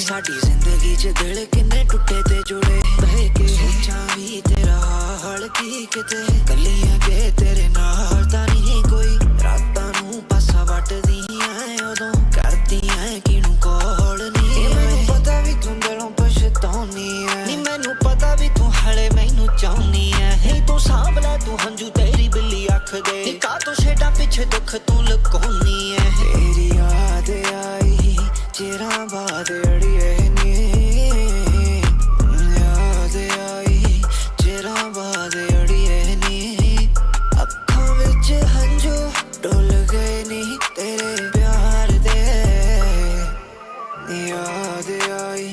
साडी जिंदगी च दिल किन्ने टुटे ते जुड़े बह के सोचा भी तेरा हाल की किते कलियां के तेरे नाल दा नहीं कोई रातां नू पासा वटदी ऐ उदों करदी ऐ किनू कॉल नहीं मैनू पता भी तू दिलों पछताउनी ऐ नी मैनू पता भी तू हले मैनू चाहनी ऐ ही तू सांभ लै तू हंजू तेरी बिल्ली अख दे का तू छेड़ा पिछे दुख तू लुकाउनी ऐ तेरी याद आई चिरा बाद अड़िए नी याद आई चिरा बाद अड़िए नी अखां विच हंजू डुल गए नी तेरे प्यार दे याद आई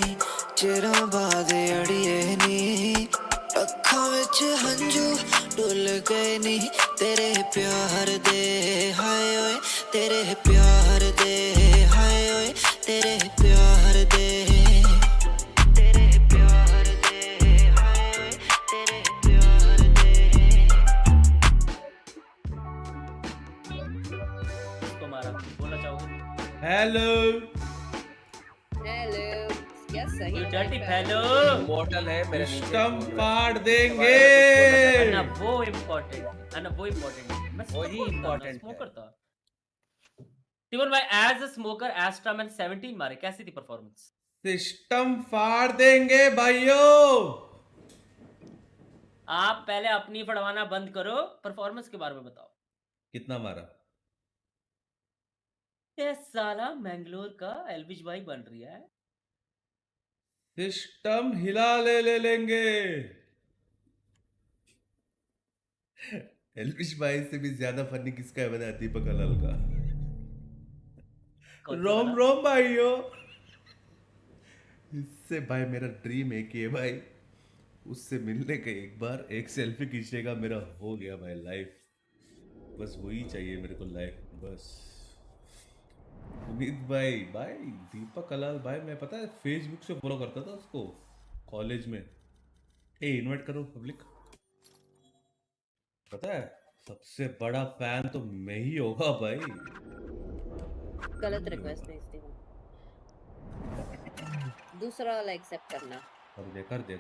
चिरा बाद अड़िए नी अखां विच हंजू डुल गए नी तेरे प्यार दे हाय ओए तेरे प्यार दे हाय ओए तेरे प्यार दे तेरे प्यार दे हाय ओए तेरे प्यार दे तुम्हारा बोलना चाहोगे? हेलो हेलो क्या सही You dirty fellow. मॉडल है मेरे नीचे सिस्टम फाड़ देंगे अन्ना वो इम्पोर्टेंट मैं वही important स्मोकर था टीवन भाई एज अ स्मोकर एस्ट्रा मैंने 17 मारे कैसी थी परफॉर्मेंस सिस्टम फाड़ देंगे भाइयों आप पहले अपनी फड़वाना बंद करो परफॉर्मेंस के बारे में बताओ कितना मारा ये साला मैंगलोर का एलविश भाई बन रही है सिस्टम हिला ले लेंगे एल्विश भाई से भी ज्यादा फनी किसका है बता दीपक हलाल का रोम रोम भाइयों इससे भाई मेरा ड्रीम है कि भाई उससे मिलने के एक बार एक सेल्फी खींचेगा मेरा हो गया भाई लाइफ बस वही चाहिए मेरे को लाइफ बस उम्मीद भाई दीपक हलाल भाई मैं पता है फेसबुक से फॉलो करता था उसको कॉलेज में इनवाइट करो पब्लिक पता है सबसे बड़ा फैन तो मैं ही होगा भाई गलत रिक्वेस्ट भेजती हूँ दूसरा वाला एक्सेप्ट करना कर दे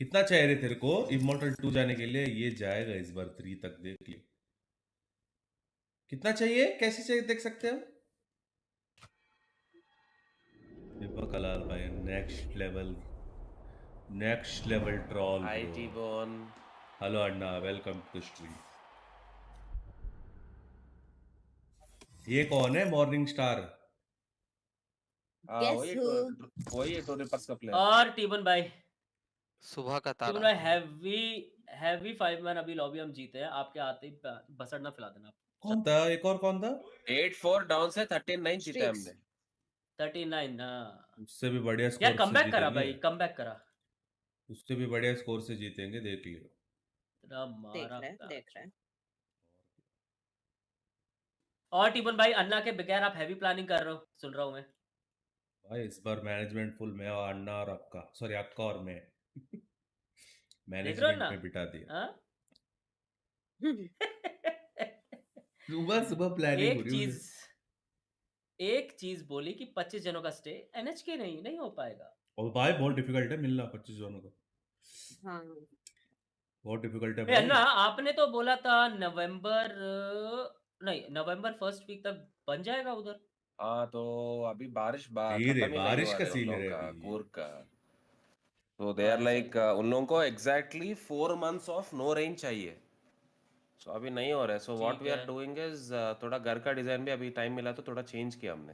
कितना चाहिए रे तेरे को इमॉर्टल 2 जाने के लिए ये जाएगा इस बार 3 तक देख लिए कितना चाहिए कैसे चाहिए देख सकते हो दीपक हलाल भाई next level troll hi TbOne hello अन्ना वेलकम टू स्ट्रीम ये कौन है मॉर्निंग स्टार Guess who? वही है टोरिपर्स का प्लेयर और टीवन भाई सुबह का टीवन तारा भाई हैवी 5 मैन अभी लॉबी हम जीते हैं आपके आते ही बसड़ना फैला देना कौन था एक और कौन था 8-4 डाउन से 39 जीते हमने 39 हां उससे भी बढ़िया स्कोर यार कमबैक करा भाई कमबैक करा उससे भी बढ़िया स्कोर से जीतेंगे देख लियो तेरा मारा देख रहे हैं और टीवन भाई अन्ना के बगैर आप हैवी प्लानिंग कर रहे हो सुन रहा हूं मैं भाई इस बार मैनेजमेंट फुल मैं और अन्ना और अक्का और मैं मैनेजमेंट में बिठा दिया सुबह प्लानिंग हो रही है एक चीज बोली कि 25 जनों का स्टे एनएचके नहीं हो पाएगा और भाई बहुत डिफिकल्ट है मिलना 25 जनों का हाँ बहुत डिफिकल्ट है भाई अन्ना आपने तो बोला था नवंबर फर्स्ट वीक तक बन जाएगा उधर हाँ तो अभी बारिश का सीन है कूर्ग का तो दे आर लाइक उन लोगों को exactly 4 months of no rain चाहिए सो अभी नहीं हो रहा है so what we are doing is थोड़ा घर का डिजाइन भी अभी टाइम मिला तो थोड़ा चेंज किया हमने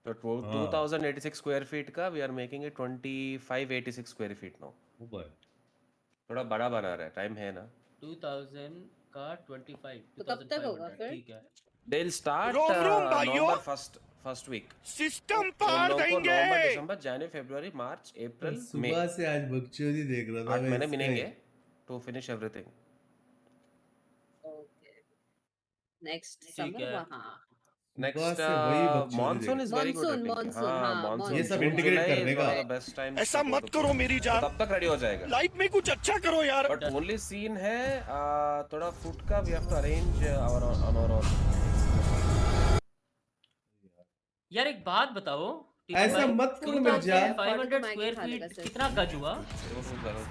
तो 2086 स्क्वायर फीट का we are making it 2586 square feet now थोड़ा बड़ा बना रहा है टाइम है ना 2000 का 25 तो कब तक होगा फिर ठीक है they will start November first week system पार देंगे नवंबर दिसंबर जनवरी फरवरी मार्च अप्रैल मई सुबह से आज बकचोदी देख रहा था 8 महीने मिलेंगे to finish everything next summer वहाँ next monsoon is very good monsoon ये सब इंटीग्रेट करने का बेस्ट टाइम ऐसा मत करो मेरी जान तब तक रेडी हो जाएगा लाइफ में कुछ अच्छा करो यार बट ओनली सीन है थोड़ा फूड का we have to arrange hour on hour यार एक बात बताओ ऐसा मत करो मिर्जा। 500 स्क्वायर फीट कितना गज हुआ?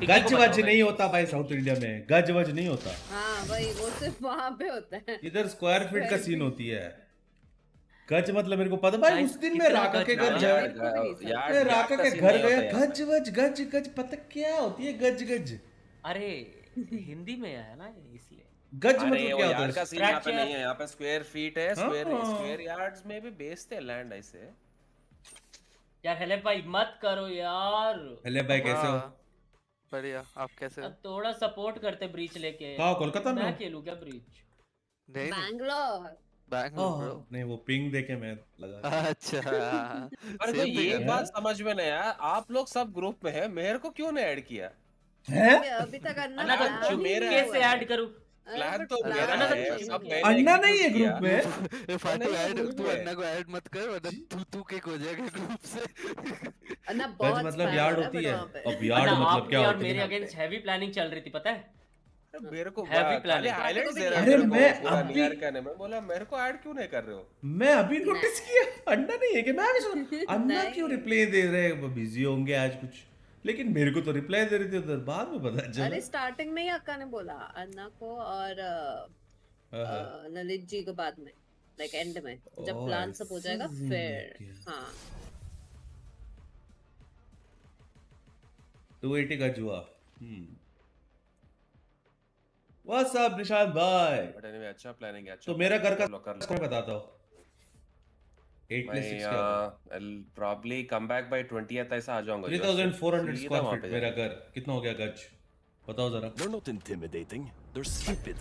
गज वज नहीं होता भाई साउथ इंडिया में, गज वज नहीं होता। हाँ वही, वो सिर्फ वहाँ पे होता है। इधर स्क्वायर फीट का सीन होती है। गज मतलब मेरे को पता भाई, उस दिन मैं राका के घर गया, मैं राका के घर गया, गज वज गज गज पता क्या होती है गज गज? अरे हिंदी में है ना इसलिए। गज मतलब क्या होता यार्ड है? का सीन यहाँ पे नहीं है, यहाँ पे स्क्वायर फीट है, स्क्वायर यार्ड्स में भी बेचते हैं लैंड ऐसे। यार हेले भाई मत करो यार। हेले भाई कैसे हो? बढ़िया, आप कैसे हो? अब थोड़ा सपोर्ट करते ब्रीच लेके। हाँ कोलकाता में मैं खेलूं क्या ब्रीच? नहीं बैंगलोर। बैंगलोर नहीं वो पिंग देके मैं लगा। अच्छा अरे तो ये बात समझ में नहीं आया, आप लोग सब ग्रुप में है, मेरे को क्यों नहीं ऐड किया? अभी तक अन्ना तो कैसे ऐड करूं? प्लान तो मेरा अन्ना तो है, सब मैंने अन्ना नहीं है execute ग्रुप किया। में। फाटू नहीं, ऐड, ग्रुप तू में। अन्ना को ऐड मत कर वरना तू किक हो जाएगा ग्रुप से। अन्ना गज बहुत मतलब spam यार्ड हो रहा होती है। वहाँ पे। अब यार्ड अन्ना मतलब आपकी क्या और होती मेरे है? अगेंस्ट हैवी प्लानिंग चल रही थी पता है? मेरे को Heavy planning। खाली हाइलाइट्स दे रहे अरे हो, मैं पूरा अभी- नियर करने में बोला मेरे को ऐड क्यों नहीं कर रहे हो? मैं अभी नोटिस किया अन्ना नहीं है कि मैं भी सोच अन्ना नहीं। क्यों रिप्लाई दे रहे हैं, वो बिजी होंगे आज कुछ, लेकिन मेरे को तो रिप्लाई दे रही थी उधर, बाद में पता अरे चला। स्टार्टिंग में ही अक्का ने बोला अन्ना को और ललित जी को बाद में, लाइक एंड में जब ओह, प्लान सब हो जाएगा ऐसा फिर। क्या? हाँ 280 का जुआ। व्हाट्स अप निशांत भाई? बट एनीवे अच्छा प्लानिंग है, अच्छा। तो मेरा घर का कर लो। मैं बताता हूँ 8 + 6 क्या होता है? I'll probably come back by 20th ऐसा आ जाऊंगा। 3400 सीधा स्क्वायर वहाँ फीट पे मेरा जाएंगे। घर। कितना हो गया गज बताओ जरा। They're not intimidating. They're stupid.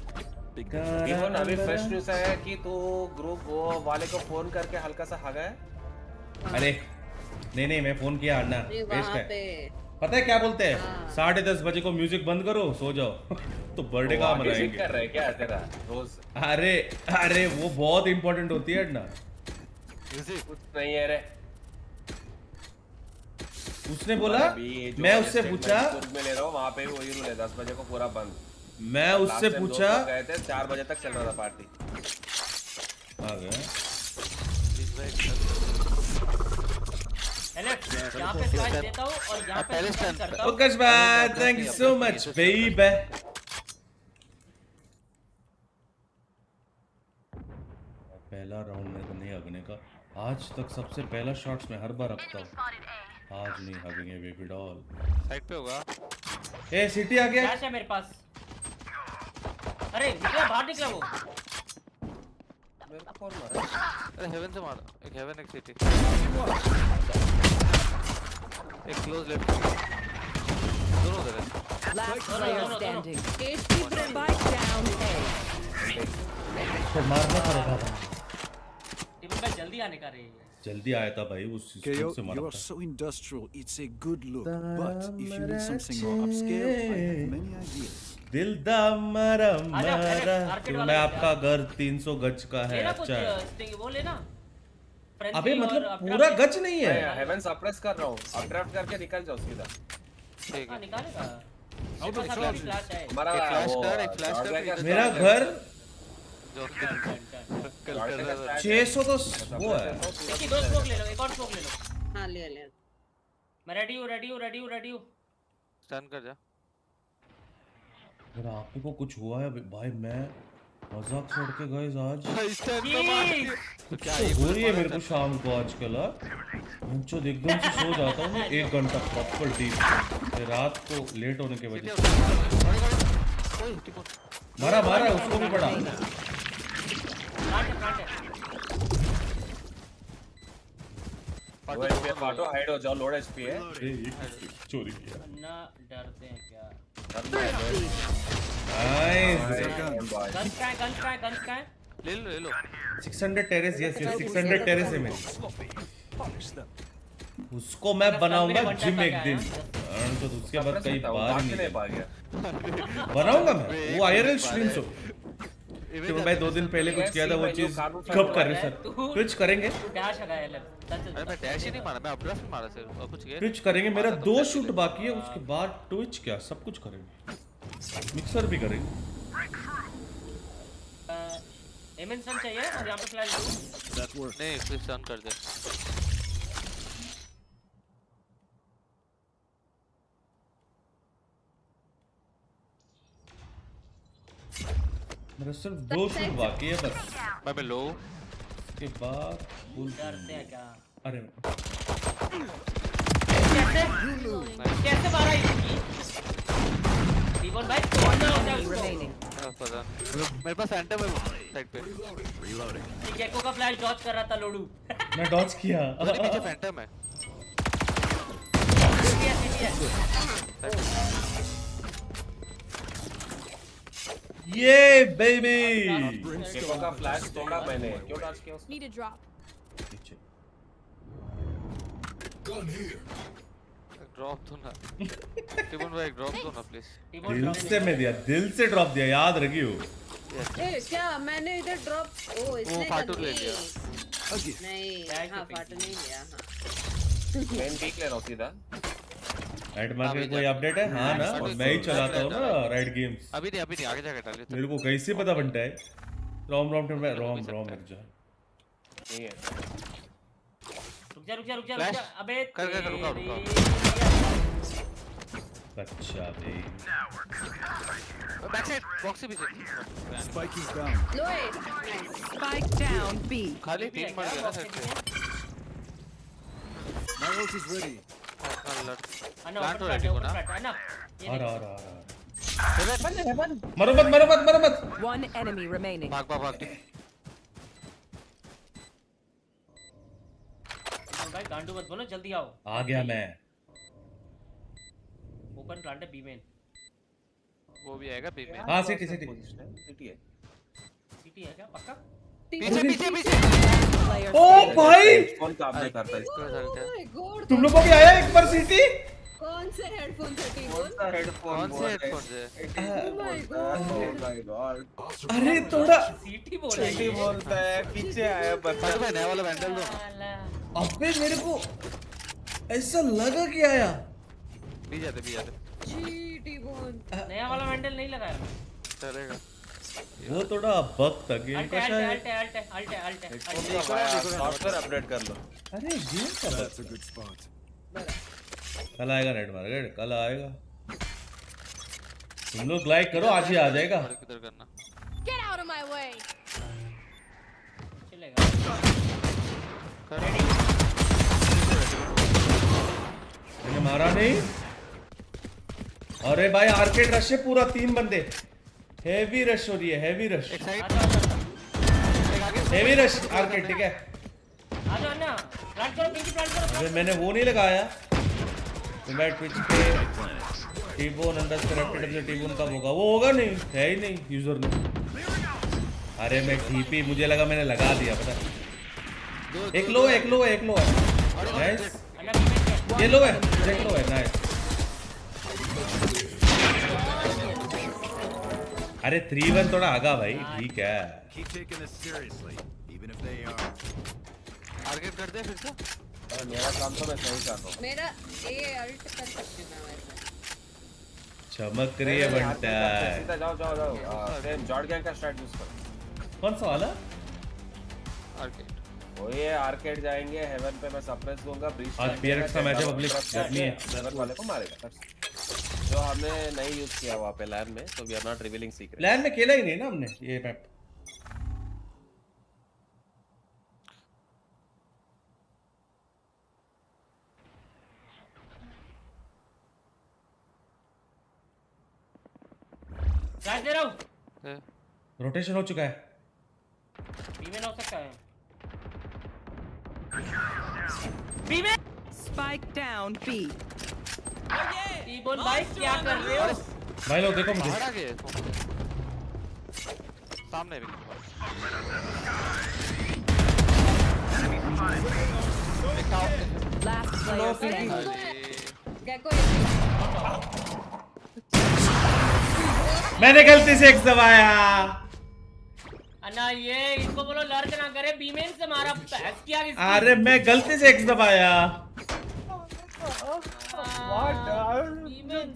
Big even अभी फ्रेश न्यूज़ आया है कि तू ग्रुप वो वाले को फोन करके हल्का सा हगा है। अरे नहीं मैं फोन किया अन्ना, नहीं वेस्ट वहाँ है। पे पता है क्या बोलते हैं? हाँ। 10:30 बजे को म्यूजिक बंद करो, सो जाओ। तो बर्थडे कहाँ वो आगे मनाएंगे? कर रहा है क्या तेरा रोज? अरे वो बहुत इंपॉर्टेंट होती है ना। कुछ नहीं है रे। उसने बोला, अभी जो मैं उससे स्टेट पूछा, में ले रहा हूँ वहाँ पे भी वही रूल है, 10 बजे को पूरा बंद। मैं उससे Last time पूछा, दोस्त लोग गए थे 4 बजे तक चल रहा था पार्टी। आ गया। हेले यहाँ पे स्लाइस देता हूँ और यहाँ पे स्लाइस करता हूँ। ओके भाई, thank you so much baby. पहला राउंड मेरे को नहीं हगने का। आज तक सबसे पहला शॉट्स में हर बार रखता हूँ, आज नहीं हगेंगे बेबी डॉल। साइड पे होगा। ए सिटी आ गया। फ्लैश है मेरे पास। अरे निकला, बाहर निकला वो। मेरे को कौन मारा? अरे हेवन से मारा, एक हेवन एक सिटी, एक क्लोज लेफ्ट, दोनों उधर है। Last player no. standing. HP Spike down A. तो मारना पड़ेगा। टीम भाई जल्दी आने का रही है। जल्दी आया था भाई, उस Okay, स्पीड से you मारा are था। so industrial. It's a good look. But if you need something more upscale, I have many ideas. दिल दा मरा आजा, मरा। arcade क्यों वाला मैं लेते आपका घर 300 गज का है, लेना कुछ अच्छा है। स्टिंग वो लेना। Frenzy अबे और मतलब updraft पूरा ले। गज नहीं है। मैं हेवन सप्रेस कर रहा हूँ, अपड्राफ्ट करके निकल जाओ सीधा। ठीक हाँ है। निकालेगा। How मेरे about पास अभी charges? फ्लैश है। हमारा एक flash वो कर, एक flash कर, Jordan का फिर- मेरा stack है। घर जो डन, डन, डन। कल Jordan कर का रहा था। stack 600 तो वो है। देखिए दो स्मोक ले लो, एक और स्मोक ले लो। हाँ लिया। मैं रेडी हूँ। स्टन कर जा। अगर आप को कुछ हुआ है भाई, मैं मजाक छोड़ के गए आज। स्टन तो मार ये! दिया। तो क्या तो ये हो रही है मेरे को शाम को आजकल। जो एकदम से सो जाता हूँ 1 घंटा प्रॉपर डीप, रात को लेट होने की वजह से। मारा उसको भी पड़ा। वो HP फाटो हाइड हो जाओ, लोड HP है। चोरी किया। अन्ना डरते हैं क्या? नाइस। गन्स का है? ले लो 600 टेरेस, यस 600 टेरेस है मेरे। उसको मैं बनाऊंगा जिम एक दिन, तो उसके बाद कई बार नहीं पा गया। बनाऊंगा मैं वो IRL स्ट्रीम्स हो। तो भाई 2 दिन पहले कुछ किया था वो चीज, कब कर रहे सर? ट्विच करेंगे, तू डैश लगाया ले। अरे मैं डैश ही नहीं मारा, मैं अपड्राफ्ट मारा सिर्फ, और कुछ किया ट्विच करेंगे। मेरा 2 शूट बाकी है, उसके बाद ट्विच क्या सब कुछ करेंगे, मिक्सर भी करेंगे। एमएन सन चाहिए और यहाँ पे फ्लैश दूँ। That works. नहीं फिर स्टन कर दे। मेरा सिर्फ 2 शूट बाकी है बस। मैं लो। उसके बाद डरते हैं क्या? अरे कैसे मारा इसकी? TbOne भाई कौन होता है उसको? Remaining. पता नहीं। मेरे पास फैंटम है साइड पे। गेको का फ्लैश डॉज कर रहा था लोडू। मैं डॉज किया। उसके पीछे फैंटम है। ये बेबी गेको का फ्लैश तोड़ा मैंने, क्यों डॉज किया उसको? Need a drop. ड्रॉप दो ना। TbOne भाई ड्रॉप दो ना प्लीज। दिल से मैं दिया, दिल से ड्रॉप दिया, याद रखियो। ए क्या मैंने इधर ड्रॉप इसने फाटू ले लिया। नहीं हाँ फाटू नहीं लिया हाँ। मेन पीक ले रहा हूँ सीधा। राइट मार्केट कोई अपडेट है? हाँ ना, मैं ही चलाता हूँ ना राइट गेम्स। अभी नहीं आगे जाके डालिए। मेरे को कैसे पता बनता है? रोम मिल जा। नहीं है। रुक जा Flash? अबे कर रुका। अच्छा भाई बैक साइड बॉक्स से पीछे। Spike is down. Low A Spike down B. खाली 3 मर गया ना साइड से। My ult is ready. Anna plant हो ऊपर रहा है फ्लैट ना। अन्ना आ रहा मरो मत। One enemy remaining. भाग। भाई गांडू मत बोलो, जल्दी आओ। आ गया मैं। ओपन प्लांट है बी में। वो भी आएगा बी में। हाँ सिटी सिटी है। सिटी है क्या पक्का? पीछे Player ओ भाई कौन काम नहीं करता इसको? तुम लोगों को भी आया एक बार सिटी? कौन से हेडफोन से TbOne? कौन से हेडफोन से? Oh my god. अरे थोड़ा सीटी बोल रहा है। बोलता है पीछे आया बता। भाई नया वाला वैंडल दो। अबे मेरे को ऐसा लगा कि आया। भी जाते जी TbOne नया वाला वैंडल नहीं लगाया। चलेगा। वो थोड़ा बग था गेम का शायद। अल्ट सॉफ्टवेयर अपडेट कर लो। अरे गेम का bug. That's a good spot. कल आएगा रेड मार्केट, कल आएगा। तुम लोग लाइक करो, आज ही आ जाएगा। किधर करना? Get out of my way. चलेगा। मैंने मारा नहीं। अरे भाई आर्केड रश है पूरा, 3 बंदे। हेवी रश हो रही है, हेवी रश। एक साइड हेवी रश आर्केड, ठीक है। आ जाओ अन्ना, प्लांट करो। अबे मैंने वो नहीं लगाया। तो मैं ट्विच पे TbOne _ TbOne कब होगा? वो होगा नहीं, है ही नहीं यूजर ने। अरे मैं TP मुझे लगा मैंने लगा दिया, पता। एक लो है। नाइस। ये लो है, नाइस। अरे 3-1 थोड़ा आगा भाई, ठीक है। Keep taking this seriously, even if they are. Target कर दे फिर से। मेरा काम तो मैं सही कर रहा हूँ। मेरा ए अल्ट कर सकती हूँ मैं वैसे। चमक रही है बनता है। सीधा जाओ। सेम जॉर्ड गैंग का स्टार्ट यूज करो। कौन सा वाला? आर्केड। वो ये आर्केड जाएंगे, हेवन पे मैं सप्रेस दूंगा, ब्रीच। आज PRX का मैच है, पब्लिक गर्मी है। हेवन वाले को मारेगा। जो हमने नहीं यूज किया वहाँ पे लैन में, तो we are not revealing secret. LAN में खेला ही नहीं ना हमने ये मैप। फ्लैश दे रहा हूँ। रोटेशन हो चुका है। बी में हो सकता है। बी में Spike down B. TbOne भाई क्या कर रहे हो? भाई लोग देखो मुझे। बाहर आ गए। सामने भी। Last player standing. गेको मैंने गलती से X दबाया। अन्ना ये इसको बोलो लर्क ना करे, बी में से मारा पैस किया इसकी। अरे मैं गलती से X दबाया।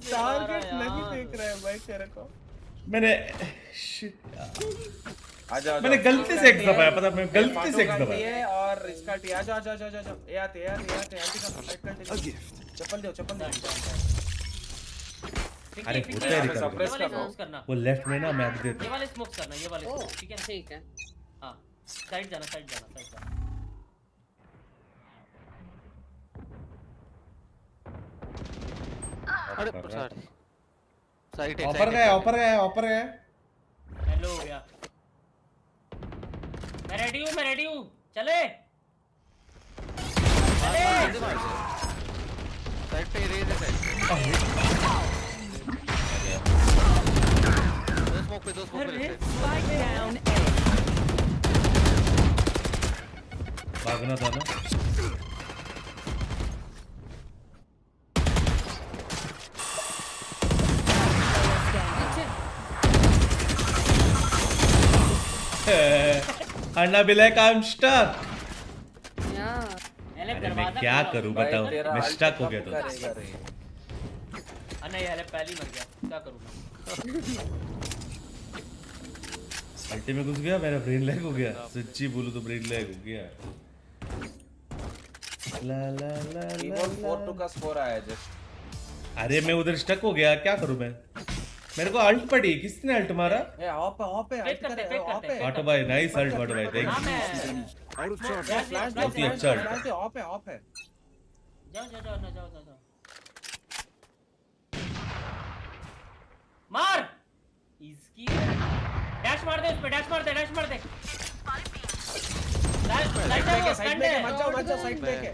टारगेट नहीं देख रहा है भाई तेरे को। मैंने shit यार। आजा मैंने गलती से X दबाया, पता मैं गलती से X दबाया। है और इसका टी आजा आजा आजा आजा ए आते आंटी का साइड कर A gift. चप्पल दो अरे होता है रिकॉर्ड सप्रेस कर स्मोक्स करना, वो लेफ्ट में ना मैं दे ये वाले स्मोक्स करना, ये वाले ओ smoke, ठीक है। ठीक है। हाँ साइड जाना। अरे सॉरी साइड ऑफर गया हेलो हो गया। मैं रेडी हूँ चले। साइड पे रेज है साइड दो स्मोक पे Spike down A. भागना था ना। अन्ना be like I'm stuck. यार अरे मैं क्या करूं बताओ, मैं स्टक हो गया तो। अन्ना ये पहले मर गया, क्या करूं मैं? अल्टी में घुस गया, मेरा ब्रेन लैग हो गया। सच्ची बोलूं तो ब्रेन लैग हो गया। ला ला ला T1 4-2 का स्कोर आया जस्ट। अरे मैं उधर स्टक हो गया, क्या करूं मैं? मेरे को अल्ट पड़ी, किसने अल्ट मारा? ए ऑफ पे फेक करते ऑटो भाई नाइस अल्ट ऑटो भाई, थैंक हाँ यू। मैं Out of charge. फ्लैश बहुत ही अच्छा अल्ट। ऑफ है जाओ मार इसकी डैश मार दे, उस पे डैश मार दे साइड में मत जाओ साइड पे के।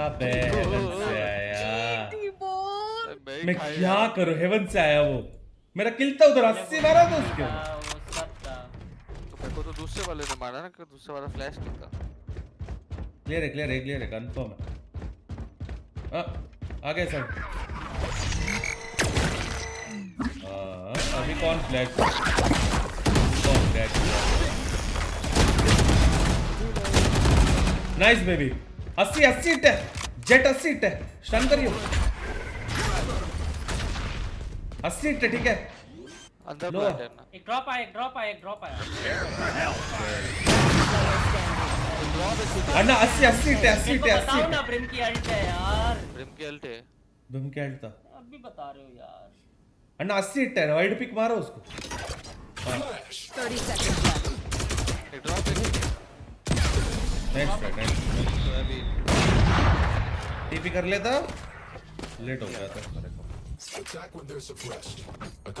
अबे हेवन से आया, T-Bone मैं क्या करूं? हेवन से आया वो, मेरा किल था उधर 80 मारा था उसके। वो सब था। तो मेरे को तो दूसरे वाले ने मारा ना, कि दूसरे वाला फ्लैश नहीं था। क्लियर है कंफर्म है। आगे सर अभी कौन फ्लैश नाइस बेबी। 80 हिट है, जेट 80 हिट है, स्टन करियो। 80 हिट है, ठीक है। अंदर लो। प्लांट है ना। एक ड्रॉप आया अन्ना 80 हिट है, 80 हिट है, 80 बताओ हिट ना, है। ब्रिम की अल्ट है यार, ब्रिम के अल्ट है। बम क्या हिट था? अभी बता रहे हो यार। अन्ना 80 हिट है, वाइड पिक मारो उसको। 30 seconds left. एक ड्रॉप है। नेक्स्ट अभी टीपी कर लेता, लेट हो गया था। Attack when they're suppressed.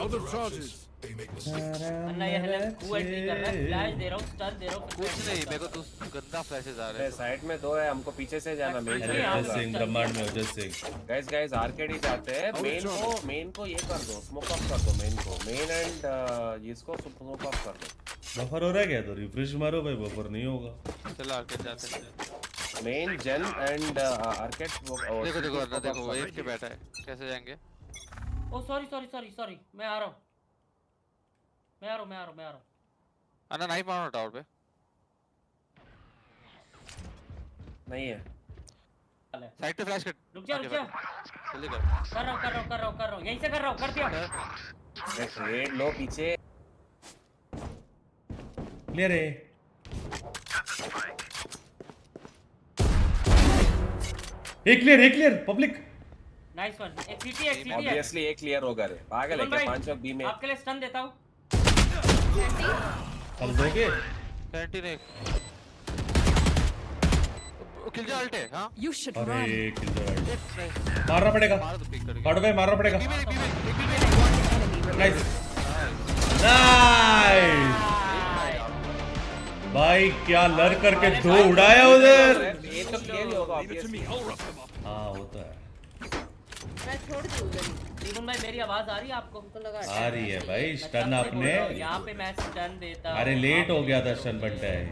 Out of charges. They make mistakes. अन्ना ये हेलन QLT कर रहा है, फ्लैश दे रहा हूं, स्टन दे रहा हूं, कुछ नहीं, मेरे को तो गंदा फ्लैशेस आ रहे हैं। साइड में दो है, हमको पीछे से जाना मेन। अरे जस्ट सिंह ब्रह्मांड में जस्ट सिंह। गाइस आर्केड ही जाते हैं। मेन को ये कर दो, स्मोक ऑफ कर दो मेन एंड इसको स्मोक ऑफ कर दो। बफर हो रहा है क्या? तो रिफ्रेश मारो भाई, बफर नहीं होगा। चलो आर्केड जाते हैं। मेन जेन एंड आर्केड देखो वेव के बैठा है, कैसे जाएंगे? ओ सॉरी मैं आ रहा हूं। अन्ना नाइफ मारो टावर पे। नहीं है। साइड पे फ्लैश कर। रुक जा जल्दी कर। कर रहा हूं, यहीं से कर रहा हूं, कर दिया। रेड लो पीछे। क्लियर है। एक क्लियर पब्लिक। Nice one. एक सीटी है। ऑब्वियसली एक क्लियर होगा रे, पागल है क्या? 5 और बी में आपके लिए स्टन देता हूं। हम दोगे? कैंटीन एक किल जा अल्ट है। हां You should अरे run. किल मारना पड़ेगा, मारो तो पिक करके। काटो भाई, मारना पड़ेगा। बी में Enemy remaining. नाइस भाई, क्या लड़ करके दो उड़ाया उधर। ये तो क्लियर ही होगा ऑब्वियसली। हाँ होता है। मैं छोड़ दूं उधर ही। जीवन भाई मेरी आवाज आ रही है आपको? हमको लगा आ रही है भाई, स्टन आपने। यहाँ पे मैं स्टन देता हूं। अरे लेट हो गया था, स्टन बनता है।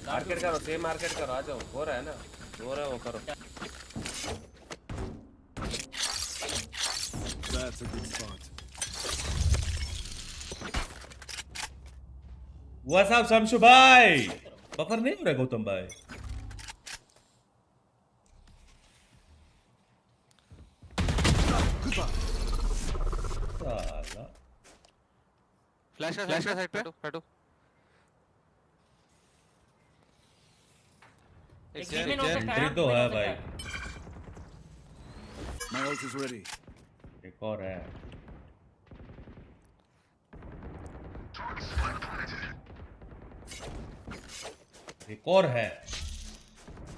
मार्केट करो, सेम मार्केट करो, आ जाओ। हो रहा है ना, हो रहा है, वो करो। That's a good spot. What's up Shamshu bhai? Buffer नहीं हो रहा गौतम भाई? साला फ्लैश का साइड पे हटो एक में हो सकता है एंट्री तो है भाई। My ult is ready. एक और है। एक और है।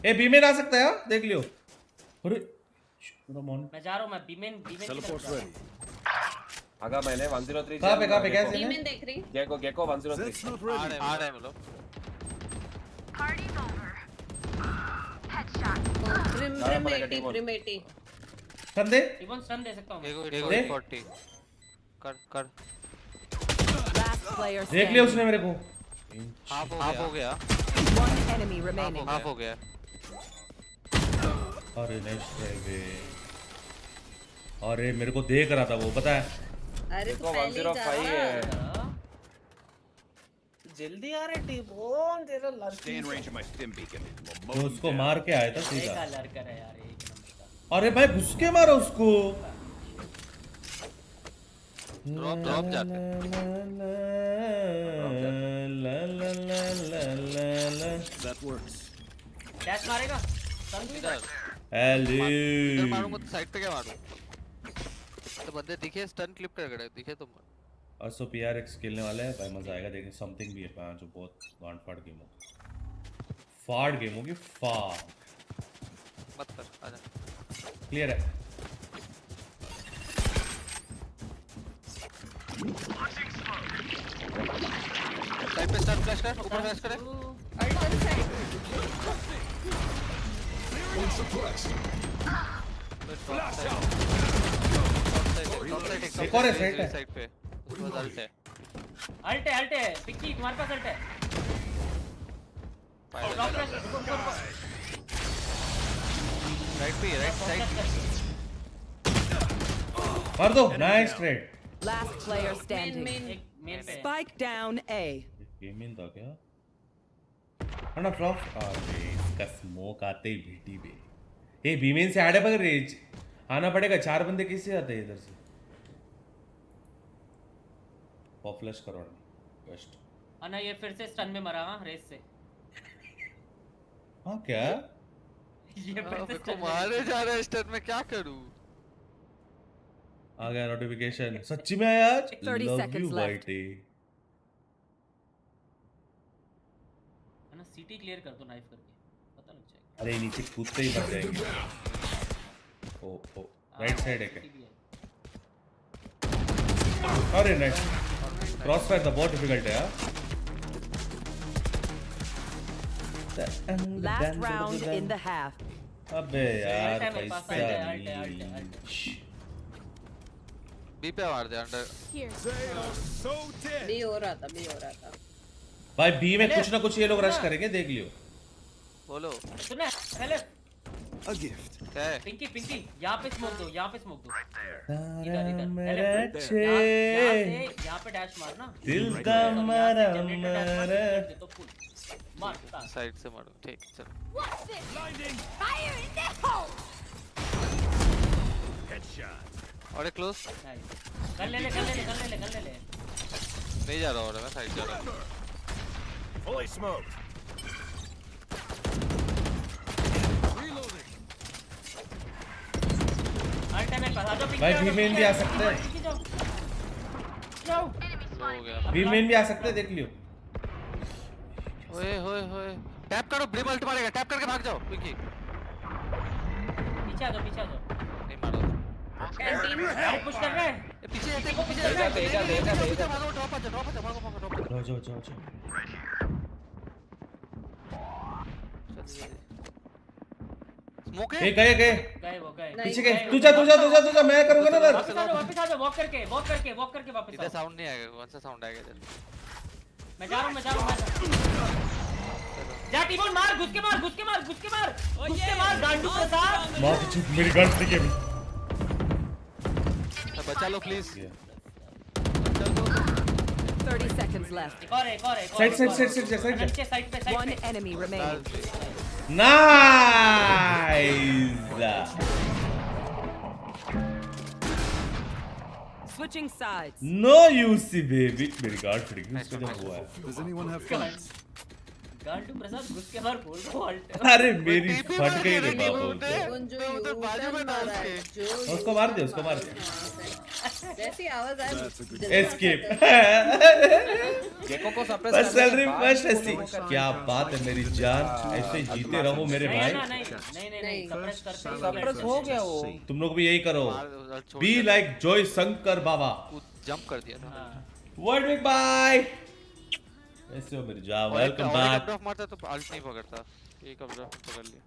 ए बीमेन आ सकता है यार, देख लियो। अरे मैं जा रहा हूं, मैं बीमेन की Teleport's तरफ ready. आगा मैंने 103 कहाँ पे कैसे टीम में देख रही गेको 103 That's not ready. आ रहे हैं मतलब प्रिम 80 कंधे इवन स्टन दे सकता हूं मैं। एगो दे। 40 कर Last player देख लिया उसने standing. मेरे को। हाफ हो गया One enemy remaining. हाफ हो गया अरे नेक्स्ट बे। अरे मेरे को देख रहा था वो, पता है। अरे देखो तो पहले ही जा 105 रहा है। जल्दी आ रहे TbOne तेरा Stay in range of my stim beacon. वो उसको मार के आया था एक सीधा। का लड़का है यार, एक नंबर का। अरे भाई घुस के मारा उसको। ड्रॉप जाते That works. डैश मारेगा स्टन दूंगा। इधर हेलो मारूंगा तो साइड पे क्या मारूं? तो बंदे दिखे स्टन क्लिप कर गए दिखे तुम। असो पीआरएक्स खेलने वाले हैं भाई, मजा आएगा देखने। समथिंग भी है जो बहुत गांड फाड़ गेम होगी। फाड़ गेम होगी फाड़। मत कर आजा क्लियर है। साइड पे स्टन फ्लैश कर ऊपर फ्लैश करे अल्टर साइड एक और है साइड है। साइड पे उसके बाद अल्ट है अल्ट है पिक्की, तुम्हारे पास अल्ट है। ड्रॉप प्रेस राइट पे राइट साइड मार दो। Nice trade. Last player standing. Main एक मेन पे है। Spike down A. गेमिंग था क्या? है ना फ्लॉप। अरे इसका स्मोक आते ही भीटी पे। ये बीमेन से आड़े पर रेज आना पड़ेगा। 4 बंदे किससे आते हैं इधर से? पॉपुलस करो बेस्ट। ना ये फिर से स्टन में मरा हां रेस से। हाँ क्या? ये फिर से मेरे को stun में मारे जा रहा है स्टन में क्या करूं? आ गया नोटिफिकेशन। सच्ची में आया आज? 30 लव seconds यू left. बाइटे। है ना, सीटी क्लियर कर दो नाइफ करके, पता लग जाएगा। अरे नीचे कूदते ही मर जाएंगे। ओ राइट साइड है क्या? अरे नाइस। क्रॉस फायर तो बहुत डिफिकल्ट है यार। Last round in the half. अबे यार अल्ट है मेरे पास, पैसा अल्ट है। नहीं। बी पे मार दे under They are so dead. भी हो रहा था भाई बी में कुछ ना कुछ ये लोग रश करेंगे, देख लियो। बोलो सुना पहले A gift. क्या है पिंकी यहाँ पे स्मोक दो, यहाँ पे स्मोक दो। यहाँ पे डैश मारना। दिल का मरा तो फुल मार बता। साइड से मारो ठीक चल Headshot. और एक क्लोज कर ले नहीं जा रहा और मैं साइड जा रहा हूं Fully smoked. Reloading. अल्ट है मेरे पास। आ जाओ पिंकी। भाई बी मेन भी आ सकते हैं। जाओ। हो गया बी मेन भी आ सकते हैं, देख लियो। ओए होए होए टैप करो ब्रिम अल्ट मारेगा टैप करके भाग जाओ पिंकी पीछे आ जाओ। नहीं मारो कैंटीन अरे पुश कर रहे हैं। ये पीछे ऐसे पीछे जाते भागो ड्रॉप आ जा भागो जाओ स्मोक है गए वो गए। पीछे गए। तू जा मैं करूंगा ना इधर। वापस आ जाओ वॉक करके वापस इधर आओ। साउंड नहीं आएगा कौन सा साउंड आएगा इधर मैं जा रहा हूं। जा टीबोन मार, घुस के मार गांडू के साथ। मार चुप मेरी गन से के भी। बचा लो प्लीज 30 seconds left. एक और साइड साइड पे One enemy remaining. Nice. Switching sides. No you see baby मेरी गार्ड फट गई उसका जब हुआ है Does anyone have funds? गांडू प्रसाद घुस के बाहर बोल दो अल्ट अरे मेरी फट गई रे बाबू जो बाजू में डाल के उसको मार दे जैसी आवाज आए एस्केप गेको को सप्रेस बस सैलरी फर्स्ट ऐसी क्या बात है मेरी जान ऐसे जीते रहो मेरे भाई नहीं सप्रेस करते ही सप्रेस हो गया वो तुम लोग भी यही करो be like Joy Shankar Baba jump कर दिया था वर्ड बिग बाय ऐसे हो मेरी जान वेलकम बैक ड्रॉप मारता तो अल्ट नहीं पकड़ता एक अब ड्रॉप पकड़ लिया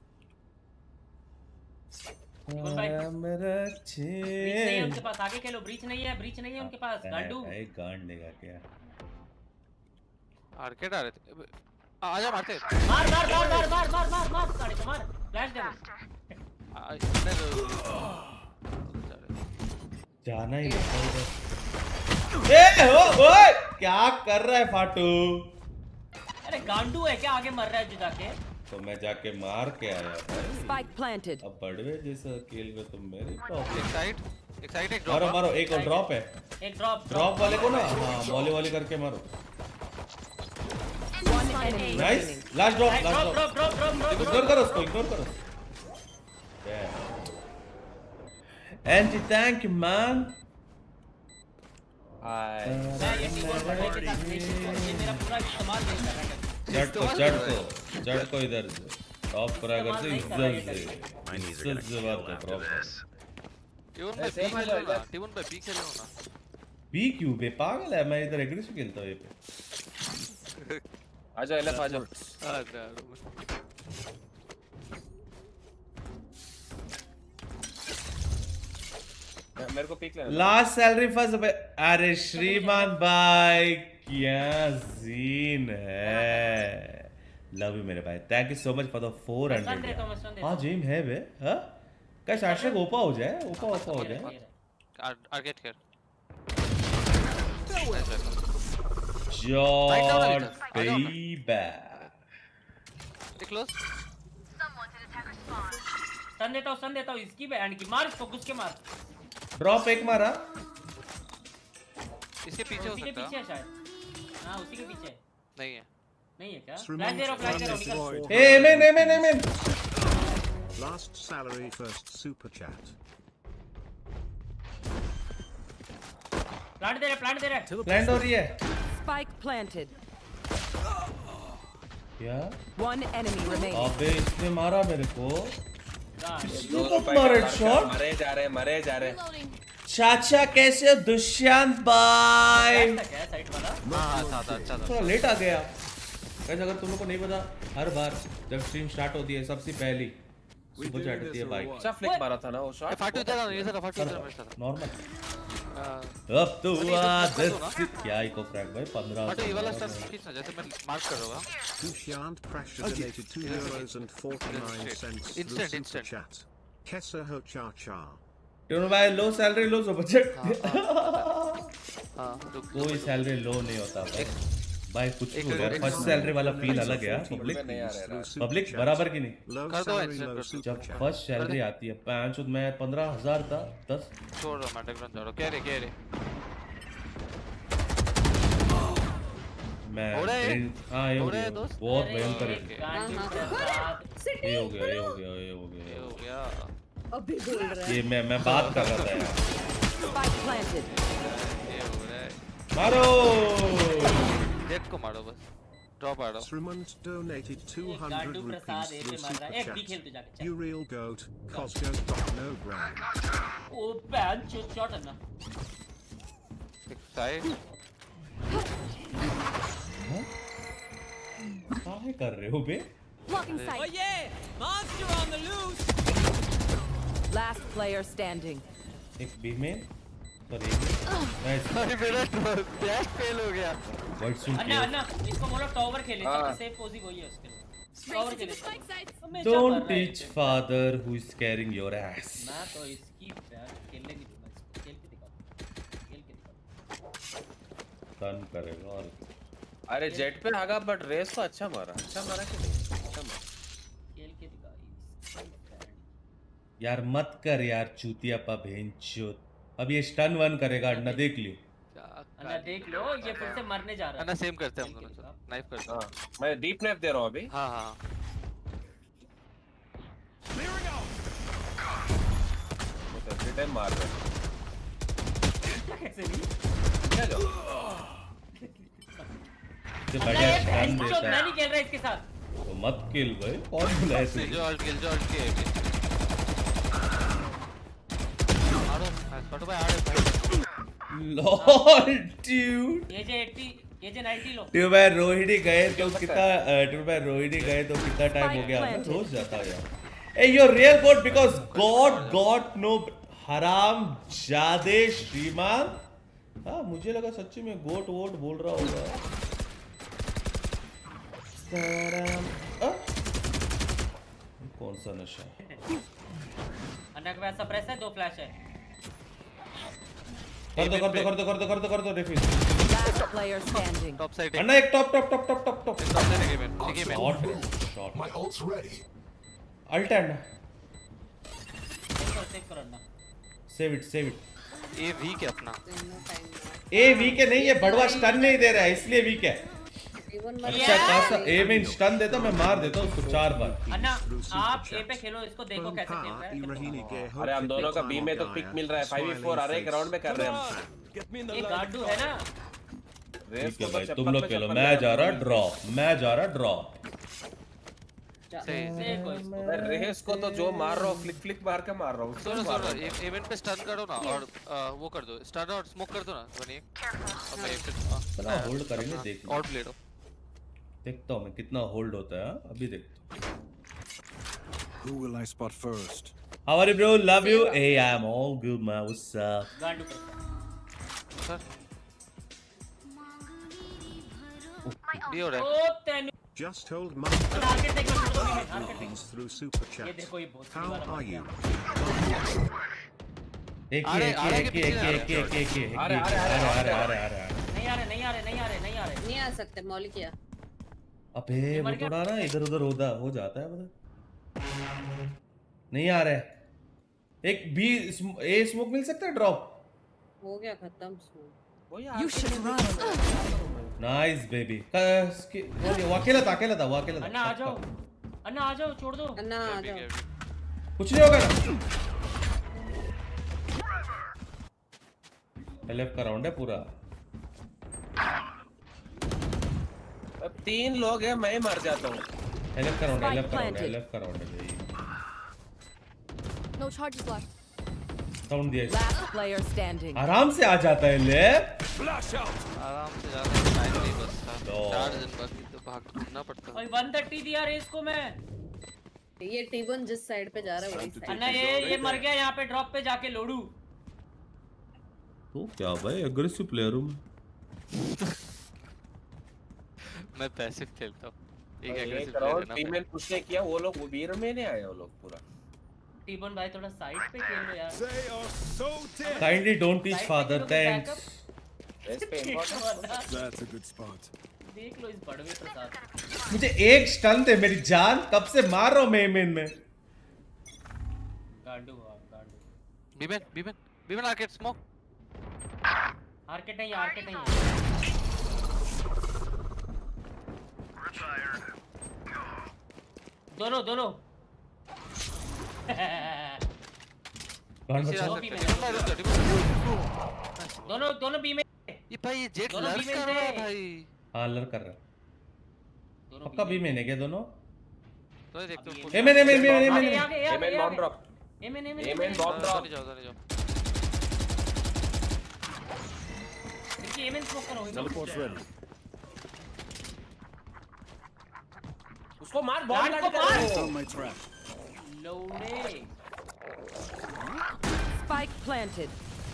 ब्रीच नहीं है उनके पास आगे खेलो ब्रीच नहीं है उनके पास गांडू एक गांड लेगा क्या आर्केड आ रहे थे आजा मारते मार साड़े को मार फ्लैश दे जाना ही नहीं ए हो ओए क्या कर रहा है फाटू अरे गांडू है क्या आगे मर रहा है जो जाके तो मैं जाके मार के आया भाई Spike planted. अब बड़वे जैसा खेल में तुम मेरी टॉप एक साइड एक मारो ड्रॉप मारो एक और ड्रॉप है एक ड्रॉप वाले को ना हाँ वॉली करके मारो One enemy nice remaining. Last drop ignore करो उसको एंटी थैंक यू मैन ये टीबोन बढ़ने के साथ नहीं ये मेरा पूरा इस्तेमाल नहीं कर रहा है जड़ को इधर टॉप करा कर से इज्जत से बात कर प्रॉपर टीबोन पे पी खेलो ना बी क्यों बे पागल है मैं इधर एग्रेसिव खेलता हूं ये पे आजा एलएफ आजा मेरे को पिक लेना लास्ट सैलरी फर्स्ट अरे श्रीमान भाई क्या सीन है लव यू मेरे भाई thank you so much for the 400 हां जिम है बे हां कैसे आशिक ओपा हो जाए आर्केड कर जॉट बेबी क्लोज सन देता हूं इसकी बैंड की मार इसको घुस के मार ड्रॉप एक मारा इसके पीछे हो उसी के सकता पीछे है शायद हां उसी के पीछे नहीं है क्या फ्लैश दे रहा निकल ए man Last salary, first super chat. Plant दे रहा लैंड हो रही है Spike planted. क्या One enemy remaining. अबे इसने मारा मेरे को मरे जा रहे चाचा कैसे हो दुष्यंत भाई क्या साइड वाला था अच्छा था थोड़ा लेट आ गया वैसे अगर तुम लोग को नहीं पता हर बार जब स्ट्रीम स्टार्ट होती है सबसे पहली सुपर चैट होती है भाई अच्छा फ्लिक मारा था ना वो शॉट फाटू इधर ये था फाटू इधर था नॉर्मल हाँ। अब तो हुआ 10 क्या इको क्रैक भाई 15 फाटू ये वाला स्टफ खींचना जैसे मैं मार्क कर रहा हूँ Dushyant Prasha donated €2.49 Instant. super chat. Kesa ho cha cha. Tune भाई लो सैलरी लो सुपर चैट हाँ कोई सैलरी लो नहीं होता भाई कुछ भी हो गया फर्स्ट सैलरी वाला फील अलग है पब्लिक बराबर की नहीं Low कर दो salary, instant low कर दो। super जब chat. फर्स्ट सैलरी आती है 5 मैं 15,000 था 10 छोड़ रहा मैं बैकग्राउंड जा रहा हूँ क्या रे मैं हो रहा है? हाँ ये हो हो रहा गया है दोस्त? बहुत भयंकर है गांडू प्रसाद ये हो गया ये हो गया अभी बोल रहा है ये मैं बात कर रहा था यार Spike planted. ये हो रहा है मारो जेट को मारो बस ड्रॉप आ रहा हूँ Srimant donated 200 गांडू प्रसाद rupees ऐसे through मार रहा super है भी खेल chat. तू जाके You real goat, Cosgo's got no ground. ओ बैन शॉट है ना एक साइड क्या कर रहे हो बे Blocking sight. Last player standing. एक बी में सॉरी नाइस अरे मेरा डैश फेल हो गया वाइट सूट अन्ना इसको बोलो टॉवर खेले सबसे सेफ पोजी वही है उसके लिए टॉवर खेले don't teach father who is carrying your S मैं तो इसकी खेलने नहीं दूंगा इसको खेल के दिखाओ टर्न करेगा और अरे जेट पे आगा बट रेस तो अच्छा मारा कि नहीं अच्छा मारा खेल के दिखा यार मत कर यार चूतिया पा भेंचो अब ये स्टन वन करेगा अन्ना, देख लियो। अन्ना देख लो, ये फिर से मरने जा रहा है। अन्ना सेम करते हैं हम दोनों, चलो नाइफ करते हैं। हां मैं डीप नाइफ दे रहा हूं अभी। हां हां तो फ्री टाइम मार रहा है कैसे नहीं क्या जो ये बढ़िया स्टन देता मैं है। नहीं खेल रहा इसके साथ। तो मत किल भाई, कौन बोला है तुझे? जो अल्ट के आड़ो छोटो भाई आड़ो भाई। Lol dude. ये जे 80 ये जे 90 लो। ट्यूब बाय रोहिणी गए तो कितना टाइम हो गया? मैं रोज जाता हूं यार। ए you real goat because god no हराम जादे श्रीमान। हाँ मुझे लगा सच्ची में गोट वोट बोल रहा होगा। कौन सा नशा? अन्ना के पास सप्रेस है, 2 फ्लैश है। कर दो defence. Last player standing. Top side anna एक टॉप टॉप साइड एक में shot My ult's ready. Ult and save करो अन्ना। Save it. ए वीक है अपना। ए वीक है नहीं, ये बड़वा स्टन नहीं दे रहा है इसलिए वीक है। अच्छा खासा ए में स्टन देता मैं मार देता उसको 4 बार। अन्ना आप ए पे खेलो, इसको देखो कैसे खेल रहा है। अरे हम दोनों का बी में तो पिक मिल रहा है 5v4 अरे एक राउंड में कर रहे हैं हम। ये गार्डू है ना। रेस ठीक को है तो भाई तुम लोग खेलो, मैं जा रहा ड्रॉ। सही मैं रेस को तो जो मार रहा हूँ फ्लिक मार के मार रहा हूँ। सुनो इवेंट पे स्टन करो ना और वो कर दो स्टन और स्मोक कर दो ना बनी। चलो होल्ड करेंगे देख और प्लेट हो देखता हूँ मैं कितना होल्ड होता है। अभी देखता हूँ। Who will I spot first? How are you bro? Love you. Hey, I'm all good man. What's up? गांडू करता सर भी हो रहा है। ओ तेनु Just hold my टारगेट देखो, छोड़ दो मैं टारगेट देखो। through super ये chat. देखो ये बहुत How वाला are you? एक अरे नहीं आ रहे। नहीं आ सकते मौली किया। अबे वो थोड़ा ना इधर उधर हो जाता है पता नहीं आ रहा है। एक बी ए स्मोक मिल सकता है ड्रॉप। हो गया खत्म। You should run. Nice baby. वो अकेला था वो अकेला था। अन्ना आ जाओ छोड़ दो। अन्ना आ जाओ। कुछ नहीं होगा ना। एलएफ का राउंड है पूरा। अब 3 लोग हैं मैं मर जाता हूँ। एलएफ का राउंड है भाई। No charges left. साउंड दिया। Last player standing. आराम से आ जाता है ले। आराम से जाते हैं टाइम नहीं बचता। 4 दिन बाकी तो भाग घूमना पड़ता है। ओए 130 दिया रेस को मैं। ये टीबोन जिस साइड पे जा रहा है वही साइड। अन्ना ये मर गया यहाँ पे ड्रॉप पे जाके लोडू। तो क्या भाई एग्रेसिव प्लेयर हूँ मैं पैसिव खेलता हूँ। एक एक aggressive round player female push ने किया वो लोग वीर में नहीं आए वो लोग पूरा। टीबोन भाई थोड़ा साइड पे खेल लो यार। They are so dead. Kindly don't teach father thanks. Raze पे important That's a good spot. देख लो इस बड़वे प्रसाद। मुझे एक स्टन दे मेरी जान, कब से मार रहा हूँ मैं मेन में। गांडू। बीमन आर्केड स्मोक। आर्केट नहीं है। दोनों कौन बचा? दोनों बी में। ये भाई ये जेट दोनों लर्क बी में कर रहा है थे। भाई। हाँ लर कर रहा दोनों पक्का भी मैंने क्या दोनों। तो देखते हो ए मैंने एमएन बॉम्ब ड्रॉप एमएन बॉम्ब ड्रॉप। जाओ जाओ देखिए एमएन स्मोक करो। Teleport's ready. उसको मार बॉम्ब गार्ड को लगा मार। कर। On my trap. लोड़े Spike planted.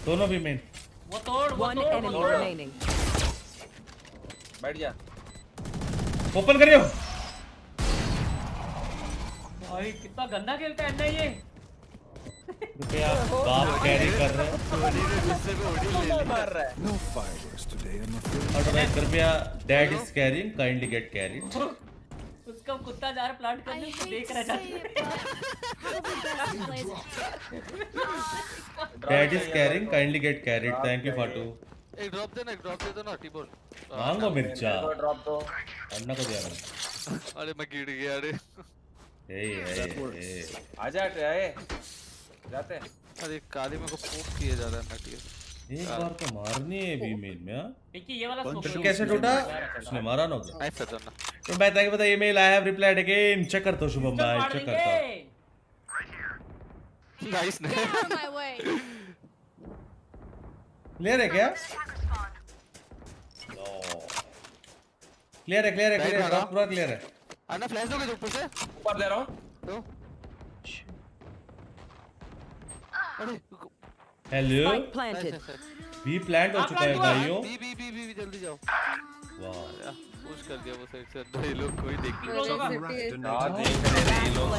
दोनों भी मेन। वो तोड़ One enemy remaining. बैठ जा। ओपन करियो। भाई कितना गंदा खेलता है अन्ना ये। रुपया बाप कैरी कर रहा है। मार रहा है। No fireworks today, I'm afraid. और भाई कृपया dad is carrying kindly get carried. उसका कुत्ता जा रहा प्लांट करने उसको देख रहा जाता Dad is carrying, kindly get carried. Thank you Fatu. एक ड्रॉप दे दो ना टीबोन मांगो मिर्चा ड्रॉप दो अन्ना को दिया मैंने अरे मैं गिर गया अरे ए आजा जाते हैं अरे काली मेरे को पोक किए जा रहा है नटी एक बार तो मारनी है बीमेल में हां देखिए ये वाला स्मोक तो कैसे टूटा उसने मारा ना होगा नाइस कर ना तो मैं ताकि पता email I have replied again check करता हूं शुभम भाई चेक करता हूं नाइस ने क्लियर है क्या क्लियर है पूरा क्लियर है अन्ना फ्लैश दोगे ऊपर से ऊपर दे रहा हूं तो अरे hello Spike planted. B plant हो चुका है भाइयों बी जल्दी जाओ वाह पुश कर दिया वो साइड से ये लोग कोई देख नहीं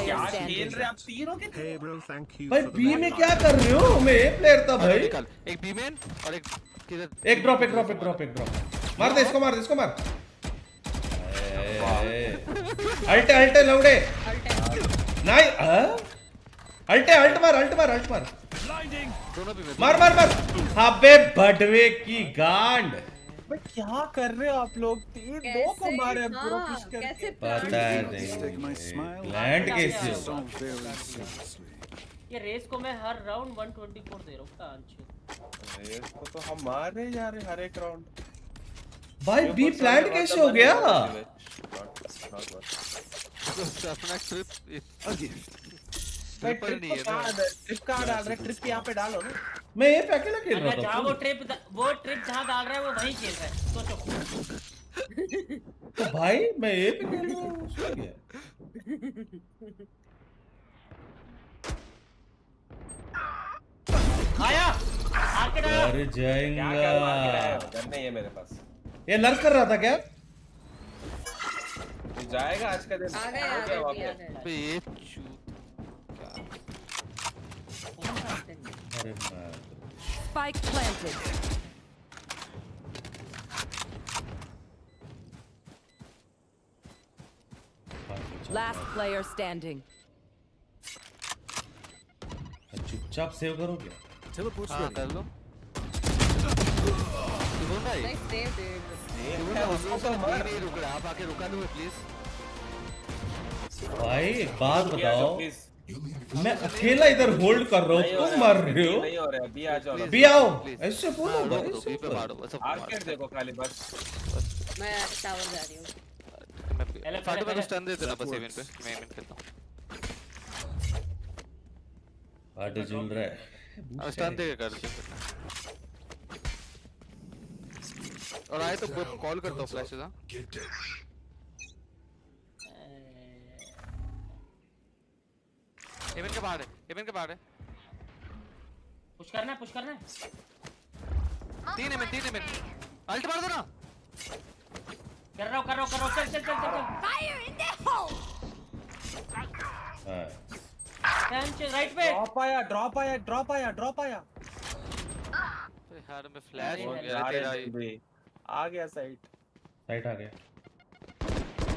क्या खेल रहे आप तीनों के Hey bro, thank you. भाई बी में क्या कर रहे हो मैं ए प्लेयर था भाई निकाल एक बी मेन और एक किधर एक ड्रॉप मार दे इसको मार अल्टे लौड़े नहीं अल्ट मार दोनों भी मार अबे बडवे की गांड भाई क्या कर रहे हो आप लोग दो को मारे पूरा पुश कर कैसे पता Take my नहीं smile. प्लांट कैसे So हो very seriously. ये रेस को मैं हर राउंड 124 दे रहा हूं कांच इसको तो हम मार रहे जा रहे हर एक राउंड भाई बी प्लांट कैसे हो गया अपना ट्रिप A gift. ट्रिप नहीं है ना ट्रिप कहां डाल रहे ट्रिप यहां पे डालो ना मैं ये पे अकेला खेल रहा अगर था जहां वो ट्रिप जहां डाल रहा है वो वहीं खेल रहा है सोचो तो भाई मैं ये पे खेल रहा हूं उसका क्या आया आके डाला डर जाएगा गन नहीं है मेरे पास ये लर्क कर रहा था क्या तू जाएगा आज का दिन आ गए अबे ये चूत अरे मार Spike planted. Last player standing. चुपचाप सेव करोगे Teleport's हां ready. कर लो टीबोन भाई नाइस सेव dude. टीबोन भाई उसको तो नहीं रुक रहा आप आके रुका दो प्लीज भाई एक बात बताओ प्लीज मैं अकेला इधर होल्ड कर रहा हूँ तुम मर रहे हो नहीं हो रहा अभी आ जाओ भी आओ ऐसे बोलो भाई बी पे मारो बस आर्केड देखो खाली बस मैं टावर जा रही हूँ फाटू मेरे को स्टन दे देना बस इवेंट पे मैं इवेंट खेलता हूं आटे चल रहा है अब स्टन दे के कर और आए तो कॉल करता हूं फ्लैशेस हां Get down. इवेंट के बाहर है पुश करना है तीन इवेंट अल्ट मार दो ना कर रहा हूं चल Fire in the hole. Right पे ड्रॉप आया यार मैं फ्लैश हो गया यार तेरा आ गया साइट आ गया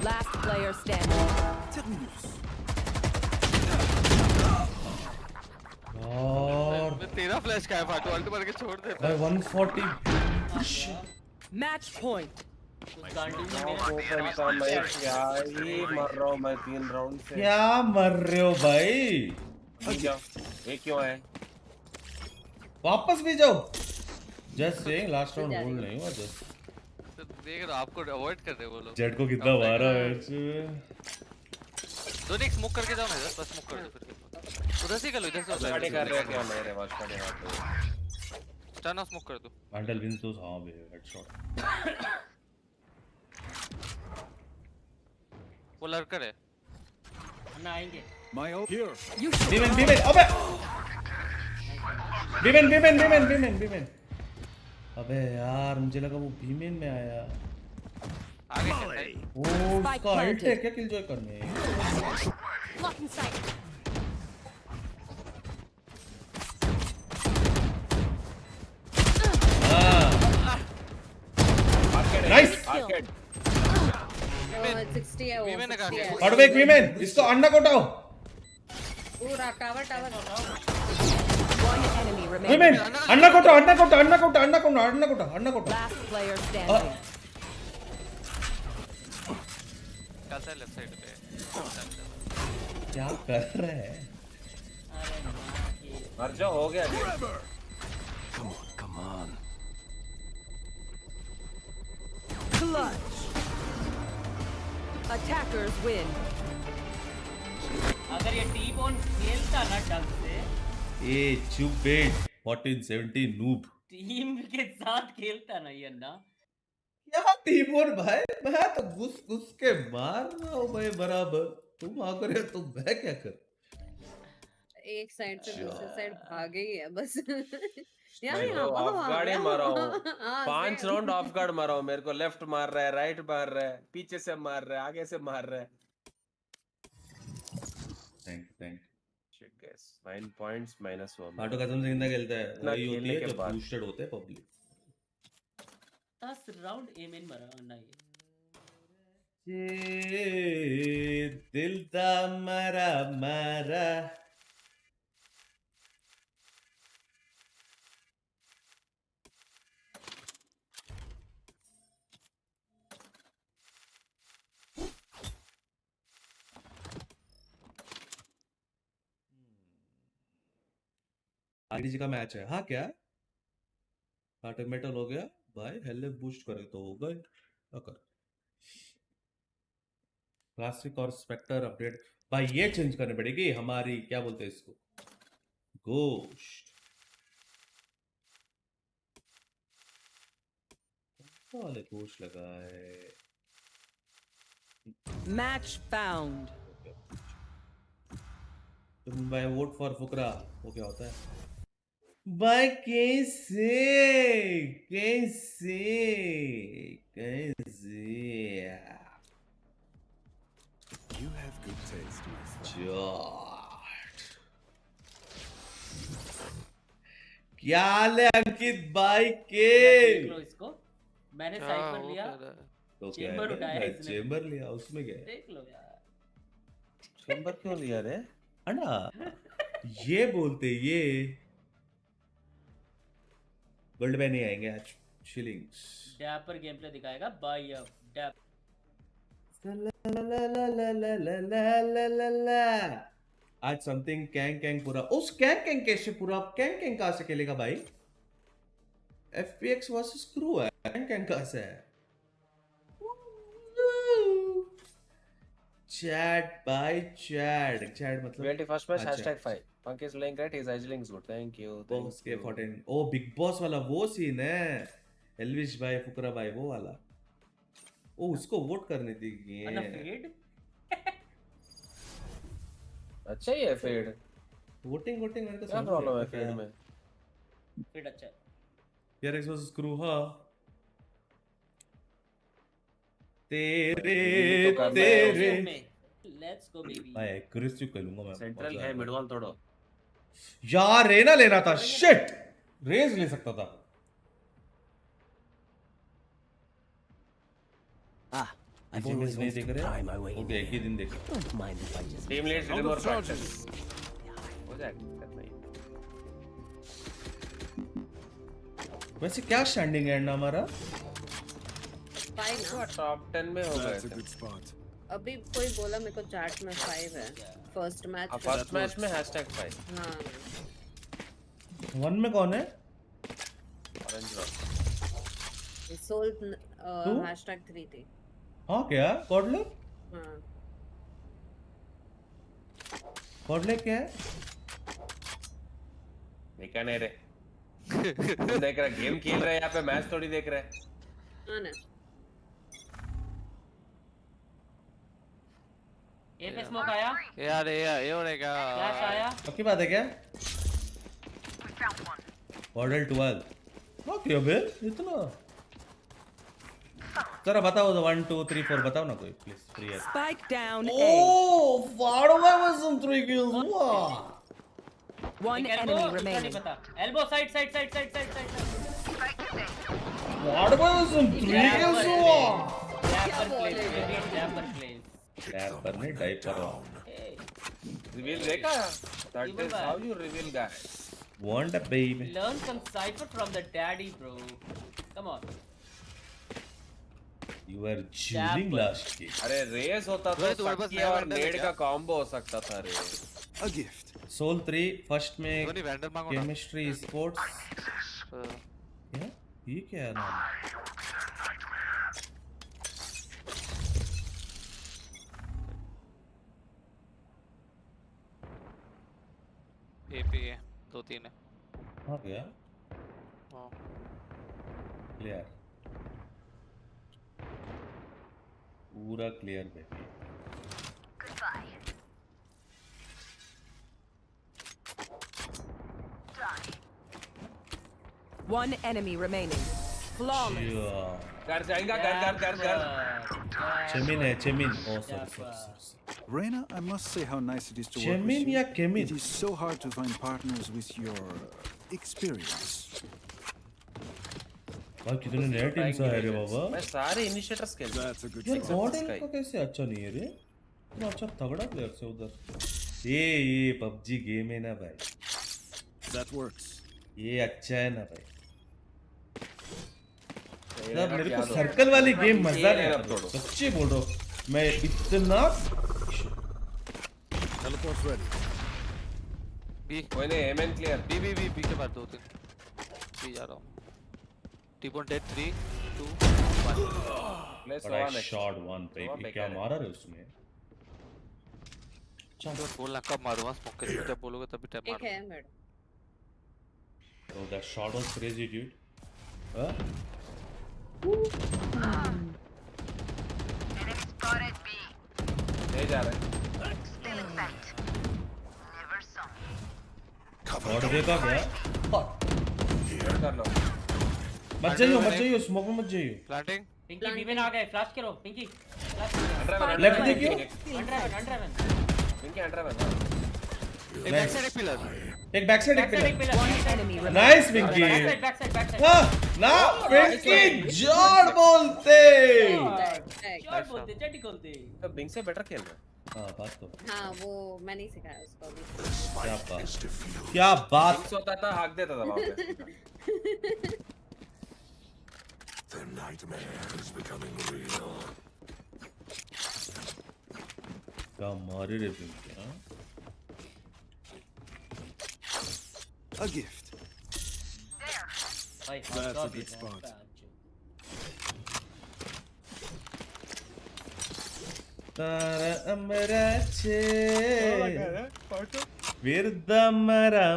Last player standing. Terminus. और मैं तेरा फ्लैश का है फाटू अल्ट मार के छोड़ दे भाई 140 Match point. उस गांडी में मैं क्या ही मर रहा हूं मैं 3 राउंड से क्या मर रहे हो भाई ये क्यों है वापस भी जाओ just saying last round hold नहीं हुआ जस्ट देख रहा आपको अवॉइड कर रहे वो लोग जेट को कितना मारा है दो एक स्मोक करके जाओ ना इधर बस स्मोक कर दो फिर उधर से कर लो इधर से स्टडी कर रहे हो क्या मेरे वॉच स्टडी कर रहे हो स्टन और स्मोक कर दो अंडल विंस दोस हां बे हेडशॉट वो लड़कर है ना आएंगे My ult here. बीमेन अबे बीमेन अबे यार मुझे लगा वो बीमेन में आया आगे चल ओ उसका अल्ट है क्या किल जॉय करने Blocking sight. नाइस आर्केड 60 है वो, वीमेन ने कहा 60 है। हटो एक वीमेन, इसको अंडा कोटाओ। पूरा tower tower. One enemy remaining. Women अंडा कोटाओ, अंडा कोटाओ, अंडा कोटाओ, अंडा कोटाओ, अंडा कोटाओ, अंडा कोटाओ। Last player standing. चलता है लेफ्ट साइड पे। क्या कर रहा है? मर जाओ, हो गया। Come on, come on. Clutch. Attackers win. अगर ये TbOne खेलता ना ढंग से, ए चुप बेट 1470 नूब। टीम के साथ खेलता ना ये ना, क्या टीबोन भाई, मैं तो घुस घुस के मार रहा हूँ भाई बराबर। तुम आकर रहे हो तो मैं क्या कर? एक साइड से दूसरी साइड भागे ही है बस। मैं तो ऑफ गार्ड ही मारा हूँ। 5 राउंड ऑफ गार्ड मारा हूँ। मेरे को लेफ्ट मार रहा है, राइट मार रहा है, पीछे से मार रहा है, आगे से मार रहा है। Thank shit guys, 9 points -1। Auto कसम से जिंदा खेलता है, इतना वही होती खेलने है के जब बाद। बूस्टेड होते हैं पब्लिक। 10 राउंड एम इन मरा ना ये। ये दिल दा मरा मरा। आईडीजी का मैच है। हाँ क्या ऑटोमेटल हो गया भाई, हेल्थ बूस्ट करे तो हो गए। कर क्लासिक और स्पेक्टर अपडेट भाई, ये चेंज करनी पड़ेगी हमारी, क्या बोलते हैं इसको, गोश्त वाले गोश्त लगा है। Match found. तुम भाई वोट फॉर फुकरा, वो क्या होता है भाई? कैसे कैसे कैसे You have good taste, my friend. Jot क्या हाल है अंकित भाई के? देख लो इसको, मैंने क्या साइफर वो लिया, कर रहा है? तो क्या चेम्बर है, उठाया मैं इसने। चेम्बर लिया, उसमें क्या है? देख लो यार। चेंबर क्यों लिया रे? अन्ना ये बोलते ये गोल्ड में नहीं आएंगे आज, शिलिंग्स। डैप पर गेम प्ले दिखाएगा बाय अप डैप। आज समथिंग कैंग कैंग पूरा, उस कैंग कैंग कैसे पूरा, कैंग कैंग कहां से खेलेगा भाई? FPX वर्सेस क्रू है, कैंग कैंग कहां से है? चैट बाय चैट, चैट मतलब 21st match अच्छा। #5 Punk is playing great, his edgelink is good, thank you, boss thank के you। 14 ओ बिग बॉस वाला वो सीन है, एल्विश भाई फुकरा भाई वो वाला। ओ उसको वोट करने दी अन्ना है, फेड अच्छा ही है फेड। वोटिंग वोटिंग मैंने तो क्या समझ प्रॉब्लम है लिया फेड था। में? फेड अच्छा है। यार एक्स वर्सेस क्रू, हाँ तेरे ये तो करना है तेरे लेट्स गो बेबी। मैं एग्रेसिव खेलूंगा मैं। सेंट्रल मजा है, आएगा। मिड वॉल तोड़ो। यार रेना लेना था, शिट रेज ले सकता था। I've नहीं always wanted देख to रहे pry my way हो, in ओके एक ही there. दिन देख। Don't mind if I just... team leads On the remove charges. Practice हो जाएगा, करना ही। वैसे क्या स्टैंडिंग है हमारा? 5 ना। टॉप 10 में हो गए That's a थे। good spot. अभी कोई बोला मेरे को चैट में 5 है फर्स्ट मैच। फर्स्ट मैच में #5 हाँ 1 में कौन है? Orange rock. सोल्ड तू? #3 थी। हाँ क्या कॉडले? हाँ कॉडले क्या है? देखा नहीं रे। तुम देख रहा गेम खेल रहे हैं, यहाँ पे मैच थोड़ी देख रहे हैं। हाँ ना। ए पे स्मोक आया, यार ये हो रहेगा। फ्लैश आया। पक्की बात है क्या? कॉडल 12 हाँ क्या बे इतना? जरा बताओ 1 2 3 4 बताओ ना कोई प्लीज फ्री है। Spike down A. ओह फाड़ो में was some 3 kills, वाह। One एक elbow, enemy दूसरा नहीं remaining. पता। Elbow side side side side side side. फाड़ो में was some 3 kills, वाह। Gap diaper place baby, diaper place. Diaper नहीं डायपर। रिवील देखा? That is how you reveal guys. Want a baby? Learn some cipher from the daddy, bro. Come on. You were chilling last game. अरे race होता तो सक्की और नेड का combo हो सकता था रे। A gift. Soul 3 फर्स्ट में धोनी वेंडर मांगो ना। Chemistry sports. क्या? ये क्या है नाम? एपीए 2-3 है। हाँ क्या? हाँ। क्लियर। पूरा clear baby. One enemy remaining. Flawless. घर जाएगा घर। चेमिन है Chemmeen. Oh sorry. Reina, I must say how nice it is to work Chemin with you. या Kemin? It is so hard to find partners with your experience. भाई कितने नए teams आए रे बाबा। मैं सारे इनिशिएटर्स खेल। That's a good यार sign. मॉडल का कैसे अच्छा नहीं है रे? इतना अच्छा तगड़ा प्लेयर से उधर। ये पबजी गेम है ना भाई। That works. ये अच्छा है ना भाई। मतलब मेरे को सर्कल वाली गेम मजा नहीं आता। सच्ची बोल रहा हूँ मैं इतना। Teleport's ready. बी कोई नहीं एमएन क्लियर। बी के बाद 2-3 बी जा रहा हूँ। T-Bone dead 3 2 1 Let's But I shot one पे क्या मारा रे उसने? चलो बोलना कब मारूंगा स्मोक के जब बोलोगे तभी टाइम एक मारूंगा। है madam. Oh that shot was crazy dude. Huh? ले जा रहे हैं। और देखा क्या? कर लो। मत जाइयो स्मोक में मत जाइयो। प्लांटिंग पिंकी बी में आ गए, फ्लैश करो पिंकी। लेफ्ट देखियो। अंडर पिंकी अंडर में। एक बैक साइड एक पिलर। एक बैक साइड एक pillar. Enemy remaining. Nice Pinky. Back side ना पिंकी जॉर्ड बोलते। शॉट बोलते चटी खोलते। तो बिंग से बेटर खेल रहा है। हाँ बात तो। हाँ वो मैंने ही सिखाया उसको अभी। क्या बात। बिंग होता था हाक देता था वहाँ पे। The nightmare is becoming real. क्या मारे रे पिंकी। A gift. भाई That's a good spot. तारा अमराचे विरदा मरा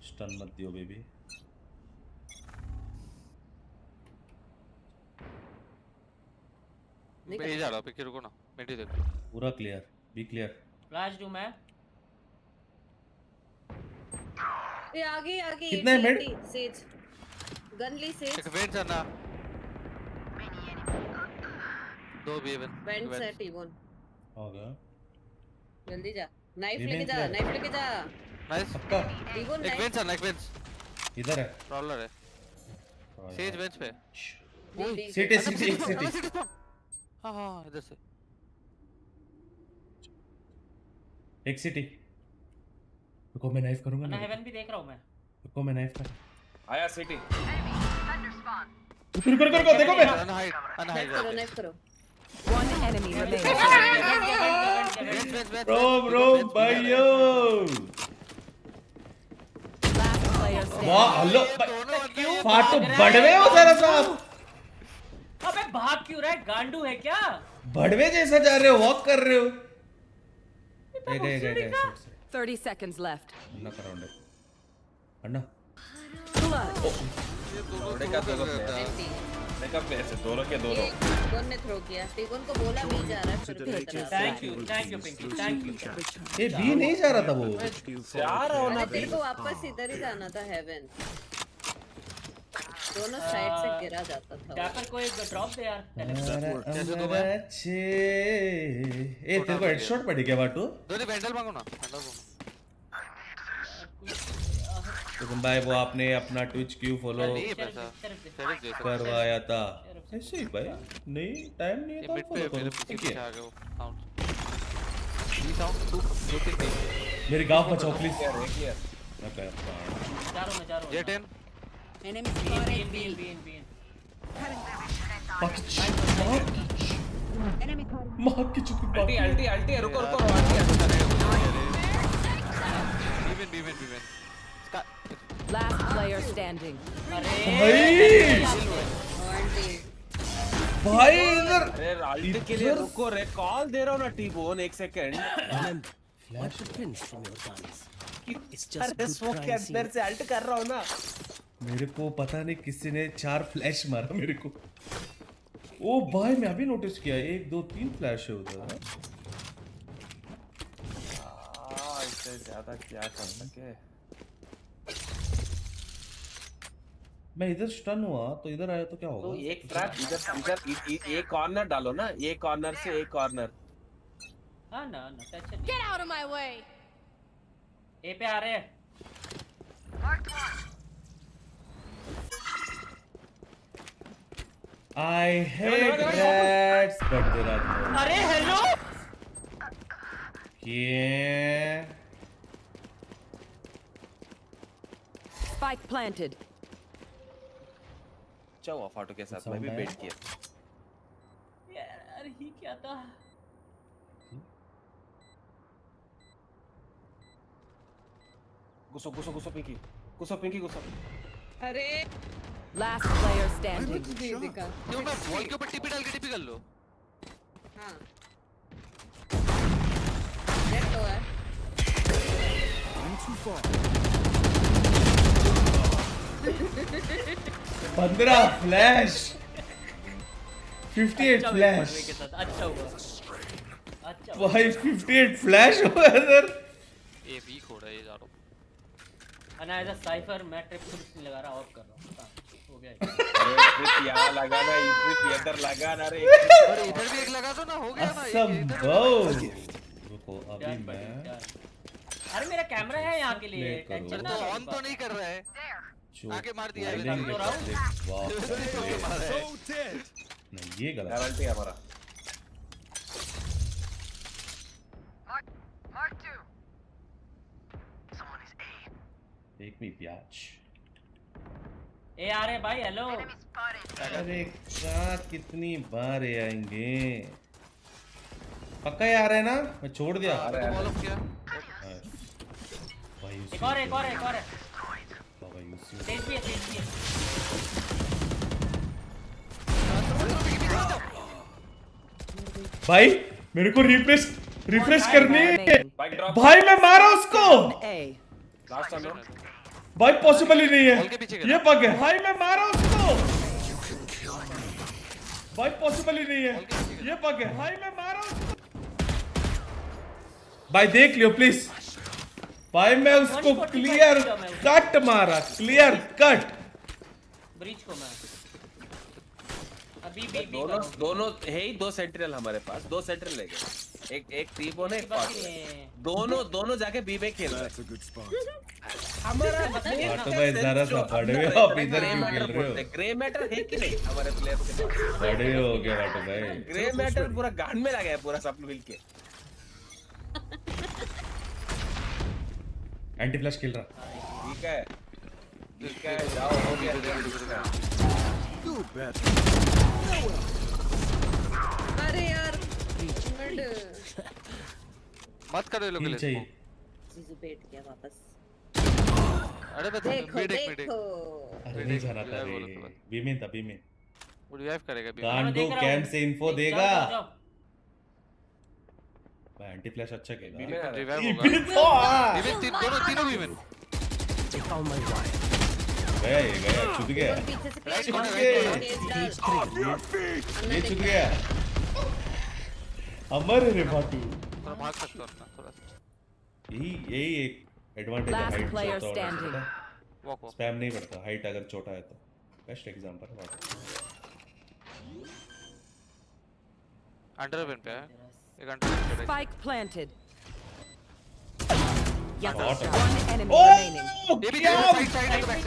स्टन मत दियो बेबी। मैं जा रहा हूँ पिक रुको ना मेडी देख लो। पूरा क्लियर बी क्लियर। फ्लैश दूं मैं। ये आगे कितना है मिड? सेज गनली सेज एक वेट करना 2 B1 वेंट से T-Bone हो गया। जल्दी जा नाइफ Remain लेके जा clear. नाइफ लेके जा नाइस पक्का T-Bone एक नाइफ वेंट करना एक वेंट इधर है। प्रॉब्लम है सेज वेंट पे सिटी सिटी एक सिटी। हां इधर से एक सिटी। रुको मैं नाइफ करूंगा मैं ना। हेवन भी देख रहा हूं मैं। रुको मैं नाइफ कर। आया सिटी। रुको देखो मैं। नाइफ करो One enemy remaining. ब्रो भाइयो। Last player standing. वाह हेलो फाटो बड़वे हो जरा साहब। अबे भाग क्यों रहा है, गांडू है क्या? बड़वे जैसा जा रहे हो, वॉक कर रहे हो। गए 30 seconds left. अन्ना कराउंड है अन्ना। Blood. थोड़े का दो देखा प्लेयर से दोनों के दोनों। T-Bone ने थ्रो किया T-Bone को बोला नहीं जा रहा है फिर भी इतना thank you Pinky thank you. ये बी नहीं जा रहा था वो। जा रहा हो ना तेरे को वापस इधर ही जाना था हेवन दोनों साइड से गिरा जाता था डैपर को एक ड्रॉप दे यार। ए तेरे को हेडशॉट पड़ी क्या बाटू? दोनों बैंडल मांगो ना बैंडल मांगो लेकिन भाई वो आपने अपना ट्विच क्यों फॉलो नहीं पैसा फेरिक दे सकता करवाया था ऐसे ही भाई नहीं टाइम नहीं है ये तो मिड पे follow मेरे करो, पीछे ठीक है? पीछे आ गए वो साउंड ये साउंड 2 3 मेरी गांव बचाओ प्लीज Redgear. ओके जा रहा हूं Jett in Enemy spotted B. बीन Enemy spotted. मां की चुप Ulti है, रुको ulti है. Bevan Last player standing. भाई Auntie. भाई इधर अरे ulti के लिए रुको रे, कॉल दे रहा हूँ ना TbOne 1 सेकंड. अरे स्मोक के अंदर से अल्ट कर रहा हूँ ना. मेरे को पता नहीं किसी ने 4 फ्लैश मारा मेरे को ओ भाई मैं अभी नोटिस किया 1 2 3 फ्लैश है उधर इससे ज्यादा क्या कर सके. मैं इधर स्टन हुआ तो इधर आया तो क्या तो होगा एक ट्रैप इधर एक कॉर्नर डालो ना, एक कॉर्नर से एक कॉर्नर. हां ना touch Get out of my way. ए पे आ रहे हैं I hate rats but there are no अरे हेलो yeah Spike planted. चाओ फाटो के साथ मैं भी बेट किया. यार ही क्या था घुसो पिंकी घुसो. अरे Last player standing. नहीं दिखा. क्यों मैं वॉल के ऊपर टीपी डाल के टीपी कर लो हाँ. Jet लो है. I'm too far. 15 flash 58 flash के साथ अच्छा हुआ भाई 58 फ्लैश हुआ इधर ये वीक हो रहा है ये जा रहा हूं अना एज अ साइफर मैं ट्रिप खुद नहीं लगा रहा ऑफ कर रहा हूं हो गया अरे ट्रिप यहाँ लगाना, ट्रिप इधर लगाना रे. अरे इधर भी एक लगा दो ना हो गया ना असंभव रुको अभी मैं अरे मेरा कैमरा है यहाँ के लिए Play करो। टेंशन तो ना ऑन तो नहीं कर रहा है आगे मार दिया है नहीं ये गलत गारंटी है हमारा. एक भी प्याज ए आ रहे भाई हेलो अरे क्या कितनी बार ये आएंगे पक्का ही आ रहे हैं ना मैं छोड़ दिया मालूम क्या भाई एक और है भाई उसी तेज भी है भाई मेरे को रिफ्रेश करनी है बाइक ड्रॉप. भाई मैं मारा उसको A. लास्ट टाइम भाई पॉसिबल ही नहीं बॉल के पीछे है गिरा। ये पग है भाई मैं मारा उसको भाई पॉसिबल ही नहीं है ये पग है भाई मैं मारा उसको भाई देख लियो प्लीज भाई मैं उसको क्लियर कट मारा क्लियर कट ब्रिज को मैं अभी भी दोनों है ही. 2 सेंट्रल हमारे पास, 2 सेंट्रल ले गए. एक TbOne एक फाटो. दोनों जाके बी में खेल रहे That's a good spot. हमारा फाटो भाई जरा सा बड़े हो आप इधर क्यों खेल रहे हो ग्रे मैटर है कि नहीं हमारे प्लेयर्स के पास. बड़े हो गए फाटो भाई ग्रे मैटर पूरा गांड में लगा है पूरा सब मिलके. एंटी फ्लैश खेल रहा ठीक है जाओ हो गया. Do better. अरे यार. मत करो ये लोग हील के चाहिए लिए जीजू बैठ गया वापस. अरे बस देखो. अरे नहीं जाना था रे बी में वो रिवाइव करेगा भी गांडू कैंप से इन्फो देगा भाई एंटी फ्लैश अच्छा खेला रिवाइव होगा इवन तीनों भी में गया छुप गया ये छुप गया अमर रे फाटू थोड़ा भाग सकते हो ना थोड़ा यही एक एडवांटेज है Last हाइट player छोटा standing. होता वॉक स्पैम नहीं पड़ता हाइट अगर छोटा है तो बेस्ट एग्जांपल है अंडर पेन पे है एक अंडर पेन पे Spike planted. Shot. One enemy remaining. ये भी साइड साइड बैक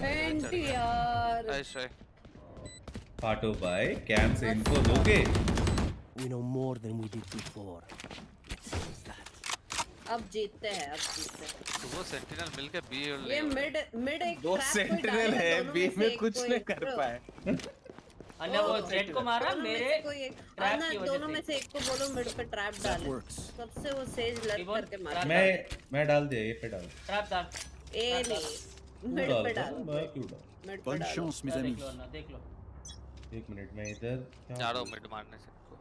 एंटी यार नाइस ट्राई फाटो भाई कैम से इनको दोगे? We know more than we did before. अब जीतते हैं अब जीतते हैं तो वो सेंटिनल मिलके बी ये मिड मिड एक दो trap कोई सेंटिनल डालेगा, है दोनों बी से में एक कुछ कोई नहीं एक कर pro। पाए। अन्ना वो जेट को मारा दोनों में मेरे से कोई एक trap अन्ना की वजह दोनों से। में से एक को बोलो मिड पे ट्रैप डाले works. सबसे वो सेज लग T-Bone, करके मारा मैं डाल दिया, ये पे डाल। ट्रैप डाल ए नहीं तू मिड डाल पे दो, डालो मैं क्यों डाल? मिड पे Bonne डालो chance, mes देख amis. लो अन्ना देख लो 1 मिनट में इधर क्या जा रहा हूं मिड मारने से इनको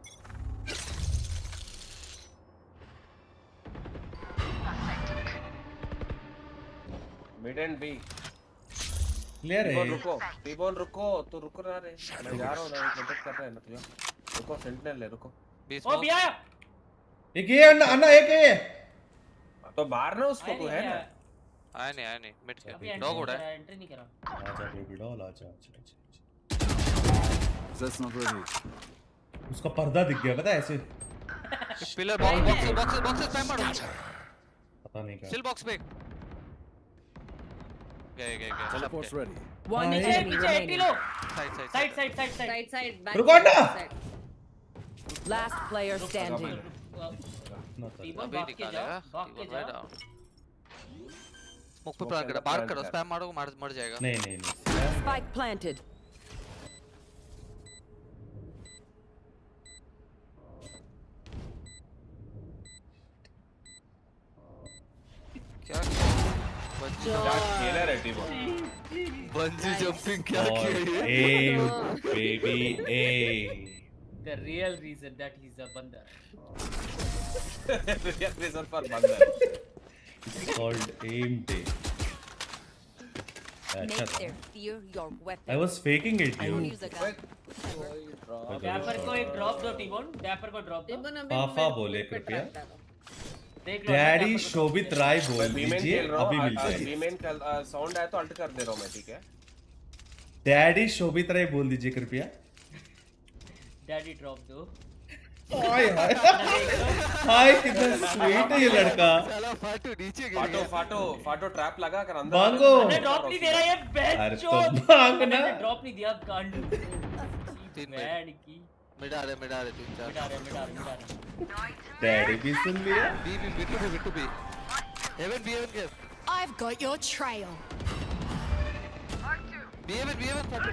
मिड एंड बी। क्लियर है? टीबोन रुको, तू रुक रहा रे। मैं जा रहा हूं ना, मदद कर रहा है ना तुझे। रुको सेंटिनल ले रुको। ओ बिया एक ये अन्ना एक ये। तो मार ना उसको तू है ना। आया नहीं मिड अभी के डॉग उड़ा है एंट्री नहीं करा आजा बेबी डॉल आजा। That's not ready. उसका पर्दा दिख गया पता है ऐसे। पिलर बॉक्स स्पैम मारो पता नहीं क्या। स्टिल बॉक्स पे गए Teleport's ready. One Hey, enemy पीछे एंट्री remaining. लो side side side side back रुको अन्ना। Last player standing. टीबोन अभी भाग के निकालेगा जाओ भाग के जाओ स्मोक पे प्लान कर बार करो स्पैम मारो मर जाएगा नहीं Spike planted. क्या क्या खेला रे टीबोन। बंजी जंपिंग क्या और किया ये a baby a the real reason that he's a bandar real reason for बंदर। it's called aim day. अच्छा था। fear your weapon. I was faking it dude. Use a gun. Dapper को एक drop दो टीबोन डैपर को drop दो T-bone अभी पापा mid बोले पे कृपया। trap डालो। देख लो डैडी शोभित राय बोल दीजिए अभी मिलते हैं। बीमेन का साउंड आया तो अल्ट कर दे रहा हूं मैं, ठीक है? डैडी शोभित राय बोल दीजिए कृपया। डैडी ड्रॉप दो हाय हाय हाय कितना स्वीट है ये लड़का। साला फाटू नीचे गिर फाटो ट्रैप लगा कर अंदर। बांगो। मैंने ड्रॉप नहीं दे रहा ये अरे बेचो तो मांगना। मैंने ड्रॉप नहीं दिया कांड तीन बैड की मिडा रहे 3-4 मिटा रहे डैडी भी सुन लिया। बिट्टू भी हेवन के I've got your trail. Heaven फाटू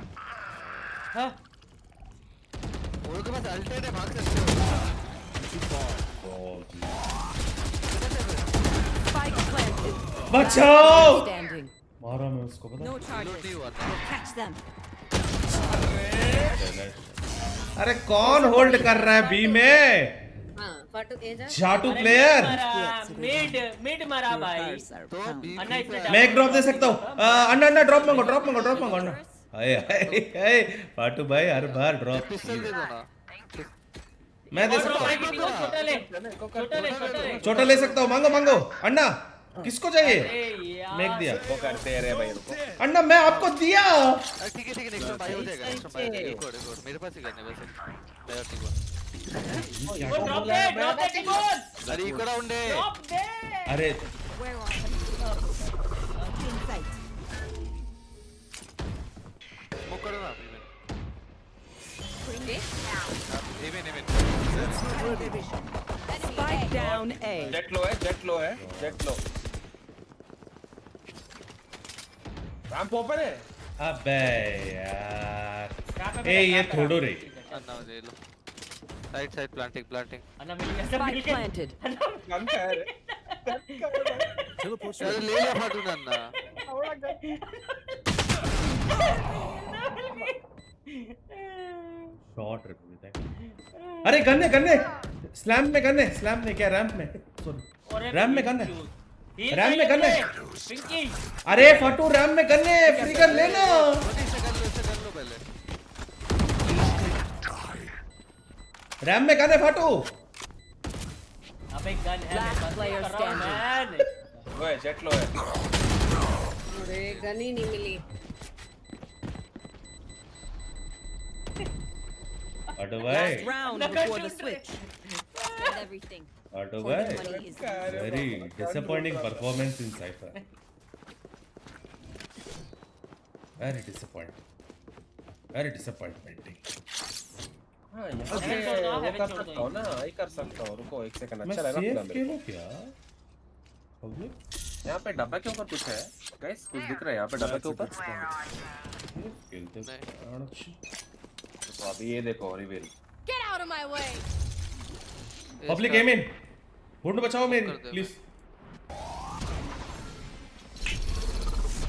हां वो के पास अल्टेड है भाग सकते हो Spike planted. बचाओ। Standing. मारा मैं उसको पता। No लूट charges. नहीं हुआ था Catch them. अरे कौन होल्ड कर रहा है बी में? हाँ फाटू ए जा जाटू प्लेयर। मिड मारा भाई तो बी अन्ना इसने मैं एक ड्रॉप दे सकता हूँ। अन्ना ड्रॉप मांगो अन्ना। हाय हाय हाय फाटू भाई हर बार ड्रॉप। पिस्टल दे दो ना मैं दे सकता हूँ। छोटा ले छोटा ले सकता हूँ। मांगो अन्ना किसको चाहिए? मैं एक दिया। वो करते रहे भाई रुको। अन्ना मैं आपको दिया। ठीक है नेक्स्ट टाइम बाय हो जाएगा नेक्स्ट टाइम बाय हो जाएगा रिकॉर्ड मेरे पास ही करने वैसे मेरा ठीक हुआ ड्रॉप दे टीबोन अरे इको राउंड है ड्रॉप दे अरे Where are you? In sight. Smoke करो ना even Spike down A. Jett low है रैंप ओपन है। अबे यार ए ये थोड़ो रे। अन्ना दे लो साइड प्लांटिंग अन्ना मिल गया Spike planted. गन का है रे। Teleport's अरे ready. ले लिया फाटू ना अन्ना शॉट रे। अरे गन्ने स्लैम में क्या रैंप में? सॉरी रैंप में गन्ने। रैम में गन्ने। पिंकी अरे फाटू रैम में गन्ने फ्री कर लेना। ऐसे कर लो पहले रैम में गन्ने फाटू। अबे गन है Last player standing. वो है जेट लो है। अरे गन ही नहीं मिली फाटू भाई Last round before the switch. and everything. Auto For the guy. money is Very disappointing performance in Cypher. Very disappointing. Very disappointing. हाँ यहाँ Heaven पे छोड़ दो, वो heaven कर छोड़ दो सकता हूँ ना, आई कर सकता हूँ। रुको एक सेकंड, मैं अच्छा लगा सेफ पूरा मेरे खेलूं को। क्या? Public? यहाँ पे डब्बा के ऊपर कुछ है गाइस, कुछ दिख रहा है यहाँ पे डब्बा के ऊपर। खेलते हैं। तो अभी ये देखो reveal. Get out of my way. Public aim in. घुंड बचाओ मेरी, please.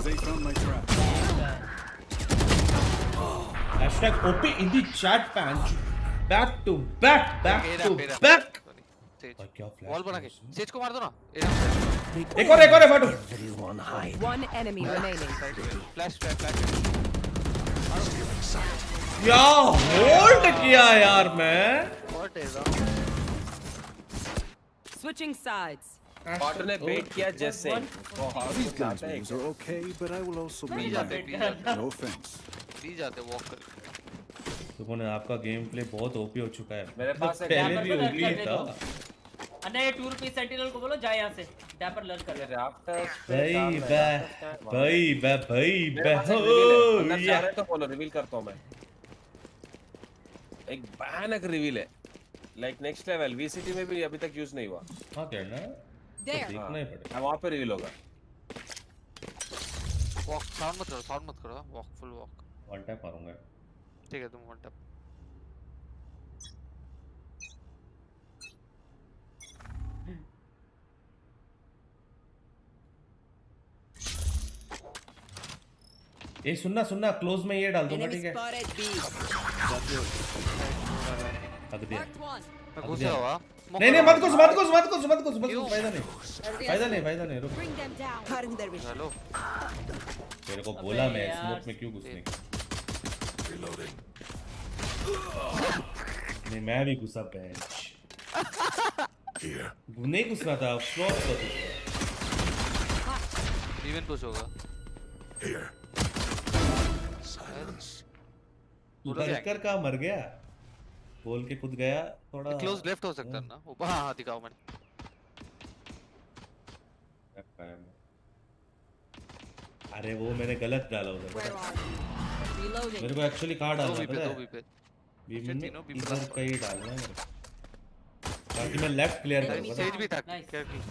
They found my trap. Hashtag OP in the chat punch. Back to back, back to back. और क्या flash वॉल बना के सेज को मार दो ना। एक और है फाटू। One enemy remaining. फ्लैश क्या होल्ड किया यार मैं? What is Switching sides. Partner ने बेट किया जैसे। These guns moves are okay, but I will also be mad. No offense. दी जाते वॉक कर। तुमने आपका गेम प्ले बहुत ओपी हो चुका है। मेरे पास एक पहले भी डैपर ओपी कर था। अन्ना ये 2 रुपीस सेंटिनल को बोलो जाए यहाँ से, डैपर लर्न कर ले। भाई बे अंदर जा रहे तो बोलो, रिवील करता हूँ मैं। एक भयानक रिवील है, लाइक नेक्स्ट लेवल। वीसीटी में भी अभी तक यूज नहीं हुआ। हाँ करना है, There. देखना ही पड़ेगा। वहाँ पे रिवील होगा। वॉक साउंड मत करो walk full walk. One tap मारूंगा। ठीक है तुम वन टैप। ए सुनना क्लोज में ये डाल दूंगा, ठीक है? Spotted B. हक दिया। Marked one. मैं घुसा हुआ। नहीं मत घुस फायदा नहीं रुक। Bring them down. Cutting their vision. Hello तेरे को बोला मैं स्मोक में क्यों घुसने का? नहीं मैं भी घुसा बेंच। नहीं घुसना था, फ्लॉप था तू। इवन पुश होगा। लड़कर का मर गया, बोल के कूद गया थोड़ा। क्लोज लेफ्ट हो सकता है ना ऊपर। हाँ दिखाओ मैंने। अरे वो मैंने गलत डाला उधर। Reloading. मेरे को एक्चुअली कहाँ डालना दो पता है? भी पे बी में इधर कहीं डालना है मेरे को, ताकि मैं लेफ्ट क्लियर कर पाऊँ। सेज भी था Nice. केयरफुल।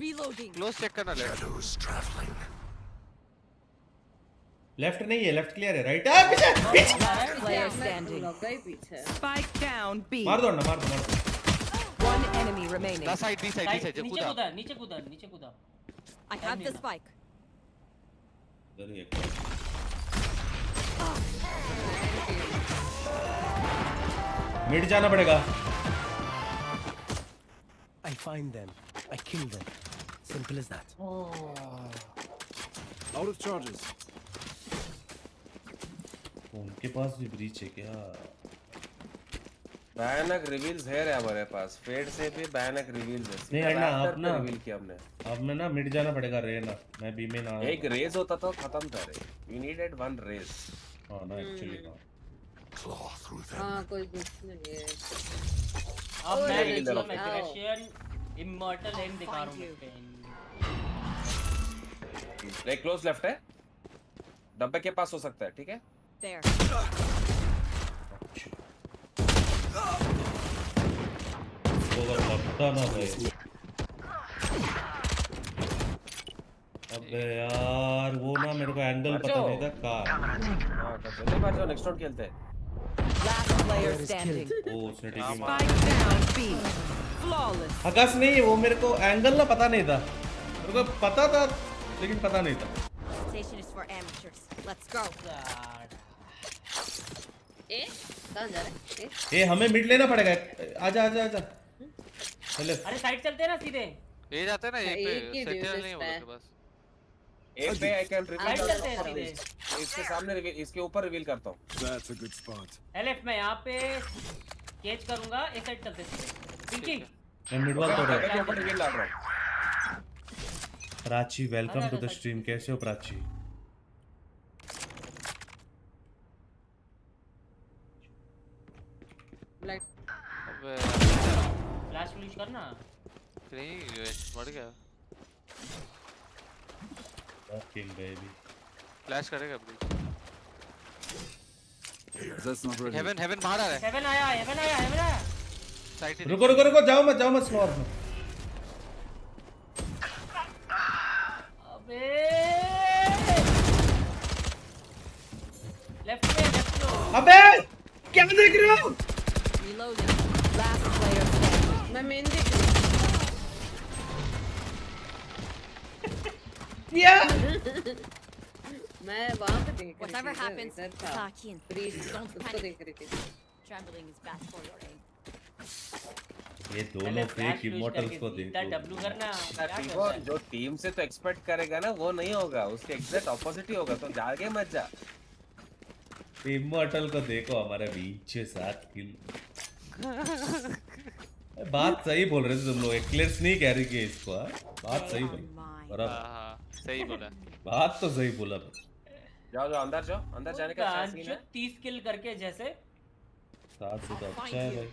Reloading. क्लोज चेक करना लेफ्ट। Shadows traveling. लेफ्ट नहीं है, लेफ्ट क्लियर है, राइट है पीछे। Player standing. लगा ही पीछे। Spike down B. मार दो। One enemy remaining. The side the side नीचे कूदा। I have the spike. इधर ही एक। मिड जाना पड़ेगा। I find them. I kill them. Simple as that. Out of charges. उनके पास भी ब्रीच है क्या? भयानक रिवील्स है रे हमारे पास। फेड से भी भयानक रिवील्स है। नहीं है ना, अपना रिवील किया हमने। अब मैं ना मिड जाना पड़ेगा रे ना, मैं बी में ना। एक रेज होता तो खत्म था रे। We needed one Raze. हां ना एक्चुअली हां। Claw through them. हाँ कोई कुछ नहीं है। अब मैं Reveal इसको करो। मैजिशियन इमॉर्टल एंड दिखा रहा हूँ पे। लाइक क्लोज लेफ्ट है, डब्बे के पास हो सकता है, ठीक है? There. ओवर लगता ना भाई। अबे यार वो ना मेरे को एंगल पता नहीं था का। हां तो जल्दी मार जाओ, नेक्स्ट राउंड खेलते हैं। Last player standing. ओ उसने ठीक है। Spike down B. Flawless. आकाश नहीं है वो, मेरे को एंगल ना पता नहीं था। मेरे को पता था लेकिन पता नहीं था। Station is for amateurs. Let's go. कहाँ जा रहे हैं? ए हमें मिड लेना पड़ेगा। आजा। चले। अरे साइड चलते हैं ना सीधे। ये जाते हैं ना ये एक पे ही सेटल duelist नहीं होगा के पास। एक पे आई कैन साइड रिवील। चलते हैं सीधे। इसके सामने रिवील, इसके ऊपर रिवील करता हूं। That's a good spot. LF मैं यहाँ पे कैच करूंगा, ए साइड चलते हैं सीधे। थिंकिंग मैं मिड वाल तोड़ रहा डब्बे के ऊपर रिवील डाल रहा हूं। हूं। Prachi welcome to the stream. कैसे हो प्राची? लाइट। अबे फ्लैश फ्लैश करना नहीं बढ़ गया Fucking baby. फ्लैश करेगा Breach That's not ready. Heaven बाहर आ रहा है हेवन आया साइड रुको जाओ मत स्लोर में। अबे लेफ्ट में अबे क्या देख रहे हो? Reloading. Last player standing. मैं मेन देख रही क्या? मैं वहाँ पे देख रही Whatever थी, happens, इधर था। talk in. ब्रीच, Don't उसको panic. देख रही थी। Trembling is bad for your aim. ये दोनों फेक इमोर्टल्स को देखो। डब्लू करना क्या कर वो रहा है? जो टीम से तो एक्सपेक्ट करेगा ना वो नहीं होगा, उसके एग्जैक्ट ऑपोजिट ही होगा, तो जाके मत जा। इमोर्टल को देखो हमारे बीच 7 किल। बात सही बोल रहे थे तुम लोग, एक्लेयर्स नहीं कैरी किया इसको। बात सही बोली बराबर। हां सही बोला बात तो सही बोला। जाओ अंदर जाने का क्या सीन है? 30 किल करके जैसे 7 से तो अच्छा है भाई।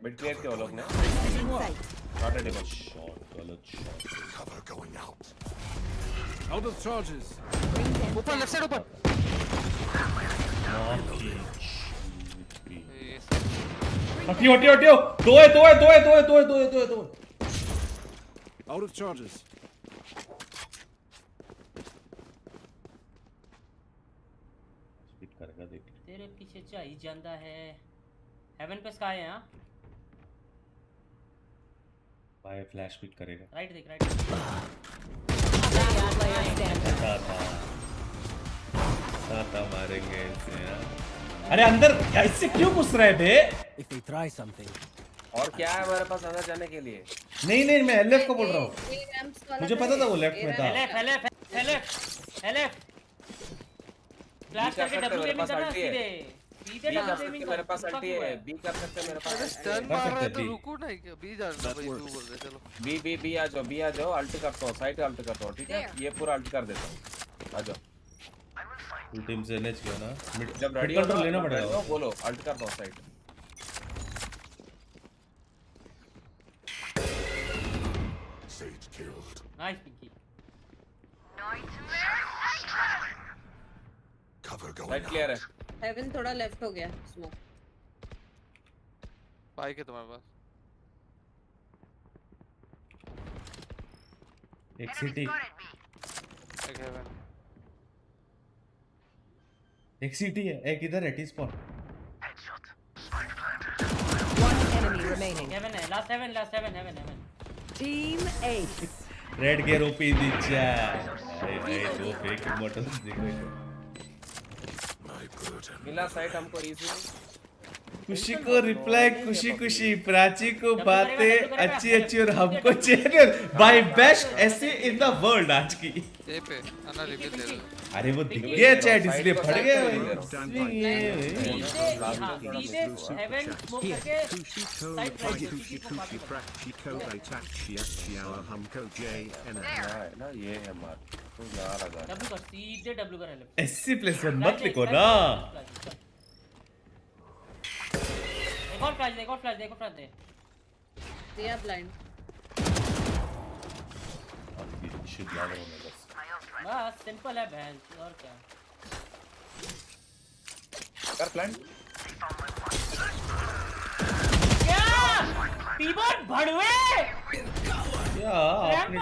मिड क्लियर के वो लोग ने Inside. Not ready much shot गलत shot. Cover going out. Out of charges. ऊपर लेफ्ट साइड ऊपर हटियो दो है Out of charges. स्पीड करेगा देख। तेरे पीछे चाहिए ਜਾਂਦਾ है। हेवन पे स्काई है। हां भाई फ्लैश पिक करेगा। राइट देख Last player standing. ताता मारेंगे इसे यार। अरे अंदर ऐसे क्यों घुस रहा है बे? If we try something. और क्या है हमारे पास अंदर जाने के लिए? नहीं मैं एलएफ को बोल रहा हूँ। ये रैम्प्स वाला मुझे पता था वो लेफ्ट में था। LF फ्लैश करके डब्ल्यू गेमिंग करना सीधे डब्ल्यू गेमिंग मेरे पास अल्टी है, बी कर सकते हैं मेरे पास। टर्न मार रहा है तो रुको ना बी जाना भाई तू बोल रहे चलो बी आ जाओ अल्ट करता हूं, साइड अल्ट करता हूं, ठीक है? ये पूरा अल्ट कर देता हूं, आ जाओ। फुल टीम से एनएच किया ना, मिड जब रेडी हो कंट्रोल लेना पड़ेगा। तो बोलो अल्ट करता हूं side. Sage killed. Nice Pinky. Cover going right out. Clear है। हेवन थोड़ा लेफ्ट हो गया स्मोक। बाइक है तुम्हारे पास एक सिटी एक हेवन एक सिटी है, एक इधर है T spot. One enemy remaining. Heaven है, last heaven. Team Ace. Red gear OP दिच्छा। अरे दो फेक इमोर्टल्स देखो। My burden. मिला साइड हमको इजीली। खुशी को रिप्लाई खुशी प्राची को बातें अच्छी और हमको चैनल बाय बेस्ट ऐसे इन द वर्ल्ड आज की। ये पे आना रिवील दे दो अरे वो दिख गया चैट इसलिए फट गया। सीधे हेवन स्मोक करके साइड ना ये है मार तो यार आ जा। डब्ल्यू कर सीधे डब्ल्यू कर लेफ्ट। एससी प्लस वन मत लिखो ना। एक और फ्लैश दे दिया ब्लाइंड। बस सिंपल है बहन, और क्या कर प्लान। क्या टीबोन भड़वे क्या आपने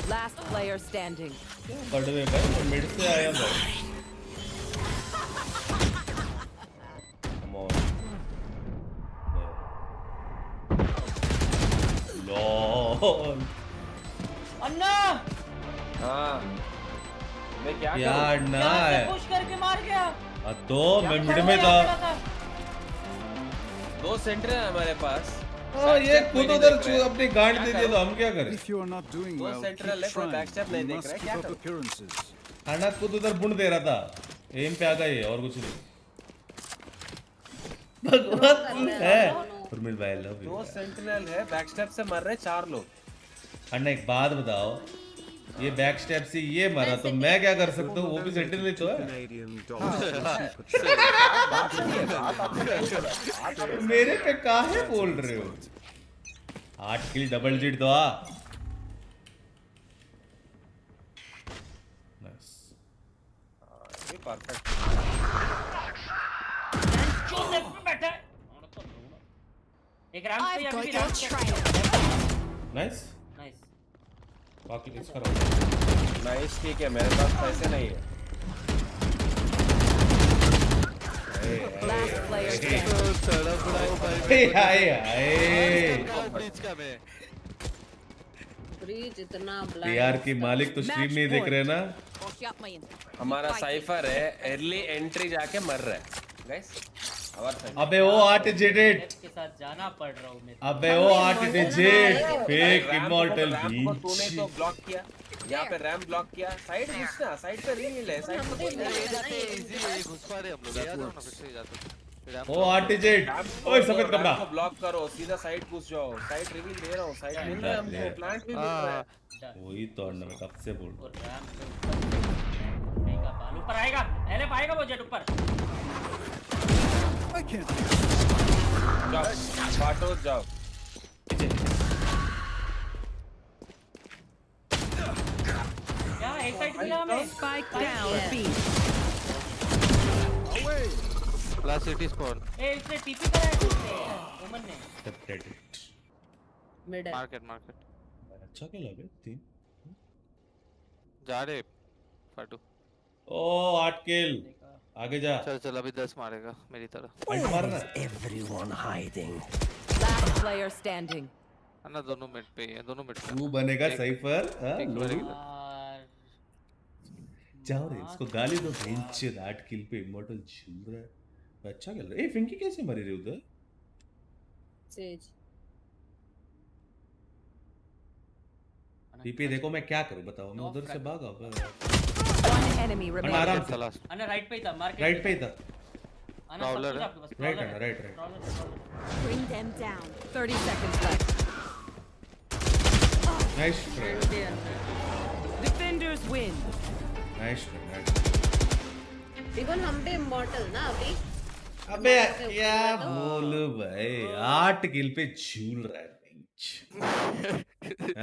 Last player standing. बड़वे भाई मिड से आया भाई। Come on. LOL. अन्ना हां मैं क्या यार करूं? ना है। पुश करके मार गया। तो मैं मिड में था। दो सेंटर है हमारे पास। ये खुद उधर अपनी गांड दे दिया तो हम क्या करें? If you are not doing well, keep central left और trying. backstep नहीं You देख must रहे, keep क्या up करूं? appearances. खाना खुद उधर बुंड दे रहा था, एम पे आ गया ये और कुछ नहीं। भगवत है फॉर्मल भाई लव यू। दो सेंटिनल है, बैकस्टेप से मर रहे 4 लोग। अन्ना एक बात बताओ, ये बैक स्टेप से ये मरा तो मैं क्या कर सकता हूँ? वो भी सेंटिनल तो है। मेरे पे काहे बोल रहे हो? 8 किल डबल जीट दो परफेक्ट। एक रैंप पे या फिर रैंप पे। Nice nice. बाकी इसका नाइस ठीक है, मेरे पास पैसे नहीं है। Last player standing. ब्रीच इतना ब्लैक यार की मालिक तो स्ट्रीम नहीं देख रहे ना। हमारा साइफर है, अर्ली एंट्री जाके मर रहा है गाइस। अबे वो 8 डिजिट के साथ जाना पड़ रहा हूं मैं। अबे वो 8 डिजिट फेक इमॉर्टल तूने बीच। तो ब्लॉक किया, यहाँ पे रैम ब्लॉक किया। साइड घुसना, साइड पे रील है, साइड पे घुस पा रहे हम लोग। याद है ना, फिर से जाते ओ 8 डिजिट। ओए सफेद कपड़ा को ब्लॉक करो, सीधा साइड घुस जाओ। साइड रिवील दे रहा हूँ, साइड मिल रहा है हमको, प्लांट भी मिल रहा है। वही तो अंडा मैं कब से बोल रहा और रैंप पे ऊपर बाल ऊपर आएगा, पहले पाएगा वो जेट ऊपर। I can't. जाओ, फाटो जाओ। क्या एक साइड मिला हमें? Spike down B. Last city spawn. ए इसने टीपी करा है इसने, ओमन ने। सेपरेटेड मिड है। मार्केट मार्केट अच्छा क्या लगे 3 जा रहे फाटू। ओ 8 किल आगे जा। चल चल अभी 10 मारेगा मेरी तरह। फाइट मारना। Everyone hiding. Last player standing. ना दोनों मिड पे है, दोनों मिड पे। तू बनेगा साइफर। हां एक लोग यार जाओ रे इसको गाली दो। बेंच 8 किल पे इमॉर्टल झूम रहा है। अच्छा खेल रहा है। ए फिंकी कैसे मरी रे उधर? सेज टीपी देखो मैं क्या करूं बताओ। मैं उधर से भागा। One enemy आराम remaining. से अन्ना राइट पे ही था, मार्केट राइट पे ही था। अन्ना सब कुछ आपके पास। राइट है right right. Bring them down. 30 seconds left. Nice try Defenders win. Nice try. Even हम पे इमॉर्टल ना अभी। अबे क्या बोलूं भाई 8 किल पे झूल रहा है बेंच।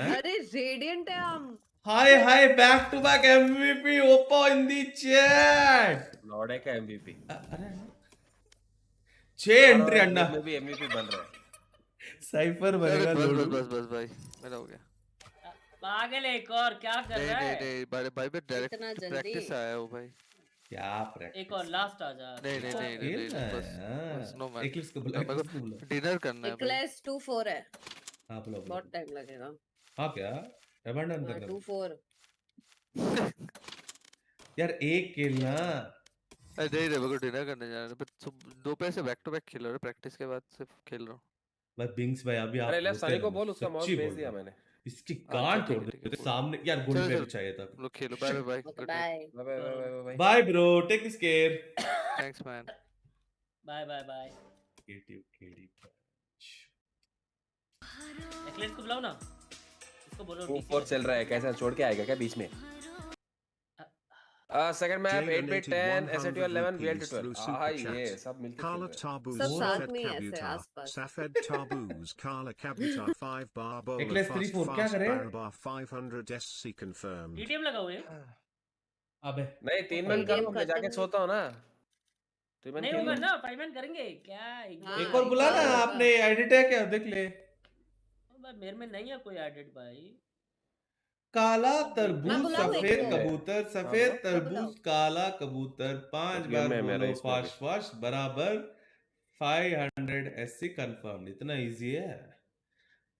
अरे रेडिएंट है हम। Hi hi back to back MVP oppo in the chat. लॉर्डे का एमवीपी। अरे 6 एंट्री अंडा में भी एमवीपी बन रहा है। साइफर बनेगा बस लोडू। बस बस भाई मेरा हो गया। पागल है एक और क्या कर रहा है? नहीं भाई भाई इतना डायरेक्ट जल्दी? प्रैक्टिस आया हूं भाई। क्या प्रैक्टिस? एक और लास्ट आ जा। नहीं बस नो मैन। एक्लिप्स को बुला डिनर करना है भाई। क्लास 2-4 है। हां बुला बहुत टाइम लगेगा। हां क्या अबंडन करना 2-4 यार एक किल ना। अरे नहीं रे मेरे को डिनर करने जाना है। दोपहर से बैक टू बैक खेल रहा हूँ, प्रैक्टिस के बाद सिर्फ खेल रहा हूँ। बस बिंग्स भाई अभी आप अरे लेफ्ट सनी को बोल, उसका माउस सच्ची भेज बोल दिया रहा हूं। मैंने। इसकी गांड तोड़ ठीक है, दे सामने यार गोली चल, पे चल। चाहिए था। लोग खेलो bye bye bye bye bye. Bye bro take this care. Thanks man. Bye bye bye. KT necklace को बुलाओ ना, इसको बोलो वो फोर चल रहा है, कैसा छोड़ के आएगा क्या बीच में? Second map 8/10 SAT 11 VL12। हां ये सब मिलके Carla खेल Taboo, सब साथ Safed में ही ऐसे Kabutar, आसपास। Safed Taboos, Carla Kabutar 5 bar bowler Nicholas fast 3-4 क्या fast करे? barrel bar 500 SC confirmed. DTM लगा हुए हैं। अबे नहीं 3 मन कर लो, मैं जाके सोता हूं ना। 3 मन नहीं खेल होगा लो। ना, 5 मैन करेंगे क्या? एक और बुला ना। आपने एडिट है क्या देख ले। भाई मेरे में नहीं है कोई एडिट भाई। काला मैं तरबूज बुलाऊं सफेद एक को? कबूतर सफेद तरबूज काला कबूतर 5 गेम बार में है मेरा बोलो इसमें फास्ट फास्ट बराबर 500 SC कंफर्म। इतना इजी है।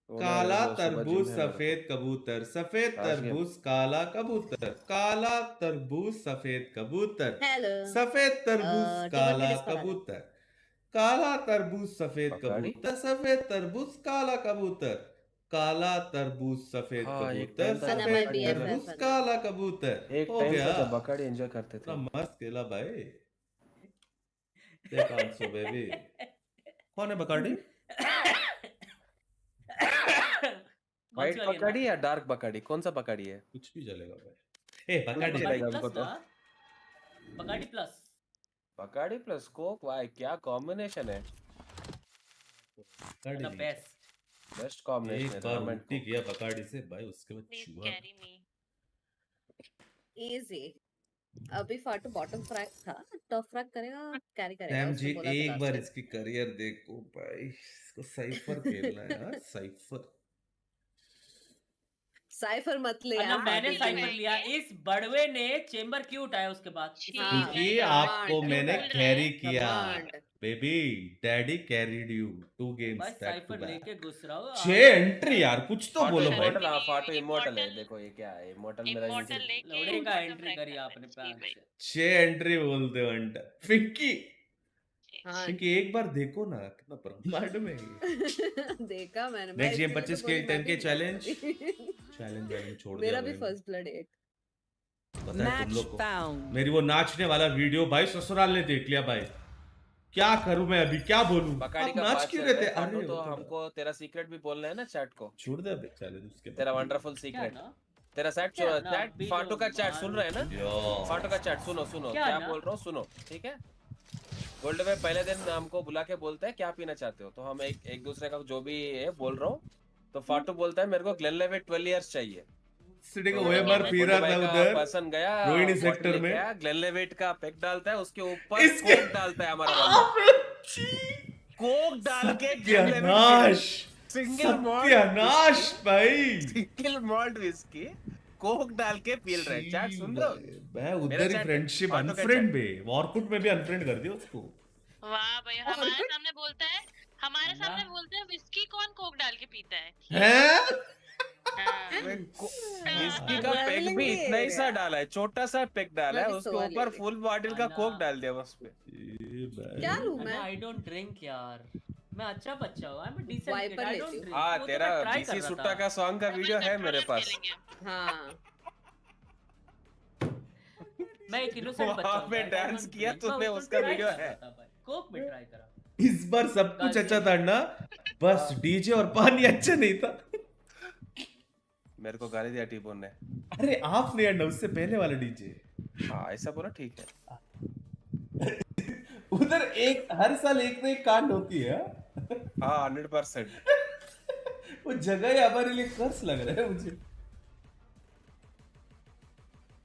काला तरबूज सफेद कबूतर सफेद तरबूज काला कबूतर काला तरबूज सफेद कबूतर हेलो सफेद तरबूज काला टिकट किसको कबूतर काला तरबूज सफेद बकरी? कबूतर सफेद तरबूज काला कबूतर काला तरबूज सफेद हाँ, एक कबूतर टाइम था सना सफेद भाई BFF तरबूज है। काला कबूतर एक हो टाइम गया। था जब बकरी एंजॉय करते थे। इतना मस्त खेला भाई। देख आंसू बेबी। कौन है बकरी? व्हाइट बकाडी या डार्क बकाडी, कौन सा बकाडी है? कुछ भी चलेगा भाई। ए बकाडी चलेगा प्लस हमको तो। ना, Bacardi plus. Bacardi plus Coke, भाई क्या कॉम्बिनेशन है। The best. बेस्ट कॉम्बिनेशन है। एक बार उल्टी किया बकाडी से भाई, उसके बाद Please चूहा। carry me. इजी। अभी फाटू बॉटम फ्रैग था, टॉप फ्रैग करेगा, कैरी करेगा। सैम उसने जी बोला था एक last बार time। इसकी करियर देखो भाई, इसको साइफर खेलना है यार, साइफर। साइफर मत ले अन्ना यार। मैंने फाटू साइफर लगाएंगे। लिया, इस बड़वे ने चेंबर क्यों उठाया उसके बाद? हाँ, क्योंकि हाँ, आपको कमांड, मैंने बोल रहे कैरी हैं, किया command. Baby, daddy carried you 2 भाई games back to Cypher back. लेके घुस रहा हूँ। 6 एंट्री यार, कुछ तो बोलो भाई। इमोर्टल, फाटू इमोर्टल है। Immortal- देखो ये क्या है, इमोर्टल मेरा Immortal यूज। लेके लौड़े का bottom एंट्री frag करी करना आपने है। पैंट भाई, से। 6 एंट्री बोलते हो अंटा फिक्की। हाँ क्योंकि एक बार देखो ना कितना ब्रह्मांड में है ये। देखा मैंने। नेक्स्ट गेम इसीलिए 25 तो के बोली, मैं 10 के भी चैलेंज। बोलूंगी। चैलेंज वाले छोड़ दिया मेरा भी भाई। फर्स्ट ब्लड है। पता है तुम लोग को, मेरी वो नाचने वाला वीडियो भाई ससुराल ने देख लिया भाई। क्या करूं मैं अभी, क्या बोलूं? बकाडी आप का नाच बात क्यों चल रहे थे? रहा है, अरे तो वो तो हमको तेरा सीक्रेट भी बोलना है ना चैट को। छोड़ दे अबे चैलेंज उसके बाद। तेरा वंडरफुल क्या सीक्रेट, ना? तेरा चैट क्या ना, चैट अभी फाटू जो का चैट सुन रहे हैं ना? यो। फाटू का चैट सुनो सुनो क्या क्या ना? बोल रहा हूँ, सुनो ठीक है। गोल्ड में पहले दिन हमको बुला के बोलते हैं क्या पीना चाहते हो, तो हम एक दूसरे का जो भी है बोल रहा हूँ, तो फाटू बोलता है मेरे को ग्लेनलिवेट 12 इयर्स चाहिए। सिटी को तो ओएमआर पी रहा था उधर पसंद गया रोहिणी bottle सेक्टर लेके में। आया, ग्लेनलिवेट का पैक डालता है, उसके ऊपर इसके- कोक डालता है हमारा बंदा। कोक डाल के सत्यानाश, सिंगल सत्यानाश भाई। सिंगल मॉल्ट विस्की कोक डाल के पी रहे हैं। चैट सुन रहे हो? मैं मेरा उधर ही chat- फ्रेंडशिप फाटू का अनफ्रेंड chat। में वॉरकुट में भी अनफ्रेंड कर दिया उसको। वाह भाई, हमारे सामने बोलता है, हमारे सामने बोलते हैं विस्की कौन कोक डाल के पीता है। हैं? हाँ। विस्की का पैक Traveling भी भी इतना ही है सा डाला है, छोटा सा पैक डाला है, मैं भी उसके सवाल ऊपर ले फुल बॉटल का अन्ना। कोक डाल दिया उस पे। क्या लूं मैं? आई डोंट ड्रिंक यार, मैं अच्छा बच्चा हूँ, I am decent Viper kid, I लेती डोंट हूँ। ड्रिंक। हाँ तेरा बीसी सुट्टा का सॉन्ग का वीडियो है मेरे Controller पास। खेलेंगे। हाँ मैं एक इनोसेंट बच्चा वहाँ हूँ पे भाई, I डांस don't किया drink। मैं तूने, उसको उसका try वीडियो कर है। रहा था भाई, कोक में ट्राई करा। इस बार सब कुछ अच्छा था ना, बस डीजे और पानी अच्छा नहीं था। मेरे को गाली दिया टीबोन ने। अरे आपने यार उससे पहले वाला डीजे। हाँ ऐसा बोला ठीक है। उधर एक हर साल एक ना एक कांड होती है। हाँ 100%। वो जगह ही हमारे लिए कर्स लग रहा है मुझे।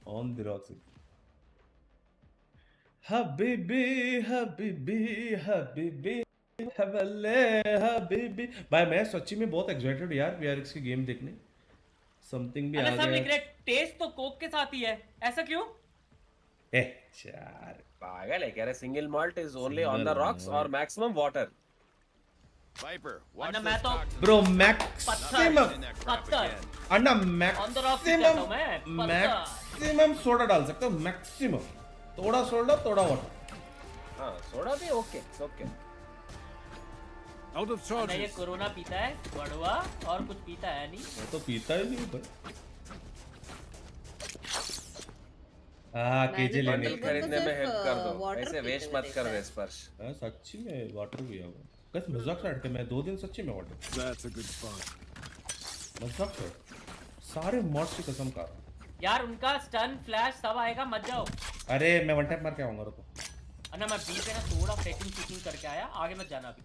On the rocks. हबीबी हबीबी हबीबी हवले हबीबी। भाई मैं सच्ची में बहुत एक्साइटेड यार वीआरएक्स की गेम देखने। समथिंग भी आ अरे सब लिख गया। रहे टेस्ट तो कोक के साथ ही है, ऐसा क्यों? ए यार पागल है, कह रहे single malt is only on the Single rocks और मैक्सिमम वाटर। Viper, अन्ना मैं तो ब्रो मैक्सिमम पत्थर अन्ना ऑन द रॉक कहता हूँ मैं, मैक्सिमम पत्थर। मैक्सिमम सोडा डाल सकता हूँ, मैक्सिमम। थोड़ा सोडा थोड़ा वाटर। हाँ सोडा भी okay, it's okay. Out of अन्ना ये charges. कोरोना पीता है, बड़वा और कुछ पीता है नहीं। मैं तो पीता ही नहीं पर। हाँ केजे मैंने लेने बंडल तो खरीदने में हेल्प कर दो, water ऐसे पीते वेस्ट हुए मत कर देखा रहे है। स्पर्श। हाँ, सच्ची में वाटर पिया हुआ। कैसे मजाक से हटके मैं 2 दिन सच्ची में water That's a good spot. मजाक से सारे मॉड्स की कसम खा रहा हूँ। यार उनका स्टन फ्लैश सब आएगा, मत जाओ। अरे मैं वन टैप मार के आऊंगा रुको। अन्ना मैं बी पे ना थोड़ा सेटिंग शूटिंग करके आया, आगे मत जाना अभी।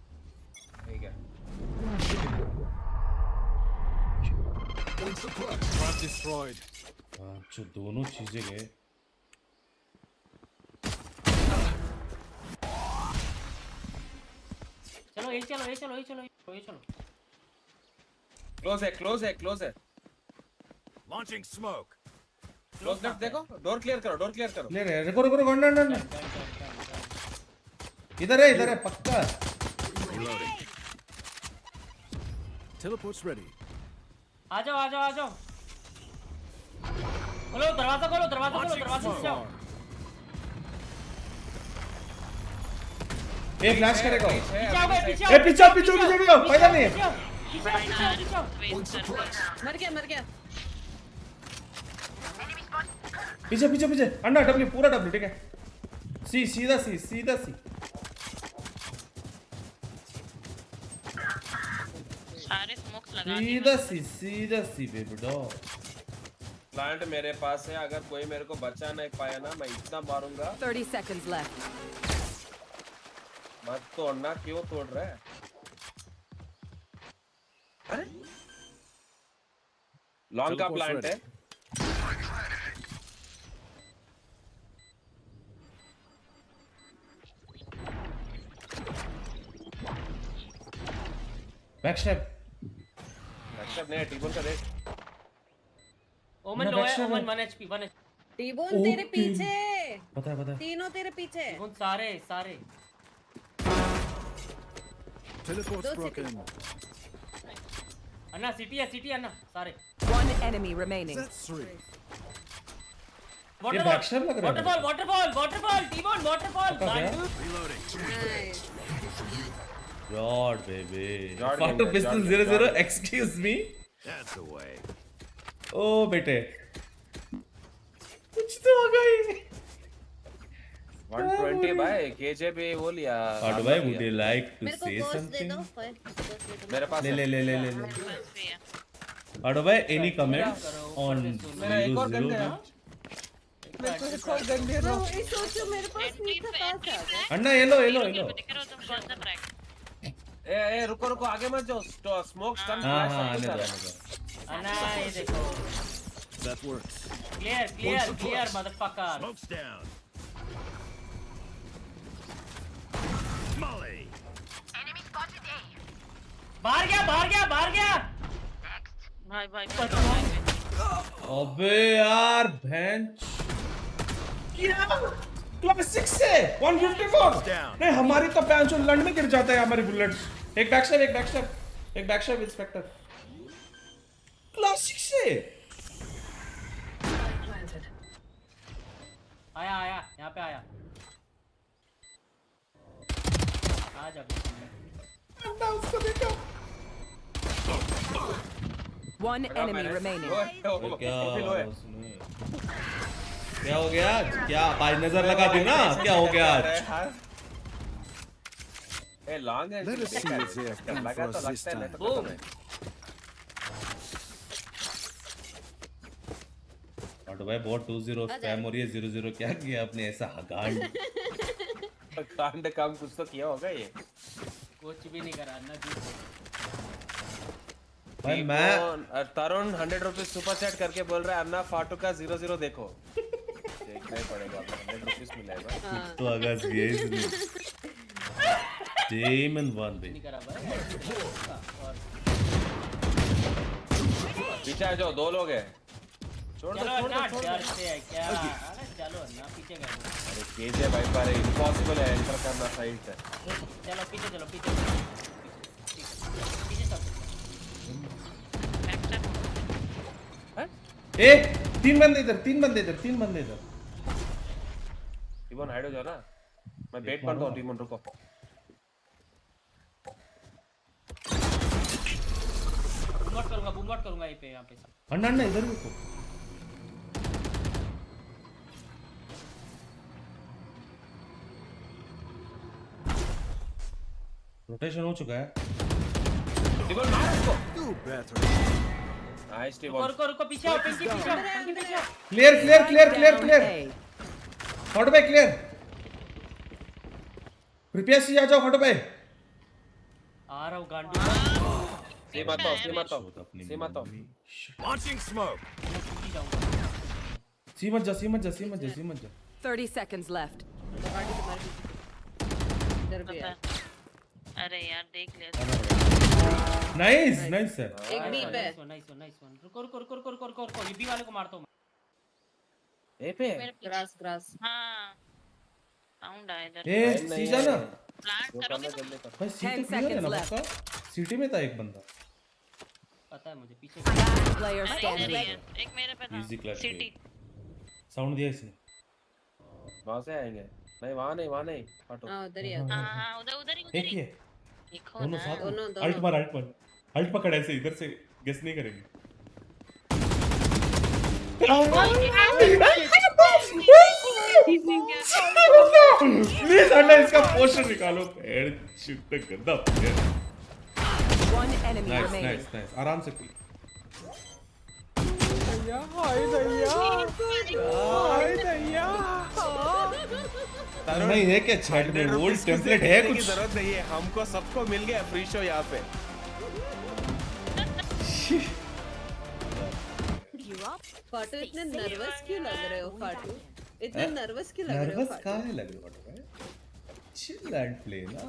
ठीक है। Front destroyed. हाँ जो दोनों चीजें गए। चलो ये चलो ये चलो ये चलो ये चलो। क्लोज है, क्लोज है, क्लोज है। Launching smoke. क्लोज लेफ्ट देखो, डोर क्लियर करो, डोर क्लियर करो। ले रे रुको रुको रुको ना ना ना। इधर है पक्का। Reloading. Teleport's ready. आ जाओ आ जाओ आ जाओ। खोलो दरवाजा, खोलो दरवाजा, खोलो दरवाजा से जाओ। ए फ्लैश करेगा। पीछे आओ भाई, पीछे आओ। ए पीछे पीछे फायदा नहीं है। पीछे आओ। Waste कर रहे हैं। मर गया। पीछे अंडा डब्ल्यू पूरा डब्ल्यू ठीक है। सीधा सी। सारे स्मोक्स लगा सीधा सी बेबी डॉग। प्लांट मेरे पास है, अगर कोई मेरे को बचा नहीं पाया ना मैं इतना मारूंगा। 30 seconds left. मत तोड़ना, क्यों तोड़ रहा है? अरे लॉन्ग का प्लांट है। बैकस्टेप नहीं, टीबोन का देख। ओमन लो है, ओमन 1 HP 1 HP। टीबोन तेरे पीछे, पता तीनों तेरे पीछे। टीबोन सारे Teleport's broken. अन्ना सिटी है अन्ना सारे। One enemy remaining. That's 3. ये बैकस्टेप लग रहा है। Waterfall T-bone waterfall. Reloading. God baby. God Photo game, pistol God 00 game. excuse me. That's the way. ओ बेटे कुछ तो हो गई। 120 भाई केजे पे वो लिया। Photo भाई would you like to मेरे को say गोश्त दे something? दो, गोश्त दे दो। मेरे पास ले। बस भी है। Photo भाई any comments on मेरा एक और गन 00? है। मेरे को एक और गन दे दो। ये सोचो मेरे पास नहीं था, पास आ गया। अन्ना येलो दिख रहा हो तुम कौन सा फ्रैग? ए रुको आगे मत जाओ, स्मोक स्टन हाँ फ्लैश आने सब दो। अन्ना ये देखो That works. Clear motherfucker. Smoke's down. Molly. बाहर गया। भाई अबे यार भैंस क्लासिक से 154 नहीं हमारी तो पैंच लंड में गिर जाता है हमारी बुलेट्स। एक बैकस्टेप इंस्पेक्टर क्लासिक से आया यहाँ पे आया। आ जा उसको देखो। One enemy remaining. क्या हो गया क्या आज नजर लगा दी ना, क्या हो गया आज? ए लॉन्ग है। Let us see if they have come लगा for तो us this लगता है time. तो नहीं। ऑटो भाई बहुत 20 स्पैम हो रही है 00 क्या किया आपने ऐसा कांड काम कुछ तो किया होगा ये। कुछ भी नहीं करा अन्ना जी। भाई मैं तरुण 100 रुपीज सुपर चैट करके बोल रहा है अन्ना फाटू का 00 देखो। देखना ही पड़ेगा, 100 रुपीज मिलेगा। तो अगस्त ये इसलिए डेमन वन नहीं करा भाई। और पीछे आ जाओ, 2 लोग हैं। छोड़ दो डर से है क्या? अरे चलो अन्ना पीछे गए। अरे केजे भाई पर इम्पॉसिबल है एंटर करना साइड है। चलो पीछे सब। ए 3 बंदे इधर। टीमोन हाइड हो जाओ ना, मैं बेट मारता हूँ। टीमोन रुको। बूमबॉट करूंगा ये पे यहाँ पे। अन्ना इधर रुको। रोटेशन हो चुका है। टीमोन मार उसको। Do better. Nice Timon. रुको पीछे आओ, पीछे आओ। क्लियर हॉट पे क्लियर। प्रिपेयर से आ जाओ हॉट पे। आ रहा हूँ गांडू। सी मत आओ। Launching smoke. सी मत जा। 30 seconds left. इधर भी है। अरे यार देख ले। Nice sir. एक बी पे। Nice one. रुको ये बी वाले को मारता हूँ। ए पे ग्रास। हाँ साउंड आया इधर। ए सीजा ना प्लांट करोगे तुम? भाई सीटी क्लियर है ना पक्का? सिटी में था एक बंदा। पता है मुझे पीछे। Player अरे इधर ही standing. है, एक मेरे पे इजी था। Clutch city. साउंड दिया इसने। वहां से आएंगे। नहीं वहां नहीं फाटू। हां उधर ही है। हाँ उधर ही एक ही है देखो दोनों ना। साथ। दोनों अल्ट पकड़ ऐसे इधर से गेस नहीं करेंगे। प्लीज अन्ना इसका पोस्टर निकालो। गंदा। One enemy nice remaining. Nice nice आराम से पी नहीं है क्या चैट में ओल्ड टेम्पलेट है कुछ जरूरत नहीं है हमको सबको मिल गया फ्री शो यहाँ पे फाटू इतने नर्वस क्यों लग रहे हो फाटू इतने नर्वस क्यों लग रहे हो नर्वस फाटू काहे लग रहे हो चिल एंड प्ले ना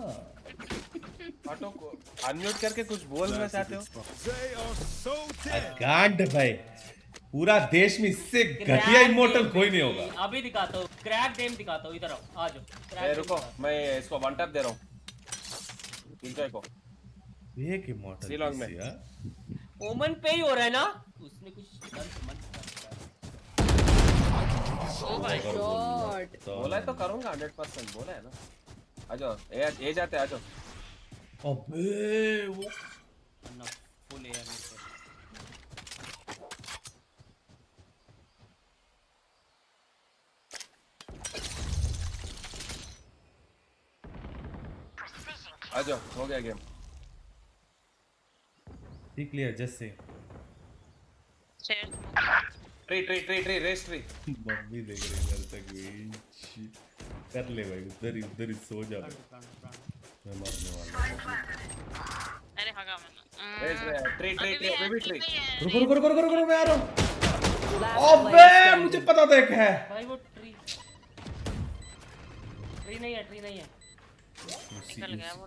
फाटू को अनम्यूट करके कुछ बोलना चाहते हो They are so dead. गांड भाई पूरा देश में इससे घटिया इमोर्टल कोई नहीं होगा अभी दिखाता हूँ क्रैक गेम दिखाता हूँ इधर आओ आ जाओ ए रुको मैं इसको वन टैप दे रहा हूँ इंजॉय को ये की इमोर्टल Zilong में। ओमन पे ही हो रहा है ना उसने कुछ ओ भाई गॉड बोला है तो करूँगा 100% बोला है ना आ जाओ ए जाते आ जाओ अबे वो फुल एयर में आ जाओ हो गया गेम बी क्लियर जस्ट से ट्री रेस ट्री मम्मी देख रही है घर तक कर ले भाई उधर ही सो जा मैं मरने वाला हूं अरे हगा मैंने रेस ट्री अभी भी ट्री रुको मैं आ रहा हूं अबे मुझे पता था क्या है भाई वो ट्री नहीं है निकल गया वो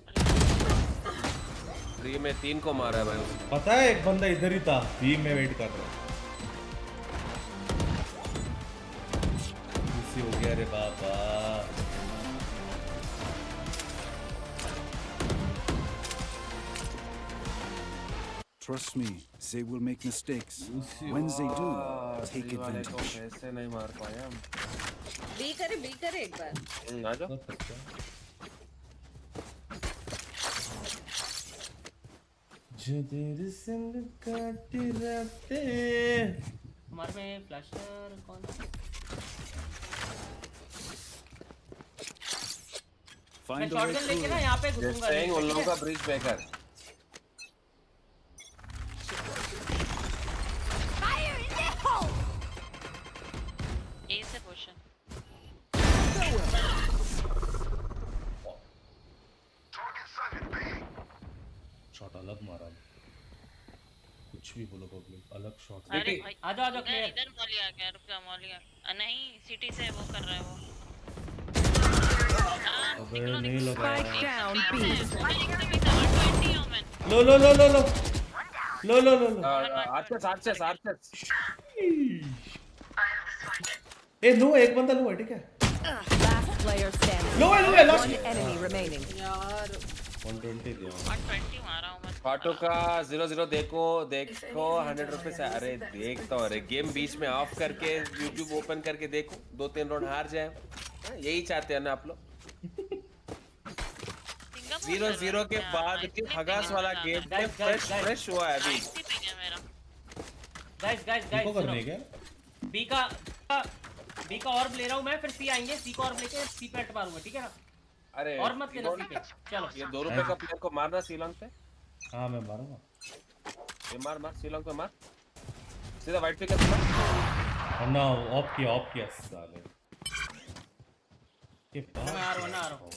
ट्री में 3 को मारा है भाई उसने पता है एक बंदा इधर ही था बी में वेट कर रहा इसी हो गया रे बाबा Trust me, they will make mistakes. When they do, take advantage. ऐसे नहीं मार पाए हम बी करे एक बार आ जाओ जो तेरे संग काटे रहते हमारे में फ्लैशर कौन मैं Find the शॉटगन right लेके ना tool. यहाँ पे जस्ट घुसूंगा सेइंग उन लोगों का ब्रिज ब्रेकर ए से पोशन शॉट अलग मारा कुछ भी बोलो पब्लिक अलग शॉट अरे भाई आ जाओ क्लियर इधर मॉली आ गया रुक जा मॉली आ नहीं सिटी से वो कर रहा है वो अबे नहीं लगा Spike down B. लो आर्चर्स ए नो एक बंदा लो है ठीक है Last player standing. लो है लास्ट One enemy remaining. यार 120 दिया 120 मारा हूं मैं फाटो का 0-0 देखो 100 रुपए से अरे देखता हूँ अरे गेम बीच में ऑफ करके यूट्यूब ओपन करके देखो 2-3 राउंड हार जाए यही चाहते हैं ना आप लोग 0-0 के बाद के हगास वाला गेम फ्रेश हुआ है अभी गाइस इनको करने क्या बी का ऑर्ब ले रहा हूं मैं फिर सी आएंगे सी का ऑर्ब लेके सी पे अटक मारूंगा ठीक है ना अरे और मत लेना सी पे चलो ये 2 रुपए का प्लेयर को मारना सीलॉन्ग पे हां मैं मारूंगा ये मार सीलॉन्ग पे मार सीधा वाइट पे कर मार ना ऑफ किया साले ये मैं आ रहा हूं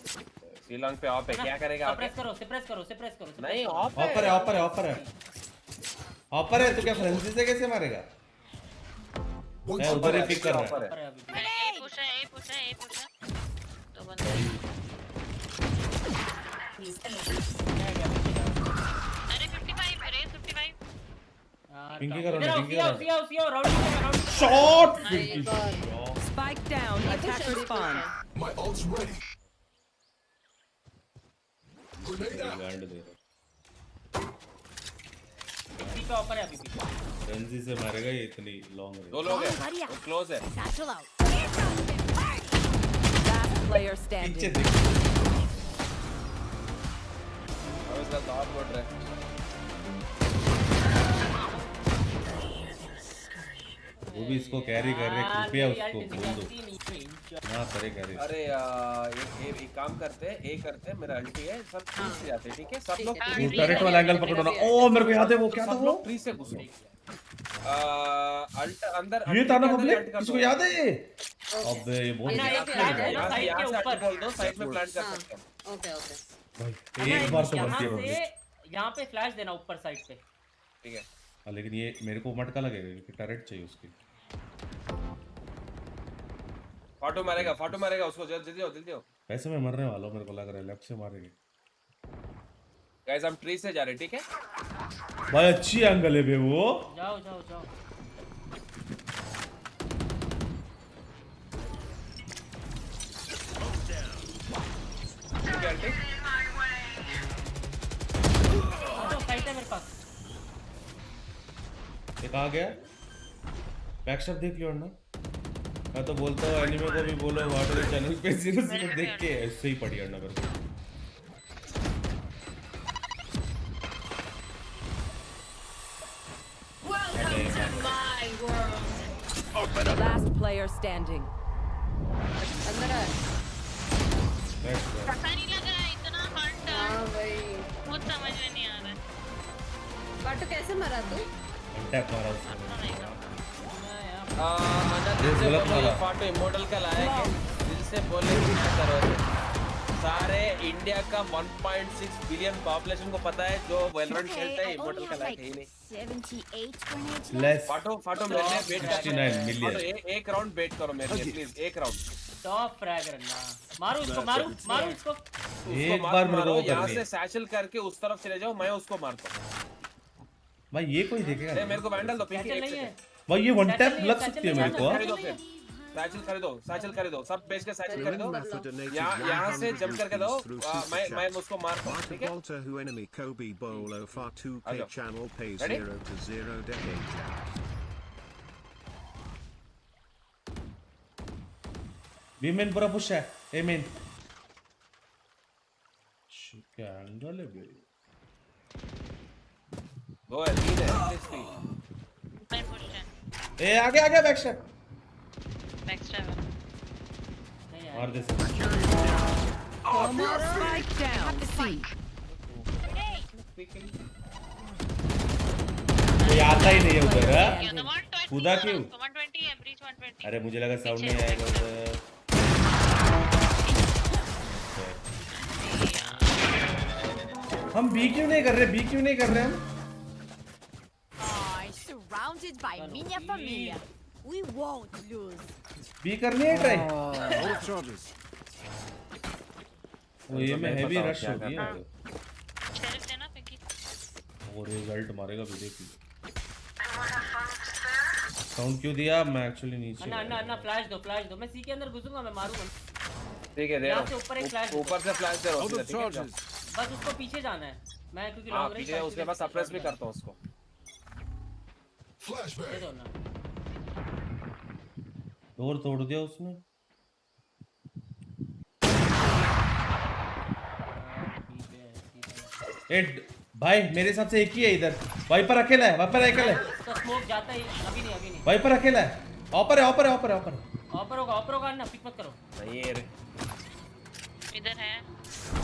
सीलॉन्ग पे ऑफ है क्या करेगा आगे प्रेस करो नहीं ऑफर है तो क्या फ्रेंसी से कैसे मारेगा मैं उधर ही पिक कर रहा हूं ए पुश है तो बंदे अरे 55 रे 55 पिंकी करो C round shot Spike down. Attacker spawn. My ult's ready. गांड दे सी पे ऑफर है अभी भी फ्रेंसी से मारेगा ये इतनी लॉन्ग रेंज 2 लोग हैं वो क्लोज है Last player पीछे standing. देख अब इसका टॉप बोल रहा है वो भी इसको कैरी कर रहे कृपया उसको बोल दो ना करे करे। अरे एक काम करते हैं, ए करते हैं, मेरा अल्टी है, सब ट्री से जाते हैं, ठीक है? सब लोग वो टर्रेट वाला एंगल पकड़ो ना। ओ मेरे को याद है वो क्या था सब वो? लोग ट्री से घुसो। अल्ट अंदर ये था ना अंदर पब्लिक, अल्ट कर किसको दो। याद है ये? अबे ये बहुत ना, एक फ्लैश है ना साइड के ऊपर। बोल दो, साइड में प्लांट कर सकते हैं। ओके ओके भाई एक बार तो बनती है यहाँ पब्लिक। से यहाँ पे फ्लैश देना ऊपर साइड पे। ठीक है। हाँ, लेकिन ये मेरे को मटका लगेगा क्योंकि टर्रेट चाहिए उसकी। फाटू मारेगा उसको, जल्दी हो। वैसे मैं मरने वाला हूँ, मेरे को लग रहा है लेफ्ट से मारेंगे। गाइस हम ट्री से जा रहे हैं, ठीक है? भाई अच्छी एंगल है बे वो। जाओ। ठीक है आंटी। साइड है मेरे पास। एक आ गया। बैकशॉट देख लियो ना। मैं तो बोलता हूँ एनिमे को भी बोलो वाटर चैनल पे सीरीज देख के ऐसे ही पढ़ी करना मेरे को। Last player standing. अंदर आ। पता नहीं लग रहा है इतना हर्ट। हाँ भाई कुछ समझ में नहीं आ रहा है। काटू कैसे मरा तू? अटैक मारा उसने। दिल से बोलो फाटू इमोर्टल का लाया है, दिल से बोले क्या करो। सारे इंडिया का 1.6 बिलियन पॉपुलेशन को पता है जो वेलोरेंट खेलता है इमोर्टल का लायक है ही नहीं। 78 फाटो मेरे लिए वेट कर। 69 मिलियन। एक राउंड वेट करो मेरे लिए प्लीज, एक राउंड। टॉप फ्रैग रखना। मारो इसको। एक बार मेरे को यहाँ से सैचल करके उस तरफ चले जाओ, मैं उसको मारता हूँ। भाई ये कोई देखेगा नहीं, मेरे को वैंडल दो। कैचल नहीं है। भाई ये वन टैप लग सकती है मेरे को। सैचल खरीदो, सब बेच के सैचल खरीदो। यहाँ से जंप करके दो, मैं उसको मारता हूँ, ठीक है? बी मेन पूरा पुश है। ए मेन क्या एंगल है बे? दो है, तीन है, प्लीज। मैं पुश है। ए आगे बैकशॉट। बैकस्टैब मार दे। Spike down. C. कोई आता ही नहीं है उधर। खुदा क्यों? 120 है, ब्रीच 120। अरे मुझे लगा साउंड नहीं आएगा उधर। हम बी क्यों नहीं कर रहे हम? Surrounded by minha família. We won't lose. B करनी है ट्राई। Out of charges. वो ये में हेवी रश हो गई है। शेरिफ देना पिंकी। और रिजल्ट मारेगा भी देख लो। साउंड क्यों दिया? मैं एक्चुअली नीचे। अन्ना फ्लैश दो। मैं सी के अंदर घुसूंगा, मैं मारूंगा। ठीक है, दे यहाँ से ऊपर एक फ्लैश। ऊपर से फ्लैश दे रहा Out हूँ, of ठीक है? charges. बस उसको पीछे जाना है। मैं क्योंकि हाँ लॉन्ग रेंज पीछे उसके बाद सप्रेस भी करता हूँ उसको। Flashbang. दे दो ना। डोर तोड़ दिया उसने। भाई मेरे हिसाब से एक ही है इधर। वाइपर अकेला है। इसका स्मोक जाता ही अभी नहीं। वाइपर अकेला है। ऑपर ऑपर होगा ना, पिक मत करो। नहीं है रे, इधर है।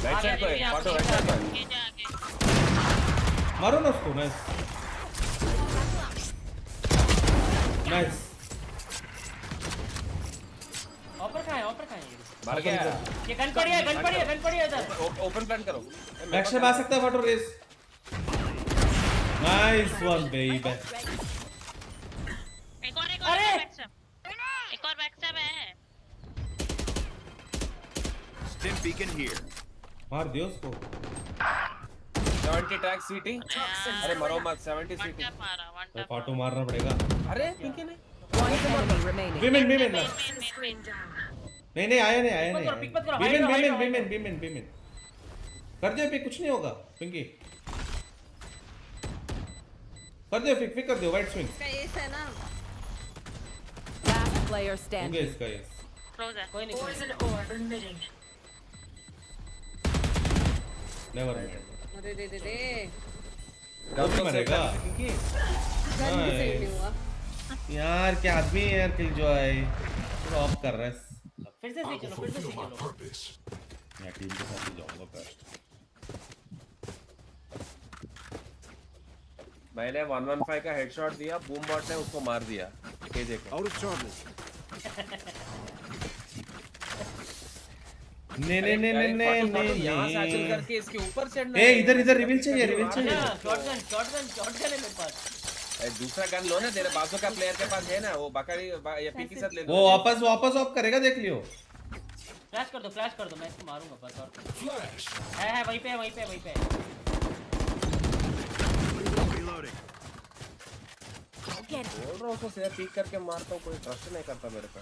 राइट साइड पे है, फाटो राइट साइड पे। ये जाके मारो ना उसको। नाइस। ऑपर कहाँ है? मार गया। ये गन पड़ी है इधर। ओपन प्लान करो। बैकशॉट आ सकता है फाटो रेस। Nice one baby. एक और बैकस्टैब है। Stim beacon here. मार दियो उसको। 70 टैग सीटी। अरे मरो मत, 70 सीटी। वन मारा, वन तो फाटो मारना पड़ेगा। अरे पिंकी ने One enemy remaining. Women main नहीं आया पिक मत करो। विमेन कर दियो पिक, कुछ नहीं होगा। पिंकी कर दियो पिक कर दियो। वाइट स्विंग इसका एस है ना। Last player होंगे standing. इसका ये। क्लोज है। कोई नहीं। Never mind. अरे दे कब मरेगा? पिंकी गन भी सही नहीं हुआ। यार क्या आदमी है यार। किल जो है ऑफ कर रहा है। फिर से I चलो will फिर से fulfill my चलो purpose. मैं टीम के साथ ही जाऊंगा बेस्ट। मैंने 115 का हेडशॉट दिया, बूम बॉट ने उसको मार दिया केजे को। Out of charges. नहीं यहाँ से आचल करके इसके ऊपर चढ़ना ए इधर रिवील चाहिए शॉटगन है मेरे पास। दूसरा गन लो ना, तेरे बाजू का प्लेयर के पास है ना, वो बकरी या पी के साथ ले लो। वो वापस ऑफ करेगा, देख लियो। फ्लैश कर दो मैं इसको मारूंगा बस। और Flash. है वहीं पे। Reloading. बोल रहा हूँ उसको सीधा पीक करके मारता हूँ, कोई ट्रस्ट नहीं करता मेरे पे।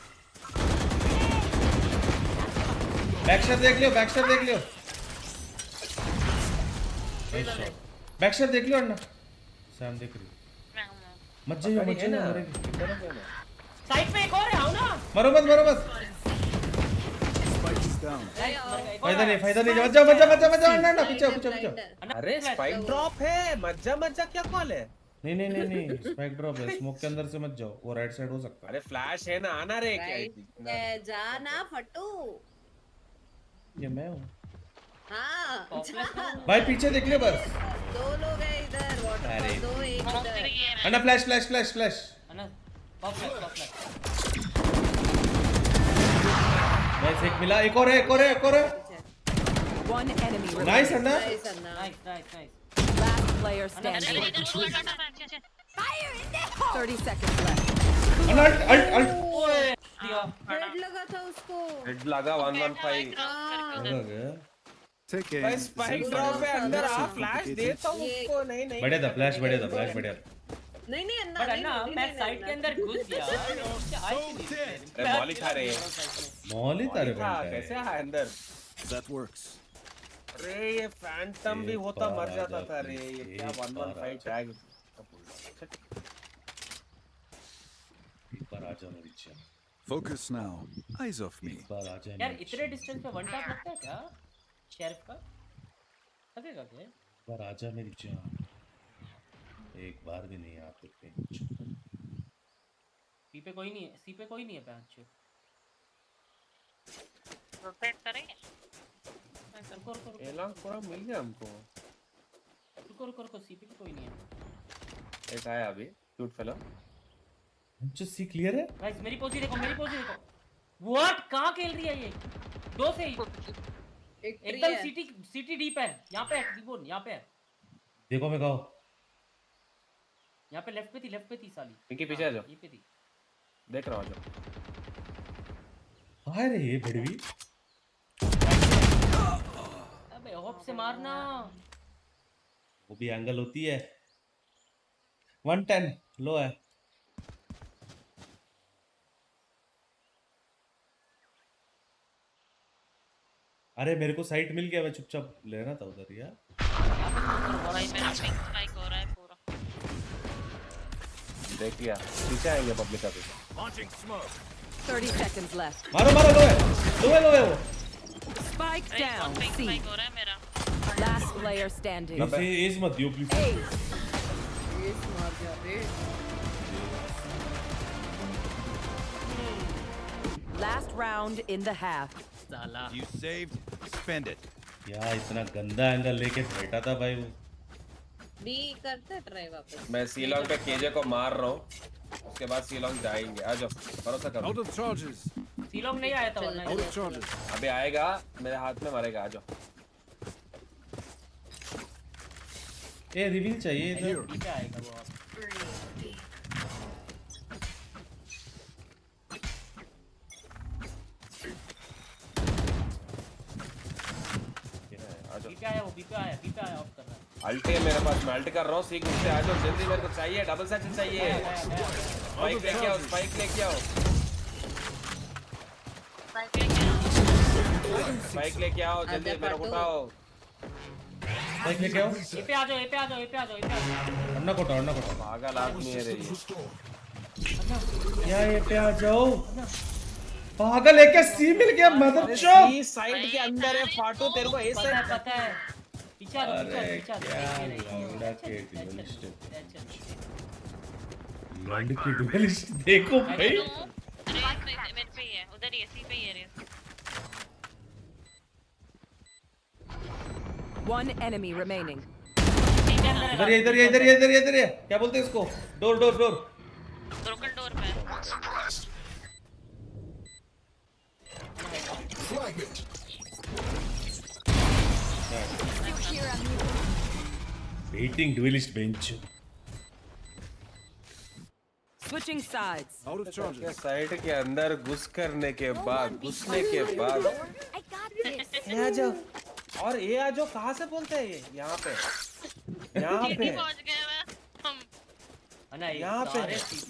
बैकशॉट देख लियो बैकशॉट देख लियो अन्ना। सैम देख रही मत जाइए मरेगी। साइड पे एक और है, आओ ना। मरो मत। Spike is down. फायदा नहीं मत जाओ अन्ना पीछे। अरे स्पाइक ड्रॉप है, मज्जा क्या कॉल है? नहीं स्पाइक ड्रॉप है, स्मोक के अंदर से मत जाओ, वो राइट साइड हो सकता है। अरे फ्लैश है ना, आना रे क्या जाना फटू। ये मैं हूँ हाँ भाई, पीछे देख ले बस। 2 लोग हैं इधर, वाटर 2 एक इधर। अन्ना फ्लैश अन्ना पॉप फ्लैश। नाइस, एक मिला, एक और है। One enemy remaining. नाइस अन्ना। Nice. Last player standing. Fire in the 30 seconds left. अन्ना अल्ट हेड लगा था उसको। हेड लगा 115। लगा गया। Take भाई aim. स्पाइक ड्रॉप पे अंदर आ, फ्लैश देता हूँ उसको। नहीं बढ़िया था फ्लैश बढ़िया। नहीं अन्ना, बट अन्ना मैं साइड के अंदर घुस गया। अरे मॉली था रे, कैसे है अंदर? That works. अरे ये फैंटम भी होता मर जाता था रे, ये क्या 115 टैग। एक बार आजा मेरी जान। Focus now. Eyes off me. यार इतने डिस्टेंस पे वन टैप लगता है क्या शेरिफ का? लगेगा क्या? एक बार आजा मेरी जान। एक बार भी नहीं आते पे। सी पे कोई नहीं है पैंच। रोटेट करेंगे। रुको एलांग पूरा मिल गया हमको। रुको सीपी पे कोई नहीं है। एक आया अभी, क्यूट फेलो। जो सी क्लियर है गाइस, मेरी पोजी देखो। व्हाट, कहां खेल रही है ये? 2 से ही एकदम सिटी डीप है। यहां पे TbOne, यहां पे है। देखो मैं कहो, यहां पे लेफ्ट पे थी साली। इनके पीछे आ जाओ, ये पे थी। देख रहा हूं जो। कहां है रे ये बड़वी? अबे होप से मारना, वो भी एंगल होती है। 110 लो है। अरे मेरे को साइट मिल गया, मैं चुपचाप लेना था उधर यार। भाई मेरा पिंक स्पाइक हो रहा है पूरा। देख लिया, पीछे आएंगे पब्लिक का भी। Launching smoke. 30 seconds left. मारो लो है वो। Spike down. Pink C. Spike हो रहा है मेरा। Last player standing. इसे एज मत दियो प्लीज। एज मार दिया रे। Last round in the half. साला You saved. Spend it. यार इतना गंदा एंगल लेके बैठा था भाई वो। बी करते ट्राई वापस। मैं सीलॉन्ग पे केजे को मार रहा हूँ, उसके बाद सीलॉन्ग जाएंगे। आ जाओ, भरोसा करो। Out of charges. सीलॉन्ग नहीं आया था वरना। Out of charges. अबे आएगा, मेरे हाथ में मारेगा। आ जाओ। ए रिवील चाहिए इधर। ठीक है, आएगा वो। बी पे आया ऑफ कर रहा है। अल्ट है मेरे पास, मैं अल्ट कर रहा हूँ। सीख मुझसे आ जाओ जल्दी, मेरे को चाहिए डबल सेक्शन चाहिए। स्पाइक लेके आओ, स्पाइक लेके आओ, स्पाइक लेके आओ जल्दी, मेरे को उठाओ। स्पाइक लेके आओ। ए पे आ जाओ। अन्ना कोटा पागल आदमी है रे या ये पे आ जाओ। पागल है क्या? सी मिल गया मदरचोद। सी साइड के अंदर है फाटो, तेरे को ए साइड पता है। पीछे आ जाओ। लौंडा के डुअलिस्ट। लौंडे के डुअलिस्ट देखो भाई। मेरे पे ही है, उधर ही है, सी पे ही है। One enemy remaining. इधर ये इधर ये इधर ये इधर ये इधर ये क्या बोलते हैं इसको? Door door door broken door पे waiting duelist bench Switching sides. Out of charges. Side के अंदर घुसने के बाद ये आ जाओ और ये आ जाओ कहाँ से बोलते हैं ये यहाँ पे पहुंच गए हम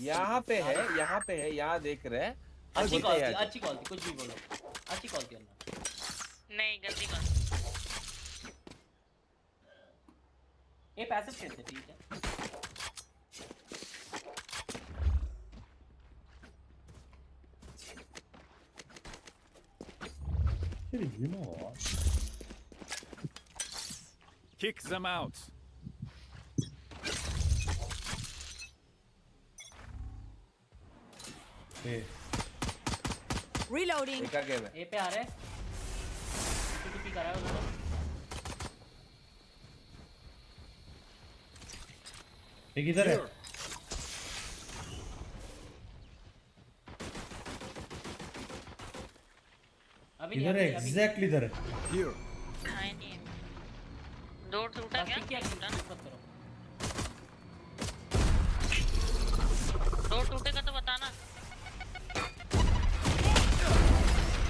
यहाँ पे है यहाँ देख रहे हैं अच्छी कॉल थी कुछ भी बोलो अच्छी कॉल थी नहीं गलती कॉल ये पैसिव खेलते ठीक है You know what? Kick them out. Hey. Reloading. क्या गेम है? ए पे आ रहे टीपी कर रहा है उधर एक इधर है इधर है एग्जैक्टली इधर है Here. नहीं डोर टूटा क्या डोर टूटेगा तो बताना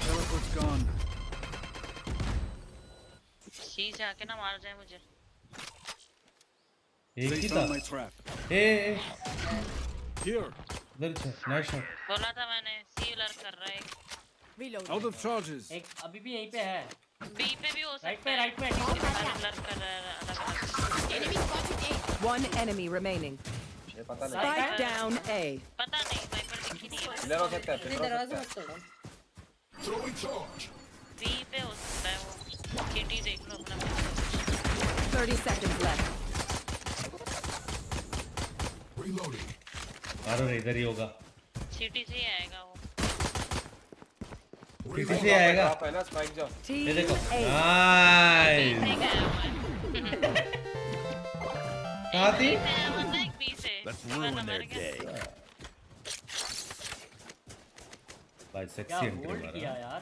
Teleport's gone. सी जाके ना मार जाए मुझे एक They ही था found my trap. A Here. इधर से नाइस शॉट बोला था मैंने सी लर्क कर रहा है Reloading. Out of charges. एक अभी भी यहीं पे है बी पे भी हो सकता है राइट पे लर्क कर रहा है अलग-अलग Enemy spotted A. One enemy remaining. ये पता नहीं Spike down A. पता नहीं वाइपर दिखी नहीं है इधर हो सकता है अपने दरवाजा मत तोड़ो बी पे हो सकता है वो सिटी देख लो अपना 30 seconds left. अरे इधर ही होगा सिटी से ही आएगा वो किसी से आएगा आप है ना स्पाइक जाओ ये देखो T8. नाइस नहीं गया हुआ है कहाँ थी एक बी से Let's ruin their day. भाई क्या सेक्सी एंट्री होल्ड किया मारा यार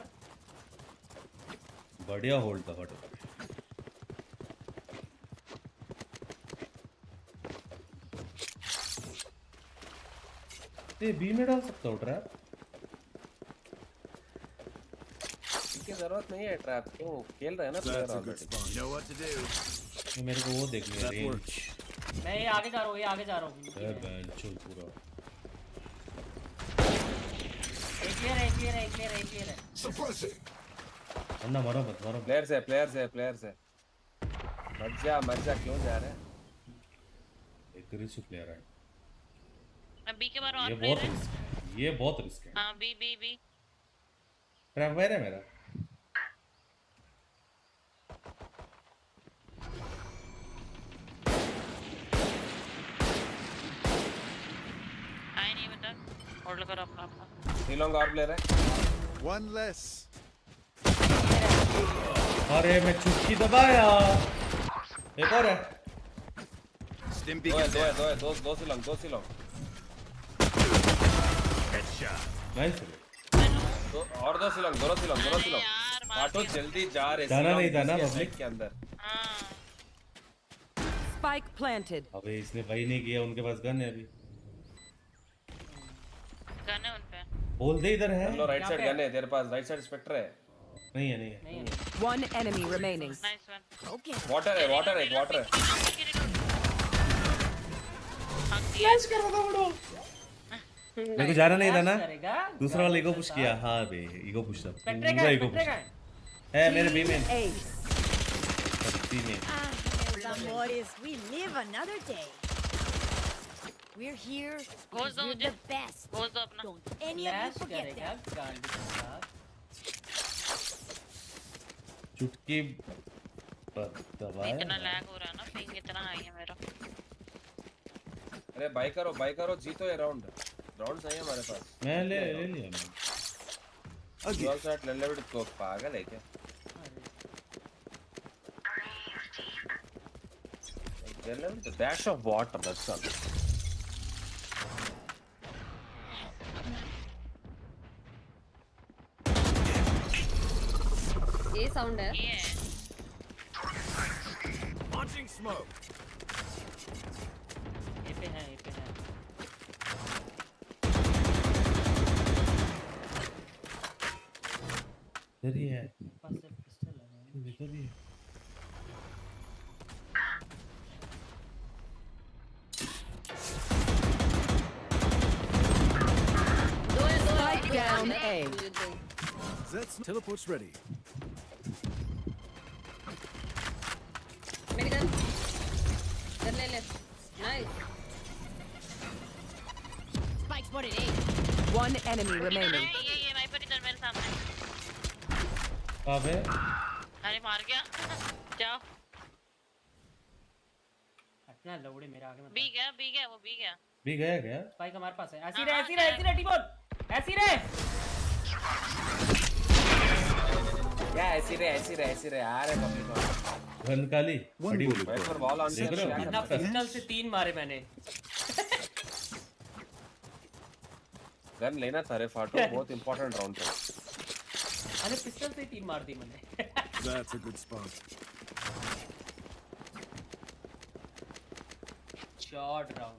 बढ़िया होल्ड था बट ये बी में डाल सकता हूँ ट्रैप की जरूरत नहीं है ट्रैप क्यों खेल रहे हैं ना player That's a good already spot. You know what to do. ये मेरे को वो देखने That रेंज works. मैं ये आगे जा रहा हूँ ये आगे जा रहा हूँ है बेंचो पूरा एक क्लियर है अन्ना मारो मत प्लेयर्स है मर जा क्यों जा रहे हैं एग्रेसिव प्लेयर है मैं बी के बारे में और प्लेयर है ये बहुत रिस्क है हां बी ट्रैप वायर है मेरा आई नहीं बता होल्ड करो अपना नीलोंग और प्लेयर है One less. अरे मैं चुटकी दबाया एक और है Stim दो beacon down. है दो सिलोंग Headshot. नाइस और दो सिलोंग यार काटो जल्दी जा रहे जाना नहीं था ना इसके पब्लिक side के अंदर हां Spike planted. अबे इसने वही नहीं किया उनके पास गन है अभी गन है उन पे बोल दे इधर है लो राइट साइड गन है तेरे पास राइट साइड स्पेक्टर है नहीं है One enemy remaining. Nice one Okay. Water है फ्लैश कर रहा था मेरे को जाना नहीं था ना करेगा दूसरा वाला ईगो पुश किया हाँ बे ईगो पुश था स्पेक्ट्रे पूरा ईगो पुश का है मेरे बी में Ace. सी में Los amores, we live another day. We're here. Goes We're down, the best. गोल दो अपना Don't any of you flash forget करेगा that. गांड का चुटकी दबाया इतना लैग हो रहा है ना पिंग इतना हाई है मेरा अरे बाय करो जीतो ये राउंड सही है हमारे पास मैं ले लिया मैं डुअल शॉट ले ले तो पागल है क्या The dash of water, that's all. ये साउंड है Launching smoke. ये पे है इधर ही है पास से पिस्टल है इधर ही है Spike down A. That's teleport's ready. मेरी गन ले nice Spike spotted A. One enemy remaining. ये वाइपर इधर मेरे सामने। कहाँ पे अरे मार गया। जाओ। अपना लौड़े मेरे आगे मत। बी गया वो बी गया। भी गया क्या स्पाइक हमारे पास है। ऐसी रहे टीबोन ऐसी रहे क्या ऐसी रहे आ रहे पब्लिक गन काली बड़ी वाइपर वॉल ऑन देख रहे हो अन्ना पिस्टल से 3 मारे मैंने। गन लेना था रे फाटो बहुत इंपॉर्टेंट राउंड था। अरे पिस्टल से 3 मार दी मैंने। That's a good spot. Shot round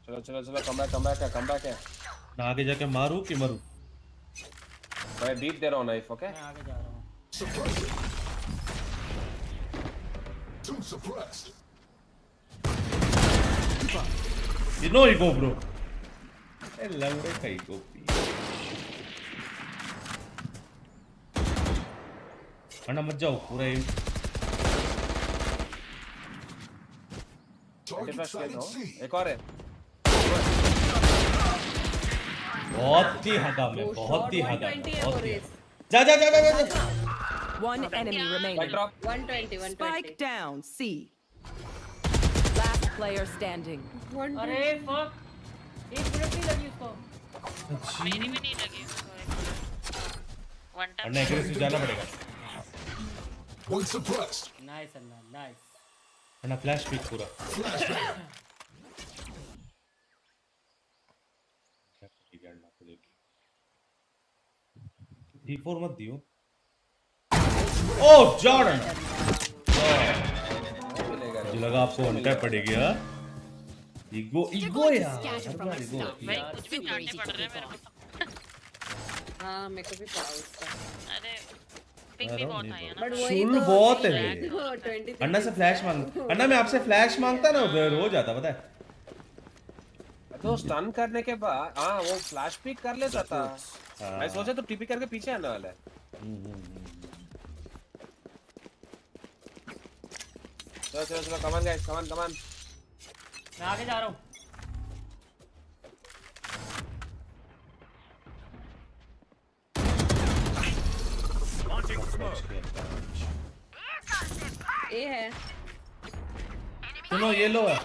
चलो कम बैक है ना आगे जाके मारू कि मरू मैं डीप दे रहा हूं नाइफ ओके मैं आगे जा रहा हूं। You know you go bro ए लंगड़े कहीं को अन्ना मत जाओ पूरा एम एक और है बहुत ही हगा में जा One enemy remaining. Drop 120 Spike down C. Last player standing. अरे फक 1 मिनट नहीं लगी उसको। मेरी भी नहीं लगी। One time. अन्ना एग्रेसिव जाना पड़ेगा नाइस अन्ना नाइस। अन्ना फ्लैश पिक पूरा D4 मत दियो ओह जॉर्डन मुझे लगा आपको अनटैप पड़ेगी हाँ ईगो यार भाई कुछ भी काटने पड़ रहे हैं मेरे को। हाँ मेरे को भी पड़ा उसका अरे पिंग भी बहुत है ना। बट वही शुल बहुत है 23 अन्ना से फ्लैश मांग अन्ना मैं आपसे फ्लैश मांगता ना उधर हो जाता पता है तो स्टन करने के बाद हाँ वो फ्लैश पिक कर लेता था मैं सोचा तो टीपी करके पीछे आने वाला है चलो कमान गाइस कमान मैं आगे जा रहा हूं। Launching smoke. ए है सुनो ये लो है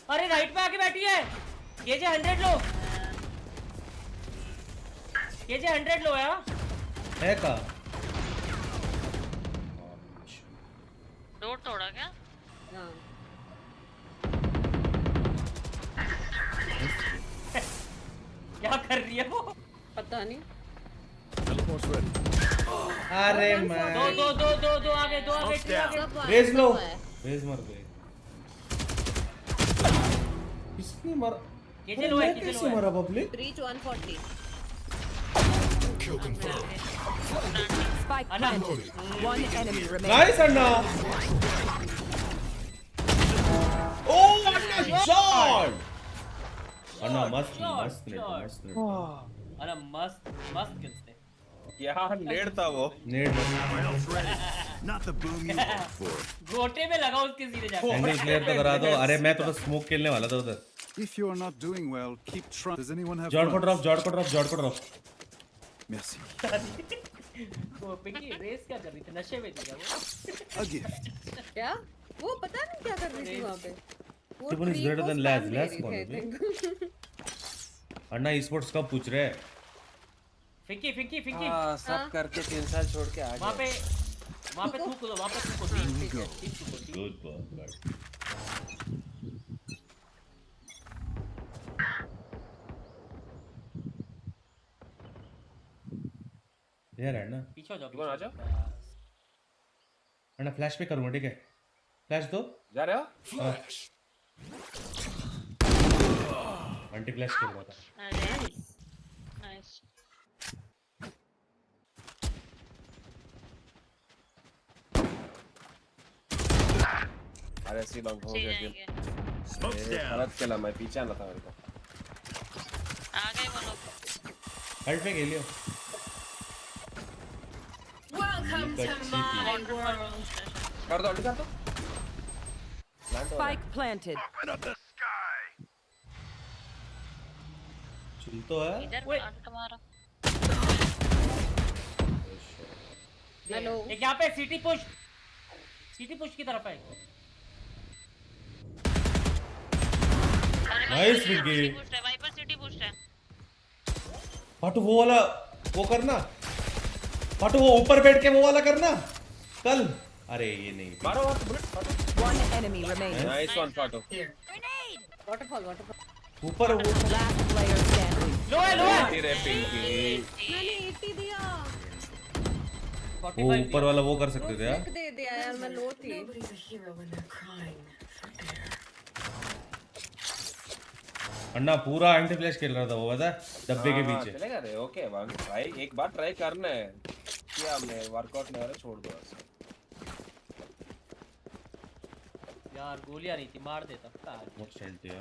अरे राइट पे आके बैठी है। ये जे 100 लो है हाँ? है का डोर तोड़ा क्या? हाँ क्या कर रही है वो? पता नहीं Teleport's ready. अरे मैं दो आगे रेज लो रेज मर गए किसने मारा ये लो है कैसे मारा public reach 140 Spike planted. One enemy remaining. Nice अन्ना ओह अन्ना शॉट अन्ना मस्त अरे मस्त किल्स थे। यार नेड था वो नेट Not the boom you hoped for. गोटे में लगा उसके सीधे जाके। एंगल क्लियर तो करा दो अरे मैं तो स्मोक खेलने वाला था उधर If you are not doing well, keep trying. Does anyone have जॉर्ड को guns? Drop Merci. वो पिंकी रेस क्या कर रही थी? नशे में थी क्या वो? A gift. क्या वो पता नहीं क्या कर रही थी वहाँ पे वो TbOne is tree greater को than spam Laz. दे Laz रही कौन थी, है I think. अन्ना esports कब पूछ रहे हैं फिंकी सब करके 3 साल छोड़ के आ वहाँ गए पे वहाँ पे थूक दो, वहाँ पे थूको, ठीक है, ठीक थूको, ठीक। Good boy. यार है ना, पीछे हो जाओ, कौन आ जाओ? है ना, फ्लैश पे करूँगा, ठीक है? फ्लैश दो। जा रहे हो? एंटी फ्लैश कर रहा था। नाइस। अरे सी लॉन्ग हो गया गेम। Smoke's down. गलत खेला मैं, पीछे आना था मेरे को। आ गए वो लोग। हल्ट पे खेलियो। Welcome to my world. कर दो, कर दो। Spike planted. चल तो है। इधर तुम्हारा। हेलो। एक यहाँ पे सिटी पुश की तरफ है। Nice Vicky. Viper city push है। पाटू वो वाला वो करना, पाटू वो ऊपर बैठ के वो वाला करना कल। अरे ये नहीं, मारो bullet. One enemy remaining. Nice one पाटू। वाटरफॉल ऊपर वो Last player standing. लो है तेरे पिंकी। मैंने 80 दिया। वो ऊपर वाला वो कर सकते थे यार। दे दिया यार, मैं लो थी। अन्ना पूरा एंटी फ्लैश खेल रहा था वो, पता है, डब्बे के पीछे। चलेगा रे, ओके भाई, एक बार ट्राई करना है। क्या हमने वर्कआउट नहीं हो रहा, छोड़ दो ऐसे। यार गोलियां नहीं थी, मार देता। बहुत चलती है।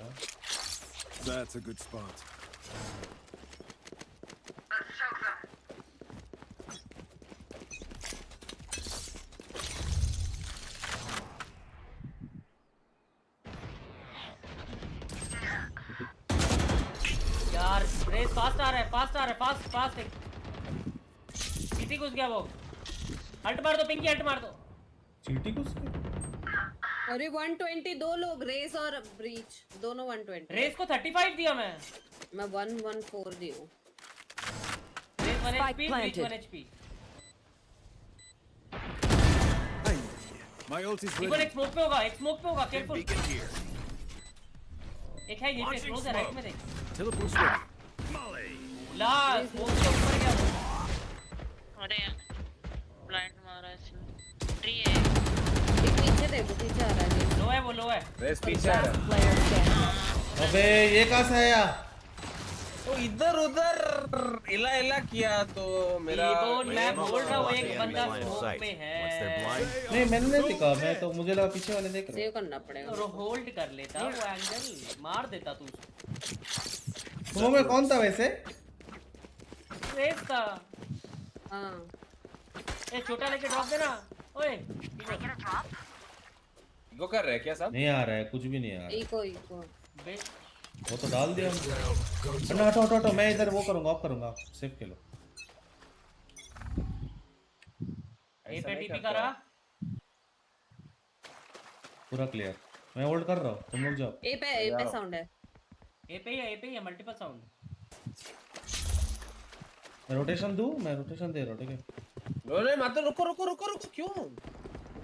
That's a good spot. यार रेस फास्ट आ रहा है, फास्ट एक किसी घुस गया वो। हल्ट मार दो पिंकी, हल्ट मार दो। चीटी को उसके अरे 120 दो लोग, रेस और ब्रीच दोनों 120। रेस को 35 दिया मैं 114 दी हूँ। Raze 1 Spike HP, planted. Breach 1 HP। My ult is देखो ready. एक स्मोक पे होगा, केयरफुल। Beacon here. एक है ये पे क्लोज है, राइट में देख। Teleport's ready. Molly. Last smoke के ऊपर गया वो। अरे ब्लाइंड मारा इसने। ट्री है। एक पीछे देखो, पीछे आ रहा है। लो है। रेस पीछे आ रहा है। Player standing. अबे ये कहाँ से आया? तो इधर उधर इला किया तो मेरा मैं बोल रहा हूँ एक बंदा स्मोक पे है। नहीं मैंने नहीं दिखा, मैं तो मुझे लगा पीछे वाले देख रहे। सेव करना पड़ेगा। और होल्ड कर लेता वो एंगल, मार देता तू। वो में कौन था वैसे? रेस था। हाँ ए छोटा लेके ड्रॉप देना। ओए इको कर रहे हैं क्या सब? नहीं आ रहा है, कुछ भी नहीं आ रहा है। इको वो तो डाल दिया हमने। अन्ना हटो, मैं इधर वो करूंगा, ऑफ करूंगा, सेव खेलो। ए पे टीपी करा, पूरा क्लियर। मैं होल्ड कर रहा हूँ, तुम लोग जाओ। ए पे साउंड है। ए पे ही है मल्टीपल साउंड। मैं रोटेशन दूं, मैं रोटेशन दे रहा हूँ, ठीक है? नहीं मत रुको क्यों?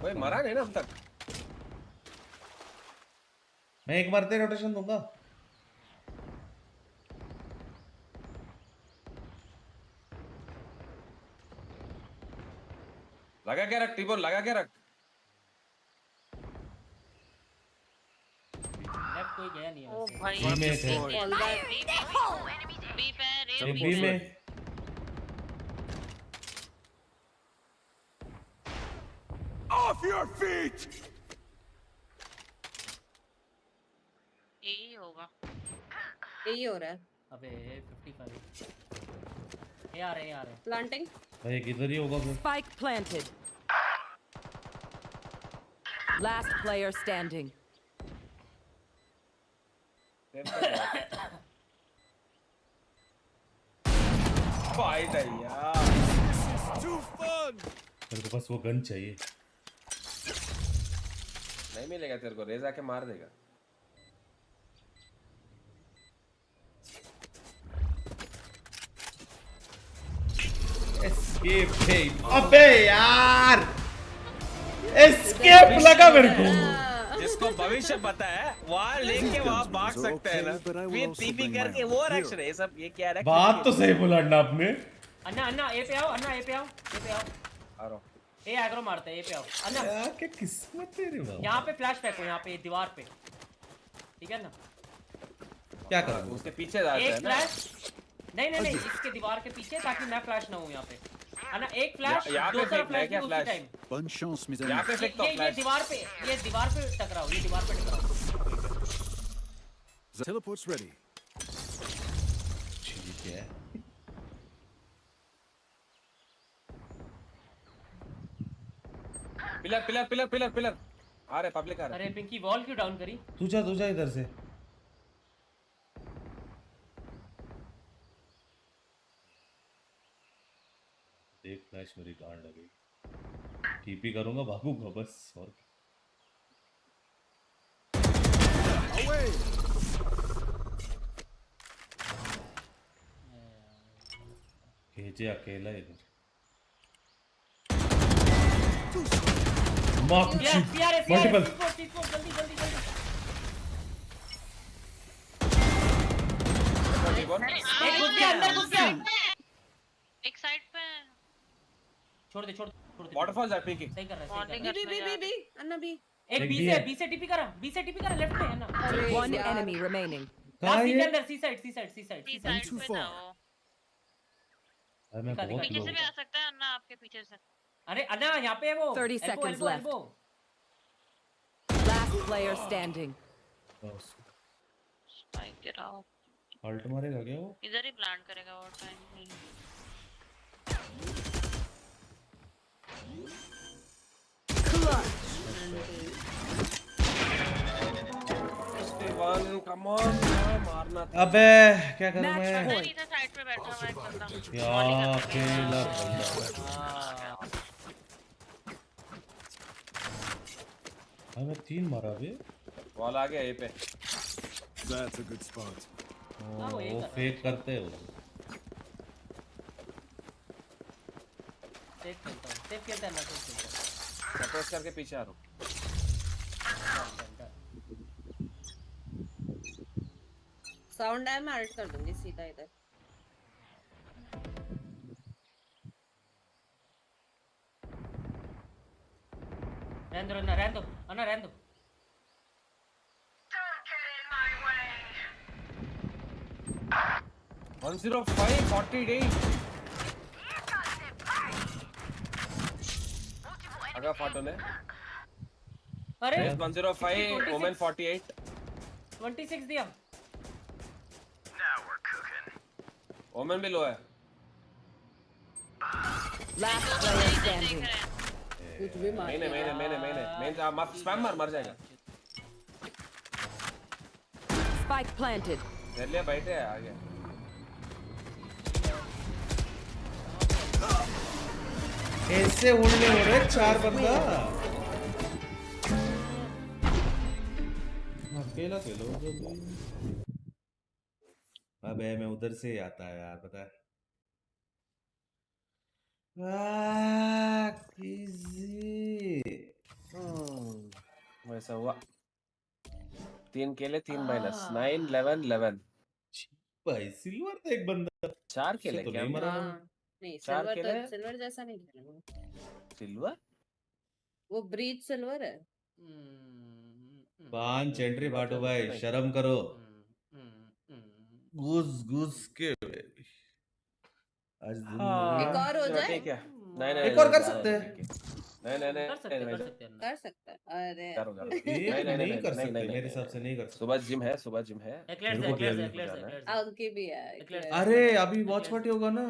कोई मरा नहीं ना अब तक। मैं एक बार तेरे रोटेशन दूंगा। लगा के रख टीबोन, लगा के रख। लेफ्ट कोई गया नहीं है। ओ भाई बी में थे। बी पे रेस बी में Off your feet. यही होगा। यही हो रहा है। अबे 55 ये आ रहे प्लांटिंग भाई किधर ही होगा फिर? Spike planted. Last player standing. Fight है यार। Too fun. मेरे को बस वो गन चाहिए। नहीं मिलेगा तेरे को, रेज आके मार देगा। एस्केप। अबे यार एस्केप लगा मेरे को। जिसको भविष्य पता है वहाँ लेके वहाँ भाग सकते हैं ना, फिर टीपी करके वो रैक्शन है सब। ये क्या है? बात तो सही बोला अन्ना आपने। अन्ना अन्ना ए पे आओ, अन्ना ए पे आओ, ए पे आओ। आ रहा हूँ। ए एग्रो मारते हैं, ए पे आओ अन्ना। यार क्या किस्मत है रे बाबा। यहाँ पे फ्लैश पैक हो, यहाँ पे दीवार पे, ठीक है ना? क्या करूँ? उसके पीछे जाते हैं एक ना। फ्लैश नहीं इसके दीवार के पीछे, ताकि मैं फ्लैश ना हूँ यहाँ पे। अन्ना एक फ्लैश, यहाँ पे दूसरा फेंकना है फ्लैश क्या? उसी flash time. Bonne chance, mes यहाँ amis. पे फेंकता हूँ ये फ्लैश। दीवार पे टकराओ, ये दीवार पे टकराओ। The teleport's ready. ठीक है। Pillar pillar pillar pillar pillar आ रहे, पब्लिक आ रहे। अरे पिंकी वॉल क्यों डाउन करी? तू जा इधर से। एक फ्लैश मेरी गांड लगी। टीपी करूंगा, भागूंगा बस। और भेजे अकेला इधर। मल्टीपल। एक साइड पे छोड़ दे वाटरफॉल जा पीकी। सही कर रहा है, बी अन्ना बी। एक बी से टीपी करा लेफ्ट में है ना। One enemy remaining. कहाँ सी है? के अंदर, सी साइड सी साइड पे too था far. वो। अरे मैं बहुत पीछे लो से भी आ सकता है अन्ना, आपके पीछे से। अरे अन्ना यहाँ पे है वो। 30 seconds left. Last player standing. Spike गिराओ। अल्ट मारेगा क्या वो? इधर ही प्लांट करेगा वो, टाइम नहीं। कम ऑन मारना। अबे क्या करूं मैं? नीचे साइड पे बैठा हुआ है एक बंदा। यार अकेला बंदा। मैं 3 मारा बे। बॉल आ गया ए पे। That's a good spot. वो फेक करते हो। सेफ खेलता है ना, सपोर्ट करके पीछे आ रहा हूँ। साउंड है, मैं अल्ट कर दूंगी सीधा इधर। रहने दो। 105 48 अगर फाटो ने। अरे 105 ओमेन 48 26 दिया। ओमेन भी लो है। Last player standing. कुछ भी मार। मैंने स्पैम मर जाएगा। Spike planted. कर लिया, बैठे आ गया। ऐसे उड़ने हो रहे 4 बंदा। अकेला खेलो जो भी। अबे मैं उधर से आता है यार, पता है। वैसा हुआ। 3 केले 3 माइनस 9 11 11 भाई सिल्वर था एक बंदा। 4 केले तो क्या नहीं मरा। नहीं चार सिल्वर केले? तो सिल्वर जैसा नहीं खेलेगा। सिल्वर वो ब्रीच सिल्वर है। पांच एंट्री बाटो भाई, शर्म करो। घुस के आज एक और हो जाए। ठीक है। नहीं एक और कर सकते हैं। नहीं कर सकते हैं। अरे करो नहीं कर सकते मेरे हिसाब से, नहीं कर सकते। सुबह जिम है, सुबह जिम है। अंकी भी है। अरे अभी वॉच पार्टी होगा ना।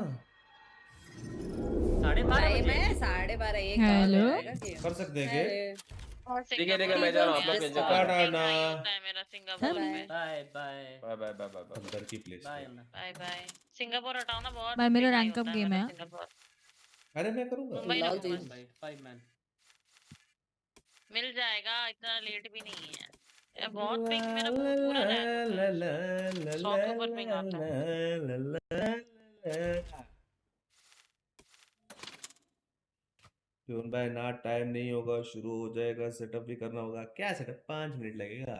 12:30 मैं 12:30 एक हेलो कर सकते हैं क्या? ठीक है मैं जा रहा हूं। आप लोग एंजॉय करो। होता है मेरा सिंगापुर में। Bye bye bye bye bye अंदर की प्लेस। Bye bye. सिंगापुर हटाओ ना, बहुत भाई मेरा बिगाई रैंक अप होता है गेम मेरा है। सिंगापुर। अरे मैं करूंगा। मुंबई लाओ रखूंगा। जी। 5 मैन मिल जाएगा, इतना लेट भी नहीं है। ये बहुत पिंग, मेरा पूरा रैंक 100 के ऊपर पिंग आता है। ट्यून भाई ना टाइम नहीं होगा, शुरू हो जाएगा, सेटअप भी करना होगा। क्या सेटअप, 5 मिनट लगेगा।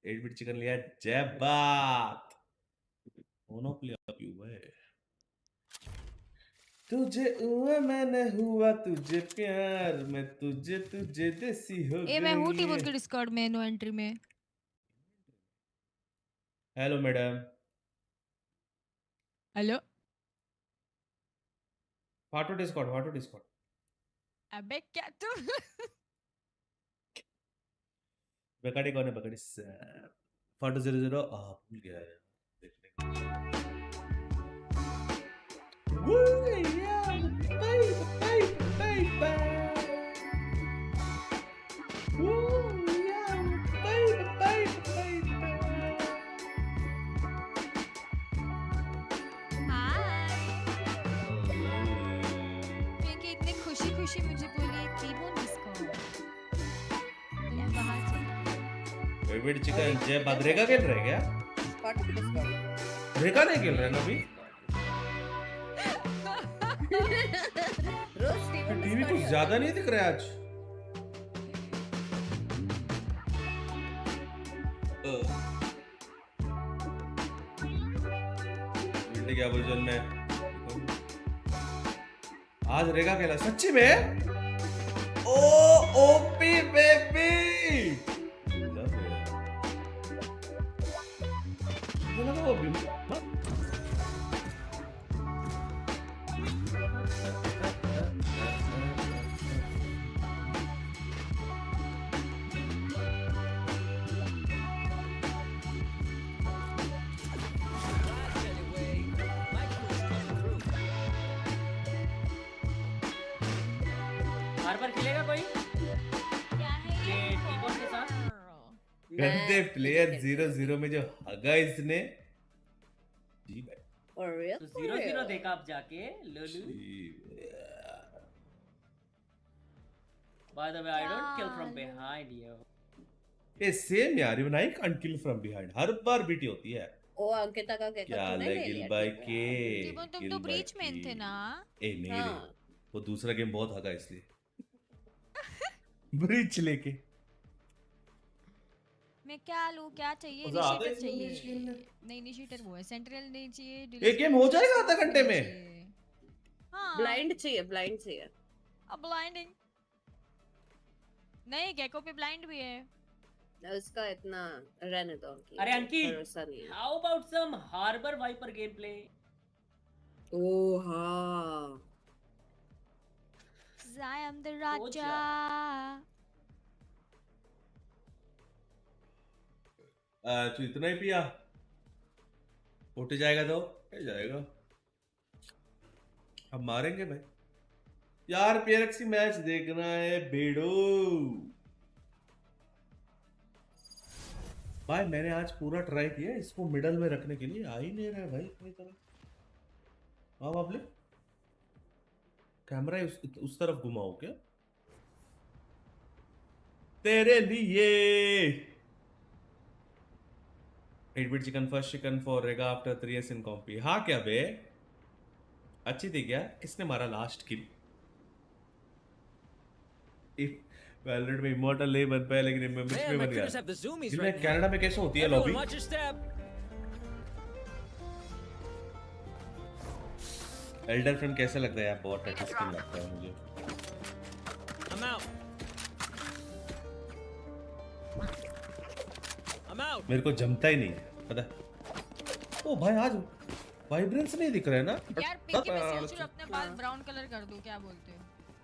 8 बिट चिकन लिया, जय बात। मोनोपोली अप यू है। तुझे हुआ मैंने हुआ तुझे प्यार, मैं तुझे तुझे देसी हो ए मैं हूँ गई। टीबोन के डिस्कॉर्ड में, नो एंट्री में। Hello madam. हेलो। फाटो डिस्कॉर्ड, फाटो डिस्कॉर्ड। अबे क्या तुम बकड़ी कौन है, बकड़ी फाटो 00 भूल गया है देखने। इतने खुशी खुशी मुझे बोली टीबोन डिस्कॉर्ड। मैं बाहर चली। फेवरेट चिकन जय बात। रेखा खेल रहे क्या? रेखा नहीं खेल रहे ना अभी? टीवी कुछ ज्यादा नहीं दिख रहा है आज। क्या वर्जन में आज रेखा खेला सच्ची में? ओ ओपी बेबी, हार्बर खेलेगा कोई? ये टीबोन के साथ गंदे प्लेयर 0-0 में जो हगा इसने जी भाई। तो 0-0 देखा आप जाके लोलू। By the way, I don't kill from behind you. ये सेम यार, even I can't kill from behind, her bar BT होती है। ओ अंकिता का क्या लगिल भाई के टीबोन तुम तो ब्रीच में थे ना? ए नहीं रे, वो दूसरा गेम बहुत हगा इसलिए ब्रीच लेके। मैं क्या लूं, क्या चाहिए? इनिशिएटर चाहिए। नहीं इनिशिएटर वो है, सेंट्रल नहीं चाहिए। एक गेम हो जाएगा आधा घंटे में। हाँ ब्लाइंड चाहिए, ब्लाइंड चाहिए। अब ब्लाइंडिंग नहीं, गेको पे ब्लाइंड भी है। उसका इतना रहने दो। अरे अंकित, how about some Harbor Viper gameplay? ओ हाँ, I am the Raja। तो इतना ही पिया, उठ जाएगा तो जाएगा। अब मारेंगे भाई यार। पीआरएक्सी मैच देखना है बेड़ो भाई। मैंने आज पूरा ट्राई किया इसको मिडल में रखने के लिए, आ ही नहीं रहा है भाई इतनी तरह। हाँ बाबले, कैमरा उस तरफ घुमाओ क्या तेरे लिए। 8 bit chicken first chicken for रेगा आफ्टर 3 years इन कॉम्पी। हाँ क्या बे, अच्छी थी क्या? किसने मारा लास्ट किल? वैलोरेंट में इमॉर्टल नहीं बन पाया लेकिन एमएमएच में बन गया। जिनमें कनाडा में कैसे होती है लॉबी? एल्डर फ्रेंड कैसे लगता है यार? बहुत अच्छा स्किन लगता है मुझे। मेरे को जमता ही नहीं है पता। ओ भाई आज वाइब्रेंस नहीं दिख रहा है ना यार। पिंकी मैं सोच रही हूं अपने बाल ब्राउन कलर कर दूं, क्या बोलते हो?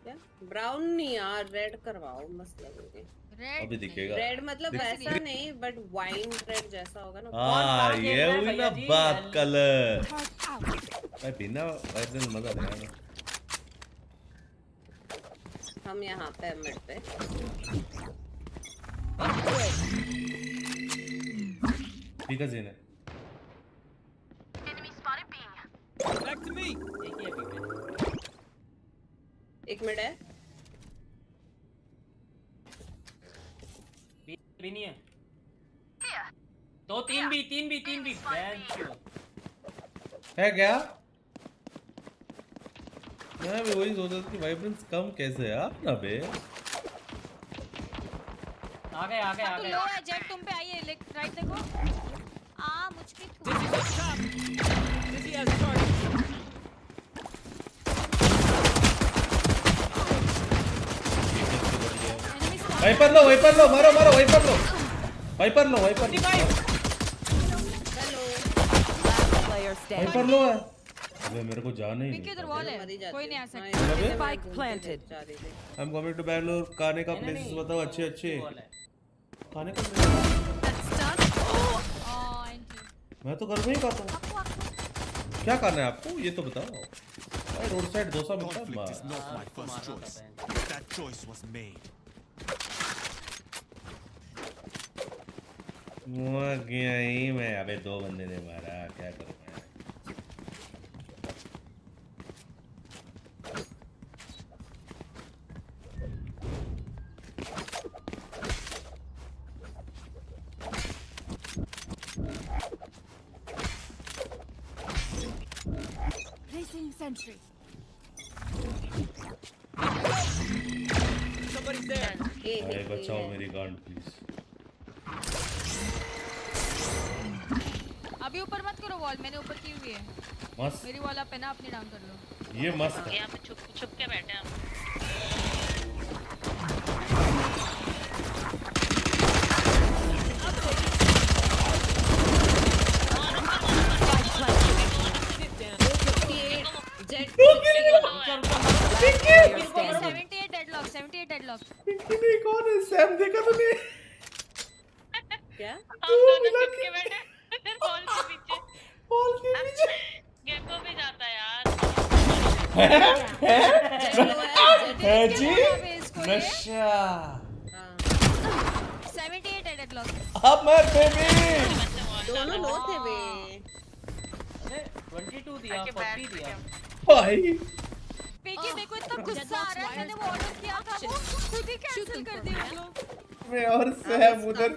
क्या ब्राउन नहीं यार, रेड करवाओ, मस्त लगेगा। रेड अभी दिखेगा। रेड मतलब वैसा नहीं, बट वाइन रेड जैसा होगा ना। हाँ ये हुई ना बात। कलर भाई बिना वाइब्रेंस मजा नहीं आएगा। हम यहाँ पे मिड पे ठीक है जेन है। Back to me. एक मिनट है। भी नहीं है। तो 3 भी है क्या? मैं भी वही सोच रहा था कि वाइब्रेंस कम कैसे यार ना बे। आ गए तू लो है जेट तुम पे आई है राइट देखो मुझके वाइपर लो मारो वाइपर लो वाइपर लो है। अबे मेरे को जाना ही नहीं। उधर वॉल है कोई नहीं आ सकता। Spike planted. I'm coming to Bangalore। खाने का प्लेसेस बताओ अच्छे खाने का। मैं तो घर में ही खाता हूँ। क्या खाना है आपको ये तो बताओ। रोड साइड डोसा मिलता है। गया ही मैं। अबे 2 बंदे ने मारा क्या करूँ मैं। Sentry. Somebody's there. अरे बचाओ मेरी गांड प्लीज। अभी ऊपर मत करो वॉल मैंने ऊपर की हुई है। मस्त मेरी वॉल आप है ना अपनी डाउन कर लो। ये मस्त है। यहाँ पे छुप के बैठे हैं हम। पिंकी नहीं कौन है? सैम देखा तूने? क्या? हम दोनों छुप के बैठे बॉल के पीछे गेको भी जाता है यार। है जी नशा। 78 डेडलॉक। अब मैं बेबी दोनों लो थे बे। 22 दिया 40 दिया भाई। पेकी मेरे को इतना गुस्सा आ रहा है मैंने वो ऑर्डर किया था वो खुद ही कैंसिल कर दिया वो लोग। मैं और सैम उधर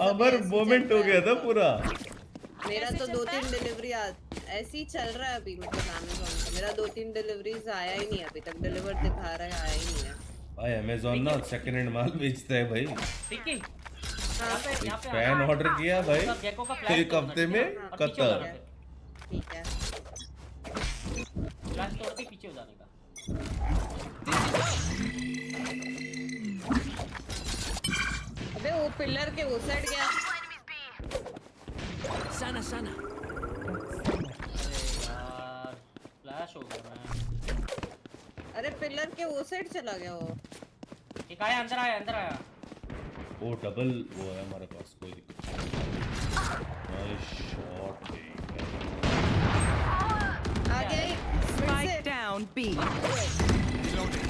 अमर मोमेंट हो गया था पूरा। मेरा तो 2-3 डिलीवरी ऐसे ही चल रहा है अभी मतलब Amazon का। मेरा 2-3 डिलीवरीज आया ही नहीं अभी तक। डिलीवर दिखा रहा है आया ही नहीं है भाई। Amazon ना सेकंड हैंड माल बेचता है भाई। ठीक है फैन ऑर्डर किया भाई 1 हफ्ते में खत्म। ठीक है फ्लैश तोड़ के पीछे हो जाने का। अबे वो पिलर के वो साइड गया। Sana. अरे यार फ्लैश हो गया मैं। अरे पिलर के वो साइड चला गया वो। एक आया अंदर आया। वो डबल वो है हमारे पास कोई दिक्कत नहीं। शॉट आ गया Spike down B.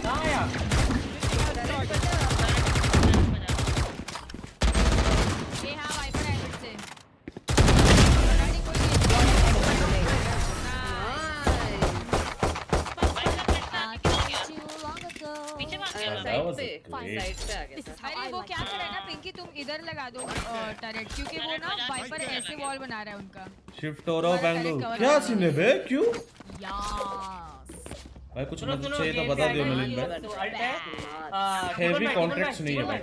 आया ये हां वाइपर है फिर से। पीछे भाग गया। साइड पे आ गया था। अरे वो क्या कर रहा है ना पिंकी तुम इधर लगा दो टरेट क्योंकि वो ना वाइपर ऐसे वॉल बना रहा है उनका। शिफ्ट हो रहा हूं बैंगलोर। क्या सीन है बे? क्यों भाई कुछ मदद चाहिए तो बता दियो मिलिंद भाई। हेवी कॉन्ट्रैक्ट्स नहीं है भाई।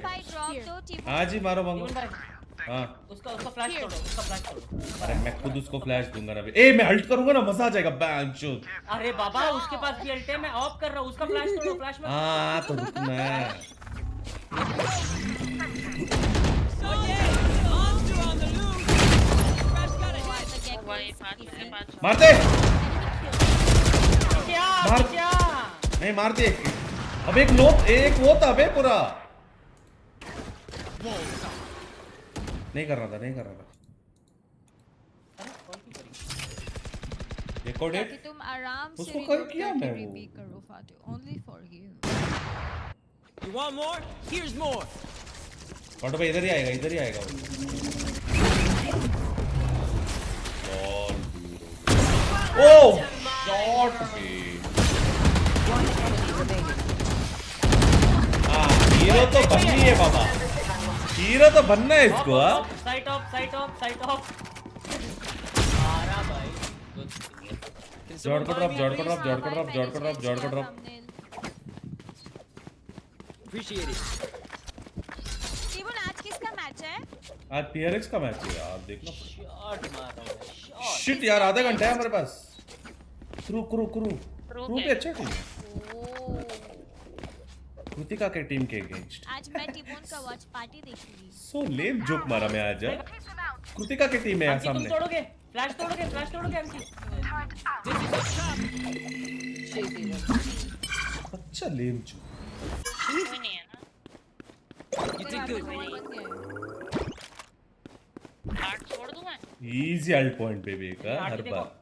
हां जी मारो मांगो। हां उसका फ्लैश तोड़ो अरे मैं खुद उसको फ्लैश दूंगा ना बे। ए मैं अल्ट करूंगा ना मजा आ जाएगा बैंचो। अरे बाबा उसके पास भी अल्ट है मैं ऑफ कर रहा हूं उसका फ्लैश तोड़ो फ्लैश मत। हां तो रुकना मारते क्या नहीं मारते। अब एक वो था बे पूरा। नहीं कर रहा था रिकॉर्ड ताकि तुम आराम से उसको कल किया मैं रिपीट करो Fatih only for you. You want more? Here's more. Photo पे इधर ही आएगा ओ शॉट पे। हाँ हीरो तो बननी है बाबा। हीरो तो बनना है इसको। साइट ऑफ मारा भाई। जॉर्ड को ड्रॉप Appreciate it. TbOne आज किसका मैच है? आज PRX का मैच है यार, देखना। शॉट मार रहा हूं शॉट। शिट यार, आधा घंटा है हमारे पास। क्रू पे अच्छा टीम है। कृतिका के टीम के अगेंस्ट आज मैं TbOne का वॉच पार्टी देखूंगी। सो लेम जोक मारा मैं आज। कृतिका की टीम है यहाँ तुम सामने। तोड़ोगे फ्लैश तोड़ोगे एमसी। अच्छा लेम जोक। कोई नहीं है ना। You did good. हार्ट छोड़ दूं मैं? इजी अल्ट पॉइंट बेबी का हर बार।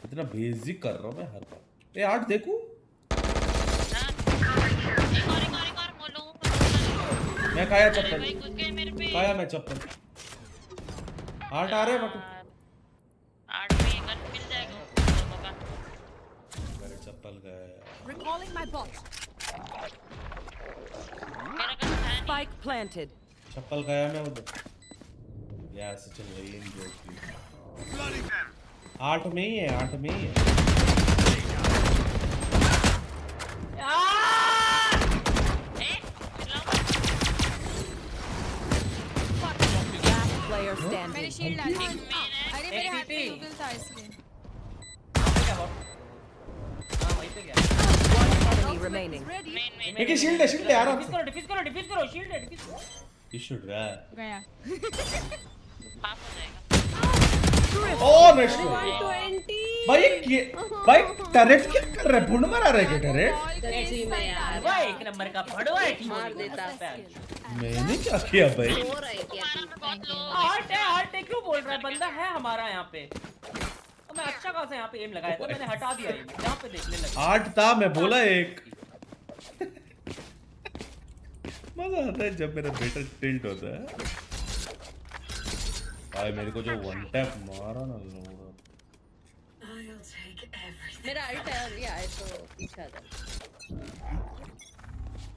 इतना बेसिक कर रहा हूँ मैं हर बार। ये 8 देखूं? हां एक और मोलो। मैं खाया चप्पल। भाई घुस गए मेरे पे। खाया मैं चप्पल। 8 आ रहे बटू। 8 में गन मिल जाएगा दोनों का। मेरे चप्पल गए। Recalling my bot. मेरा गन है नहीं। Spike planted. चप्पल खाया मैं उधर। यार सच में ये जोक। 8 में ही है। Last player standing. मेरी शील्ड आ गई। अरे मेरे हाथ में यूबिल था इसलिए। हां वहीं पे गया। One enemy remaining. एक ही शील्ड है यार। डिफीज करो शील्ड है डिफीज। You should run. गया। पास हो जाएगा। Oh next one. 120 भाई टरेट क्या कर रहा है? पुण्य मारा रहा है क्या टरेट? सच्ची में यार वो एक नंबर का भड़वा है। मार देता। मैंने क्या किया भाई? हो रहा है क्या? आर्ट है क्यों बोल रहा है? बंदा है हमारा यहाँ पे। तो मैं अच्छा खासा यहाँ पे एम लगाया था, मैंने हटा दिया एम। यहाँ पे देखने लगा। 8 था, मैं बोला एक। मजा आता है जब मेरा बेटा टिल्ट होता है। भाई मेरे को जो वन टैप मारा ना लोड़ा। मेरा अल्ट है और ये आए तो पीछे आ जा।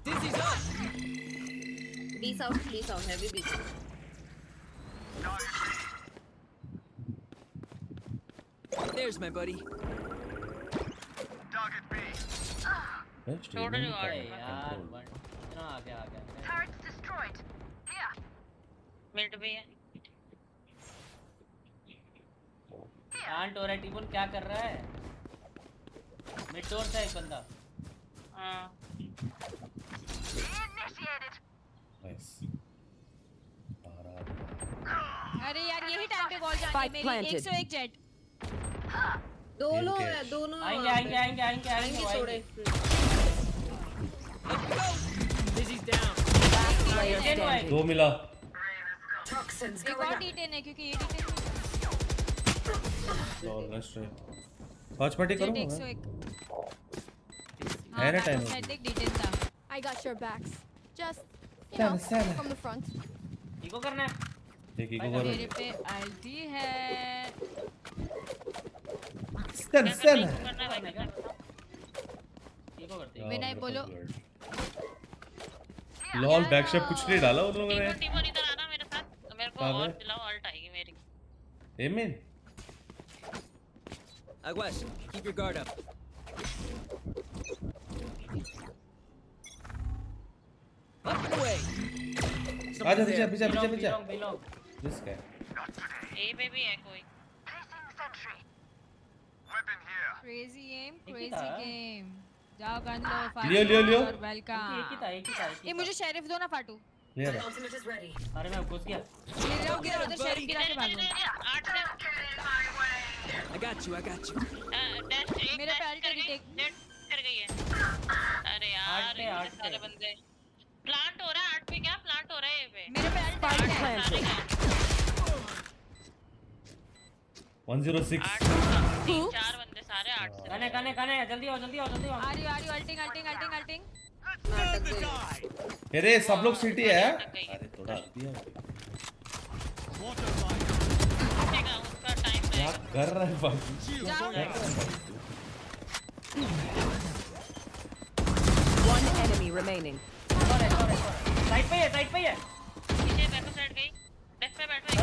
Dizzy's up. Peace out, heavy beat. There's my buddy. छोड़ दो यार यार। इतना आ गया मिड भी है। आंट और TbOne क्या कर रहा है? मिड डोर से एक बंदा। हां नाइस। अरे यार यही टाइम पे बॉल जानी है मेरी। 101 जेट। दोनों है। आएंगे थोड़े। Dizzy's down. Player standing. 2 मिला। एक और D10 है क्योंकि ये D10 वॉचपार्टी करो। 101। है ना टाइम? D10 था। I got your backs. Just, you know, from the front. Eco करना है। एक इको मेरे करो। पे अल्टी है। स्टन इको करते हैं। विनय बोलो। लॉल बैकशॉट कुछ नहीं डाला उन लोगों ने। TbOne इधर आना मेरे साथ। मेरे को और दिलाओ, अल्ट आएगी मेरी। एमिन Aguas, keep your guard up. Up and away. आजा पीछे बिलोंग। This guy. ए पे भी है कोई। क्रेजी गेम, एक ही क्रेजी था। गेम। जाओ गन लो। लियो। और वेलकम। एक ही था। ये मुझे शेरिफ दो ना फाटू। ले रहा। अरे मैं घुस गया। गिर जाओ उधर शेरिफ गिरा के भागो। 8 से I got you. डैश एक मेरे पे अल्ट कर गई। टेक। डेड कर गई है। अरे यार इतने सारे बंदे। प्लांट हो रहा है 8 पे। क्या प्लांट हो रहा है ये पे? मेरे पे अल्ट Spike है। planted. 106। 4 बंदे सारे 8 से। कने जल्दी आओ। आ रही हूं अल्टिंग। अरे सब लोग सिटी है। अरे थोड़ा दिया। उसका टाइम क्या कर रहा है बाबू? One enemy remaining. साइड पे है। पीछे बैक साइड गई। लेफ्ट पे बैठ गई।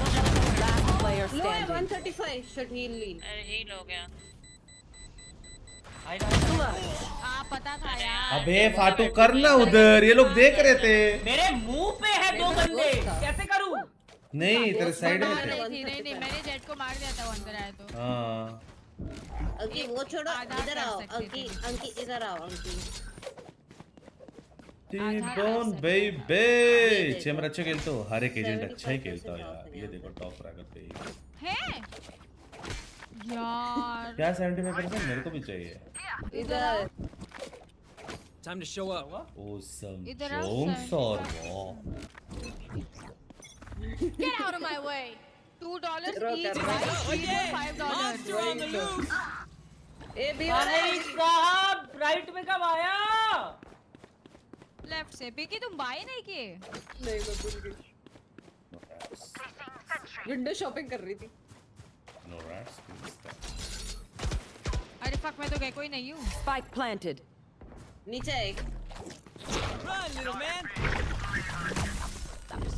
Last player लो है standing. 135 शट हील ली। अरे हील हो गया। पता था यार। अबे फाटू करना उधर, ये लोग देख रहे थे। मेरे मुंह पे है दो बंदे, कैसे करूं? नहीं तेरे साइड में थे। नहीं मैंने जेट को मार दिया था वो अंदर आया तो। हाँ अंकी वो छोड़ो, इधर आओ अंकी, अंकी इधर आओ अंकी। TbOne बेबी चेमर अच्छा खेलते हो, हर एक एजेंट अच्छा ही खेलता हो यार। ये देखो टॉप फ्रैगर पे है यार। क्या 75% मेरे को भी चाहिए। इधर Time to show up. Awesome. इधर आओ, Jones or what? Get out of my way. $2 each, right? $5. Monster on the loose. ए भी भाई साहब राइट में कब आया? लेफ्ट से। बिकी तुम बाय नहीं किए? नहीं मैं भूल गई, विंडो शॉपिंग कर रही थी। No rats. अरे फक मैं तो गए कोई नहीं हूँ। Spike planted. नीचे एक Run, little man.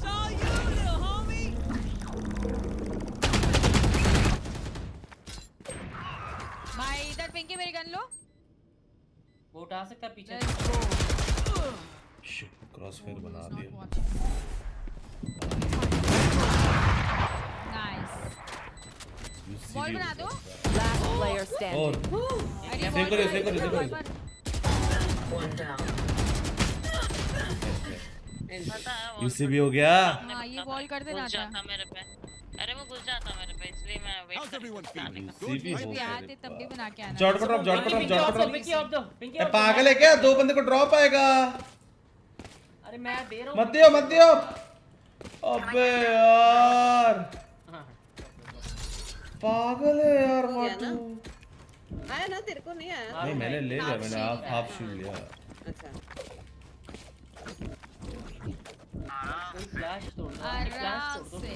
Saw you, little homie. भाई इधर पिंकी मेरी गन लो। वो उठा सकता है पीछे। Let's go. Shit, crossfire बना Not दिया। watching. Nice. बॉल बना दो। Last player और standing. अरे सेव करिए, सेव करिए, सेव करिए। पता है वो यूसी भी हो गया। हाँ ये बॉल कर देना घुस था। जाता मेरे पे। अरे वो घुस जाता मेरे पे, इसलिए मैं वेट कर रही हूँ। यूसी भी हो जब गया। आते तब भी बना के आना। जॉट को ड्रॉप, जॉट को ड्रॉप, जॉट को ड्रॉप। पिंकी ऑफ दो, पिंकी ए ऑफ दो। पागल है क्या? दो बंदे को ड्रॉप आएगा। अरे मैं दे रहा हूँ। मत दियो, मत दियो। अबे यार पागल है यार हो गया फाटू। ना? आया ना तेरे को नहीं आया? नहीं मैंने ले लिया, मैंने हाफ शील्ड लिया। अच्छा फ्लैश तोड़ दो, फ्लैश आराम तोड़ दो। से।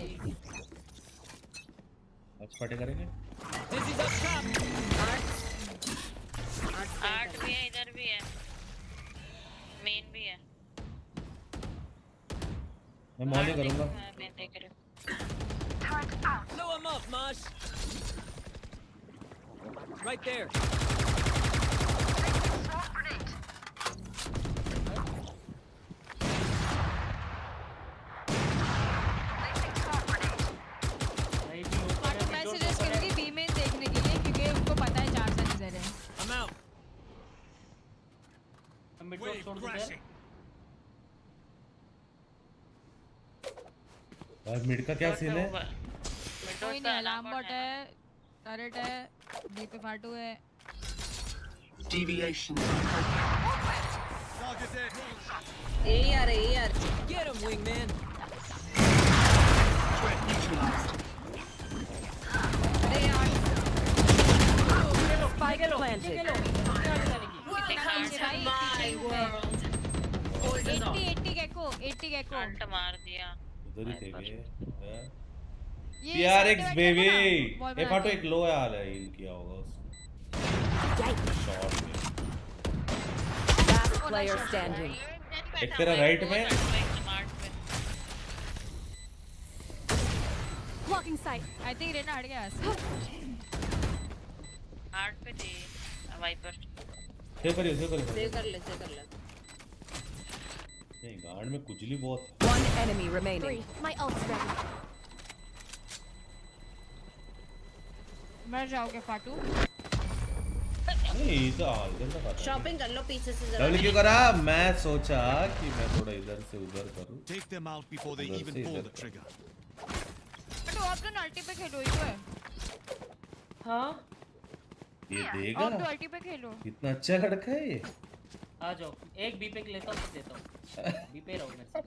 Watchparty करेंगे। Dizzy's up top. 8 भी है, इधर भी है, मेन भी है। मैं मॉली करूंगा। मैं देख रही हूँ। Blow him up, Mosh. Right there. मैं सजेस्ट करूंगी बी में देखने के लिए क्योंकि उनको पता है 4 सा नजर है। I'm out. मिड ड्रॉप छोड़ दो यार। यार मिड का क्या सीन है? कोई नहीं, अलार्म बॉट है, टर्रेट है, बी पे फाटू है। ए यार, ए यार। Get him, wingman. अरे यार Spike planted. कितना नीचे भाई? 80 गेको, 80 गेको। अल्ट मार दिया। उधर ही थे ये। ये PRX साइड बेबी। बैठो ना, बॉल ए बना फाटू के। एक लो यार है, हील किया होगा उसने। शॉट में। Last player standing. एक तेरा राइट में। Blocking sight. I think Raina हट गया। 8 पे थी वाइपर। सेव करिए, सेव करिए। सेव कर ले, सेव कर ले। नहीं गार्ड में कुचली बहुत। One enemy remaining. My ult's ready. मर जाओगे फाटू। नहीं तो इधर तक आता। शॉपिंग कर लो पीछे से जरा। लवली क्यों करा? मैं सोचा कि मैं थोड़ा इधर से उधर करूं। Take them out before they उधर even से pull इधर the trigger. फाटू आप तो अल्टी पे खेलो ही तो है। हाँ ये आप देगा तो अल्टी पे खेलो। कितना अच्छा लड़का है ये। आ जाओ, एक बी पे लेता हूँ, देता हूँ। बी पे रहो मेरे साथ।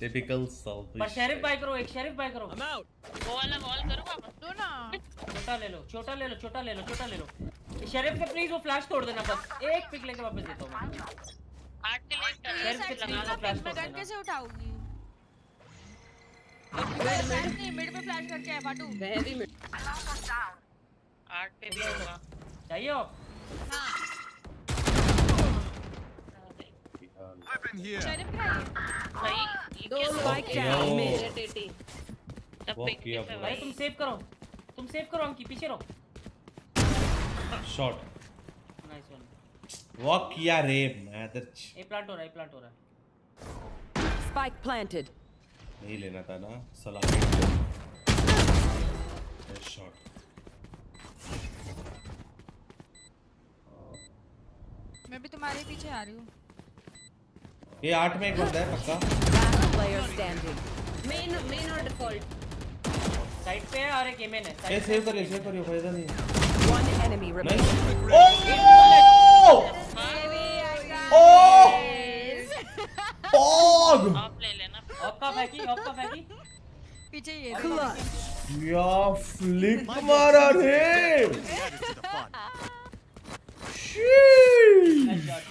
Typical south. पर शेरिफ बाय करो, एक शेरिफ बाय करो। I'm out. वो वाला वॉल करूँ वापस? दो ना। छोटा ले लो, छोटा ले लो, छोटा ले लो, छोटा ले लो। शेरिफ से प्लीज वो फ्लैश तोड़ देना बस। एक पिक लेके वापस देता हूँ मैं। 8 के लिए शेरिफ से लगा लो, फ्लैश तोड़ गन देना। कैसे उठाऊंगी? मिड पे फ्लैश करके है फाटू। Very mid. 8 पे भी होगा। चाहिए आप? हाँ। Weapon here. शेरिफ क्या है? भाई ये दो क्या Spike Yo. down mid. टेटी। तब वो पिक किया पे पूरा। भाई भाई। तुम सेव करो, तुम सेव करो, अंकी पीछे रहो। शॉट। Nice one. वॉक किया रे मैदर। ए प्लांट हो रहा है, प्लांट हो रहा है। Spike planted. नहीं लेना था ना सलाह। शॉट। मैं भी तुम्हारे पीछे आ रही हूँ। ये 8 में एक बंदा है पक्का। Last player standing. मेन और डिफॉल्ट साइड पे है और एक एमेन है। ये सेव करियो फायदा नहीं है। One enemy remaining. आप ले लेना। ऑप्का फेंकी। पीछे ये या फ्लिक मारा रे।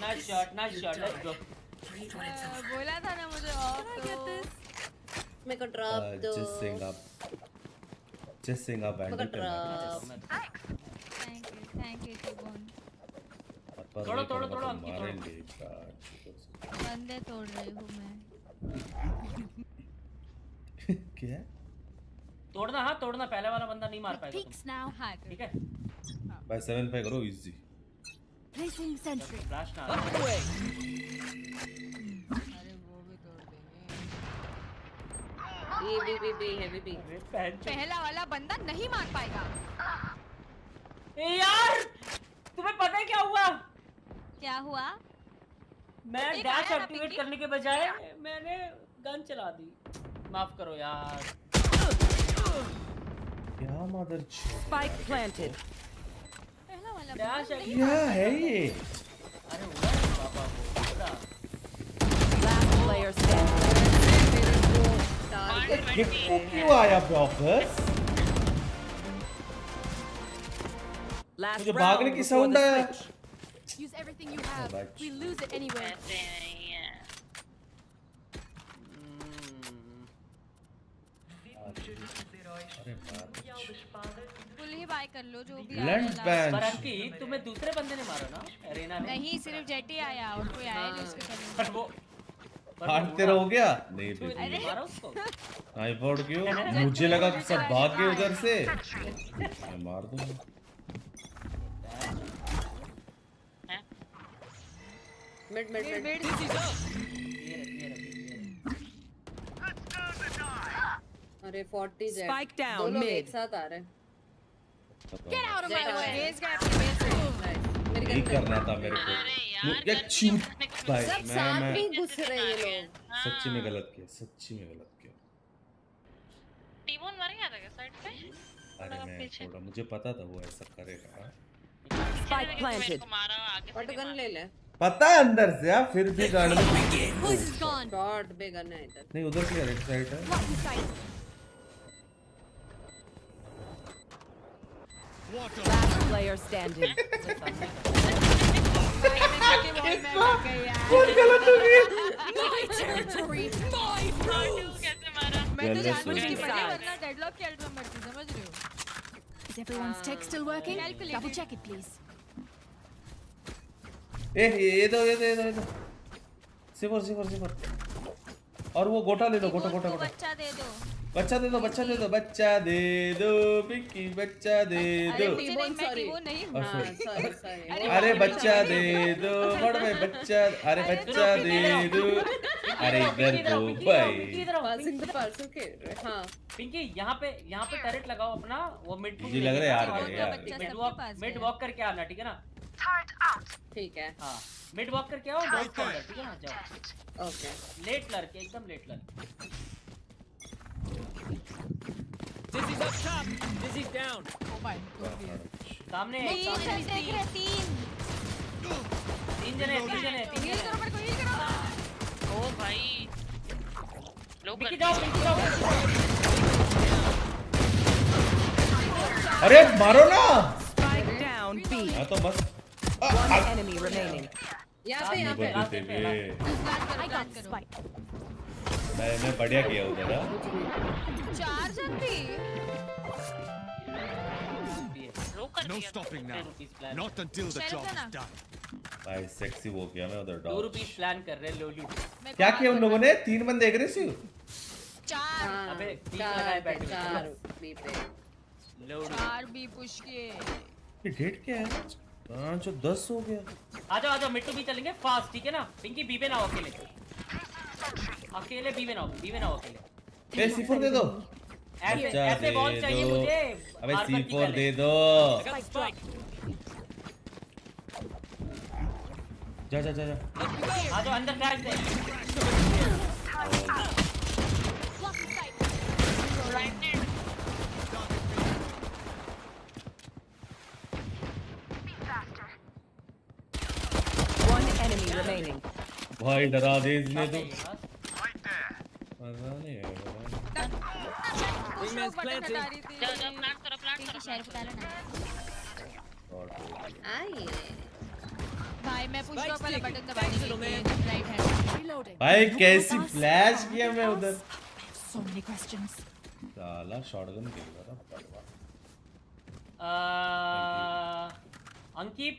Nice shot, let's go. बोला था ना मुझे और तो मेरे को ड्रॉप दो। Just up and thank you TbOne। तोड़ो मारेंगे। बंदे तोड़ रही हूँ मैं। क्या? तोड़ना पहले वाला बंदा नहीं मार पाएगा तुम। हाँ ठीक है भाई 7-5 करो इजी। Placing sentry. फ्लैश ना। अरे वो भी तोड़ देंगे। B heavy B. पहला वाला बंदा नहीं मार पाएगा। ए यार तुम्हें पता है क्या हुआ? क्या हुआ? मैं एक डैश आया ना एक्टिवेट पिंकी? करने के बजाय मैंने गन चला दी। माफ करो यार। क्या मदर। Spike planted. पहला वाला डैश क्या है ये? अरे हुआ है पापा को पूरा। Last player standing. ये क्यों आया ब्लॉकर्स? Last मुझे round भागने की before साउंड the आया। switch. Use everything you have. We lose it anyway. ऐसे नहीं है। फुल ही बाय कर लो जो भी Blunt आया ban. पर अंकी तुम्हें दूसरे बंदे ने मारा ना अरेना ने। नहीं सिर्फ जेटी आया और कोई आया नहीं उसके साथ। पर वो हार्ट तेरा हो गया? नहीं तूने बेबी। मारा उसको। आईपॉड क्यों? मुझे लगा कि सब भाग गए उधर से। मैं मार दूंगा। मिड अरे 40 जेट Spike down दोनों mid. एक साथ आ रहे हैं। Get out of my way. Base गए अपने बेस से। मेरी नहीं गन करना था मेरे को। अरे यार मुझे चूत भाई सब साथ में ही घुस रहे हैं ये लोग। सच्ची में गलत किया। TbOne मर गया था क्या साइड पे? अरे मैं थोड़ा मुझे पता था वो ऐसा करेगा। Spike planted. मेरे को मारा आगे से पट नहीं गन मारा। ले ले। पता है अंदर से यार फिर भी गाड़ी में Who's is gone? Shot B gun है इधर। नहीं उधर की राइट साइड है। Blocking sight. Last player standing. बहुत गलत हो गई। My territory. My rules. कैसे मारा? मैं तो Jealous जानबूझ के हो मरी गई। वरना डेडलॉक के अल्ट में मरती समझ रहे हो? Is everyone's tech still working? Calculated. Double check it, please. ये दो सिफर और वो गोटा ले लो गोटा बच्चा दे दो। बच्चा दे दो पिंकी बच्चा दे अरे दो। मुझे नहीं मैं वो नहीं हूँ। हाँ सॉरी अरे बच्चा दे दो बड़ भाई बच्चा। अरे बच्चा दे दो। अरे इधर दो भाई। पासिंग द पार्सल के हाँ पिंकी यहाँ पे टैरेट लगाओ अपना। वो मिड मुझे लग रहा है यार गए यार। मिड वॉक करके आना ठीक है ना। ठीक है हाँ मिड वॉक करके आओ डोर के अंदर ठीक है ना। जाओ ओके लेट लड़के एकदम लेट लड़। Dizzy's up top. Dizzy's down. Oh my God. सामने तीन देख रहे तीन। तीन जने हील करो मेरे को हील करो। ओ भाई लो कर पिंकी जाओ अरे मारो ना। Spike down B. हाँ तो बस। One enemy remaining. यहाँ पे I got the spike. मैं बढ़िया किया उधर। चार जन भी। लो कर No दिया। stopping now. Not until the job is done. भाई सेक्सी वो किया मैं उधर 2 रुपीस प्लान कर रहे लोलू। क्या किया उन लोगों ने? 3 बंदे एग्रेसिव। चार। अबे 3 लगाए बैठे। 4 बी पे। लोलू 4 भी पुश किए। ये डेट क्या है? जो 10 हो गया। आ जाओ मिड टू बी चलेंगे फास्ट, ठीक है ना? पिंकी बी पे ना हो अकेले, बी पे ना हो अकेले। ए C4 दे दो। ऐसे बॉल चाहिए मुझे। अबे C4 दे दो। जा। आ जाओ अंदर फ्लैश दे। One enemy remaining. भाई डरा दे इसने तो। मजा नहीं आया। Wingman's planted. जाओ प्लांट करो शेयर बता लो ना। आइए भाई मैं पुश को पहले बटन दबाने के लिए राइट हैंड रीलोडिंग। भाई कैसी फ्लैश किया मैं उधर। So many questions. साला शॉटगन खेल रहा था। अंकी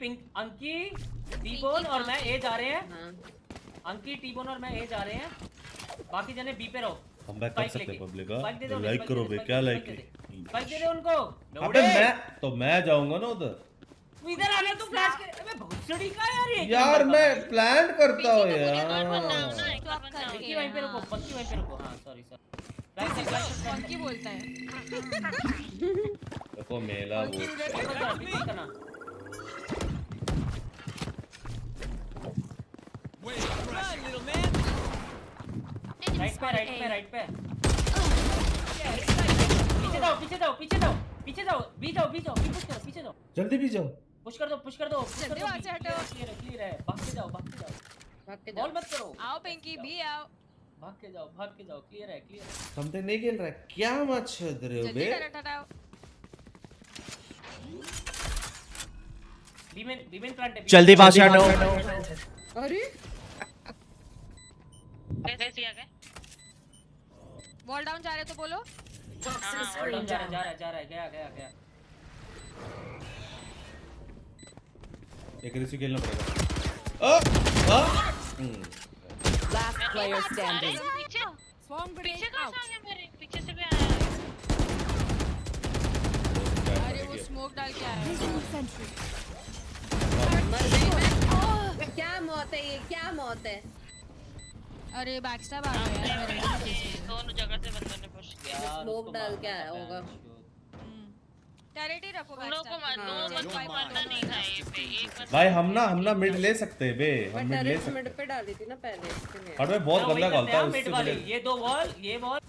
टीबोन और मैं ए जा रहे हैं। अंकी टीबोन और मैं ए जा रहे हैं, बाकी जने बी पे रहो। हम बैक कर सकते हैं पब्लिक का। लाइक करो बे, क्या लाइक है? स्पाइक दे दे उनको। अबे मैं जाऊंगा ना उधर। तू इधर आना, तू फ्लैश के। अबे भोसड़ी का यार मैं प्लान करता हूं यार। बंकी वहीं पे रुको। हां सॉरी बंकी बोलता है। देखो मेला वो Run, little man. राइट पे। पीछे जाओ। पीछे जाओ। जल्दी भी जाओ। पुश कर दो। जल्दी वहां से हटो। क्लियर है। भाग के जाओ। बॉल मत करो। आओ पिंकी भी आओ। भाग के जाओ। क्लियर है। समथिंग नहीं खेल रहा है क्या? मत छेद रहे हो बे। जल्दी हटाओ। रीमेन प्लांट है। जल्दी पास हटो। अरे कैसे आ गए? वॉल डाउन जा रहे तो बोलो। वॉल डाउन जा रहा है। गया। एक रिसी खेलना पड़ेगा। Last player standing. पीछे कहां से आ गया मेरे? पीछे से भी आया। अरे वो स्मोक डाल के आया। क्या मौत है ये? क्या मौत है? अरे बैकस्टैब आ गया यार मेरे। दोनों जगह से बंदों ने पुश किया। स्मोक डाल के आया होगा। टैरेट ही रखो तुम लोगों को मारना नहीं था ये पे। एक बस भाई हम ना मिड ले सकते हैं बे। हम मिड ले सकते मिड पे डाली थी ना पहले इसके लिए। और मैं बहुत गंदा खेलता हूं मिड वाली। ये वॉल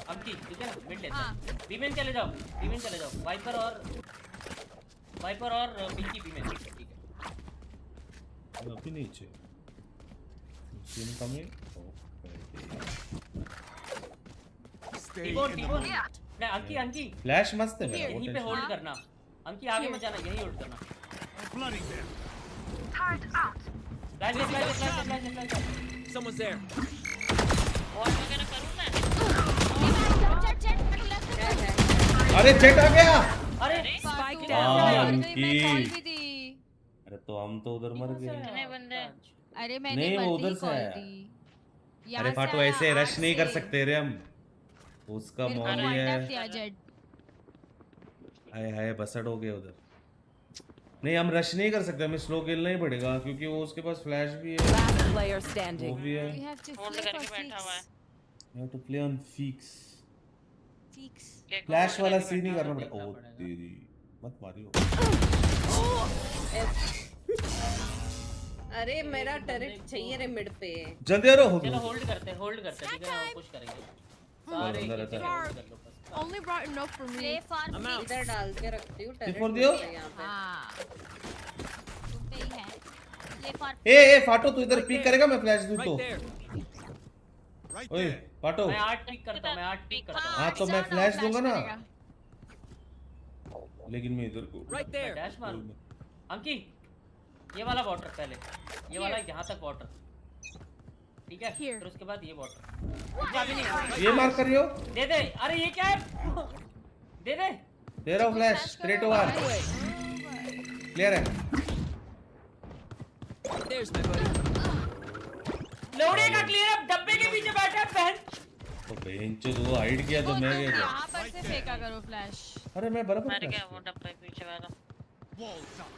अंकी, ठीक है ना? मिड लेते हैं। रीमेन चले जाओ। वाइपर और पिंकी रीमेन, ठीक है? अभी नीचे सीन कमिंग। टीबोन नहीं अंकी फ्लैश मस्त है मेरा। यहीं पे होल्ड करना। अंकी आगे मत जाना, यहीं होल्ड करना। फ्लैश। Someone's there. वॉल वगैरह करूं मैं? अरे जेट आ गया। अरे स्पाइक डाउन की अरे तो हम तो उधर मर गए। कितने बंदे? अरे मैंने नहीं, वो उधर से आया। अरे फाटू ऐसे रश नहीं कर सकते रे हम। उसका मॉली है। हाय बसड़ हो गया उधर। नहीं हम रश नहीं कर सकते, हमें स्लो खेलना ही पड़ेगा क्योंकि वो उसके पास फ्लैश भी है। वो भी है। होल्ड करके बैठा हुआ है। You have to play on fix. Flash वाला सीन नहीं करना पड़ेगा। ओ तेरी मत मारियो। अरे मेरा टरेट चाहिए रे मिड पे। जल्दी करो। चलो होल्ड करते हैं, ठीक है ना? पुश करेंगे सारे। Only brought enough for me. इधर डाल के रखती हूँ टरेट। फोड़ दियो। हां पे ही है। ए फाटो तू इधर पिक करेगा, मैं फ्लैश दूं तो। ओए फाटो मैं 8 पिक करता हूं। हां तो मैं फ्लैश दूंगा ना, लेकिन मैं इधर को डैश मारूं। अंकी ये वाला वाटर पहले, ये वाला यहां तक वाटर, ठीक है? फिर उसके बाद ये वाटर। अभी नहीं ये मार कर रही हो। दे दे। अरे ये क्या है? दे दे रहा हूं फ्लैश। स्ट्रेट ओवर क्लियर है। There's my buddy. लोड़े का क्लियर। अब डब्बे के पीछे बैठा है बहन। तो बेंच जो हाइड किया तो मैं गया। यहां पर से फेंका करो फ्लैश। अरे मैं बराबर मर गया वो डब्बे पीछे वाला। Walls up.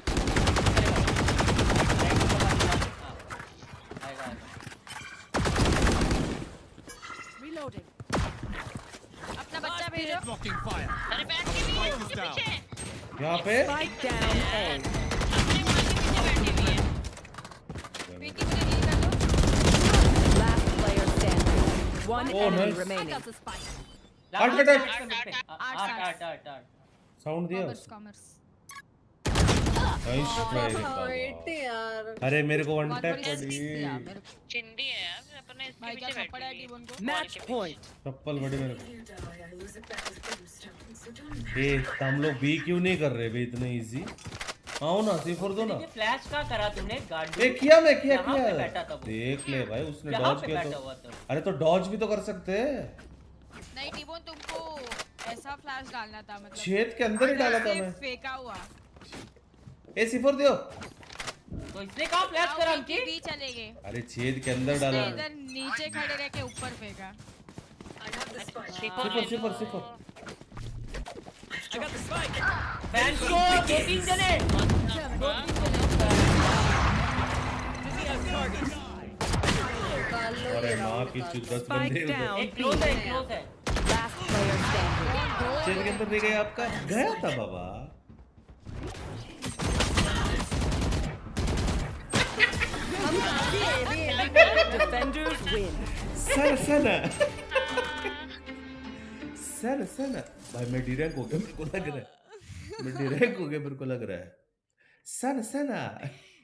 Reloading. अपना बच्चा भेजो। Blocking fire. अरे बैठ के भी Spike is उसके down. पीछे यहाँ पे Spike down A. अपने वॉल के पीछे बैठी हुई है बेटी मुझे हील कर दो। Last player standing. One Oh, enemy nice. I remaining. got the spike. आठ पे आठ आठ साउंड दिया Commerce, commerce. नाइस ट्राई बेटे यार अरे मेरे को वन बहुत टैप बढ़िया पड़ी assist दिया मेरे को। चिंदी है यार अपने इसके भाई क्या पीछे थप्पड़ है बैठी हुई TbOne को? Match point. चप्पल बड़ी मेरे को ए हम लोग बी क्यों नहीं कर रहे बे इतने इजी आओ ना C4 दो ना ये फ्लैश का करा तूने गाड़ी ए किया मैं किया यहाँ पे किया बैठा था वो। देख ले भाई उसने यहाँ डॉज पे किया बैठा तो हुआ था। अरे तो डॉज भी तो कर सकते हैं नहीं TbOne तुमको ऐसा फ्लैश डालना था मतलब। छेद के अंदर ही डाला था ऐसे मैं फेंका हुआ। ए C4 दियो तो इसने कहाँ फ्लैश करा उनके अंकित? भी चले गए। अरे छेद के अंदर डाला उसने इधर नीचे खड़े रह के ऊपर फेंका। सिफर सिफर सिफर I got the spike. Band को दो तीन जने Busy as targets. अरे माँ की चुत 10 बंदे Spike down. एक क्लोज है क्लोज है Last player standing. छेद के अंदर नहीं गया आपका गया था बाबा Defenders win. सर सना सर सना भाई मैं डिरैंक हो गया मेरे को लग रहा है मैं डिरैंक हो गया मेरे को लग रहा है सना सना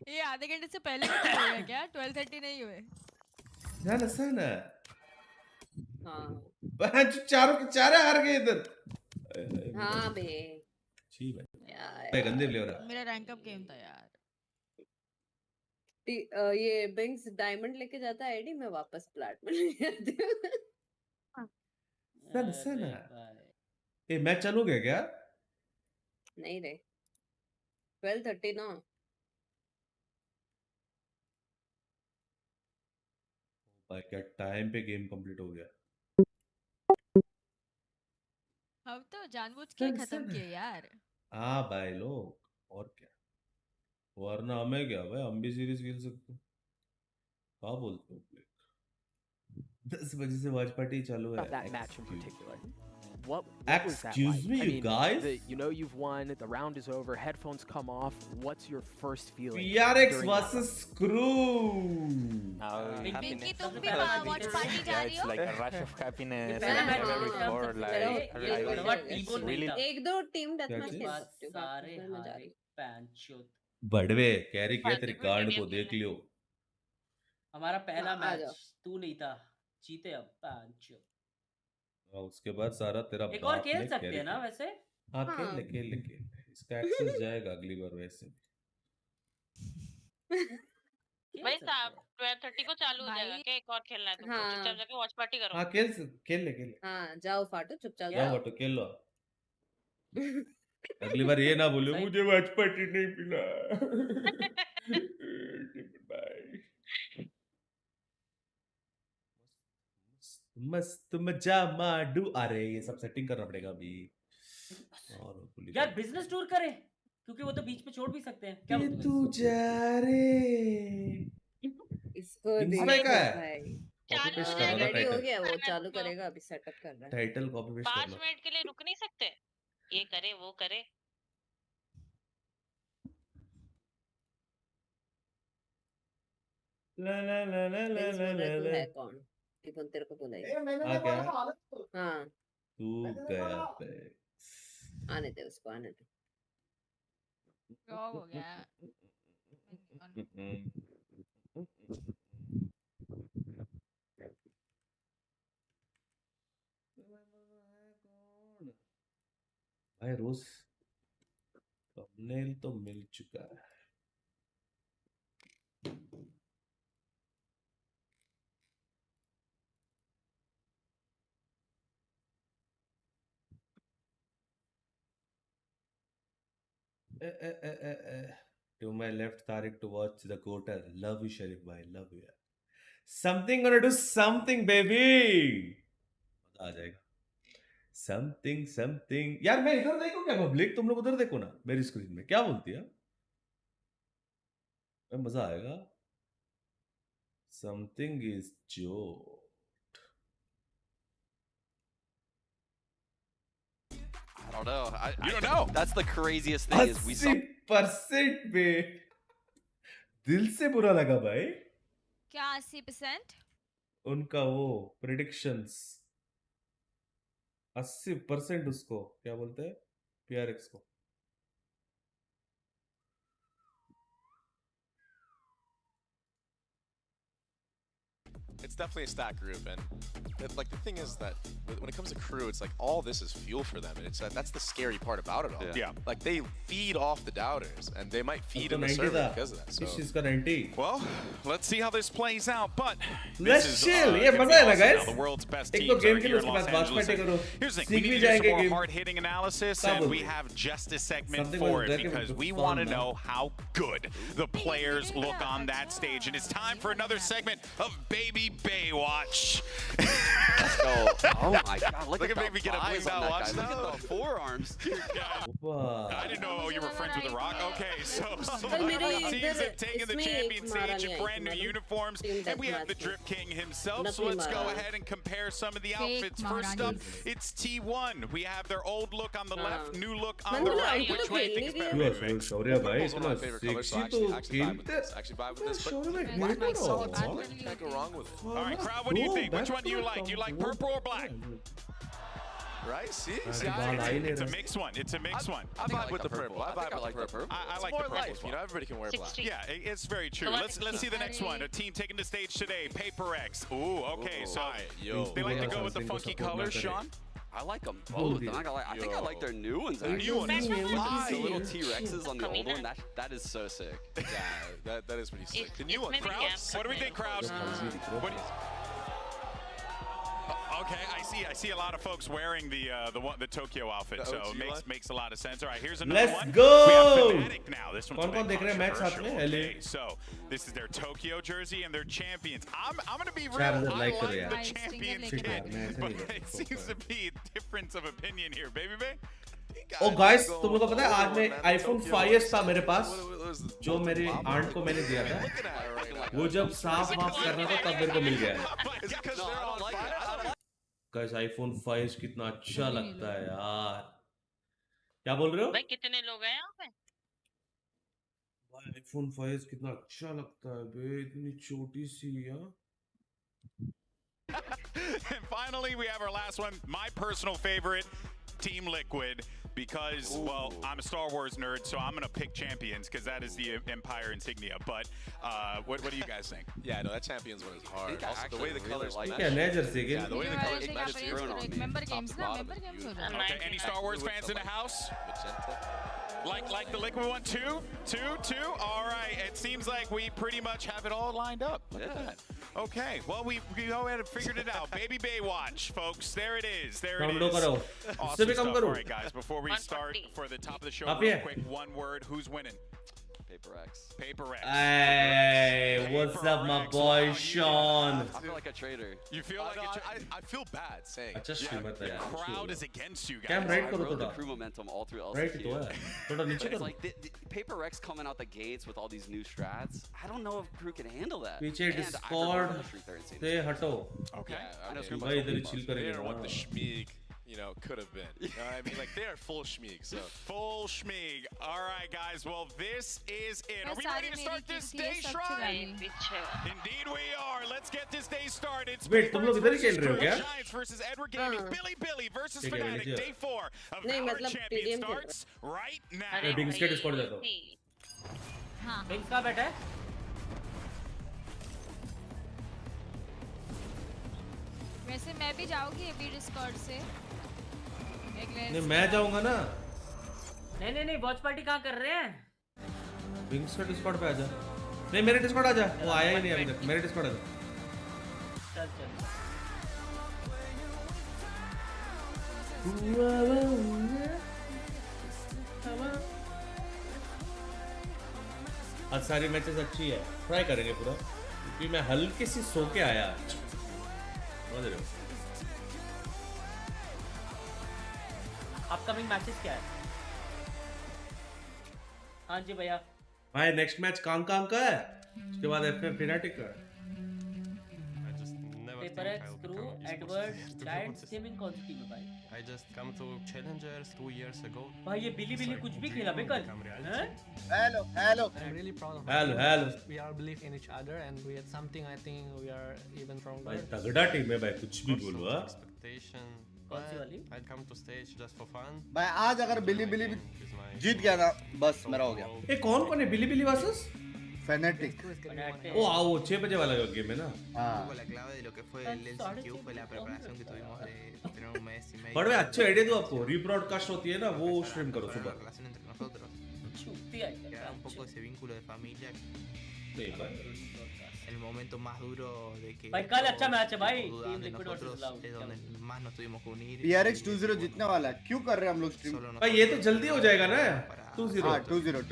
ये आधे घंटे से पहले खत्म हो गया क्या? 12:30 नहीं हुए? सना सना हाँ बहन चारों के चारे हार गए इधर हाँ बे छी भाई यार गंदे ले रहा मेरा रैंक अप गेम था यार। ये बिंग्स डायमंड लेके जाता है आईडी मैं वापस प्लाट में ले आती हूँ सना सना ए मैच चालू हो गया क्या नहीं रे 12:30 ना भाई क्या टाइम पे गेम कंप्लीट हो गया हम तो जानबूझ के खत्म किए यार। हाँ भाई लोग और क्या वरना हमें क्या भाई हम भी सीरीज खेल सकते हैं क्या बोलते हो 10 बजे से वॉच पार्टी चालू है that match in particular. What was that Excuse like? me, I you mean, guys? you know you've won, the round is over, headphones come off. What's your first feeling? PRX during versus Screw. Pinky तुम भी watch party जा रही हो? Like a rush of happiness. मैं and never before, like, एक दो team deathmatch खेल सकते हो सारे मैं जा रही हारे पैंचोत बड़वे कैरी किया तेरे कार्ड को देख लियो हमारा पहला हाँ, आ मैच जाओ। तू नहीं था जीते अब पैंचोत और उसके बाद सारा तेरा एक और बाप खेल ने सकते carry हैं ना किया। वैसे हाँ हाँ। खेल ले खेल ले खेल ले इसका एक्सेस जाएगा अगली बार वैसे भाई साहब 12:30 को चालू हो जाएगा क्या एक और खेलना है तुमको हाँ। चुपचाप जाके वॉच पार्टी करो हाँ खेल ले हाँ जाओ फाटो चुपचाप जाओ जाओ बटो खेल लो अगली बार ये ना बोलो मुझे वॉच पार्टी नहीं पिला बाय मस्त मजा माडू अरे ये सब सेटिंग करना पड़ेगा अभी और यार बिजनेस टूर करें क्योंकि वो तो बीच में छोड़ भी सकते हैं क्या बोलते हो? तू जा रे इसको इसमें देखो क्या है? भाई चालू हो पेस्ट जाएगा करना रेडी हो टाइटल गया वो करना चालू तो। करेगा अभी सेटअप कर रहा है टाइटल कॉपी पेस्ट 5 करना मिनट के लिए रुक नहीं सकते ये करे वो करे ला ला ला ला ला बिंग्स ला बोल रहा है तू ला है कौन टीपन तेरे को बुलाएगा हाँ क्या हाँ तू गया पे आने दे उसको आने दे क्या हो गया? भाई रोज थंबनेल तो मिल चुका है To my left, Tariq to watch the quarter. Love you, Sharif bhai. Love you. Something gonna do something, baby. मजा आ जाएगा. Something something. यार मैं इधर देखूं क्या पब्लिक? तुम लोग उधर देखो ना मेरी स्क्रीन में क्या बोलती है? मजा आएगा। समथिंग इज जो I don't know. You don't know. That's the craziest thing is we saw 80% पे दिल से बुरा लगा भाई क्या 80%? उनका वो प्रेडिक्शंस 80% उसको क्या बोलते हैं PRX को। It's definitely a stat group, and like the thing is that when it comes to crew, it's like all this is fuel for them, and it's that's the scary part about it all. Yeah. Like they feed off the doubters, and they might feed in the server because of that. So. She's got 90. Well, let's see how this plays out, but Let's chill. Yeah, मजा है ना guys? the world's best एक teams तो game are Khelo here उसके in बाद Los Angeles. Watchparty करो। Here's the thing, सीख we भी need to do जाएंगे some more game। hard-hitting analysis, क्या and we बोलते? have just a segment Something for was it there because कि we fun want to ना। know how good the players look on that stage, and it's time for another segment of Baby Baywatch. Let's go. Oh my God! Look at Baby get a thighs blinged on out that watch. guy. Look at the forearms. I didn't know you were friends with The Rock. Okay, so मेरे teams इधर have taken the इसमें champion एक मारा stage नहीं in है brand new इसमें uniforms, team and we have the deathmatch Drip King himself. So नकली let's go मारा। ahead and compare some of the Fake outfits. First मारा up, नहीं। it's T1. We have their old look on the left, new look on मैंने the बोला right. हमको Which तो one do you खेलने think is दिया। better? Yo, शौर्य भाई Purple's one इतना of my favorite colors, so sexy I तो actually vibe with खेलते this. Actually vibe with this, but शौर्य भाई it's खेलते solid. रहो। Can't go wrong with it. All right, crowd, what do you think? Which one do you like? Do you like purple or black? Right? See? It's a mixed one. It's a mixed one. I vibe with the purple. I vibe with the purple. I It's like more the purple life, as well. you know, everybody can wear black. Yeah, it's very true. Let's see the next one. A team taking the stage today, Paper X. Ooh, okay, so they like to go with the funky colors, Sean. I like them both. I'm not gonna lie. I think I like their new ones. The Actually. new ones. The little T-Rexes on the old one. That is so sick. Yeah, that is pretty sick. The new one, crowds. What do we think, crowds? What do you? Okay, I see a lot of folks wearing the Tokyo outfit, so it makes a lot of sense. All right, here's another one. Let's go! We have Phanteks now. This one's कौन-कौन देख रहे हैं match साथ में? okay, so this is their Tokyo jersey and their champions. I'm gonna be real. चार I like like करो यार। the champions ठीक है, kit, मैं ऐसे but नहीं करता। it seems to be a difference of opinion here, baby bae. ओ गाइस तुम लोगों को पता है आज मैं आईफोन 5s था मेरे पास जो मेरी आंट को मैंने दिया था वो जब साफ वाफ करना था तब मेरे को मिल गया। गाइस आईफोन 5 कितना अच्छा लगता है यार। क्या बोल रहे हो? भाई कितने लोग हैं यहाँ पे? आईफोन 5 कितना अच्छा लगता है बे इतनी छोटी सी यार। And finally, we have our last one, my personal favorite, Team Liquid, because, well, I'm a Star Wars nerd, so I'm going to pick champions, because that is the Empire insignia. But what do you guys think? Yeah, no, that champions one is hard. Also, the way the colors match. क्या नया Jersey Yeah, the way the colors match Member here. games member games ना member games हो रहा है। Okay, any Star Wars fans in the house? Magenta. Like the Liquid one too? Two? All right, it seems like we pretty much have it all lined up. Look at that. Okay, well, we go ahead and figured it out. Baby Baywatch, folks. There it is. There it is. Awesome stuff. All right, guys, before we start for the top of the show, real quick, one word. Who's winning? Paper X. Paper X. Hey, what's up, my boy Sean? I feel like a traitor. You feel like I feel bad saying. अच्छा streamer था यार। the crowd is against you guys. Cam right I करो rode the थोड़ा। crew momentum all through LCQ. Right तो है। थोड़ा नीचे It's करो। like the Paper X coming out the gates with all these new strats. I don't know if crew can handle that. पीछे And I Discord heard the street there and seen से it. हटो। Okay. I know Okay. Scoop भाई Bus इधर ही Bus. chill They करेंगे are what the ना। schmeeg, you know, could have been. You know what I mean? Like, they are full schmeeg, so. Full schmeeg. All right, guys. Well, this is it. Are we सारी ready to मेरी start this team थी, day, सब Shrine? चुरा ली। Indeed we are. Let's get this day started. Wait, तुम लोग इधर ही खेल रहे हो क्या? Giants versus Edward Gaming. Billy versus ठीक है, Fnatic. लीजिए। Day 4 of नहीं, Valorant मतलब Champion TDM खेल starts right now. मैं बिंग्स के डिस्कॉर्ड जाता हूँ। हाँ। बिंग्स कहाँ बैठा है? वैसे मैं भी जाऊंगी अभी डिस्कॉर्ड से। नहीं मैं जाऊँगा ना। नहीं वॉच पार्टी कहाँ कर रहे हैं? बिंग्स का डिस्कॉर्ड पे आजा। नहीं मेरे डिस्कॉर्ड आजा। वो आया ही नहीं अभी तक। मेरे डिस्कॉर्ड आजा। चल आज सारी मैचेस अच्छी है। ट्राई करेंगे पूरा क्योंकि मैं हल्की सी सो के आया आज। समझ रहे हो? अपकमिंग मैचेस क्या है? हाँ जी भैया। भाई नेक्स्ट मैच कांग का है, उसके बाद एफएफ फिनाटिक का। Paper x, crew, Edward, giants gaming कौन सी टीम है भाई? I just come to Challengers 2 years ago. भाई ये बिली कुछ भी खेला बे कल, हैं? Hello. I'm really proud of Hello. We all believe in each other and we had something I think we are even stronger. भाई तगड़ा टीम है भाई, कुछ भी बोलो। हाँ Expectation. कौन सी वाली? I come to stage just for fun. भाई आज अगर बिली जीत गया ना बस मेरा हो गया। ये कौन है बिली वर्सेस Fnatic? ओ आओ 6 बजे वाला गेम है ना। हाँ। La clave de lo que fue el LCQ fue la preparación que tuvimos de tener un mes y medio. But मैं अच्छे आइडिया दूं आपको, रीब्रॉडकास्ट होती है ना, वो स्ट्रीम करो La सुबह। relación entre nosotros. Queda un poco ese vínculo de familia. El momento más duro de que भाई कल अच्छा मैच है भाई, dudaban team de liquid versus nosotros loud. es donde más nos tuvimos que unir. PRX 2-0 जीतने वाला है, क्यों कर रहे हैं हम लोग स्ट्रीम? भाई ये तो जल्दी हो जाएगा ना 2-0। हाँ 2-0।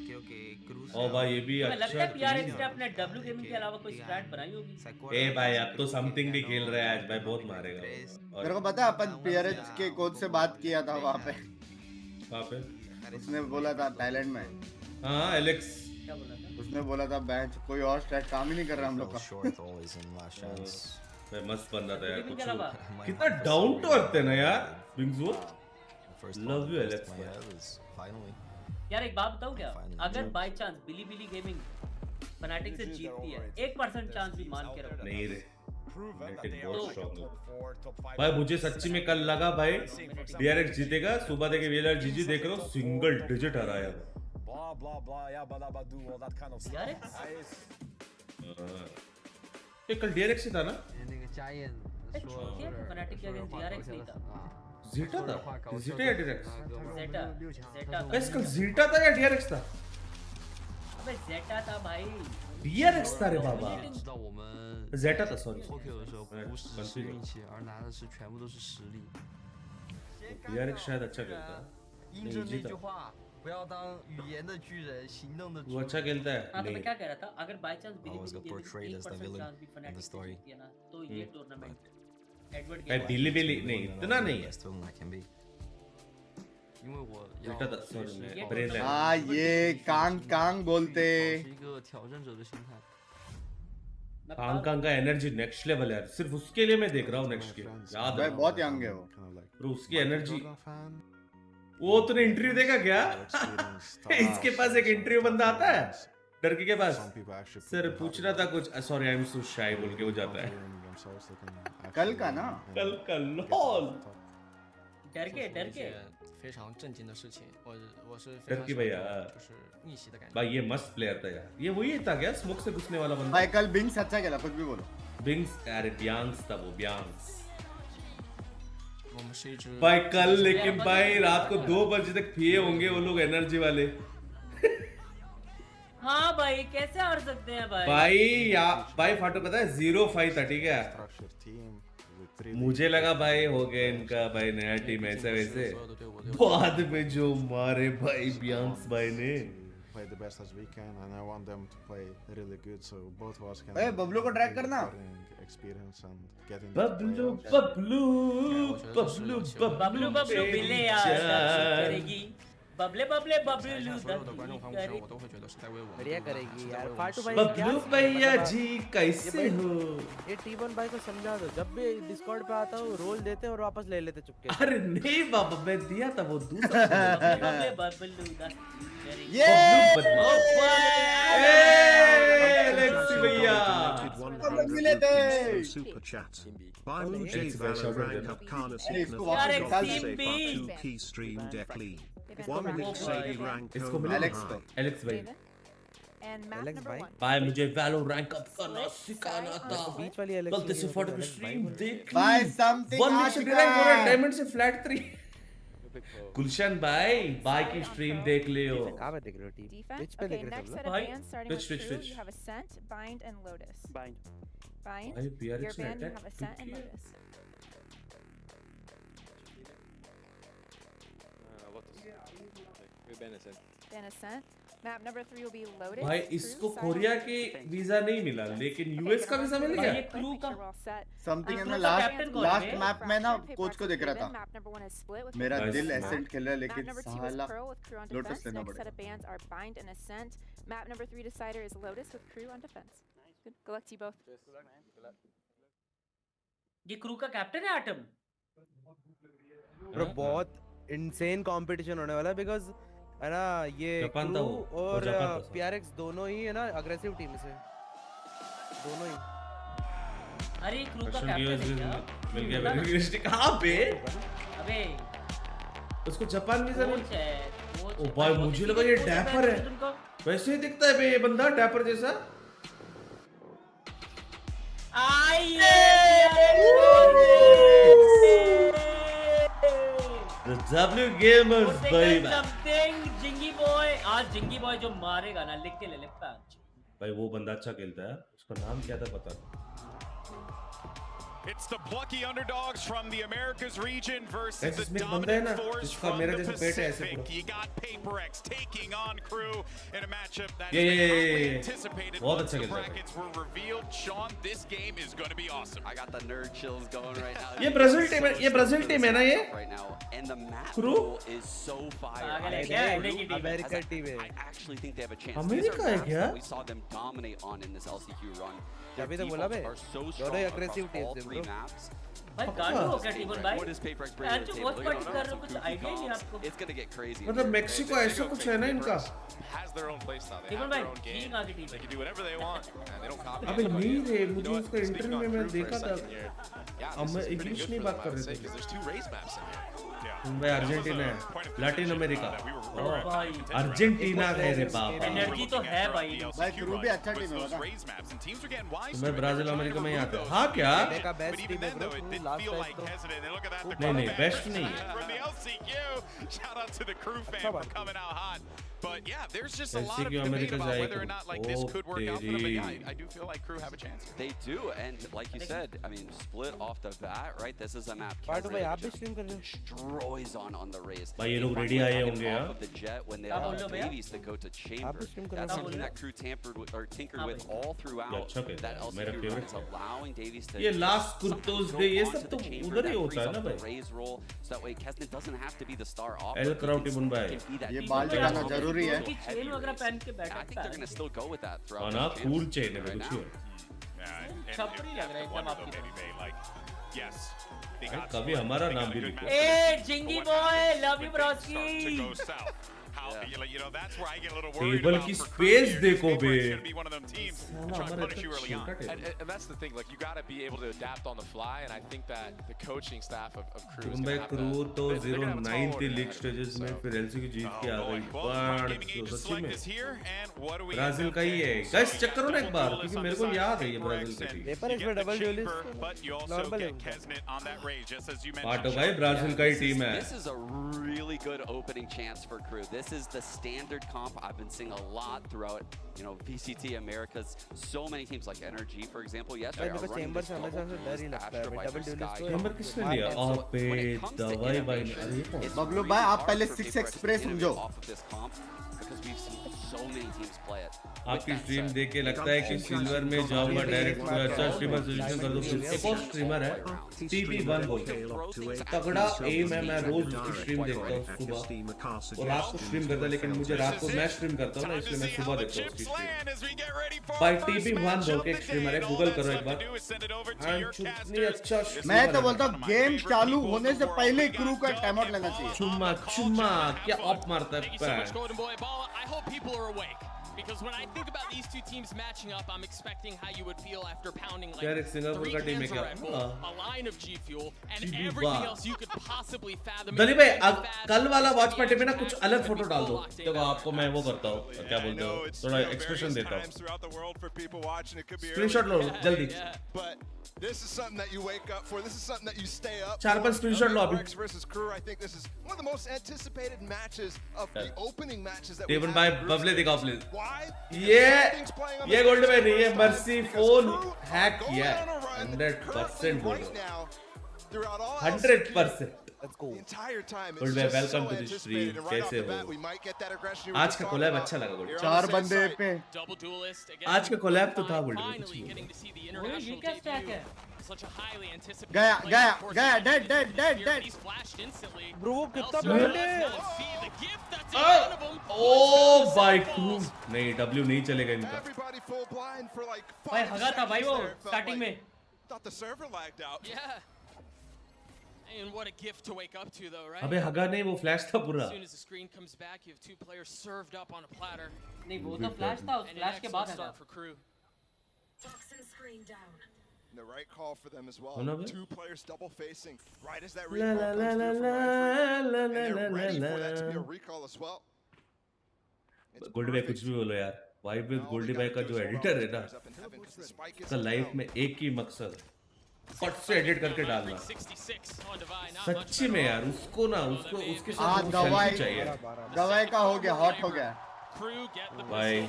Creo que Cruz ओ भाई ये भी तुम्हें लगता अच्छा है पीआरएक्स ने अपने डब्ल्यू गेमिंग के अलावा कोई स्ट्रैट बनाई होगी? ए भाई अब तो समथिंग भी खेल रहा है आज भाई, बहुत मारेगा। मेरे को पता है अपन PRX के कोच से बात किया था वहाँ पे। कहाँ पे? उसने बोला था थाईलैंड में। हाँ एलेक्स क्या बोला था? उसने बोला था बेंच कोई और स्ट्रैट काम ही नहीं कर रहा हम लोग का। भाई मस्त बंदा था यार, कुछ कितना डाउन टू अर्थ है ना यार बिंगजू। Love you Alex. यार एक बात बताऊं क्या, अगर by chance Billy gaming Fnatic से जीतती है 1% चांस भी मान के रखो। नहीं रे बहुत स्ट्रांग है भाई, मुझे सच्ची में कल लगा भाई डीआरएक्स जीतेगा, सुबह देखे वीलर जीजी देख रहा हूँ सिंगल डिजिट हराया। ये कल डीआरएक्स ही था ना? फनाटिक के अगेंस्ट डीआरएक्स नहीं था, जीटा था। जीटा या डीआरएक्स? जेटा गाइस कल जीटा था या डीआरएक्स था? अबे जेटा था भाई, डीआरएक्स था रे बाबा। जेटा था सॉरी। डीआरएक्स शायद अच्छा खेलता है। नहीं जीता। वो अच्छा खेलता है। हाँ तो मैं क्या कह रहा था, अगर बाय चांस बिली गेमिंग 1% चांस भी फनाटिक से जीतती है ना तो ये टूर्नामेंट एडवर्ड भाई बिली नहीं इतना नहीं है। जेटा था सॉरी ब्रेन लैग। हाँ ये कांग बोलते। कांग का एनर्जी नेक्स्ट लेवल है, सिर्फ उसके लिए मैं देख रहा हूँ नेक्स्ट गेम। याद है बहुत यंग है वो, उसकी एनर्जी। वो तूने इंटरव्यू देखा क्या? इसके पास एक इंटरव्यू बंदा आता है डरकी के पास, सर पूछना था कुछ, सॉरी आई एम सो शाय बोल के वो जाता है। कल का ना? कल का लॉल डर के डरकी भैया भाई ये मस्त प्लेयर था यार। ये वही था क्या स्मोक से घुसने वाला बंदा? भाई कल बिंग्स अच्छा खेला, कुछ भी बोलो। बिंग्स अरे ब्यांग्स था वो, ब्यांग्स भाई कल। लेकिन भाई रात को 2 बजे तक पिए होंगे वो लोग एनर्जी वाले। हाँ भाई कैसे हार सकते हैं भाई? भाई फाटो पता है 0-5 था ठीक है। मुझे लगा भाई हो गया इनका भाई नया टीम ऐसे वैसे, बाद में जो मारे भाई बियांग्स भाई ने। play the best as we can and I want them to play really good so both of us can hey Bablu को ड्रैग करना experience and get in Bablu बिले यार करेगी बबले बबलू बढ़िया करेगी यार। फाटू भाई बबलू भैया जी कैसे हो? ये TbOne भाई को समझा दो, जब भी डिस्कॉर्ड पे आता हूँ रोल देते और वापस ले लेते चुपके। अरे नहीं बाबा मैं दिया था वो दूसरा बबलू ये एलेक्स भैया मिले थे super chat by Emoji Valorant Cup Carlos Nicholas key stream deck lead one Sadie rank Alex भाई भाई मुझे वैलोरेंट कप करना सिखाना था। बीच वाली एलेक्स गलती से फोटो की स्ट्रीम देख भाई समथिंग डायमंड से फ्लैट 3 गुलशन भाई की स्ट्रीम देख लियो। कहां पे देख रहे हो टीम? Defense. पे देख Okay, रहे next हो set of भाई? bands starting with True, you have Ascent, Bind, and Lotus. Bind. भाई PRX Your band, you attack have Ascent and Lotus. Lotus. We ban Ascent. Then Ascent. Map number 3 will be loaded. भाई इसको Korea के visa नहीं मिला लेकिन US का visa मिल गया। ये क्रू का समथिंग है ना लास्ट मैप में ना कोच को देख रहा था मेरा दिल एसेंट खेल रहा है लेकिन साला लोटस लेना पड़ेगा। Map number 3 decider is Lotus with crew on defense. Good luck to you both. ये क्रू का कैप्टन है आटम। ब्रो बहुत इंसेन कंपटीशन होने वाला है बिकॉज़ है ना ये क्रू और पीआरएक्स दोनों ही है ना अग्रेसिव टीम से दोनों ही। अरे क्रू का कैप्टन है क्या? मिल गया मेरे कहां पे? अबे उसको जापान वीजा मिल है। ओ भाई मुझे लगा ये डैपर है, वैसे ही दिखता है बे ये बंदा डैपर जैसा। The W Gamers baby. Something जिंगी बॉय, आज जिंगी बॉय जो मारेगा ना लिख के ले ले पैच। भाई वो बंदा अच्छा खेलता है, उसका नाम क्या था पता नहीं। It's the plucky underdogs from the Americas region versus the बंदा है dominant ना force जिसका from मेरा the जैसा पेट है ऐसे Pacific. पूरा। You got PaperX taking on Crew in a matchup that Yeah, is yeah, hotly yeah. anticipated बहुत once अच्छा the खेलता है। brackets were revealed. Sean, this game is going to be awesome. I got the nerd chills going right now. ये Brazil team है, ये Brazil team है ना ये? Right now, and the map Crew? is so fire. America team है। I actually think they have a chance. America है क्या? We saw them dominate on in this LCQ run. अभी तो बोला बे दोनों ही अग्रेसिव टीम थे ब्रो। भाई गांडू हो गया टीमोन भाई। What is PaperX bringing to the watch table? Party कर रहे हो, कुछ आइडिया नहीं आपको? It's going to get crazy. मतलब मेक्सिको ऐसा कुछ है ना इनका। Has their own playstyle. They Timon have भाई their own game. ठीक आगे team They can do whatever they want, and they don't copy. अबे anybody. नहीं रे, मुझे You know उसका what? इंटरव्यू Speaking में on मैं Crew for देखा a था। second here. Yeah, अब this मैं is pretty इंग्लिश good नहीं for बात कर Valorant's रहे sake, 'cause there's two raise maps in here. भाई अर्जेंटीना है, लैटिन अमेरिका। भाई अर्जेंटीना है रे बाप। एनर्जी तो है भाई। भाई क्रू भी अच्छा टीम है मैं ब्राजील अमेरिका में ही आता हूँ। हाँ क्या? का बेस्ट टीम है ब्रो लास्ट टाइम तो नहीं बेस्ट नहीं है। From the LCQ, shout out to the Crew fan for coming out hot. But yeah, there's just a lot of LCQ debate America about जाएगा। whether or not like this could work out for them. But yeah, I do feel like Crew have a chance. They do, and like you said, I mean, split off the bat, right? This is a map. Part भाई आप भी stream कर रहे हो? Destroys on the race. भाई ये लोग ready आए होंगे यार। Off of the jet when they allow babies to go to chamber. That's something that Crew tampered with or tinkered with all throughout that LCQ run. It's allowing Davies to ये last कुर्तोज day ये सब तो उधर ही होता है ना भाई। raise roll so that way Kesnet doesn't have to be the star off. एल क्राउड टीमोन भाई। ये बाल चढ़ाना जरूरी है। वगैरह पहन के बैठा I think they're going to still go with that throughout. ना कूल चेन है कुछ ही। छपरी लग रहा है एकदम आपकी। Yes. कभी हमारा नाम भी लिखो। ए जिंगी boy love you broski. You know, that's where I get a little worried table about की for स्पेस Crew. देखो It's बे। going to be one of them teams that try to punish you early on. And that's the thing, like you got to be able to adapt on the fly, and I think that the coaching staff of Crew is भाई going to have crew तो they're gonna have a 09 tall थी order league ahead of stages them, में so. फिर एलसीक्यू जीत के आ गई। Gaming agent सच्ची select में is here, and what do we Brazil end का up ही है। getting? Guys So check you करो got ना एक बार Gonzalez क्योंकि on मेरे the को side, याद है ये PaperX, ब्राजील का and टीम। पेपर you इसमें get the double dualist chamber, but you also normal get Kesnet on that rage, just as you पाटो mentioned. भाई ब्राजील का ही टीम है। This is a really good opening chance for Crew. This is the standard comp I've been seeing a lot throughout, you know, VCT Americas. So many teams like NRG, for example, yesterday भाई are मेरे को running chamber this से हमेशा से डर ही लगता है Astra भाई by double dualist Sky. Number किसने लिया? अबे दवाई भाई ने। अरे ये कौन? बबलू भाई आप पहले 6 एक्सप्रेस समझो। Off of this comp because we've seen so many teams play it. आपकी स्ट्रीम देख के लगता है कि सिल्वर में जाऊंगा डायरेक्ट। कोई अच्छा स्ट्रीमर सजेशन कर दो। एक और स्ट्रीमर है TbOne बोलते हैं, तगड़ा एम है। मैं रोज उसकी स्ट्रीम देखता हूँ सुबह और रात को स्ट्रीम करता है, लेकिन मुझे रात को मैं स्ट्रीम करता हूँ ना इसलिए मैं सुबह देखता हूँ उसकी स्ट्रीम। भाई TbOne बोल के एक स्ट्रीमर है, गूगल करो एक बार। कितनी अच्छा मैं तो बोलता हूँ गेम चालू होने से पहले क्रू का टाइम आउट लेना चाहिए। चुम्मा चुम्मा क्या ऑफ मारता है पैर। I hope people are awake. Because when I think about these two teams matching up, I'm expecting how you would feel after pounding like यार एक सिंगापुर 3 का टीम है cans of क्या? Red Bull, a line of G Fuel, and GG everything वाह। else you could possibly fathom. दली भाई कल वाला वॉच पार्टी में ना कुछ अलग फोटो डाल दो, तो आपको मैं वो करता हूँ, क्या बोलते हो, थोड़ा एक्सप्रेशन देता हूँ। स्क्रीनशॉट लो जल्दी। This is something that you wake up for. This is something that you stay up. 4-5 screenshot लो अभी। Versus Crew. I think this is one of the most anticipated matches of the opening matches that we टेबन have. भाई बबले दिखाओ please. Why? ये gold में नहीं है, mercy phone hack किया है 100% बोल रहा हूँ। throughout all 100%. Let's go. the entire time. Good It's way, just welcome so to the anticipated, stream. and right off कैसे the bat, हो? we might get that aggression you were आज just का talking collab about. अच्छा लगा Goldy. You're on चार the same बंदे side. पे Double duelist against आज का कोलैब तो था Fine, Goldy. finally getting to see the ये international क्या स्टैक debut. है? Such a highly anticipated गया player, गया of course, गया he's dead dead dead here, dead but he's flashed instantly. Bro वो कितना Elser ब्लड does है not see the gift that's in front of him. ओ भाई नहीं W नहीं चलेगा इनका। Everybody full blind for like भाई 5 हगा था भाई वो seconds there. It felt starting like- में। Thought the server lagged out. Yeah. And what a gift to wake up to, though, right? अबे हगा नहीं वो फ्लैश था पूरा। As soon as the screen comes back, you have two players served up on a platter. नहीं वो तो flash था, उस And an फ्लैश के बाद excellent हगा। start for Crew. And the right call for them as well. Oh, no, man. 2 players double facing right as that La, recall la, comes la, through from la, Mindfreak. la, And la, they're la, ready la, for that to be a la। recall as well. It's Goldy भाई perfect. कुछ भी बोलो यार। Vibe with Now all Goldy they भाई gotta का do जो is hold all editor those है ना, players up in heaven 'cause the spike is उसका up लाइफ now. में एक ही मकसद फट से एडिट करके डालना। 66 on Divine, not much सच्ची में यार उसको ना उसको उसके साथ वो गवाई सेल्फी चाहिए। गवाई का हो गया हॉट हो गया Crew get the भाई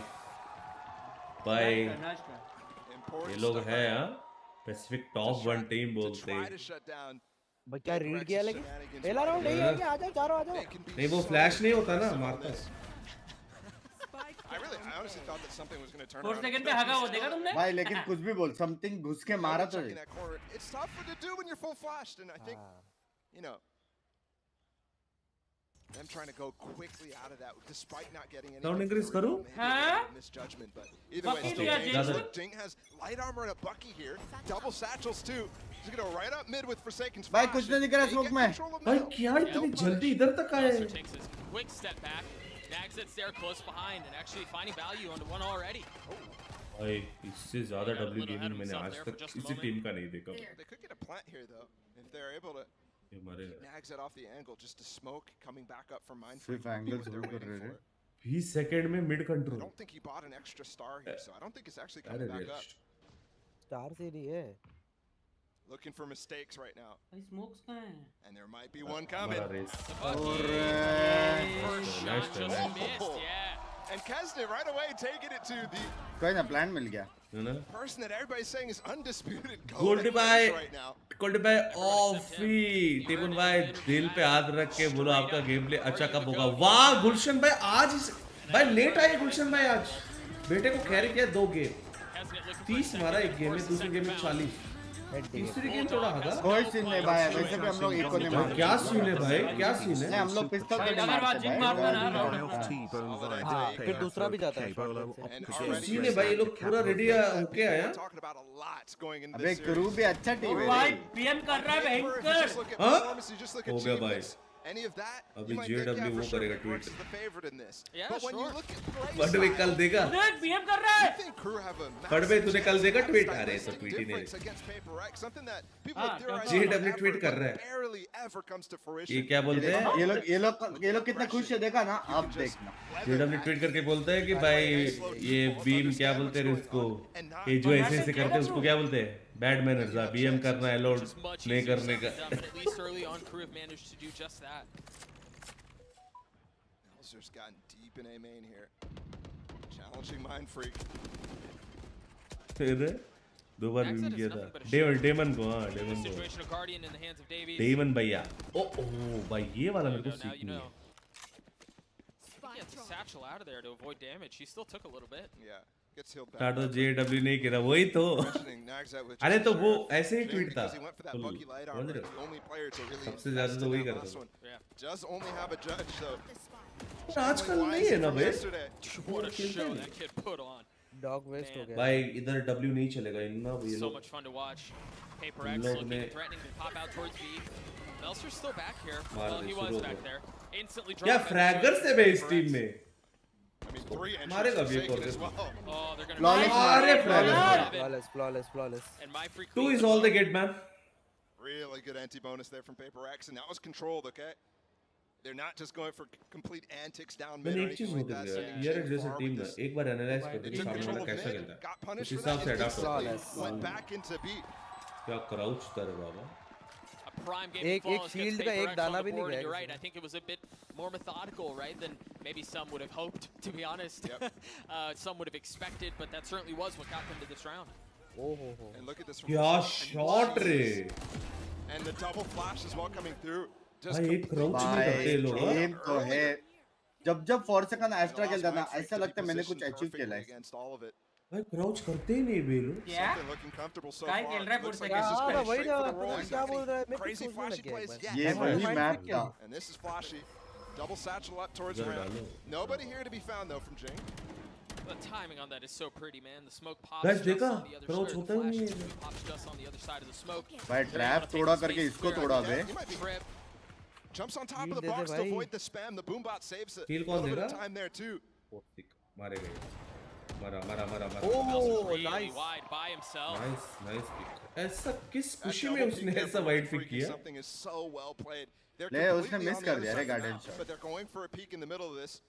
भाई Important ये लोग stuff हैं right हाँ पैसिफिक टॉप 1 टीम to बोलते try हैं। to shut down भाई क्या रीड किया लेकिन shenanigans पहला राउंड right नहीं away. है क्या आ जाओ चारों आ जाओ They can be नहीं वो so फ्लैश नहीं होता ना aggressive on मारता this. है। I honestly thought that something was going to turn 4 around. Second पे हगा वो देखा तुमने? भाई लेकिन कुछ भी बोल समथिंग घुस के मारा तो Checking that corner. It's tougher to do when you're full flashed, and I think, you know, them trying to go quickly out of that despite not getting any. Sound increase करूँ? हाँ? Misjudgment, but either way, Bucky still दिया dangerous. Jing। Look, Jing has light armor and a Bucky here, double satchels too. He's gonna go right up mid with Forsaken's भाई flash, कुछ नहीं and दिख रहा they smoke get में control of भाई middle. क्या They'll इतनी punish. जल्दी इधर तक आए? Elser takes his quick step back. Nagsit's there close behind and actually finding value onto one already. भाई इससे ज़्यादा Got a W little ahead gaming of मैंने himself आज there for तक just a किसी moment. टीम का नहीं देखा। They could get a plant here though, if they're able to ये मरेगा। nags it off the angle, just to smoke coming back up from Mindfreak. सिर्फ angle They're जरूर कर waiting रहे for हैं it. 20 सेकंड में mid I control. don't think he bought an extra star here, so I don't think it's actually अरे coming back up. Star से नहीं है Looking for mistakes right now, भाई स्मोक्स कहाँ हैं? and there might be one coming. हमारा race. First shot Nice just try. missed, yeah. And Kesnet right away taking it to the कोई ना plan मिल गया है ना? person that everybody's saying is undisputed Goldy gold भाई right now. Goldy भाई ऑफी टेबन भाई दिल पे हाथ रख के बोलो आपका गेम प्ले अच्छा कब होगा। वाह गुलशन भाई आज भाई लेट आए गुलशन भाई आज बेटे को कैरी किया 2 गेम 30 मारा एक गेम में, दूसरे गेम में 40। तीसरी गेम थोड़ा हगा। कोई सीन नहीं भाई वैसे भी हम लोग एक को नहीं मारते। क्या सीन है भाई क्या सीन है? नहीं हम लोग पिस्तौल पे नहीं मारते भाई। फिर दूसरा भी जाता है सीन है भाई ये लोग पूरा रेडी होके आया। Talking about a lot going into अबे this क्रू series. भी अच्छा टीम है भाई रे। पीएम कर रहा है Just भयंकर। look at हाँ? performance, you just look at हो गया भाई। achievements. Any of that, अभी you might think, JW yeah, for वो sure, करेगा Fireworks tweet। is the favorite in this. Yeah, But when you sure. look at play but वे कल style, देगा। देख पीएम कर रहा I है। think Crew have a but वे तूने कल देखा massive ट्वीट? अरे तो stylistic ट्वीट ही नहीं। difference against Paper Rex, something that people हाँ, have theorized JW forever, tweet कर but रहा है। barely ever comes to fruition. ये क्या बोलते हैं? ये लोग कितना खुश है देखा ना आप देखना। JW ट्वीट करके बोलता है कि भाई ये बीम क्या बोलते हैं उसको, ये जो ऐसे ऐसे करते हैं उसको क्या बोलते हैं? Bad manners. बीएम करना है लोड नहीं करने का। But at least early on, Crew have managed to do just that. Elser's gotten deep in A main here. Challenging Mindfreak. फिर 2 बार बीम किया था। डेमन को हाँ डेमन को। Situation of Guardian in the hands of Davies. Demon भैया। ओ भाई ये वाला मेरे को Now you सीखनी know. है। He gets the satchel out of there to avoid damage. He still took a little bit. Yeah, gets healed back. टाटो JW नहीं करा वही तो। Mentioning Nagsat with अरे तो just वो serve. ऐसे ही Shame ट्वीट था। because he went for that Bucky light armor, समझ रहे the हो? only player to really सबसे ज्यादा invest तो in वही that करता last था। one. Does only have a judge, so आजकल नहीं है ना भाई। What a show that kid put on. Dog waste हो गया भाई इधर W नहीं चलेगा इतना ये So लोग। much fun to watch. Paper in X लोग looking ने threatening to pop out towards B. Melser's still back here. मार Well, दे, he शुरू was हो back गया। there. Instantly क्या dropped फ्रैगर से बे इस टीम में? I mean, 3 entries मारेगा भी एक forsaken और as well. Oh, they're gonna Flawless अरे fragger. flawless And my freak 2 is all they get man। Really good anti-bonus there from Paper X, and that was controlled, okay? They're not just going for complete antics down mid मैंने or एक चीज anything like notice that. किया setting यार Jing जैसे far team with ना this. एक बार analyse कर They they took सामने control वाला of कैसा mid, खेलता है got उस punished for हिसाब that, से and अडॉप्ट instantly होता went है। back into B. क्या क्राउच था रे बाबा। A prime game एक flawless shield gets का Paper एक X दाना on the भी नहीं board, and गया you're किसी right. I think it was a bit more methodical, right, than maybe some would have hoped, to be honest. Some would have expected, but that certainly was what got them to this round. And look at this. क्या shot रे। And the double flash as well coming through. भाई एक crouch नहीं करते लोग game तो है जब 4 सेकंड एस्ट्रा खेलता था ऐसा लगता है मैंने कुछ अचीव किया है भाई crouch करते ही नहीं बे लोग क्या काय खेल रहा है 4 सेकंड हां वही ना क्या बोल रहा है मैं Crazy सोचने flashy लग plays. गया ये वही मैप था And this is flashy. Double satchel up towards round. Nobody here to be found though from Jing. The timing on that is so pretty, man. The smoke pops Guys, just देखा? on the other Crouch side. होता ही नहीं है। Pops just on the other side of the smoke. भाई trap तोड़ा करके इसको तोड़ा बे Trip. Jumps on top of the box to avoid the spam. The boombot saves it. Kill A कौन little bit देगा? of time there too. मारे गए मरा Oh, really wide by himself. Nice pick ऐसा किस खुशी में उसने ऐसा वाइड पिक किया Something is so well played. They're ले उसने completely मिस on the कर other दिया side रे of the garden map, shot but they're going for a peek in the middle of this.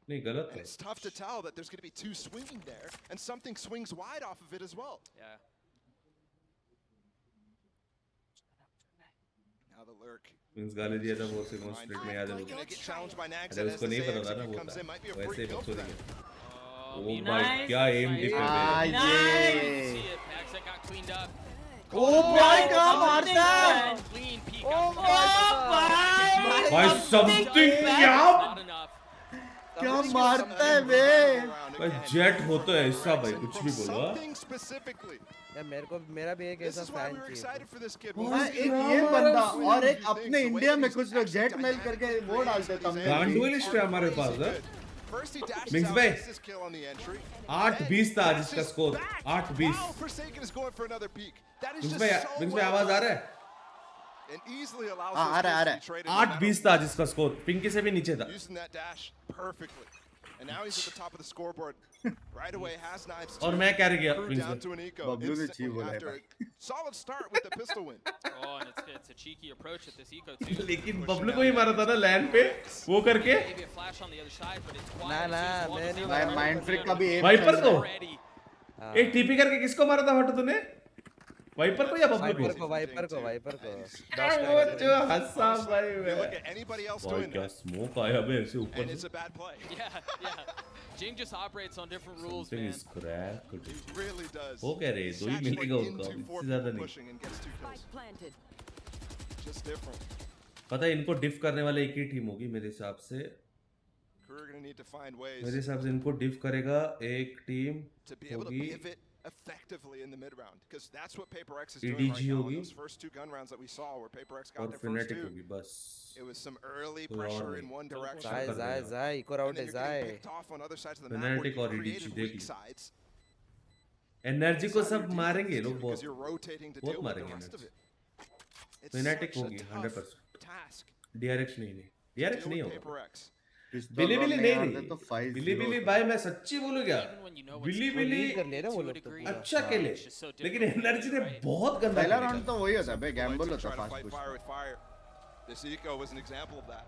नहीं गलत And है it's tough to tell that there's going to be two swinging there, and something swings wide off of it as well. Yeah. Now the lurk. Means गाली दिया था वो Simone split में याद है Gonna get challenged by Nags. अरे उसको नहीं पता था ना वो comes in, might be a वैसे free ही kill for बकचोदी them. किया ओ भाई क्या एम डिप है See it. Max that got cleaned up. ओ भाई क्या मारता है Clean peek. ओ भाई भाई समथिंग क्या मारता है बे भाई जेट होता है ऐसा भाई कुछ भी बोलो Something specifically. यार मेरा भी एक ऐसा This is why fan we're चाहिए excited for this kid. हाँ, एक ये बंदा और एक अपने इंडिया में कुछ लोग जेट मेल करके वो डालते थे गांडुएलिस्ट है हमारे पास है First he dashes mix out, भाई gets this kill on the entry. 8-20 था आज इसका score 8-20 Wow, Forsaken is going for another peek. That is mix just भाई so मिक्स भाई well आवाज आ done. रहा है And easily allows हाँ, आ those रहा kills है to be traded no matter 8-20 था आज इसका स्कोर पिंकी से भी नीचे था using that dash perfectly. And now he's at the top of the scoreboard. Right away has knives. और मैं क्या रह गया Crew पिंकी down से to an eco. बबलू ने ची Instantly बोला है after भाई a solid start with the pistol win. Oh, and it's a cheeky approach at this eco too. लेकिन बबलू को ही मारा था ना लैंड पे वो करके Maybe a flash on the other side, but it's ना quiet. ना मैं नहीं भाई माइंड फ्रिक का भी एम वाइपर को Ready. एक टीपी करके किसको मारा था हटो तूने वाइपर को या बबलू को वाइपर को वो जो हंसा भाई If you look at anybody else भाई doing क्या that, स्मोक आया बे ऐसे and ऊपर it's से a bad play. Yeah. Jing just operates on different rules, Something man. is cracked He really does. वो कह रहे दो ही Satchel मिलेगा into उनका four इससे ज्यादा people नहीं pushing and gets two kills. Planted. Just different. पता है इनको डिफ करने वाले एक ही टीम होगी मेरे हिसाब से Crew are going to need to find ways मेरे हिसाब से इनको डिफ करेगा एक team to be able to होगी pivot effectively in the mid round, because that's what PaperX is doing EDG right now. होगी Those first two gun rounds that we saw where PaperX got और their first Phanteks two, होगी बस it was some early कोई और pressure नहीं। in one direction. जाए eco And round then है you're getting जाए picked off on other sides of the map where Phanteks और you EDG created देख weak ली sides. एनर्जी को That's how सब your मारेंगे defense लोग is, because बहुत you're rotating to बहुत deal with the मारेंगे rest of energy it. It's Phanteks such a होगी tough 100% task DRX नहीं DRX to नहीं deal with होगा PaperX. बिली बिली नहीं रही तो 5-0 बिली बिली भाई मैं सच्ची बोलूं क्या बिली बिली कर ले ना वो लोग तो अच्छा खेले लेकिन एनर्जी ने बहुत गंदा पहला खेला राउंड तो वही होता है बे गैम्बल Like to होता try to fast fight push fire with fire. This eco was an example of that.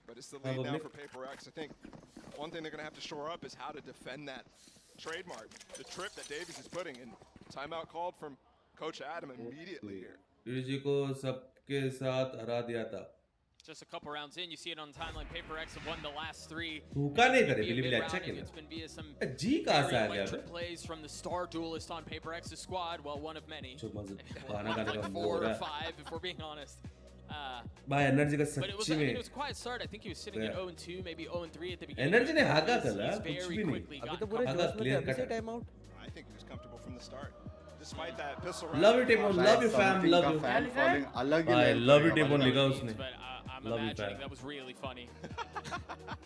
But it's the हाँ, lead now Babli. for PaperX. I think one thing they're going to have to shore up is how to defend that trademark, the trip that Davies is putting in. Timeout called from Coach Adam immediately here. EDG को सबके साथ हरा दिया था Just a couple rounds in, you see it on the timeline. PaperX have won the last three. धोखा नहीं करे Via बिली बिली अच्छा mid-rounding, खेला it's been via some जी कहाँ से आ very गया electric bay plays from the star duelist on PaperX's squad. Well, one of many. जो मजे खाना खाने का Like मूड 4 हो or रहा है 5, if we're being honest. भाई एनर्जी का But it was, सच्ची I mean, में it was a quiet start. I think he was sitting at Yeah. 0-2, maybe 0-3 at the beginning. Energy ने हागा He's कला कुछ very भी quickly नहीं अभी तो gotten पूरे हागा जोश में क्लियर अभी से cut time out I think he was comfortable from the start. Despite that pistol round. Love you Tbone love you fam love you fan following अलग ही भाई level लव यू का टेबोन बंदा। लिखा उसने But I'm Love you, imagining fam. that was really funny.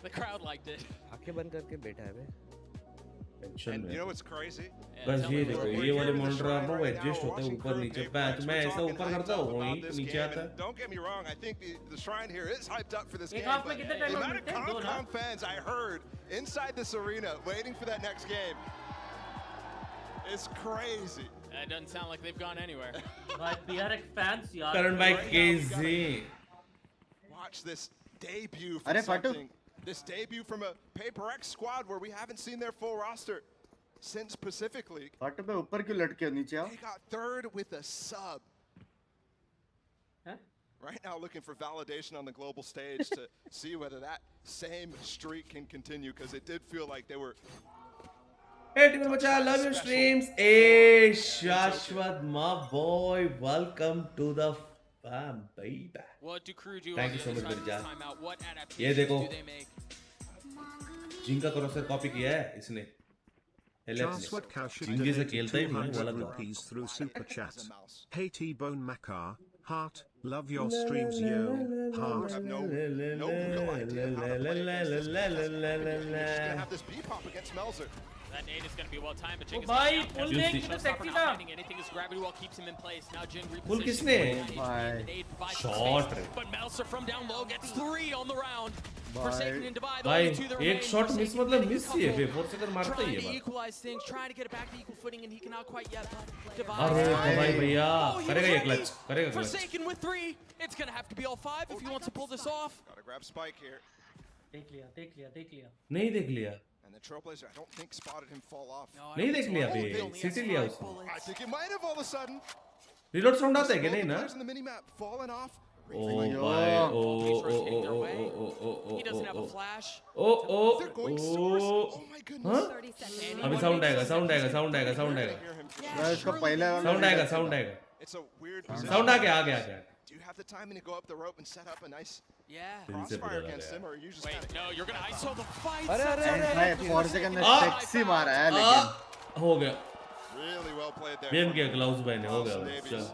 The crowd liked it. आंखें बंद करके बैठा है बे टेंशन And में you know what's crazy? बस tell ये me देखो more. ये वाले मॉनिटर आप ना वो एडजस्ट होता है ऊपर नीचे पैच मैं ऐसा ऊपर करता हूँ वहीं नीचे आता है Don't get me wrong, I think the Shrine here is hyped up for this एक game. हाफ में But कितने the टाइम amount of मिलते हैं? दो ना? Concom fans I heard inside this arena waiting for that next game is crazy. That doesn't sound like they've gone anywhere. भाई PRX fans यार करण भाई केजी Watch this debut अरे from फाटू। something. This debut from a PaperX squad where we haven't seen their full roster since Pacific League. फाटू पे ऊपर क्यों लटके हो नीचे आओ They got third with a sub. Huh? Right now looking for validation on the global stage to see whether that same streak can continue, because it did feel like they were Hey, Timur Macha, I love your streams. Hey, Shashwat, my boy, welcome to the fam, baby. What do crew do? Thank you so much, मेरी जान. Timeout. What ये adaptations देखो, do they make? जिंका क्रॉसर copy किया है इसने. Charswat Kaushik जिंगे से donated खेलता ही नहीं, वो 200 अलग बात. rupees through super chat. Hey T-Bone Makar, heart, love your streams yo, heart. have no real idea how to play against this pass. He's gonna have this B pop against Melzer. That nade is going to be well timed, but O Jing is भाई down. पुल Juicy. देख कितना sexy था. Anything as gravity well keeps him in place. Now Jing pull repositions. किसने? The nade provides some Shot space, रे. but Melzer from down low gets 3 on the round. Forsaken and Divide, the भाई only 2 that एक remain. Shot miss Forsaken मतलब getting a miss ही है couple, बे 4 second मारता ही trying है to बात. equalize things, trying to get it back to equal footing, and he cannot quite yet. अरे Divide. भाई भैया Oh, he करेगा was ये क्लच lucky. करेगा clutch. Forsaken with 3. It's going to have to be all 5 if he wants to pull this off. Gotta grab Spike here. देख लिया. नहीं देख लिया. And the Trailblazer, I don't think spotted him fall off. नहीं देख लिया बे city लिया उसने. I think it might have all of a sudden. Reload sound आता है कि नहीं ना? Players in the minimap falling off. ओ भाई ओ He doesn't have a flash. They're going source. Oh my goodness. हाँ? अभी साउंड आएगा. मैं इसका पहले साउंड आएगा. It's a weird position. Sound आ गया. Do you have the timing to go up the rope and set up a nice Yeah. crossfire against him, or are you just Wait, kinda... no, you're going to ISO the fight. भाई 4 second में sexy मारा है लेकिन हो गया. Really well played there. Game किया Klaus भाई ने हो गया भाई. Davies. चल.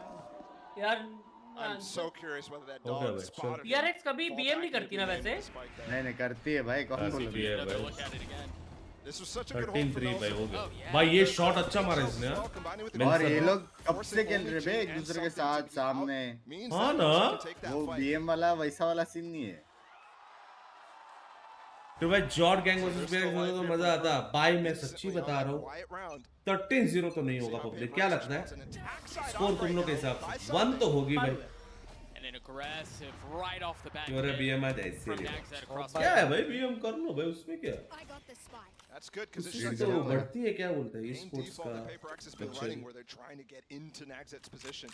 यार I'm so curious whether that Okay, dog भाई, spotted him. PRX कभी BM नहीं करती ना वैसे. नहीं करती है भाई कौन बोल भी है भाई. Look at it again. This was such a good hold for 13-3 भाई हो Melzer. गया. भाई ये शॉट अच्छा मारा इसने. और ये लोग कब से खेल रहे बे एक दूसरे के साथ सामने. हाँ ना. वो बीएम वाला वैसा वाला सीन नहीं है. तो भाई जॉर्ड गैंग वर्सेस PRX होता तो मजा आता. भाई मैं सच्ची बता रहा हूँ 13-0 तो नहीं होगा पब्लिक. क्या लगता है स्कोर तुम लोग के हिसाब से 1 तो होगी भाई. And an aggressive right off the bat. You are a BM आज ऐसे From ही. Nagzad across क्या है भाई BM कर लो भाई उसमें क्या. That's good because उससे तो बढ़ती है क्या बोलते हैं Esports का. PaperX has been running where they're trying to get into Nagzad's position.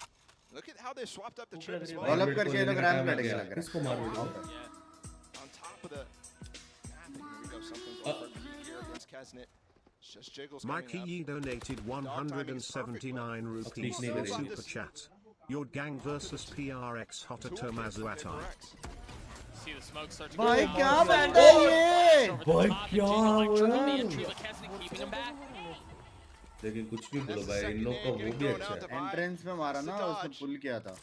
Look at how they swapped up the trip as well. Develop करके ये लोग रैंप लड़ेंगे लग रहा है. इसको मार दो. On top of the mapping, here we go. Something's over here against Kesnet. It's just Jiggles Mikey coming Yee donated 179 rupees Please, through please. super chat. Your gang versus PRX hotter Tomazu at See the smoke start to भाई go क्या down. Band है ये. भाई क्या Triple the हुआ. entry, but Kesnet keeping him back. लेकिन कुछ भी बोलो भाई इन लोग का वो भी अच्छा है. एंट्रेंस में मारा ना उसने पुल किया था.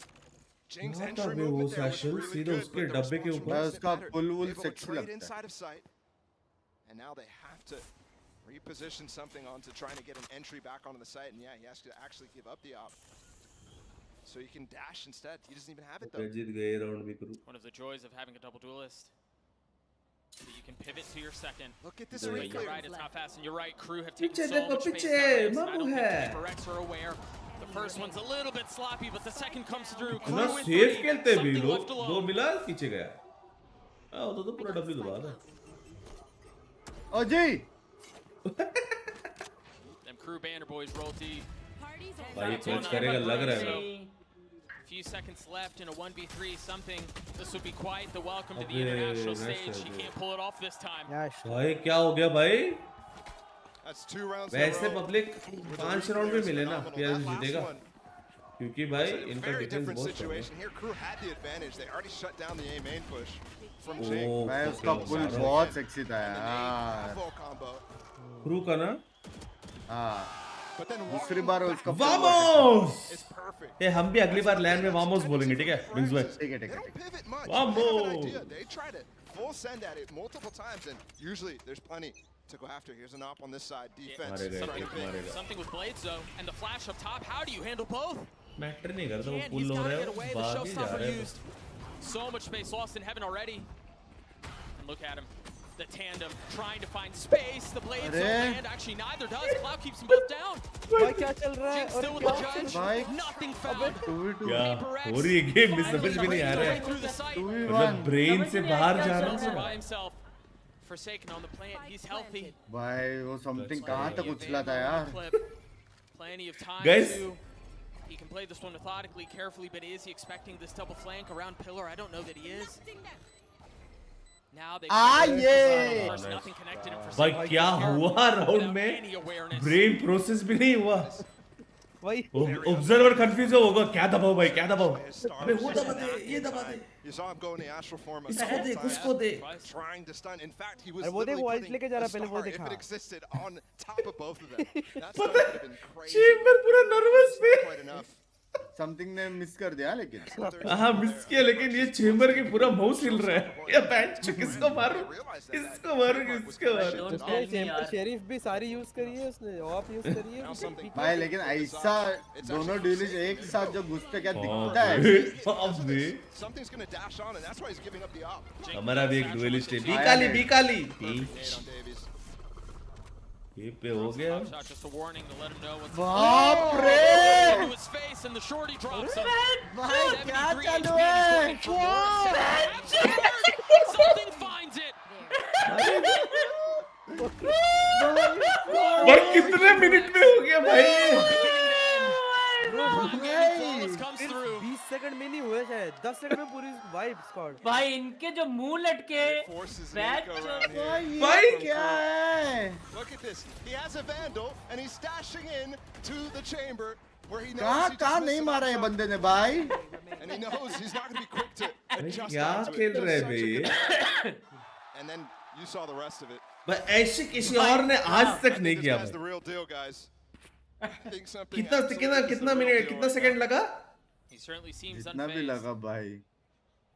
Jing's क्या entry था बे वो movement there was सैशल really सीधे good, उसके but the डब्बे के response ऊपर. भाई was उसका better. पुल वुल Able to सेक्सी trade लगता है. inside of sight. And now they have to reposition something onto trying to get an entry back onto the site. And yeah, he has to actually give up the op. So he can dash instead. He doesn't even have it though. जीत गए round भी करूँ. One of the joys of having a double duelist. So you can pivot to your second. Look at this But replay. you're right, it's not fast, and you're right. Crew have taken पीछे so देखो much space पीछे down there, so I मामू don't है. think PaperX are aware. The first one's a little bit sloppy, but the second comes through. ना Crew with safe 3, खेलते भी something लोग. left 2 alone. मिला पीछे गया. हाँ वो तो पूरा डब्ल्यू दबा था. ओ जी. Them Crew banner boys roll deep. भाई ये क्लच करेगा लग रहा है. Few seconds left in a 1v3 something. This would be quite the welcome to the अबे, international nice stage. He idea. can't pull it off this time. भाई क्या हो गया भाई. That's 2 rounds in a वैसे row. पब्लिक 5 राउंड भी मिले ना Phenomenal. PRX That last जीतेगा. one क्योंकि भाई was a इनका very डिफेंस different बहुत अच्छा situation. Here, Crew had the advantage. They already shut down the A main push from है. Jing. ओ भाई उसका पुल बहुत सेक्सी था And the यार. full combo. क्रू का ना. हाँ. But then दूसरी बार उसका वामोस. It's perfect. ये हम भी अगली बार लैंड में वामोस बोलेंगे ठीक है बिग्स भाई. ठीक है ठीक They है. don't pivot much. Vamos. They have an idea. They try to full send at it multiple times, and usually there's plenty to go after. Here's an op on this side. Defense. Something with blades though, and the flash up top. How do you handle both? Matter नहीं करता वो And pull he's हो got रहा to है get away. वो The भाग ही जा showstopper रहा है. used. So much space lost in heaven already. And look at him. The tandem trying to find space. The blades don't land. Actually, neither does. Cloud keeps them both down. भाई क्या चल रहा है. Jing still with the judge. भाई. Nothing found. क्या हो रही है गेम में समझ में नहीं आ रहा है. मतलब ब्रेन से बाहर जा रहा Melzer है. by himself. Forsaken on the plant. He's healthy. भाई वो समथिंग कहाँ तक उछला था यार. Plenty of time Guys. to. He can play this one methodically, carefully, but is he expecting this double flank around pillar? I don't know that he is. भाई क्या हुआ round में? ब्रेन प्रोसेस भी नहीं हुआ। ऑब्जर्वर कंफ्यूज होगा, क्या दबाओ भाई, क्या दबाओ? अबे वो दबा दे, ये दबा दे। इसको दे, उसको दे। अरे वो देख वॉइस लेके जा रहा, पहले वो दिखा। पता है, चेंबर पूरा नर्वस पे। समथिंग ने मिस कर दिया लेकिन। हाँ मिस किया, लेकिन ये चेंबर के पूरा माउस हिल रहा है। ये बेंच किसको मारूं? इसको मारूं, इसको मारूं? चेंबर शेरिफ भी सारी यूज करी है उसने, ऑफ यूज करी है। भाई लेकिन ऐसा दोनों ड्यूलिस्ट एक साथ जो घुसते क्या दिखता है? हमारा भी एक ड्यूलिस्ट है, बीकाली बीकाली। ये पे हो गया। बाप रे! भाई क्या चालू है? भाई कितने मिनट में हो गया भाई? 20 सेकंड में नहीं हुए शायद, 10 सेकंड में पूरी वाइप स्क्वाड। भाई इनके जो मुंह लटके भाई क्या है? Look at this. He has a vandal and he's stashing in to the chamber where he knows कहाँ नहीं मारा है बंदे ने भाई? and he knows he's not going to be quick to adjust. क्या खेल रहे हैं भाई? And then you saw the rest of it. भाई ऐसे किसी और ने आज तक नहीं किया That's the भाई। real deal, guys. कितना मिनट, कितना सेकंड लगा? He certainly seems जितना भी लगा भाई।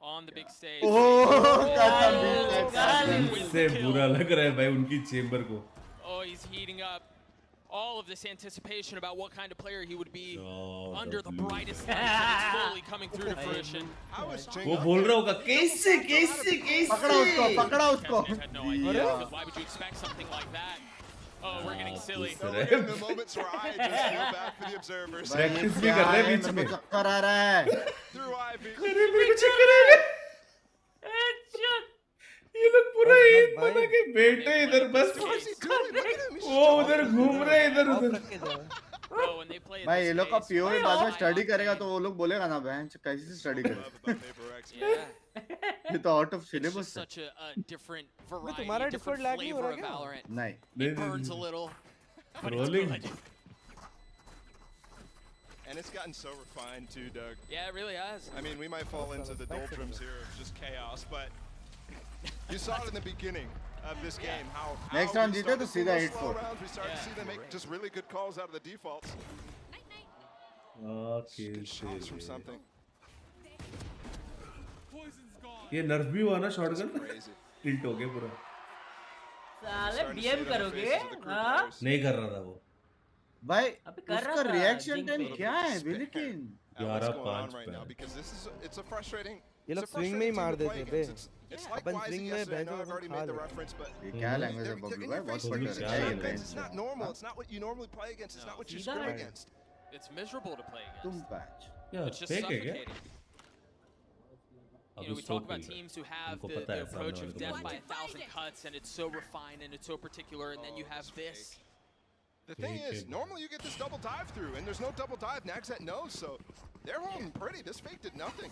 on the big stage. इससे बुरा लग रहा है भाई उनकी चेंबर को। Oh, he's heating up. All of this anticipation about what kind of player he would be under the brightest lights, and it's fully coming through to fruition. वो बोल रहा होगा कैसे कैसे कैसे? पकड़ा उसको। Why would you expect something like that? Oh, we're getting silly. The moments where I just feel bad for the observers. Practice भी कर रहे हैं बीच में। चक्कर आ रहा है। Through Ivy. अरे मेरे को चक्कर आ रहा है। ये लोग पूरा एक बना के बैठे इधर बस। वो उधर घूम रहे इधर उधर। भाई ये लोग का पीओवी बाद में स्टडी करेगा तो वो लोग बोलेगा ना बहन कैसे स्टडी करे? ये तो आउट ऑफ सिलेबस है। तुम्हारा डिस्कॉर्ड लैग नहीं हो रहा क्या? नहीं। Rolling. And it's gotten so refined too, Doug. Yeah, it really has. I mean, we might fall into the doldrums here of just chaos, but you saw it in the beginning of this game. How next round जीते तो सीधा 8-4. We started to see them make just really good calls out of the defaults. Okay. Shots from something. ये नर्फ भी हुआ ना shotgun? Tilt हो गया पूरा। साले बीएम करोगे? हाँ? नहीं कर रहा था वो। भाई उसका रिएक्शन टाइम क्या है लेकिन? 11-5 पे। Because this is it's a frustrating. ये लोग स्विंग में ही मार देते बे। अपन स्विंग में I've already made the reference, but ये क्या लैंग्वेज है बबलू भाई? बहुत पढ़ रहा है। It's not normal. It's not what you normally play against. It's not what you scrim against. It's miserable to play against. तुम patch. It's just suffocating. You know, we talk about teams who have the approach of death by 1,000 cuts, and it's so refined and it's so particular, and then you have this. The thing is, normally you get this double dive through, and there's no double dive. Naxat knows, so they're holding pretty. This fake did nothing.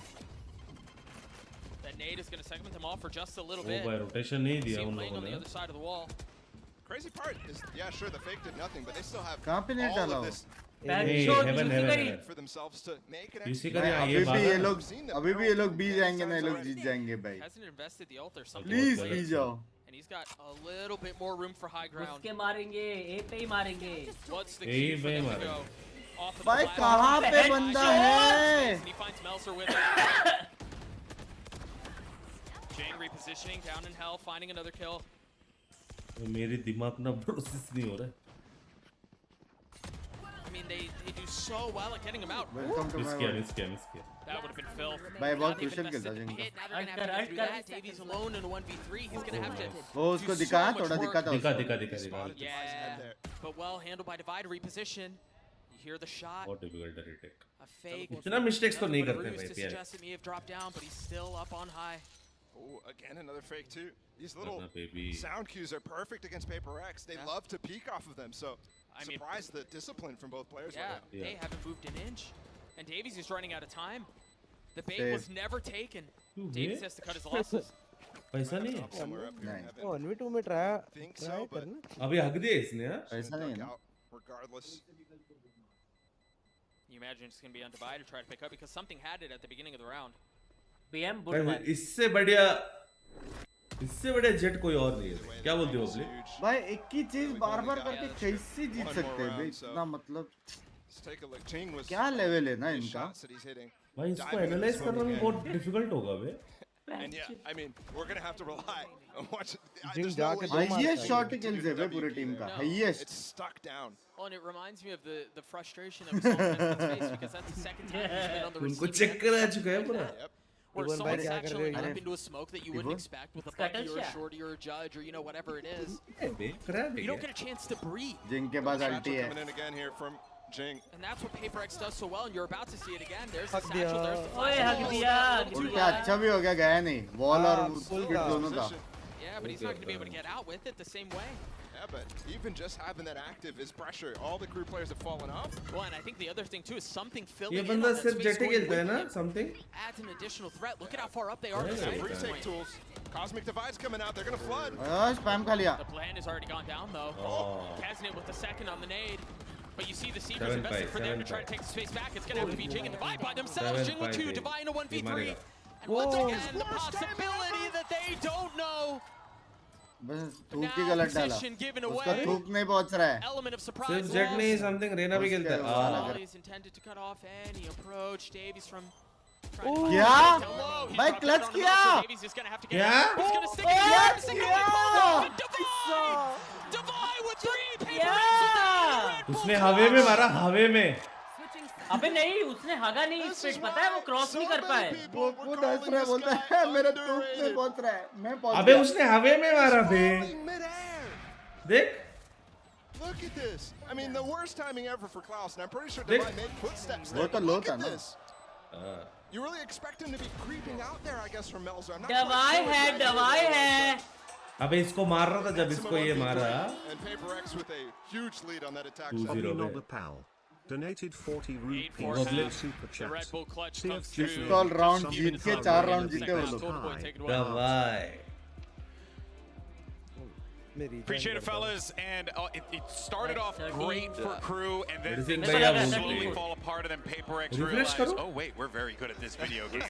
That nade is going to segment them off for just a little bit. भाई rotation नहीं दिया उन Playing लोगों on the ने। other side of the wall. Crazy part is, yeah, sure, the fake did nothing, but they still have कहाँ पे नहीं all डाला of वो? this heaven for themselves to make an इसी extra. का अभी भी ये लोग बी जाएंगे ना, ये लोग जीत जाएंगे भाई। Hasn't invested the ult or something. Please be जाओ। And he's got a little bit more room for high ground. उसके मारेंगे, ए पे ही मारेंगे। What's the key for them to go? Off of the भाई flat. कहाँ पे बंदा है? And he finds Melzer with it. Jane repositioning down in hell, finding another kill. मेरी दिमाग ना प्रोसेस नहीं हो रहा है। I mean, they do so well at getting him out. Miss किया। That would have been filth. भाई बहुत क्रूशियल खेलता है जिनका। Now they're gonna have to get through that. Davies alone in a 1v3. He's gonna have to. वो उसको दिखा, थोड़ा दिखा था। दिखा। Yeah, but well handled by Divide. Reposition. You hear the shot. बहुत डिफिकल्ट है रीटेक। A fake. इतना मिस्टेक्स तो नहीं But a करते ruse भाई to प्यारे। suggest that may have dropped down, but he's still up on high. Oh, again, another fake too. These little baby. sound cues are perfect against Paper X. They love to peek off of them, so I mean, surprised the discipline from both players. Yeah, right now. they haven't moved an inch. And Davies is running out of time. The bait Save. was never taken. Davies has to cut his losses. पैसा नहीं है वो 1v2 में try करना अभी हक दिया इसने हां पैसा नहीं है ना Regardless. You imagine it's going to be undivided, try to pick up because something had it at the beginning of the round. PM बुढ़ इससे बढ़िया जेट कोई और नहीं है क्या बोलते हो अपने भाई एक ही चीज बार-बार करके कैसे जीत सकते हैं भाई इतना मतलब क्या लेवल है ना इनका भाई इसको एनालाइज करना भी बहुत डिफिकल्ट होगा बे And yeah, I mean, we're gonna have to rely on watching. Highest shot kills है पूरे टीम का highest. It's stuck down. Oh, and it reminds me of the frustration that we saw in his face because that's the second time he's been on the receiving उनको check करा चुका है पूरा where someone's actually up into a smoke that you wouldn't expect with a bucky or a shorty or a judge or whatever it is. You don't get a chance to breathe. जिनके पास ulti है. Coming in again here from Jing. And that's what PaperX does so well, and you're about to see it again. There's the satchel, there's the flash. उल्टा अच्छा भी हो गया गया नहीं wall और स्किट दोनों का Yeah, but he's not going to be able to get out with it the same way. Yeah, but even just having that active is pressure. All the crew players have fallen off. Well, and I think the other thing too is something filling ये in बंदा on that सिर्फ space jet going खेलता है ना something adds an additional threat. Look at how far up they are. Retake tools. Cosmic Divide's coming out. They're going to flood. Spam खा लिया The plan has already gone down though. Kaznet with the second on the nade. But you see the Seekers invested for them to try to take the space back. It's going to have to be Jing and Divide by themselves. Jing with 2, Divide in a 1v3. And once again, the possibility that they don't know. बस थूक की गलत डाला उसका थूक नहीं पहुंच रहा है सिर्फ जेट नहीं समथिंग रेना भी खेलता है क्या भाई क्लच किया क्या उसने हवे में मारा हवे में अबे नहीं उसने हगा नहीं स्पीड पता है वो क्रॉस नहीं कर पाए वो दस रहा बोलता है मेरा थूक नहीं पहुंच रहा है मैं पहुंच अबे उसने हवे में मारा बे देख Look at this. I mean, the worst timing ever for Klaus, and I'm pretty sure Divide made footsteps there. Look at this. You really expect him to be creeping out there, I guess, from Melzer. I'm not दवाई है अबे इसको मार रहा था जब इसको ये मारा And PaperX with a huge lead on that attack. 2-0 pal. Donated 40 rupees super chat. पिस्तौल राउंड जीत के 4 राउंड जीते वो लोग दवाई Appreciate it, fellas. And it started off great for crew, and then things slowly fall apart, and then PaperX realized, oh wait, we're very good at this video game.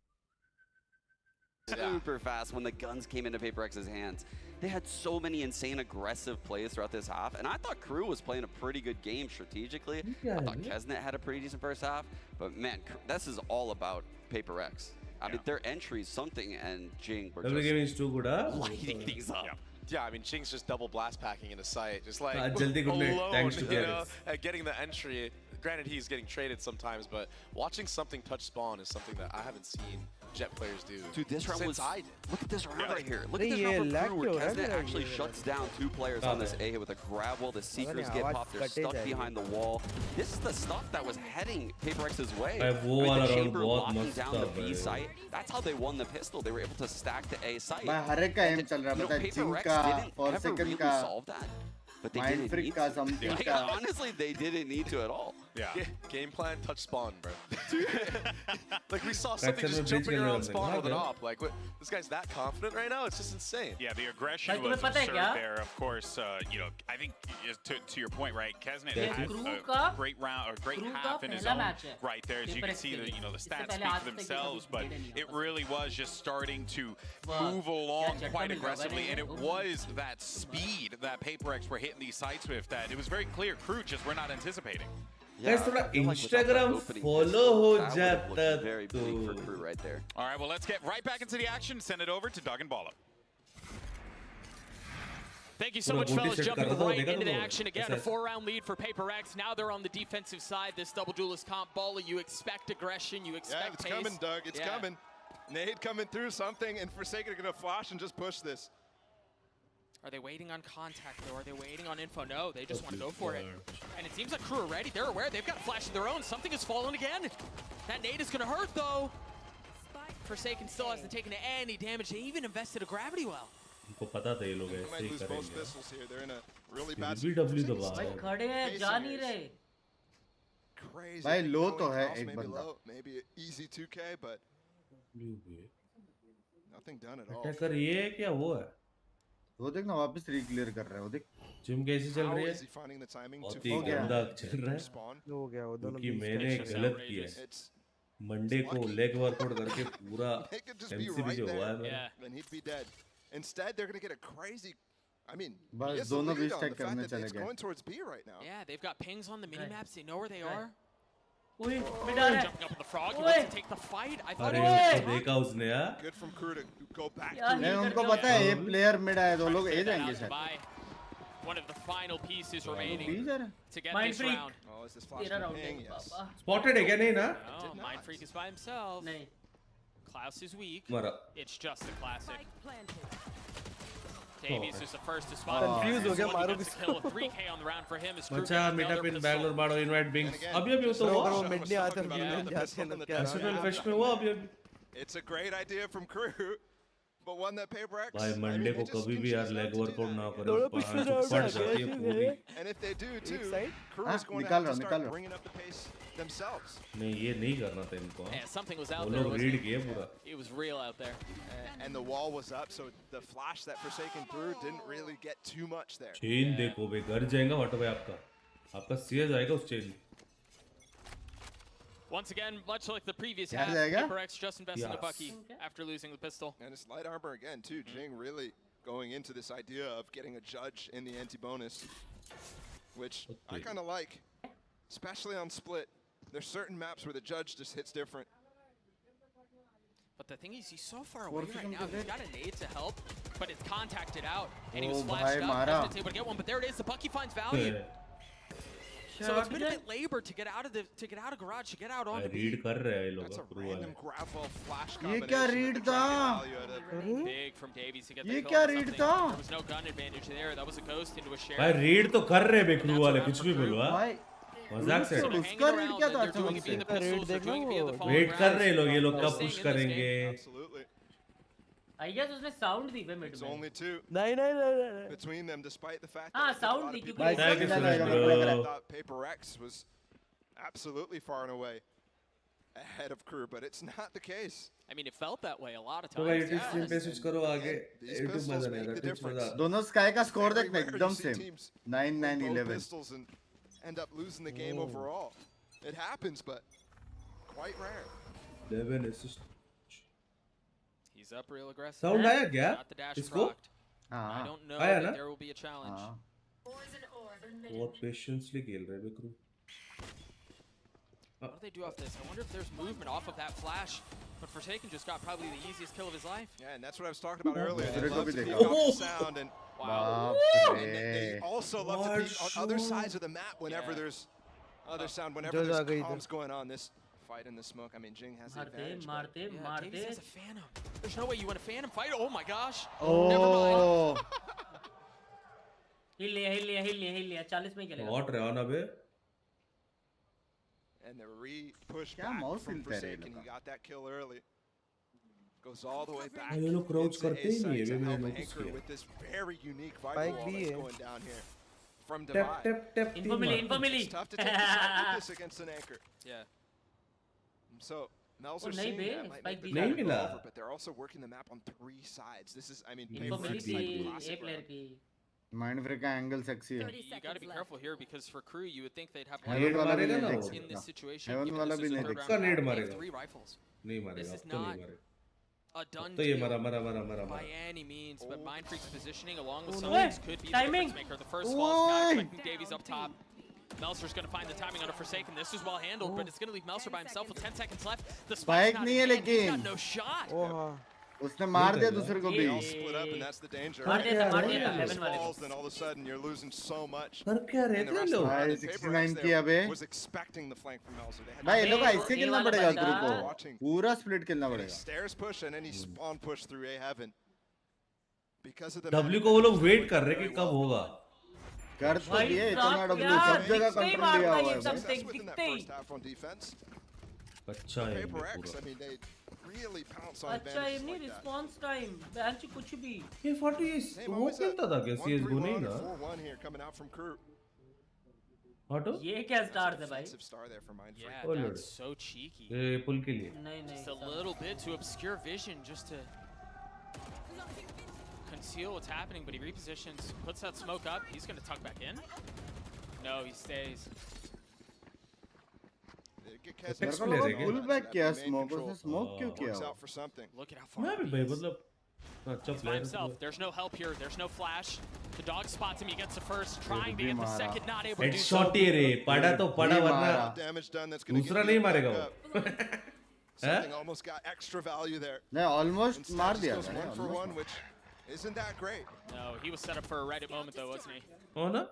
Super fast when the guns came into PaperX's hands. They had so many insane aggressive plays throughout this half, and I thought Crew was playing a pretty good game strategically. I thought Kaznet had a pretty decent first half, but man, this is all about PaperX. I mean, their entries, Something and Jing were just lighting things up. Yeah, I mean, Jing's just double blast packing into sight, just like alone, thanks to getting the entry. Granted, he's getting traded sometimes, but watching Something touch spawn is something that I haven't seen Jet players do. Dude, this round was. Look at this round right here. Look at this Yeah, round for Crew where Kaznet actually shuts down 2 players on this A with a grab wall. The Seekers get popped. They're stuck behind the wall. This is the stuff that was heading PaperX's way. the chamber locking down the B site. That's how they won the pistol. They were able to stack the A site. भाई हर एक का M चल रहा है पता है zinc का और सेकंड का But they Mind freak ka, something ka. Honestly, they didn't need to at all. Yeah. Game plan, touch spawn, bro. Like we saw Something just jumping around spawn with an op. Like, what? This guy's that confident right now? It's just insane. Yeah, the aggression was absurd there. Of course, I think to your point, right? Kaznet had a great round, or great half in his own right there. As you can see, the stats speak for themselves, but it really was just starting to move along quite aggressively, and it was that speed that PaperX were hitting these sites with that it was very clear Crew just were not anticipating. Guys, थोड़ा Instagram follow हो जाता very big for Crew right there. All right, well, let's get right back into the action. Send it over to Doug and Bala. Thank you so much, fellas. Jumping right into the action again. A 4-round lead for PaperX. Now they're on the defensive side. This double duelist comp. Bala, you expect aggression. You expect it's pace. coming, Doug. It's coming. Nade coming through Something, and Forsaken are going to flash and just push this. Are they waiting on contact, though? Are they waiting on info? No, they just want to go for it. And it seems like Crew are ready. They're aware. They've got a flash of their own. Something has fallen again. That nade is going to hurt, though. Forsaken still hasn't taken any damage. They even invested a gravity well. इनको पता था ये लोग ऐसे ही करेंगे BW दबा भाई खड़े हैं जा नहीं रहे भाई लो तो है एक बंदा maybe easy 2K, but Nothing done at all. Attacker ये है क्या वो है? वो देख ना वापस रीक्लियर कर रहा है वो देख। जिम कैसी चल रही है? How is he finding the timing to बहुत ही गंदा चल रहा है। हो गया वो दोनों क्योंकि मैंने गलत किया है। मंडे को लेग वर्कआउट करके पूरा एमसीबी जो हुआ है मेरा। Then he'd be dead. Instead, they're going to get a crazy. I mean, बस दोनों भी स्टैक करने चले गए। Going towards B right now. Yeah, they've got pings on the mini maps. They know where they are. Oi, mid आ रहा है। Jumping up with the frog. He wants to take the fight. I thought अरे he was उसको देखा उसने यार। Good from crew to go back. नहीं उनको पता है ये प्लेयर मिड आया तो लोग ए जाएंगे शायद। One of the final pieces remaining to get Mind this freak. round. Oh, is this तेरा flash round ping? है Yes. बाबा। स्पॉटेड है क्या नहीं ना? No, Mind Freak is by himself. नहीं। Klaus is weak. मरा। It's just a classic. Davies is the first to spot. Confused हो गया मारो gets a kill. 3K on the round for him. Is बच्चा मीटअप इन बैंगलोर बाड़ो invite बिंग्स अभी अभी तो हुआ। वो मिड नहीं आते मिड जाते हैं क्या? एसएल फेस्ट में हुआ अभी अभी। It's a great idea from crew, but one that PaperX. भाई मंडे को कभी भी यार लेग वर्कआउट ना करो फट जाती है पूरी। And if they do too, crew is going to निकाल have to रहा start bringing up the pace themselves. नहीं ये नहीं करना था इनको। Yeah, something was out वो there. लोग रीड किए पूरा। It was real out there. And the wall was up, so the flash that Forsaken threw didn't really get too much there. Chain देखो बे घर जाएगा वाटो भाई आपका सीएस आएगा उस chain. Once again, much like the previous Yeah, half, there you go. PaperX just invested in a Bucky after losing the pistol. And it's light armor again too. Jing really going into this idea of getting a judge in the anti-bonus, which I kind of like, especially on split. There's certain maps where the judge just hits different. But the thing is, he's so far away right now. He's got a nade to help, but it's contacted out, and he was Oh, flashed bhai, up. mara. Wasn't able to get one, but there it is. The Bucky finds value. So it's been a bit labor to get out of garage, to get out on the read कर रहे हैं ये लोग That's a pro random grab wall flash ये combination. क्या read था? big from Davies to get the ये kill क्या on रीड something. था? There was no gun advantage there. That was a ghost into a share. भाई read तो कर रहे हैं बे क्रू वाले कुछ भी बोलो हाँ। भाई मजाक से। उसका रीड क्या था अच्छा doing it via the pistols, they're doing it via the falling wait कर रहे हैं rounds. लोग ये लोग कब Staying पुश in this करेंगे। Absolutely. I guess उसने sound दी बे मिड It's में। only two नहीं between them, despite the fact हाँ that I think a sound lot the of क्योंकि people Thank you so much, bro. thought PaperX was absolutely far and away ahead of crew, but it's not the case. I mean, it felt that way a lot of तो भाई times. YouTube stream पे switch करो आगे These YouTube pistols मजा नहीं make uh the रहा Twitch difference. मजा। दोनों स्काई का स्कोर देख Very rare एकदम to see same teams 9-9 with both 11 pistols and end up losing the game overall. It happens, but quite rare. 11 assist। He's up real aggressive. Sound आया क्या Got the dash इसको? procced. I हाँ don't know आया that ना? there will be a challenge. हाँ बहुत patiently खेल रहे हैं बे crew. What do they do off this? I wonder if there's movement off of that flash. But Forsaken just got probably the easiest kill of his life. Yeah, and that's what I was talking about earlier. They Durga love bhi to peek dekha. off the sound, and बाप and रे they also love to peek on other sides of the map whenever there's other sound, whenever Jojo aa there's gayi thi. comms going on. This fight in the smoke. I mean, Jing has the मारते advantage. but- मारते Yeah, मारते। Davies has a phantom. There's no way you win a phantom fight. Oh my gosh. Oh. हिल लिया 40 में खेलेगा। Hot रहा ना बे। And the re-push क्या back mouse from hill कर रहे हैं Forsaken. He लोग? got that kill early. Goes all the way back ये लोग crouch into करते A ही नहीं है, site to मैंने help notice anchor किया। with this very unique Spike vital wall भी that's है। going down here from tap Divide. Tap tap Info मिली info मिली। It's tough to take this out with this against an anchor. Yeah. So Mel's Oh, are नहीं seeing B, that might Spike make the भी नहीं game मिला। over, but they're also working the map on 3 sides. This is, I mean, info Info मिली PaperX थी like एक classic player round. की। Mindfreak का angle sexy है You got to be careful here because for crew, you would think they'd have Heaven more वाला भी in नहीं this देख सकता। situation. Heaven given वाला this भी is a नहीं third देख round सकता। round. नेड They have मारेगा। 3 rifles. नहीं मारेगा This अब is तो नहीं not मारेगा। a done तो ये deal मरा by any means, but Mind Freak's positioning along with Oh, some no. things could be the Timing. difference maker. The first fall is not expecting Davies up top. Melser's going to find the timing on a Forsaken. This is well handled, but it's going to leave Melser by himself with 10 seconds left. The Spike spike's not नहीं है in hand. He's लेकिन। got no shot. उसने मार दिया दूसरे को भी They all split up, and that's the danger. मार दिया था If Heaven वाले को। falls, then all of a sudden you're losing so much. कर क्या रहे And the थे rest of लोग? the round, भाई and 69 PaperX किया बे there was expecting the flank from Melser. They had भाई ये लोग अबे, ऐसे ये खेलना वाला पड़ेगा बंदा- क्रू को watching. पूरा स्प्लिट खेलना And he पड़ेगा stairs push and then he spawn push through A heaven. Because of the W map, को वो लोग they वेट played कर रहे very कि कब well. होगा। कर तो भाई दिए साहब, इतना डब्ल्यू यार, सब जगह दिखते ही कंट्रोल लिया मारता हुआ ये है सब भाई। से Success within that दिखते ही। first half on defense. अच्छा है ये PaperX, पूरा। I mean, they really pounce on अच्छा advantages एमनी like that. Response time bench कुछ भी। ये 40 Same, वो always a खेलता था क्या CS:GO नहीं 1-3-1 ना? or 4-1 here coming out from crew. हटो। ये क्या स्टार्स है भाई? Defensive star there for Mind Freak. Yeah, Oh, Lord. that's so cheeky. ये पुल के लिए। नहीं नहीं। Just a little bit to obscure vision, just to conceal what's happening, but he repositions, puts that smoke up. He's going to tuck back in. No, he stays. Pull back किया smoke उसने smoke क्यों किया Look at how far मैं भी भाई मतलब अच्छा he's by player himself. There's no help here. There's no flash. The dog spots him. He gets the first, trying to get the second, not able to do so. Headshot ही रे पड़ा तो पड़ा वरना दूसरा नहीं मारेगा वो Something almost got extra value there. नहीं almost मार दिया Goes 1 for 1, which isn't that great. No, he was set up for a Reddit moment though, wasn't he? हो ना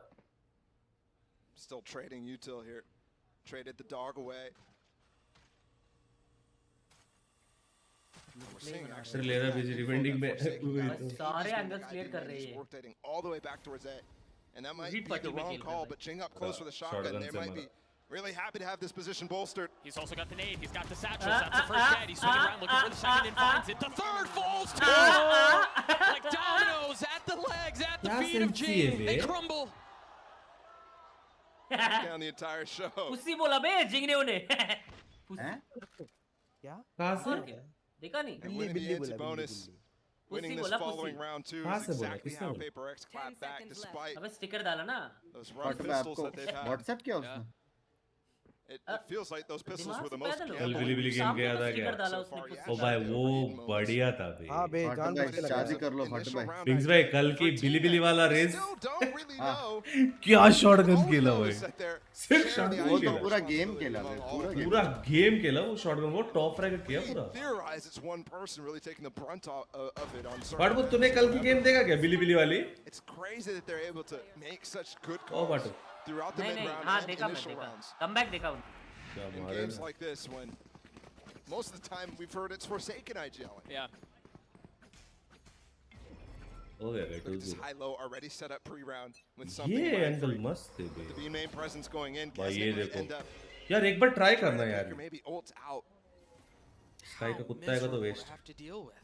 Still trading util here. Traded the dog away. We're seeing actually लेना busy defending में सारे angles clear कर रहे हैं rotating all the way back towards A. And that might be the wrong call, but Jing up close with a shotgun. They might be really happy to have this position bolstered. He's also got the nade. He's got the satchel. That's the first dead. He's swinging around looking for the second and finds it. The third falls too. Like dominoes at the legs, at the feet of Jing. They crumble. Down the entire show. Pussy बोला बे जिंग ने उन्हें हैं क्या कहाँ से देखा नहीं And winning the anti-bonus, winning this following round too is exactly how PaperX clapped back despite अबे स्टिकर डाला ना those rough pistols that they've had. WhatsApp किया उसने It feels like those pistols were the most कल बिली game गया था क्या ओ भाई वो बढ़िया था भाई हाँ बे जान बच के शादी कर लो फट भाई पिंग्स भाई कल की बिली वाला रेस क्या शॉटगन खेला भाई सिर्फ शॉटगन वो तो पूरा गेम खेला भाई पूरा गेम खेला वो शॉटगन वो टॉप रैंक किया पूरा theorize it's one person really taking the brunt of it on but वो तूने कल की गेम देखा क्या बिली वाली It's crazy that they're able to make such good ओ calls बट throughout the नहीं mid नहीं round हाँ and देखा मैं initial देखा rounds. कमबैक देखा उन In games like this, when most of the time we've heard it's Forsaken IGL. Yeah. हो गया Look at this high-low already set up pre-round with something. ये right एंगल free. मस्त है The भाई B main presence going in. भाई Kesnet ये might देखो end up यार एक बार ट्राई करना यार or maybe ult out. Sky का कुत्ता आएगा तो waste Have to deal with.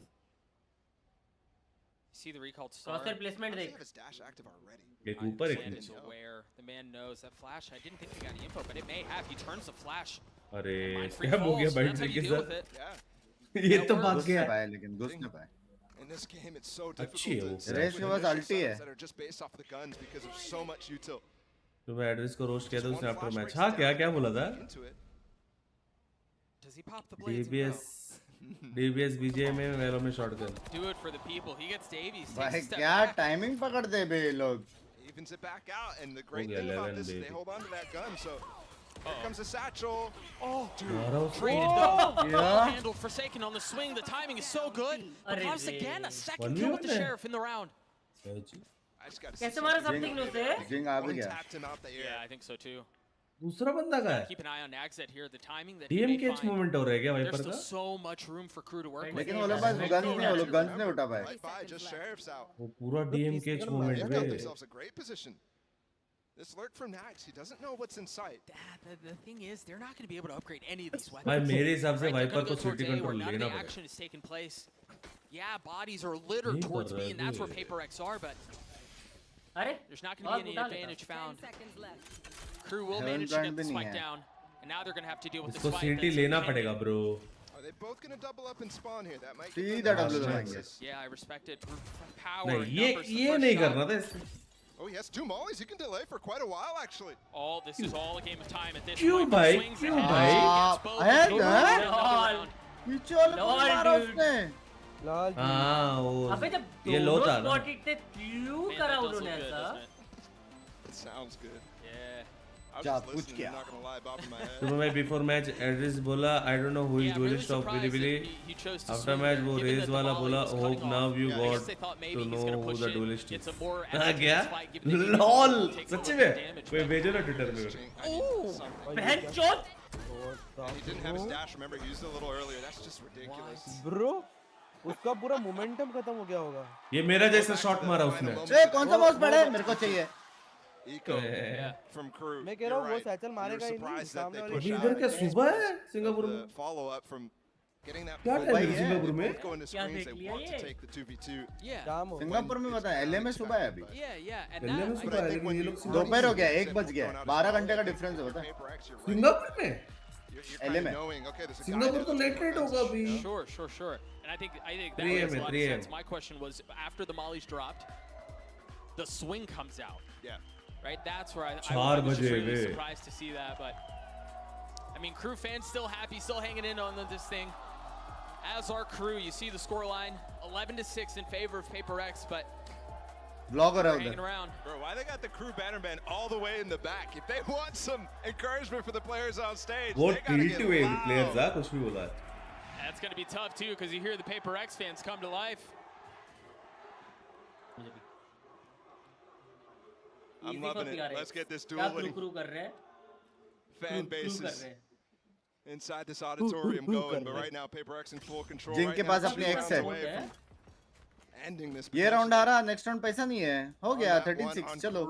See the recalled star. Crosshair placement They देख have his dash active already. एक ऊपर एक Man नीचे is aware. The man knows that flash. I didn't think they got any info, but it may have. He turns the flash. अरे Mind-free scam हो गया falls, so battery that's how के you deal with साथ it. ये तो भाग घुस गया नहीं पाए लेकिन घुस नहीं पाए In this game, it's so अच्छी है difficult to वो रेस के पास initial अल्टी है setups that are just based off the guns because of so much util. तो मैं एड्रेस को रोस्ट किया था उसने आफ्टर मैच हाँ क्या बोला था Into it. Does he pop the blades? DBS BJ में वेलो में shotgun Do it for the people. He gets Davies. भाई Takes a step क्या back. टाइमिंग पकड़ दे बे ये लोग Evens it back out, and the great Oh, yeah, thing about 11, this is they baby. hold on to that gun. So here comes a satchel. Oh, मारा traded though. Yeah. Well handled, Forsaken on the swing. The timing is so good. But अरे once रे। again, a second kill with the sheriff in the round. I just got to कैसे मारा something ने उसे जिंग आ भी गया tapped him out the air. Yeah, I think so too. दूसरा बंदा का है Keep an eye on Nagset here. The timing that he may डीएमकेएच find. Moment हो रहा है क्या There's वाइपर still का so much room for crew to work with. लेकिन वो लोग पास गन्स नहीं वो लोग गन्स नहीं उठा पाए Right by, just sheriff's out. वो पूरा डीएमकेएच मोमेंट They've पे got themselves a great position. This lurk from Nax, he doesn't know what's in sight. The thing is, they're not going to be able to upgrade any of these weapons. भाई मेरे हिसाब से Right, they're wiper gonna को go towards city A, where control none of लेना the पड़ेगा action is taking place. Yeah, bodies are littered नहीं towards कर B, रहा and that's है where ये। PaperX are, but अरे there's not going to be any advantage found. Crew will manage to get the spike down, and now they're going to have to deal with the इसको spike. City that's लेना pending. पड़ेगा bro Are they both going to double up and spawn here? That might give them सीधा the W best दबाएंगे chances. Yeah, I respect it. Power नहीं and numbers. the ये first नहीं shot. करना था इससे Oh, he has 2 mollies. He can delay for quite a while, actually. All this is all a game of time at this क्यों point. भाई Swings क्यों ahead, भाई gets both है of them. ना? Another round. पीछे वाले को lol मारा dude। उसने लाल हाँ वो अबे जब ये लो था ना स्पॉट हिट थे क्यों Man, करा that does उन्होंने look good, ऐसा doesn't it? It sounds good. Yeah. I was जा just पूछ listening, क्या I'm not going to lie, bobbing my head. तो मैं बिफोर मैच एड्रेस बोला I don't know who is Yeah, I'm really duelist of surprised Billy that he chose to after swing match there, वो given race that the वाला volley बोला was hope cutting now off. You I guess got they thought to maybe he's know gonna who push the it. Duelist It's is a more हाँ advantageous क्या fight, given that he lol takes a सच्ची little में bit of damage, कोई but- भेजो ना Twitter में बहन चोद He didn't have his dash, remember, he used it a little earlier. That's just ridiculous. Bro उसका पूरा मोमेंटम खत्म हो गया होगा ये मेरा जैसा शॉट मारा उसने ए कौन सा माउस पड़ा है मेरे को चाहिए Eco from crew. मैं कह रहा हूँ वो सैचल मारेगा ही नहीं सामने वाले अभी इधर क्या सुबह है सिंगापुर में Follow up from getting that. क्या टाइम है सिंगापुर में Go into screens, they want to take the 2v2. Yeah. काम हो सिंगापुर में पता है एलए में सुबह है अभी Yeah, yeah. And दिल्ली में that, सुबह है लेकिन ये लोग दोपहर हो गया 1 बज गया 12 घंटे का डिफरेंस है पता है सिंगापुर में you're kind of knowing, okay, there's a guy Singapore तो लेट होगा अभी. Sure. And I think that makes a lot of sense. My question was, after the mollies dropped, the swing comes out. Yeah. Right? That's where I was just really surprised to see that. But, I mean, Crew fans still happy, still hanging in on this thing. As our Crew, you see the scoreline, 11-6 in favor of PaperX, but Vlogger hanging around. Bro, why they got the Crew banner band all the way in the back? If they want some encouragement for the players on stage, वो they gotta get tilt हुए loud. players आ कुछ भी बोला. That's going to be tough too, because you hear the PaperX fans come to life. I'm loving it. Let's get this duality. Fan bases inside this auditorium going, but right now PaperX in full control. जिनके पास अपने X है. Ending this. ये round आ रहा, next round पैसा नहीं है. हो गया 13-6 चलो.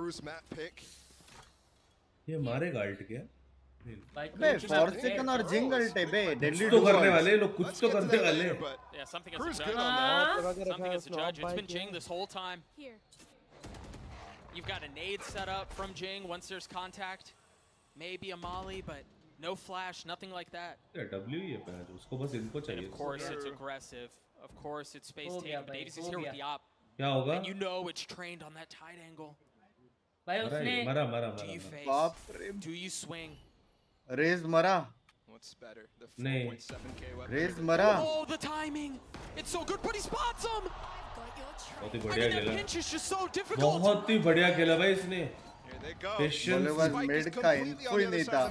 ये मारेगा अल्ट क्या? बे फॉर्सेकन और जिंगल टे बे डेडली तो करने वाले लोग कुछ तो करने वाले. Yeah, something as a judge. Something as a judge. It's been Jing this whole time. You've got a nade set up from Jing once there's contact. Maybe a molly, but no flash, nothing like that. Yeah, W ही है पहले उसको बस इनको चाहिए. Of course it's aggressive. Of course it's space taken. But Davies is here with the op. क्या होगा? And you know it's trained on that tight angle. मरा. Do you face? Do you swing? Raise mara. What's better? The नहीं. 4.7K weapon. Raise mara. Oh, the timing! It's so good, but he spots him. बहुत ही बढ़िया खेला. Pinch is just so difficult. बहुत ही बढ़िया खेला भाई इसने. They go. Patience. मिड का इन्फो ही नहीं था.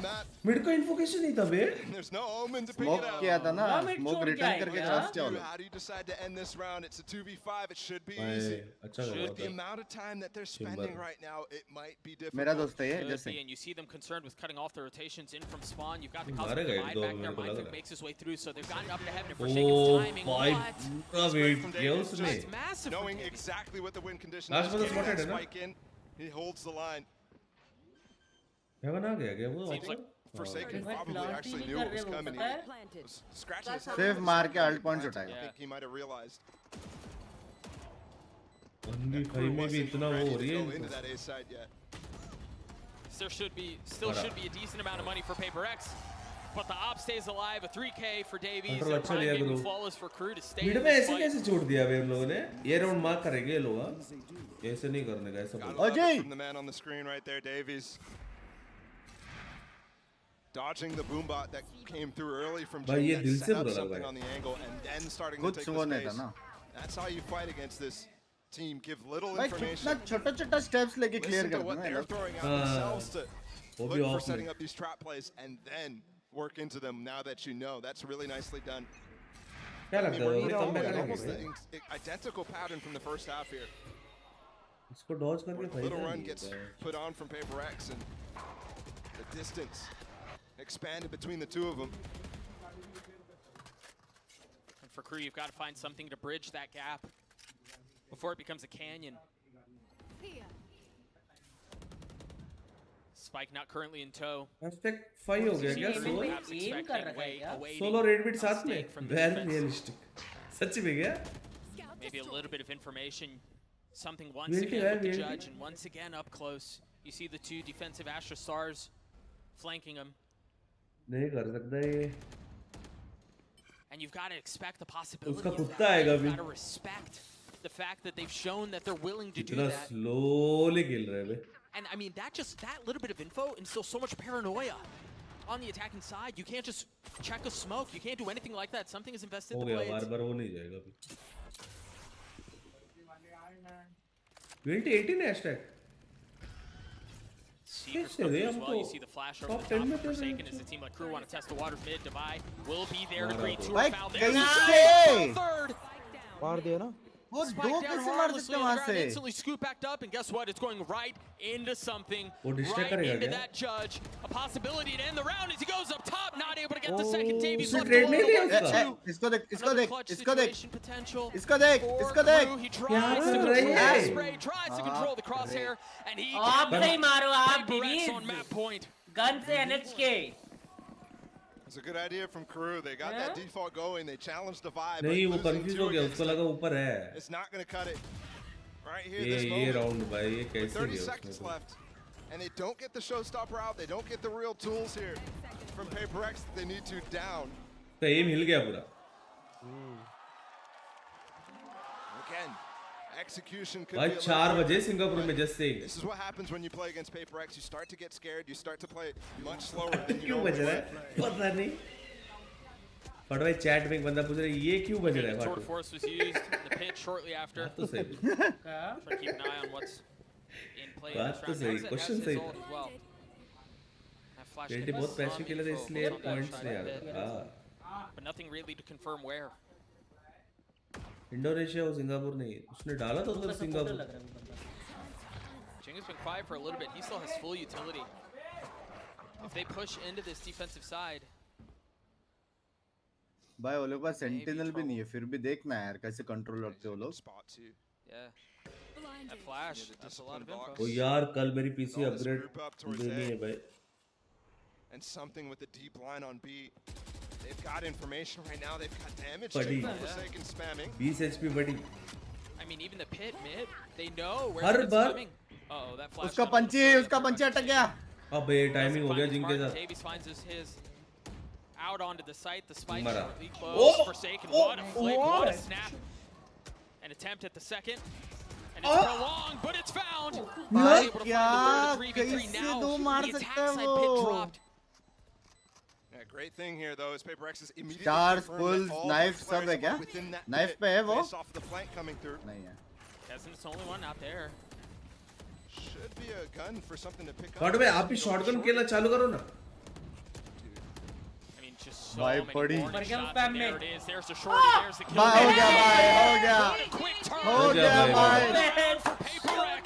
मिड का इन्फो कैसे नहीं था बे? There's no omen to pick smoke it up. किया था ना. स्मोक रिटर्न करके क्रॉस किया. How do you decide to end this round? It's a 2v5. It should be भाई easy. अच्छा लगा With the amount of time that they're spending right now, it might be difficult. मेरा दोस्त है ये Could जैसे. be, and you see them concerned with cutting off the rotations in from spawn. You've got the cosmic मारेगा divide एक दो back there. मेरे को लग Mindfuck रहा है. makes his way through, so they've gotten up to heaven. And Forsaken's timing. भाई What? पूरा वेट किया उसने. It's massive. Knowing exactly what the win condition Last is. one is spotted, है ना? Spike in. He holds the line. Heaven आ गया क्या वो? Seems like Forsaken probably actually knew it was coming. He was scratching his head. Safe मार के alt points I उठाएगा. think he might have realized. बंदी भाई में भी इतना वो हो रही है. Into that A side yet. There should be a decent amount of money for PaperX, but the op stays alive. A 3K for Davies. Control अच्छा लिया करो. Flawless for Crew to stay. Mid में ऐसे कैसे छोड़ दिया वे हम लोगों ने? ये राउंड मार्क करेंगे ये लोग. ऐसे नहीं करने का ऐसा. From the man on the screen right there, Davies. Dodging the boombot that came through early from Jing that set up something on the angle and then starting to take the space. That's how you fight against this team. Give little information. कितना छोटा-छोटा steps लेके clear Listen to करते what हैं they're लोग. throwing out themselves to look for setting up these trap plays and then work into them now that you know. That's really nicely done. क्या लगता है? We're following almost the identical pattern from the first half here. इसको dodge करके फायदा Little run नहीं gets है. put on from PaperX and the distance expanded between the two of them. And for Crew, you've got to find something to bridge that gap before it becomes a canyon. Spike not currently in tow. Hashtag 5 हो गया क्या? Solo 8-bit साथ में. Very realistic. सच्ची में क्या? Maybe a little bit of information. Something once again with the judge and once again up close. You see the two defensive Astra Stars flanking him. नहीं कर सकता ये. And you've got to expect the possibility उसका of कुत्ता that. आएगा You've भी. got to respect the fact that they've shown that they're willing to do इतना that. slowly खेल रहे हैं बे. And I mean, that little bit of info instills so much paranoia on the attacking side. You can't just check a smoke. You can't do anything like that. Something is invested in the blades. बार-बार वो नहीं जाएगा अभी. 2018 hashtag. Secret stuff as well. You see the flash over the top of Forsaken as the team like Crew want to test the waters mid. Divide will be there to greet to a foul. There's a third. मार दिया ना. वो दो कैसे मार सकते हैं वहाँ से? Instantly scoop backed up, and guess what? It's going right into something. वो distract right करेगा into क्या? that judge. A possibility to end the round as he goes up top, not able to get the second. Davies left trade नहीं लिया alone. उसका? इसको देख, इसको Another देख, clutch इसको देख, situation potential इसको देख, for इसको देख. Crew. He tries to कर control रही है? the spray, tries to control the crosshair, and he आप can नहीं मारो आप PaperX Davies. on map point. Gun से NHK. It's a good idea from Crew. They got that default going. They challenged the vibe. नहीं वो but losing confuse two हो गया. against उसको लगा them, ऊपर है. it's not going to cut it. Right here, ये this ये moment. round भाई ये कैसे 30 गया seconds उसमें? left. and they don't get the showstopper out. They don't get the real tools here from PaperX. They need to down. तो M हिल गया पूरा. Again, execution could भाई be a 4 little बजे सिंगापुर में just saying. This is what happens when you play against PaperX. You start to get scared. You start to play much slower than you क्यों बज रहा है? पता नहीं. But भाई chat में एक बंदा पूछ रहा है ये क्यों बज रहा है? Sword Force was used in the pitch shortly after. तो सही. Try to keep an eye on what's in play in this बात तो round. सही. Has Question his सही ult था. as well. That flash 20 hit बहुत was पैसे के लिए था meaningful. इसलिए Some of that points tried नहीं आ a bit, रहा था. but nothing really to confirm where. Indonesia और सिंगापुर नहीं. उसने डाला था उधर Singapore. Jing has been quiet for a little bit. He still has full utility. If they push into this defensive side, भाई वो लोग का सेंटिनल भी नहीं है, फिर भी देखना है यार कैसे कंट्रोल रखते हो लोग. yeah. That flash, that's a lot of info. ओ यार कल मेरी पीसी अपग्रेड देनी है भाई. And something with the deep line on B. They've got information right now. They've got damage. Buddy. Forsaken spamming. 20 HP buddy. I mean, even the pit mid, they know where her it's bar coming. Uh-oh, that flash. उसका पंची अटक गया. अबे timing हो गया जिंग के साथ. Davies finds his out onto the site. The spike मरा. shortly closed. Forsaken. What a flick. What a snap. An attempt at the second. And it's prolonged, but it's found. भाई Able to क्या find the 3v3 कैसे now. दो मार The सकता attack है side pit वो. dropped. Yeah, great thing here though is PaperX is immediately Stars, confirmed pulls, that all knife those सब है players क्या? are within that Knife pit पे है वो? based off of the flank coming through. नहीं है. Kessen's the only one out there. Should be a gun for something to pick up. But भाई आप भी शॉटगन खेलना चालू करो ना. I mean, just so भाई many पड़ी. warning shots, and there it is. There's the shorty. There's the kill. भाई हो गया भाई हो गया. What a quick turn. हो गया भाई. For PaperX.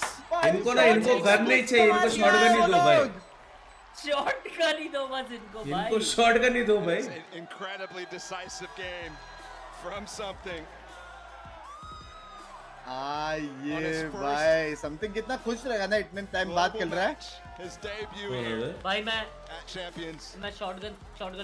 इनको ना इनको गन नहीं चाहिए, इनको शॉटगन ही दो भाई. शॉटगन ही दो बस इनको भाई. इनको शॉटगन ही दो भाई. It's an incredibly decisive game from something. ये भाई समथिंग कितना खुश रहेगा ना इतने टाइम बाद खेल रहा है. His debut here भाई मैं at Champions. मैं शॉटगन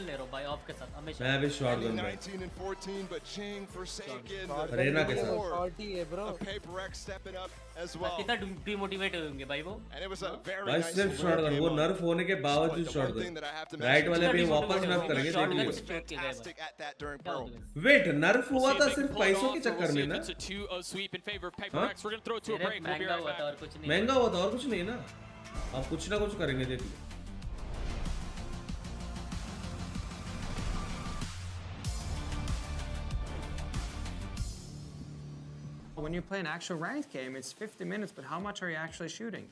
ले रहा हूँ भाई ऑफ के साथ हमेशा. मैं भी शॉटगन भाई. 19 and 14, but Jing forsaken. Raina के साथ. शॉर्टी है bro. PaperX stepping up as well. कितना डिमोटिवेट होंगे भाई वो. And it was a very भाई nice सिर्फ शॉटगन. वो नर्फ होने के बावजूद शॉटगन. राइट वाले भी वापस नर्फ करेंगे देख लियो. fantastic at that during Pearl. Wait nerf हुआ था सिर्फ पैसों के चक्कर में ना. It's a 2-0 sweep in favor of PaperX. We're going to throw it to a break. We'll be right back. महंगा हुआ था और कुछ नहीं ना. अब कुछ ना कुछ करेंगे देख लियो. When you play an actual ranked game, it's 50 minutes, but how much are you actually shooting?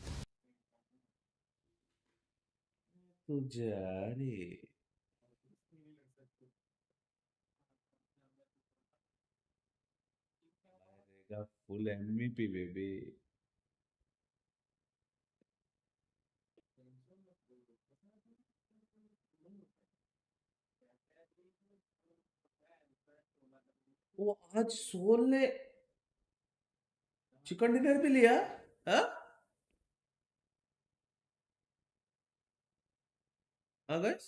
Full MVP baby. वो आज सोल ने चिकन डिनर भी लिया. हाँ गाइस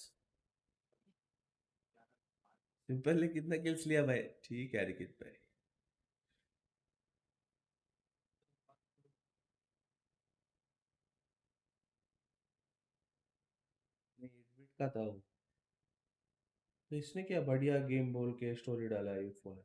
सिंपल ने कितना किल्स लिया भाई. ठीक है रिकित भाई. का था वो. तो इसने क्या बढ़िया गेम बोल के स्टोरी डाला है फोन.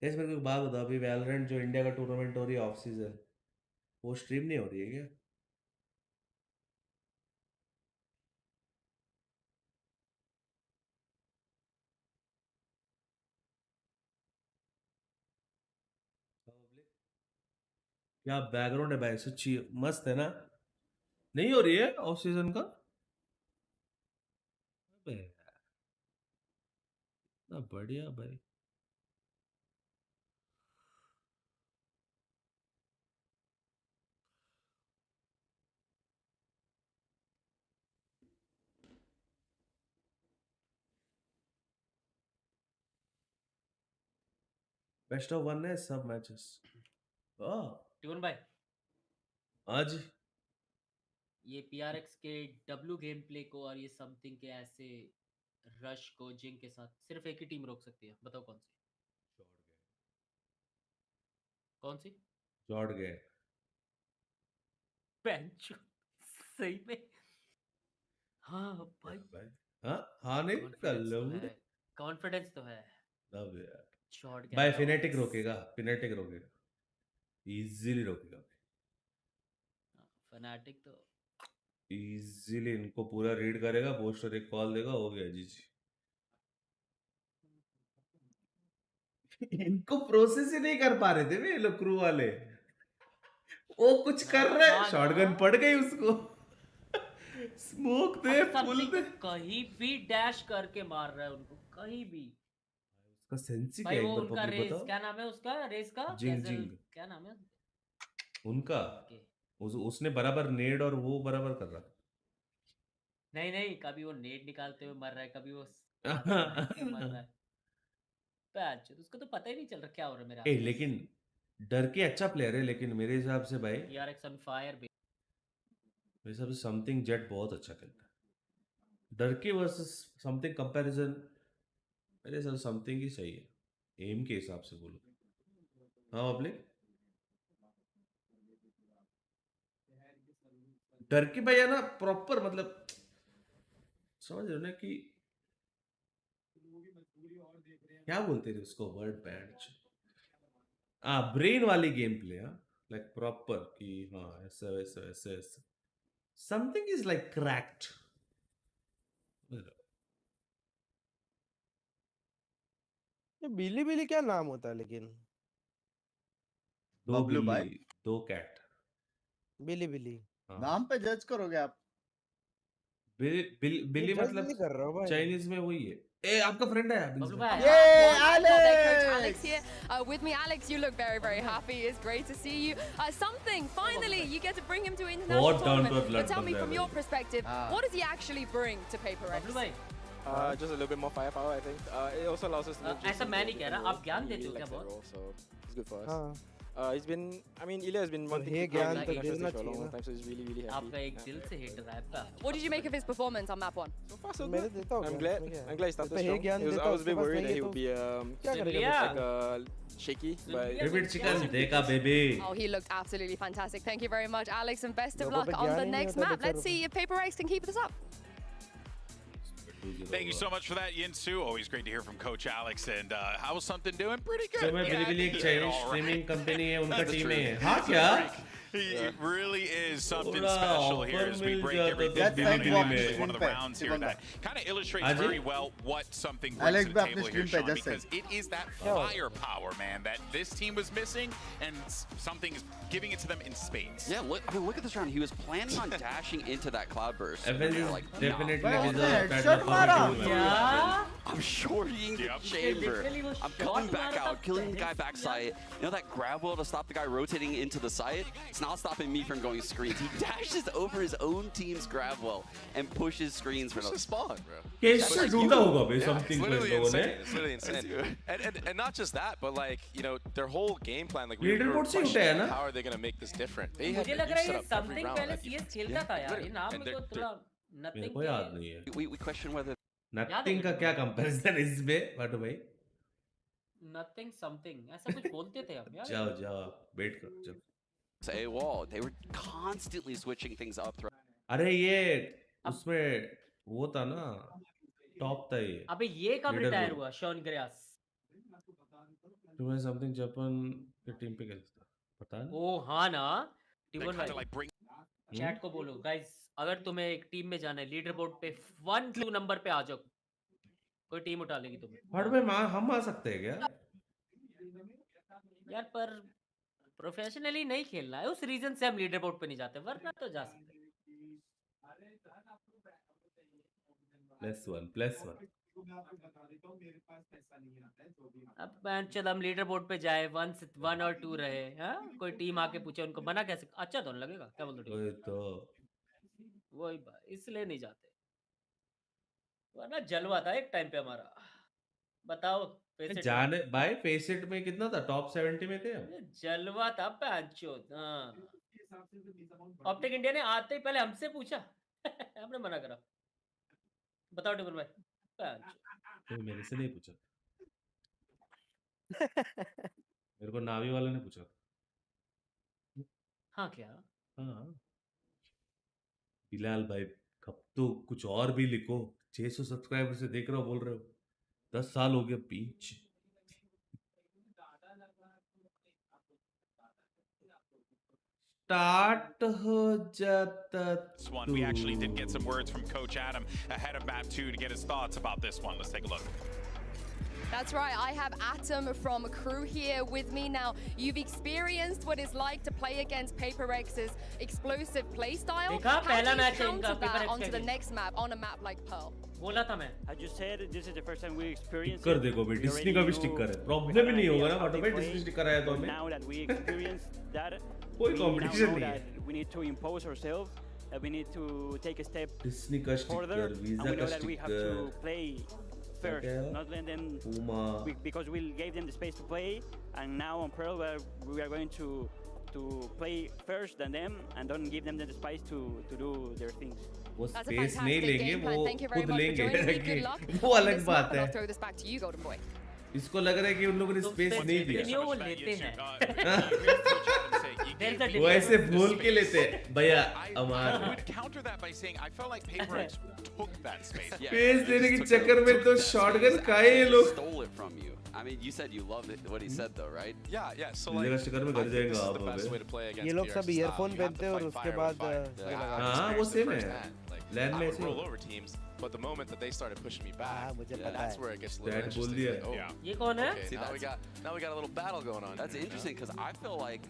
इस मेरे को एक बात बता. अभी वैलोरेंट जो इंडिया का टूर्नामेंट हो रही है ऑफ सीजन, वो स्ट्रीम नहीं हो रही है क्या? क्या बैकग्राउंड है भाई. सच्ची मस्त है ना. नहीं हो रही है ऑफ सीजन का. अबे इतना बढ़िया भाई. बेस्ट ऑफ 1 है सब मैचेस। वाह ट्यून भाई आज ये PRX के W गेम प्ले को और ये समथिंग के ऐसे रश को जिंग के साथ सिर्फ एक ही टीम रोक सकती है, बताओ कौन सी? कौन सी? चौड़ गए बेंच सही में। हाँ भाई हाँ नहीं कर लो कॉन्फिडेंस तो है लव यार। शॉट गया भाई फिनेटिक रोकेगा इजीली रोकेगा फनाटिक तो इजीली इनको पूरा रीड करेगा, पोस्टर एक कॉल देगा, हो गया जी। इनको प्रोसेस ही नहीं कर पा रहे थे ये लोग क्रू वाले, वो कुछ कर रहे हैं, शॉटगन पड़ गई उसको, स्मोक दे फुल दे, कहीं भी डैश करके मार रहा है उनको कहीं भी। उसका सेंस ही भाई क्या वो एक बार उनका पब्लिक रेस बताओ। क्या नाम है उसका रेस का? जिंग क्या नाम है उनका? उसने बराबर नेड और वो बराबर कर रहा। नहीं कभी वो नेट निकालते हुए मर रहा है, कभी वो मर रहा है। अच्छा उसको तो पता ही नहीं चल रहा क्या हो रहा है मेरा। लेकिन डर के अच्छा प्लेयर है, लेकिन मेरे हिसाब से भाई PRX on fire मेरे हिसाब से समथिंग जेट बहुत अच्छा खेलता है। डर के वर्सेस समथिंग कंपैरिजन मेरे हिसाब से समथिंग ही सही है एम के हिसाब से बोलो। हाँ पब्लिक डर के भैया ना प्रॉपर मतलब समझ रहे हो ना कि क्या बोलते थे उसको वर्ड बैंड ब्रेन वाली गेम प्ले लाइक प्रॉपर कि हाँ ऐसा वैसा ऐसा ऐसा समथिंग इज लाइक क्रैक्ड। ये बिली बिली क्या नाम होता है लेकिन? दो बिल्ली दो कैट बिली बिली नाम पे जज करोगे आप? बिली मतलब चाइनीज में वही है। आपका फ्रेंड है Alex here with me. Alex, you look very happy. It's great to see you. Something finally you get to bring him to international tournament. But tell me from your perspective, what does he actually bring to PaperX? Just a little bit more firepower, I think. It also allows us to. ऐसा मैं नहीं कह रहा, आप ज्ञान देते हो क्या बहुत? So it's good for us. He's been. I mean, Ilya has been wanting to play international for a long time, so he's really happy. आपका एक दिल से hater है आपका। What did you make of his performance on map 1? So far so good. I'm glad he started strong. I was a bit worried that he would be like shaky, but. Favorite chicken, dekha baby. Oh, he looked absolutely fantastic. Thank you very much, Alex, and best of luck on the next map. Let's see if PaperX can keep this up. Thank you so much for that, Enthoo. Always great to hear from Coach Alex. And how was something doing? Pretty good. So मैं बिल्कुल एक Chinese streaming company है, उनका team है। हाँ क्या? It really is something special here as we break everything down in actually one of the rounds here that kind of illustrates very well what something brings to the table here, Sean, because it is that firepower, man, that this team was missing, and something is giving it to them in spades. Yeah, look at this round. He was planning on dashing into that cloudburst. Like, definitely I'm shorting the chamber. I'm coming back out, killing the guy backside. You know that grab wheel to stop the guy rotating into the side? It's not stopping me from going screens. He dashes over his own team's grab wheel and pushes screens for the spawn, bro. कैसे ढूंढा होगा भाई something It's literally insane. And not just that, but like, you know, their whole game plan, like we were questioning how are they going to make this different. They have set up every round. पहले CS खेलता था यार, ये नाम को थोड़ा मेरे को याद नहीं है। We question whether Nothing का क्या comparison इसमें? बाटो भाई। Nothing something ऐसा कुछ बोलते थे हम यार। जाओ वेट करो जब। Say wall. They were constantly switching things up. अरे ये उसमें वो था ना टॉप था ये। अबे ये कब रिटायर हुआ? Sean Grace. तुम्हें समथिंग जापान के टीम पे खेलता था पता है? ओ हाँ ना। TbOne भाई चैट को बोलो गाइस, अगर तुम्हें एक टीम में जाना है लीडर बोर्ड पे 1-2 नंबर पे आ जाओ, कोई टीम उठा लेगी तुम्हें। बट भाई हम आ सकते हैं क्या यार? पर प्रोफेशनली नहीं खेलना है, उस रीजन से हम लीडर बोर्ड पे नहीं जाते, वरना तो जा सकते। +1 अब चल हम लीडर बोर्ड पे जाए 1 और 2 रहे, हाँ कोई टीम आके पूछे उनको मना कैसे? अच्छा तो नहीं लगेगा क्या बोलते हो? वही इसलिए नहीं जाते, वरना जलवा था एक टाइम पे हमारा। बताओ जाने भाई फेसिट में कितना था? टॉप 70 में थे हम। जलवा था पैंचोद। हाँ ऑप्टिक इंडिया ने आते ही पहले हमसे पूछा हमने मना करा। बताओ टेबल भाई। तो मेरे से नहीं पूछा मेरे को नावी वाले ने पूछा। हाँ क्या? हाँ बिलाल भाई कब तो कुछ और भी लिखो। 600 सब्सक्राइबर से देख रहा हो, बोल रहे हो 10 साल हो गया बीच। स्टार्ट हो जाता। This one, we actually did get some words from Coach Adam ahead of map 2 to get his thoughts about this one. Let's take a look. That's right, I have Atom from Crew here with me now. You've experienced what it's like to play against PaperX's explosive playstyle. How do you counter that onto the next map, on a map like Pearl? बोला था मैं। As you said, this is the first time we experienced. कर देखो भाई, Disney का भी sticker है। Problem ही नहीं होगा ना, बट भाई डिस्नी स्टिकर आया तो हमें। Now that we experienced that, कोई कंपटीशन नहीं है। We need to impose ourselves. We need to take a step Disney का स्टिकर, वीजा का that we have to sticker. play first, not let them. Because we gave them the space to play, and now on Pearl we are going to play first than them, and don't give them the space to do their things. वो space नहीं लेंगे, वो खुद लेंगे। वो अलग बात है। इसको लग रहा है कि उन लोगों ने स्पेस नहीं दिया। वो लेते हैं। वो ऐसे भूल के लेते हैं भैया अमार। स्पेस देने के चक्कर में तो शॉटगन का ये लोग। I mean, you said you loved it, what he said though, right? Yeah. So like, this is the best way to play against. ये लोग सब ईयरफोन पहनते हैं और उसके बाद हाँ वो सेम है। I would roll over teams, but the moment that they started pushing me back, that's where it gets a little interesting. Oh, ये कौन है? Okay, now we got a little battle going on. That's interesting because I feel like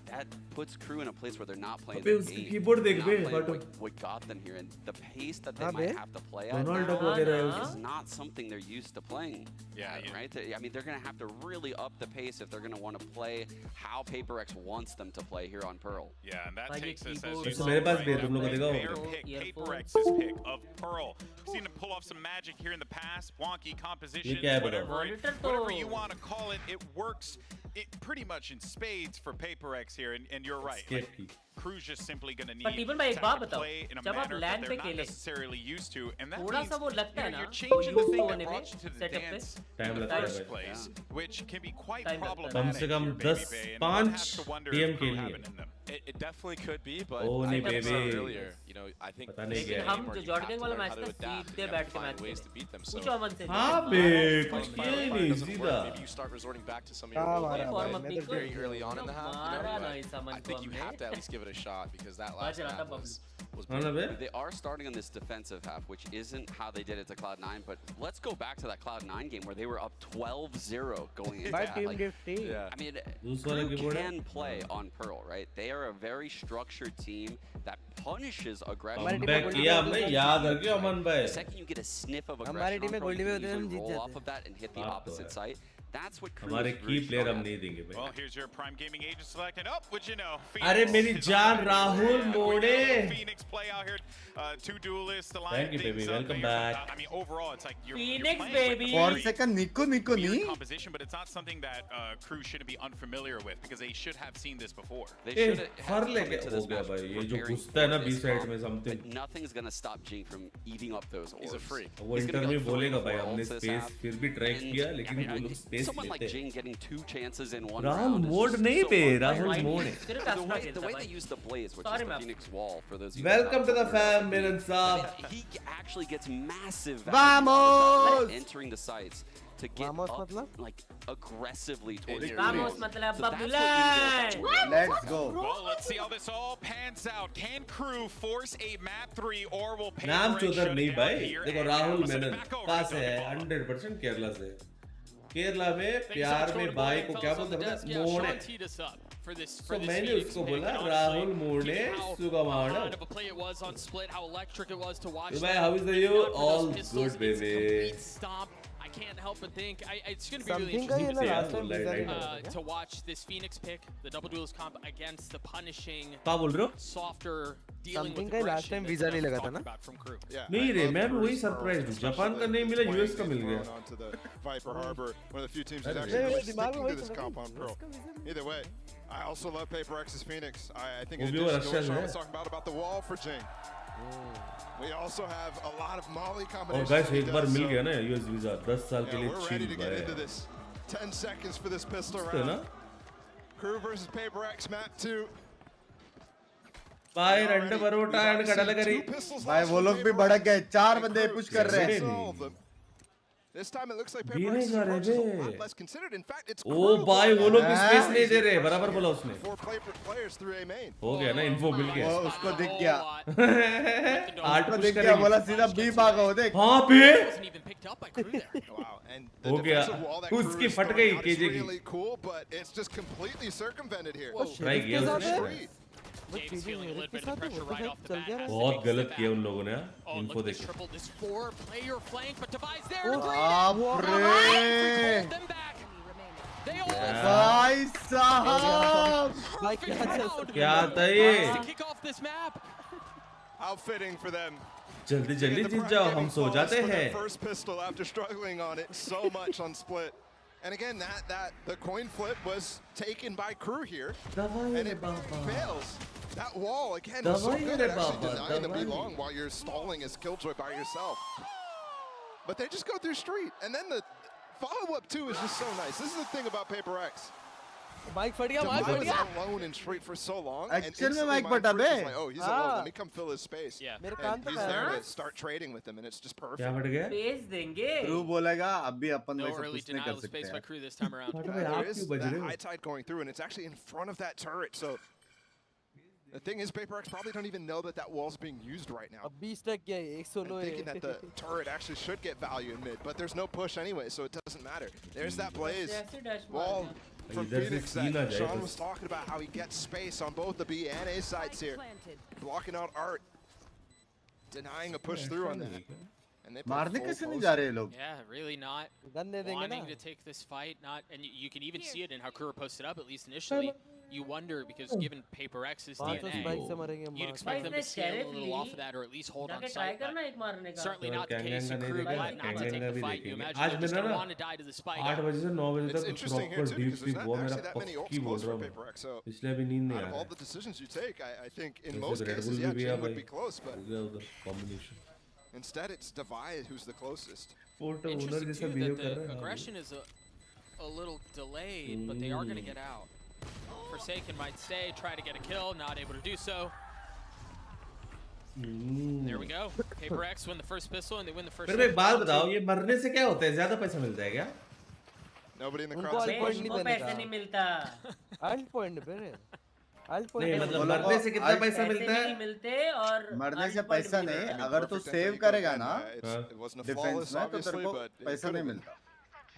that puts Crew in a place where they're not playing the game. Keyboard देख बे, what got them here and the pace that they might have to play at is not something they're used to playing. Yeah. Right? I mean, they're going to have to really up the pace if they're going to want to play how PaperX wants them to play here on Pearl. Yeah, and that takes us as you मेरे पास भी है, तुम लोगों को दिखाओ। their pick, PaperX's pick of Pearl. We've seen him pull off some magic here in the past, wonky compositions, whatever you want to call it. It works pretty much in spades for PaperX here, and you're right. Like, Crew's just simply going to need to play in a manner that they're not necessarily used to, and that means you're changing the thing that brought you to the dance in the first place, which can be quite problematic. कम से कम 10-5 DM के लिए। It definitely could be, but Oh, like I baby. said earlier, you know, I think पता नहीं क्या है। हम जो Jordan वाला मैच था सीधे बैठ के match ways to beat them. So पूछो अमन से। हाँ बे कुछ किया ही नहीं सीधा। maybe you start resorting back to some of your old very early on in the half. I think you have to at least give it a shot because that last half was They are starting on this defensive half, which isn't how they did it to Cloud9, but let's go back to that Cloud9 game where they were up 12-0 going into that. I mean, Crew can play on Pearl, right? They are a very structured team that punishes aggression. The second you get a sniff of aggression on Pearl, you can easily roll off of that and hit the opposite site. That's what Crew हमारे की player हम नहीं देंगे भाई। Well, here's your Prime Gaming agent select, and oh, would you know? अरे मेरी जान राहुल मोड़े। Phoenix play out here, two duelists aligning. Thank you, baby. Welcome back. I mean, overall, it's like you're Phoenix, playing baby. For a second, Nico weird composition, but it's not something that Crew shouldn't be unfamiliar with because they should have seen this before. They should have लेके हो गया भाई ये जो घुसता है ना B side में something. Nothing's gonna stop Jing from eating up those orbs. He's a freak. वो इंटरव्यू बोलेगा भाई हमने स्पेस फिर भी ट्राई किया लेकिन वो लोग space Someone like Jing getting 2 chances in one Rahul round. Mode नहीं पे Rahul Mode. The way they use the blaze, which is the Phoenix wall, for those. Welcome to the fam, Miran Saab. He actually gets massive Vamos! entering the sites to get up, like aggressively towards your Vamos मतलब Babylon. Let's go. Well, let's see how this all pans out. Can Crew force a map 3 or will pay नाम चौधर नहीं भाई देखो राहुल मेनन कहाँ से है 100% केरला से केरला में प्यार में भाई को क्या बोलते हैं मोड़े तो मैंने उसको बोला राहुल मोड़े सुगमाड़ा how electric it was to watch. Dubai, how is you? All good, baby. can't help but think it's going to be really interesting to watch this Phoenix pick, the double duelist comp against the punishing, softer dealing with aggression that we talked about from Crew. नहीं रे मैं भी वही surprise हूँ Japan का नहीं मिला US का मिल गया onto the Viper Harbor, one of the few teams who's actually really sticking to this comp on Pearl. Either way, I also love PaperX's Phoenix. I think in addition to what Sean was talking about the wall for Jing. We also have a lot of Molly combinations. और guys एक बार मिल गया ना US visa 10 साल के लिए we're ready to get into this. 10 seconds for this pistol round. Crew versus PaperX map 2. भाई रंडे Barota and कड़ल करी भाई वो लोग भी भड़क गए 4 बंदे पुश कर रहे हैं This time it looks like PaperX is a lot less considered. In fact, it's ओ भाई वो लोग भी स्पेस नहीं दे रहे बराबर बोला उसने 4 players through A main. हो गया ना इन्फो मिल गया उसको दिख गया आर्ट को दिख गया बोला सीधा बी भागा हो देख हां पे Wow, and हो गया उसकी फट गई केजे की really cool, but it's just completely circumvented here. Try किया उसने बहुत गलत किया उन लोगों ने इन्फो देख भाई साहब क्या था ये outfitting for them. जल्दी जल्दी जीत जाओ हम सो जाते हैं First pistol after struggling on it so much on split. And again, the coin flip was taken by Crew here, and it fails. That wall again was so good at actually denying the B-long while you're stalling as Killjoy by yourself. But they just go through street, and then the follow-up too is just so nice. This is the thing about PaperX. Mike फट गया Mike was alone in street for so long, and Actually instantly Mike my फटा बे like, oh, he's alone. Let me come fill his space. मेरे And can't he's there to start trading with him, and it's just perfect. क्या फट गया भेज देंगे Crew बोलेगा अभी अपन No वैसे early कुछ नहीं कर denial of सकते space by हैं Crew this time around. There is that high tide going through, and it's actually in front of that turret. So the thing is, PaperX probably don't even know that wall's being used right now. अब 20 तक गया 116 I'm thinking that the turret actually should get value in mid, but there's no push anyway, so it doesn't matter. There's that blaze wall from Phoenix that Sean was talking about, how he gets space on both the B and A sides here, blocking out Art, denying a push through on that. And they मारने कैसे नहीं जा रहे ये लोग Yeah, really not wanting to take this fight. And you can even see it in how Kura posted up, at least initially. You wonder, because given PaperX's DNA, you'd expect them to scale a little off of that, or at least hold on sight. Certainly not the case. Crew glad not to take the fight. You imagine they're just going to want to die to the spike. 8 बजे से 9 बजे तक proper deep sleep हुआ मेरा पक्की बोल रहा हूँ इसलिए भी नींद नहीं आ रहा all the decisions you take, I think in most cases, yeah, Jin would be close, but instead it's Divide who's the closest. Interesting too that the aggression is a little delayed, but they are going to get out. Forsaken might stay, try to get a kill, not able to do so. There we go. PaperX win the first pistol and they win the first. फिर एक बात बताओ ये मरने से क्या होता है ज्यादा पैसा मिलता है क्या Nobody in the उनको crowd. उनको पैसे नहीं मिलता अल्ट पॉइंट पे अल्ट नहीं पॉइंट मतलब मरने से कितना पैसा मिलता है मिलते और मरने से पैसा नहीं अगर तू सेव करेगा ना It wasn't a defence flawless, में तो तेरे obviously, को but it पैसा नहीं मिलता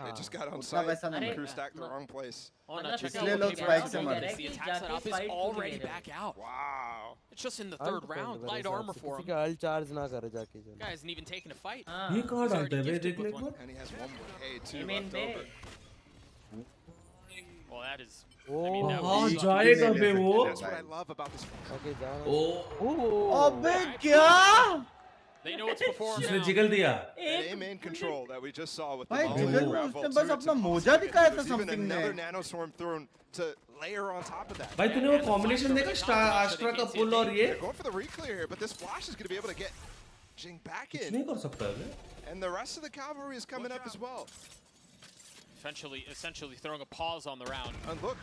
They just got on उतना site. पैसा नहीं Crew मिलता stacked the wrong place. इसलिए लोग स्पाइक से मर The attack setup is already back out. Wow. It's just in the third round. Light armor for him. किसी का अल्ट चार्ज ना करे जाके Guy hasn't even taken a fight. ये कहाँ डालता है बे देख ले And he has one more A2 left over. Well, that is. हाँ जाएगा बे वो That's what I love about this. Okay जाना ओ अबे क्या They know what's before उसने now. जिगल दिया That A main control that we just saw with the भाई ball jiggle and में grab उसने vault बस two, अपना it's मोजा दिखाया था There's even समथिंग ने another nanoswarm thrown to layer on top of that. भाई तूने वो कॉम्बिनेशन देखा आस्ट्रा का पुल और ये They're going for the reclear here, but this flash is going to be able to get Jing back कुछ in. नहीं कर सकता है बे And the rest of the cavalry is coming up as well. Essentially throwing a pause on the round. And look,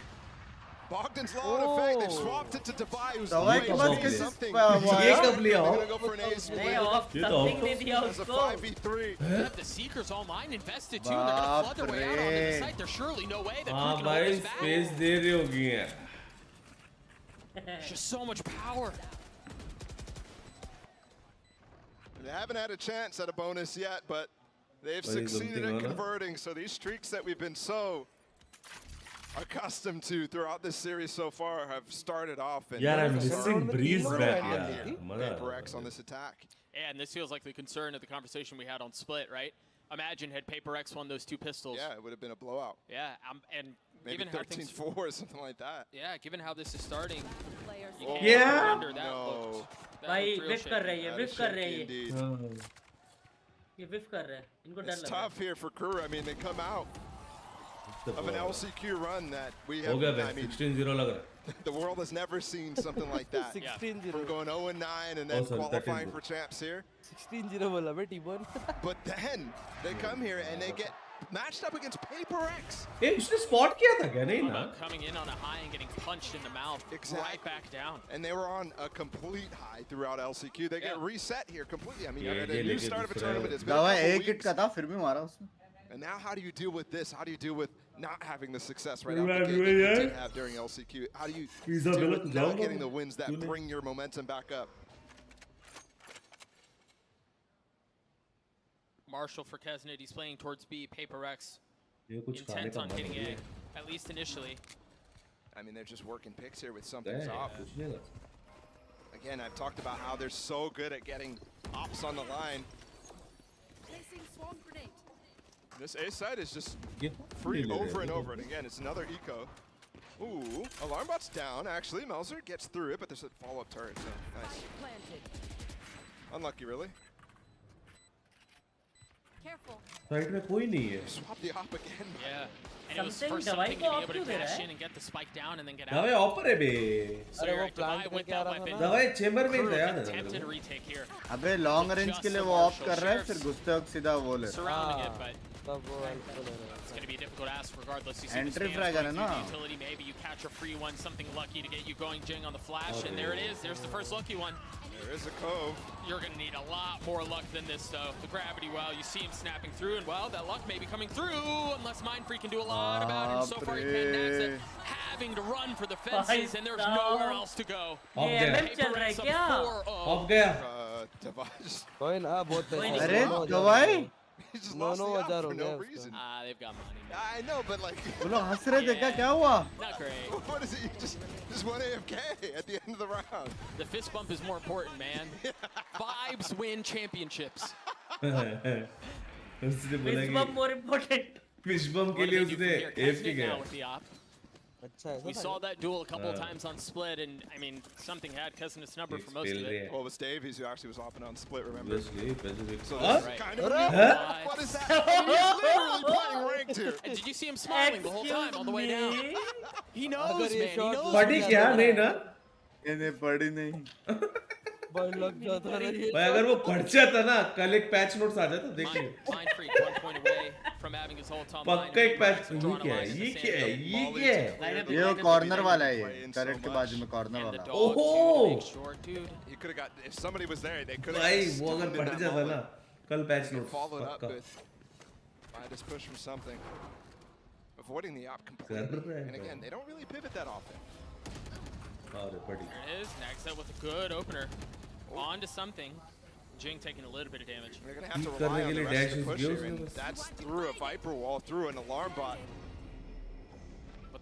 Bogdan's law in effect. They've swapped it to Divide, who's Divide doing के पास something. ये कब लिया They're going to go for an A split. ये तो As a 5v3. They have the Seekers online invested too. They're going to flood their way out onto the site. There's surely no way that हाँ Crew can hold भाई this back. Space दे रही होगी है Just so much power. They haven't had a chance at a bonus yet, but they've succeeded at converting. So these streaks that we've been so accustomed to throughout this series so far have started off. And यार I'm missing Breeze back PaperX on this attack. And this feels like the concern of the conversation we had on Split, right? Imagine had Paper X won those 2 pistols. Yeah, it would have been a blowout. Yeah, and maybe given how things 13-4 or something like that. Yeah, given how this is starting. Yeah. No. भाई whiff कर रहे हैं, whiff कर रहे हैं. ये whiff कर रहे हैं. इनको डर It's लग रहा है. tough here for Crew. I mean, they come out of an LCQ run that we हो have. गया I mean, 16-0 लग रहा है. the world has never seen something like that. 16-0. From going 0-9 and then sorry, qualifying 13-0. for champs here. 16-0 बोला बे TbOne. But then they come here and they get matched up against Paper X. ए उसने spot किया था क्या नहीं ना? Coming in on a high and getting punched in the mouth. Right back down. And they were on a complete high throughout LCQ. They get reset here completely. I mean, Yeah, at a new start of a tournament, it's been दवा a एक couple hit का था फिर भी मारा उसने. And now how do you deal with this? How do you deal with not having the success right out the gate that you did have during LCQ? How do you deal with not getting the wins that bring your momentum back up? Marshall for Kesnit, he's playing towards B. Paper X ये कुछ खाने intent का on मन hitting नहीं A, है. at least initially. I mean, they're just working picks here with something's off. कुछ नहीं लगा. Again, I've talked about how they're so good at getting ops on the line. This A side is just free over and over. And again, it's another eco. Ooh, alarm bot's down. Actually, Melzer gets through it, but there's a follow-up turret. So nice. Unlucky, really. Careful. Side में कोई नहीं है. Swap the op again. Yeah. And it was first something to be able to dash in and get the spike down and then get out. दवाई ऑपर है बे. So you're right, Divide with that weapon. दवाई chamber में गया ना. Attempted a retake here. अबे long range के लिए वो ऑफ कर रहा है फिर घुसते वक्त सीधा वो ले. Surrounding it, but it's going to be a difficult ask regardless. You see Entry the frag है ना. utility, maybe you catch a free one, something lucky to get you going Jing on the flash, and there it is. There's the first lucky one. There is a cove. You're going to need a lot more luck than this, though. The gravity well, you see him snapping through, and well, that luck may be coming through, unless Mindfreak can do a lot about it. So far, he Phanteks it, having to run for the fences, and there's nowhere else to go. Of गया. कोई ना बहुत पैसा. अरे दवाई. He just No, lost no, the op हजार for हो no गया reason. They've got money. I know, but like. वो लोग हंस रहे थे क्या हुआ? Not great. What is it? You just went AFK at the end of the round. The fist bump is more important, man. Vibes win championships. उसने बोला Fist bump more important. Fist bump के लिए उसने AFK गया. With the op. अच्छा है. We saw that duel a couple of times on Split, and I mean, something had Kesnit's number for most of it. Well, it was Dave, who actually was hopping on Split, remember? So this Huh? is kind of what is that? He's literally playing ranked here. And did you see him smiling the whole time on the way down? He knows, man. He knows. पढ़ी क्या नहीं ना? इन्हें पढ़ी नहीं. लग जाता है. भाई अगर वो पढ़ जाता ना कल एक पैच नोट्स आ जाता देखिए. Mindfreak 1 point away from having his whole top line. पक्का एक पैच. ये क्या है? ये क्या है? ये क्या है? ये वो कॉर्नर वाला है ये. करेक्ट के बाजू में कॉर्नर वाला. ओहो. You could have got if somebody was there, they could have. भाई वो अगर पढ़ जाता ना कल पैच नोट्स. Followed up पक्का. with Midas push from something, avoiding the op completely. And again, they don't really pivot that often. अरे पढ़ी. There it is. Naxa with a good opener. On to something. Jing taking a little bit of damage. They're going to have to rely on the rest of the push here, and that's through a Viper wall, through an alarm bot.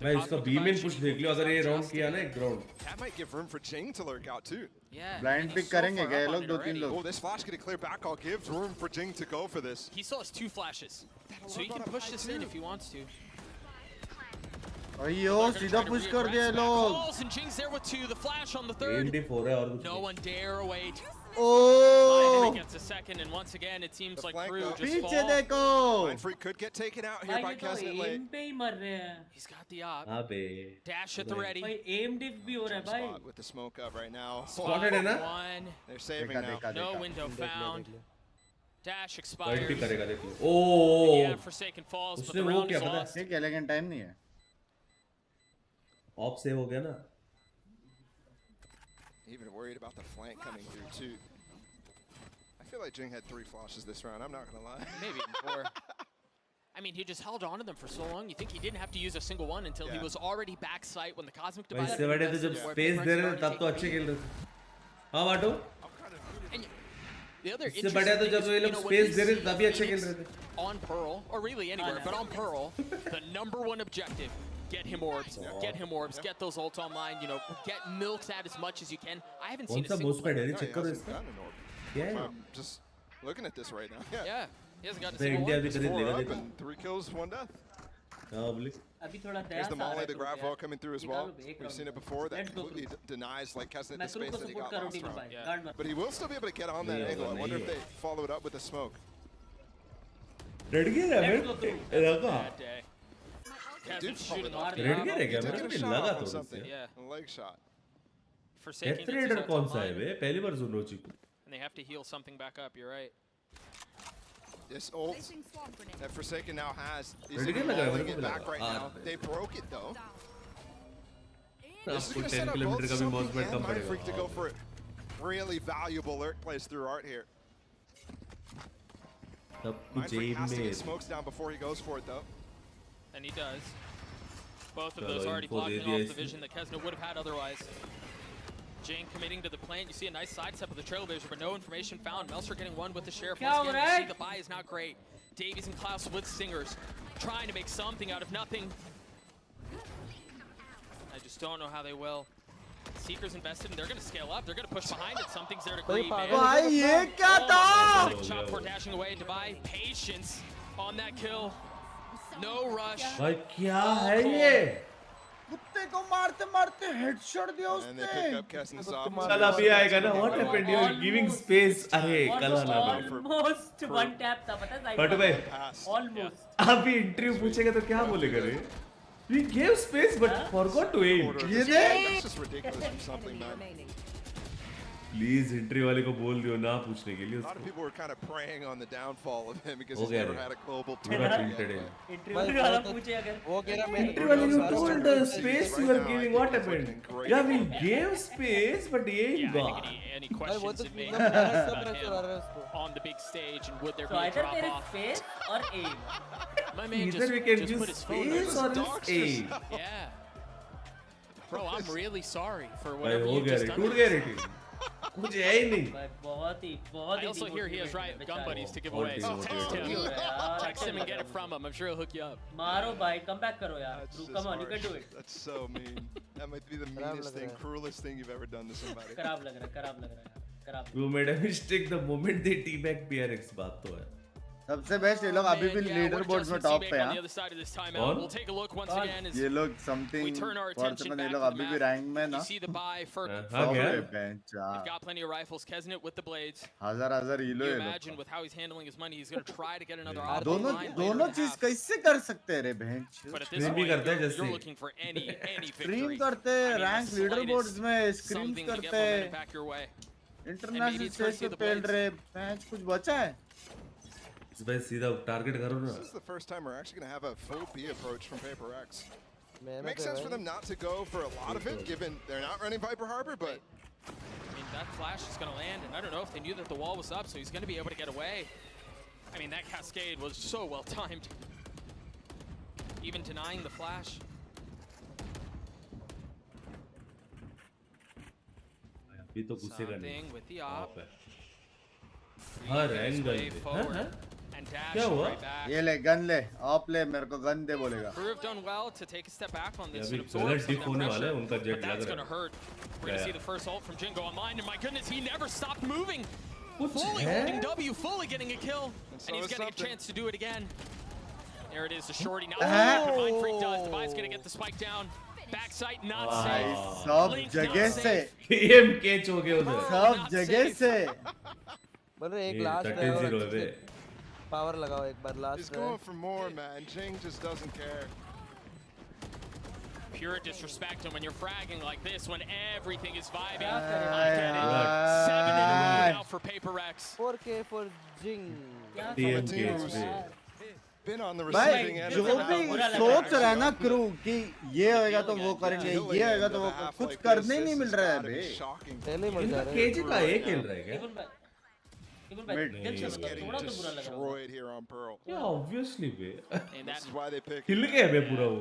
भाई इसका beam इन push देख लियो अगर ये round किया ना एक ground. That might give room for Jing to lurk out too. Yeah. Blind pick करेंगे क्या ये लोग 2-3 लोग. Oh, this flash getting clear back all gives room for Jing to go for this. He still has 2 flashes, so he can push this in if he wants to. अयो सीधा push कर दिया लोग. And Jing's there with 2. The flash on the third. AMD 4 है और कुछ. No one dare await. Oh! Gets a second, and once again, it seems like Crew just पीछे fall. देखो. Mindfreak could get taken out here by Kesnit late. He's got the op. अबे. Dash at the ready. भाई aim diff भी हो रहा है भाई. Spot with the smoke up right now. Spotted है ना? One. They're saving now. No window found. Dash Right expires. pick करेगा देख लो. ओह. Yeah, Forsaken falls, but उसने the वो round क्या is पता? lost. एक एलिगेंट टाइम नहीं है. ऑफ सेव हो गया ना. Even worried about the flank coming through too. I feel like Jing had 3 flashes this round. I'm not gonna lie. Maybe even 4. I mean, he just held on to them for so long. You think he didn't have to use a single one until he was already back sight when the Cosmic भाई Divider. इससे बड़े तो जब space दे रहे थे तब तो अच्छे खेल रहे थे. हाँ बाटो. The other इससे बड़े तो जब ये लोग स्पेस दे रहे थे तभी अच्छे खेल रहे थे. On Pearl, or really anywhere, but on Pearl, the #1 objective. Get him orbs, get him orbs, get those ult online, you know, get milked out as much as you can. I haven't seen a single player. Check करो इसका. Yeah, I'm just looking at this right now. Yeah. He hasn't gotten a The single India one. भी खरीद लेगा Four up देखो and 3 kills, 1 death. हाँ बोले अभी थोड़ा There's दया the सा आ रहा molly, है the तो grab यार। wall coming through as well. निकालो एक We've seen it round before. That Let's go completely through. denies like Kesnet मैं the क्रू space को that he support got करो last टीम round. भाई guard मत But he will still be able to get on that नहीं angle. I होगा, wonder नहीं if they follow it up with the smoke. Redgear है मैं लगा Bad day. He did shooting follow off it the up. Redgear है He क्या did मेरे get को a भी shot लगा off on थोड़ा something. सा Yeah. A leg shot. Forsaken death gets his raider own कौन सा है online, बे पहली बार सुन रहा हूँ चीकू and they have to heal something back up. You're right. This ult that Forsaken now has is Redgear even लगा है, rolling मेरे को it भी back लगा। right now. They broke it though. This is आपको going to 10 set up both kilometre का भी मॉस Sophie बैट and कम My Freak to पड़ेगा go for it. Really valuable lurk plays through Art here. सब My कुछ Freak एम has to में get smokes down before he goes for it though. And he does. Both of Chalo, those already info blocking दे दिया off the इसने। vision that Kesna would have had otherwise. Jane committing to the plant. You see a nice sidestep of the Trailblazer, but no information found. Melser getting one with the Sheriff. क्या Once हो again, रहा you है? see the buy is not great. Davies and Klaus with Stingers, trying to make something out of nothing. I just don't know how they will. Seekers invested, and they're going to scale up. They're going to push behind it. Something's there to greet, man. भाई ये क्या था? Second shot for dashing away. Dubai, patience on that kill. No rush. भाई क्या है ये कुत्ते को मारते मारते हेडशॉट दिया And they pick उसने up Kessen's off. कल अभी आएगा ना what happened you are giving space अरे कल आना ऑलमोस्ट वन टैप था पता है बट भाई ऑलमोस्ट अभी इंटरव्यू पूछेगा तो क्या बोलेगा रे we give space but forgot to um ये That's just ridiculous from something, man. Please interview वाले को बोल दियो ना पूछने के लिए A lot of people were kind of preying on the downfall of him because हो he's गया never रे had a global पूरा tournament tilted yet. है इंटरव्यू वाला पूछे अगर वो कह रहा मैं इंटरव्यू वाले you told the space you are giving what happened या वी गिव स्पेस बट ये Yeah, god any questions in me on the big stage, and would there So be a either drop there is off? space or aim. My man either we can just use put his phone space over or his use aim Yeah. Bro, I'm really sorry for भाई whatever हो you गया just रे done. टूट गया रे team कुछ है ही नहीं भाई बहुत I he also hear he has Riot gun buddies to give What away. do So you text want? him. Text him and get it from him. I'm sure he'll hook you up. मारो भाई come back करो यार That's Drew, just come on you can do harsh. it That's so mean. That might be the meanest thing, cruelest thing you've ever done to somebody. खराब लग रहा है यार खराब You made a mistake the moment they teabag PRX बात तो है सबसे बेस्ट ये लोग अभी भी लीडर बोर्ड्स में टॉप पे on the हैं other side of this timeout. कौन? We'll take a look once again as ये लोग something we turn our for attention ये back लोग to the अभी भी map. रैंक में ना You see the buy for हाँ गया They've got plenty of rifles. Kesnet with the blades. हजार You हीलो ये imagine लोग with how he's handling his money, he's going to try to get another off दोनों line later दोनों in the चीज half. कैसे कर सकते हैं रे बहन But at this Stream भी point, करता है you're जैसे looking for any stream victory. करते I mean, rank the leader boards slightest में स्क्रीम्स something to get करते momentum back your way. International it's gonna stage see पे the pail blades. रहे match कुछ बचा है इस भाई सीधा टारगेट करो ना This is the first time we're actually going to have a full B approach from Paper X. It makes sense for them not to go for a lot of it, given they're not running Viper Harbor, but I mean, that flash is going to land, and I don't know if they knew that the wall was up, so he's going to be able to get away. I mean, that cascade was so well timed. Even denying the flash. अभी तो घुसेगा नहीं Something with the op. Her angle पे And dash क्या हुआ right back. ये ले gun ले op ले मेरे को गन दे बोलेगा Crew have done well to take a step back on this अभी and absorb colour some dip of that होने वाला है pressure. उनका But जेट that's लग going to रहा hurt. We're going to see the first ult from Jin go online, and my goodness, he never stopped moving. Fully है? holding W, fully getting a kill, so and he's is getting a something. chance to do it again. There it is, the shorty. Now the Mind Freak does. Device going to get the spike down. Backside not भाई safe. सब Link जगह not से safe. M catch हो गया उधर सब जगह से बोलो एक ये लास्ट 13-0 है बे पावर लगाओ एक बार he's last going for more, man. Jing just doesn't care. Pure disrespect, and when you're fragging like this, when everything is vibing, Ay, I get it. ay. 7 in a row now for Paper Rex. 4K for Jing TM catch पे Been on the भाई receiving end जो of that. भी सोच रहा है ना crew कि ये होएगा तो वो करेंगे ये होएगा तो वो कुछ करने नहीं मिल रहा है बे Shocking. पहले मर जा इनका रहे केजी का ये खेल रहा है क्या इवन भाई दिल से मतलब थोड़ा तो बुरा लग रहा है Destroyed here on Pearl. या obviously B And This is why they pick. हिल गया बे पूरा वो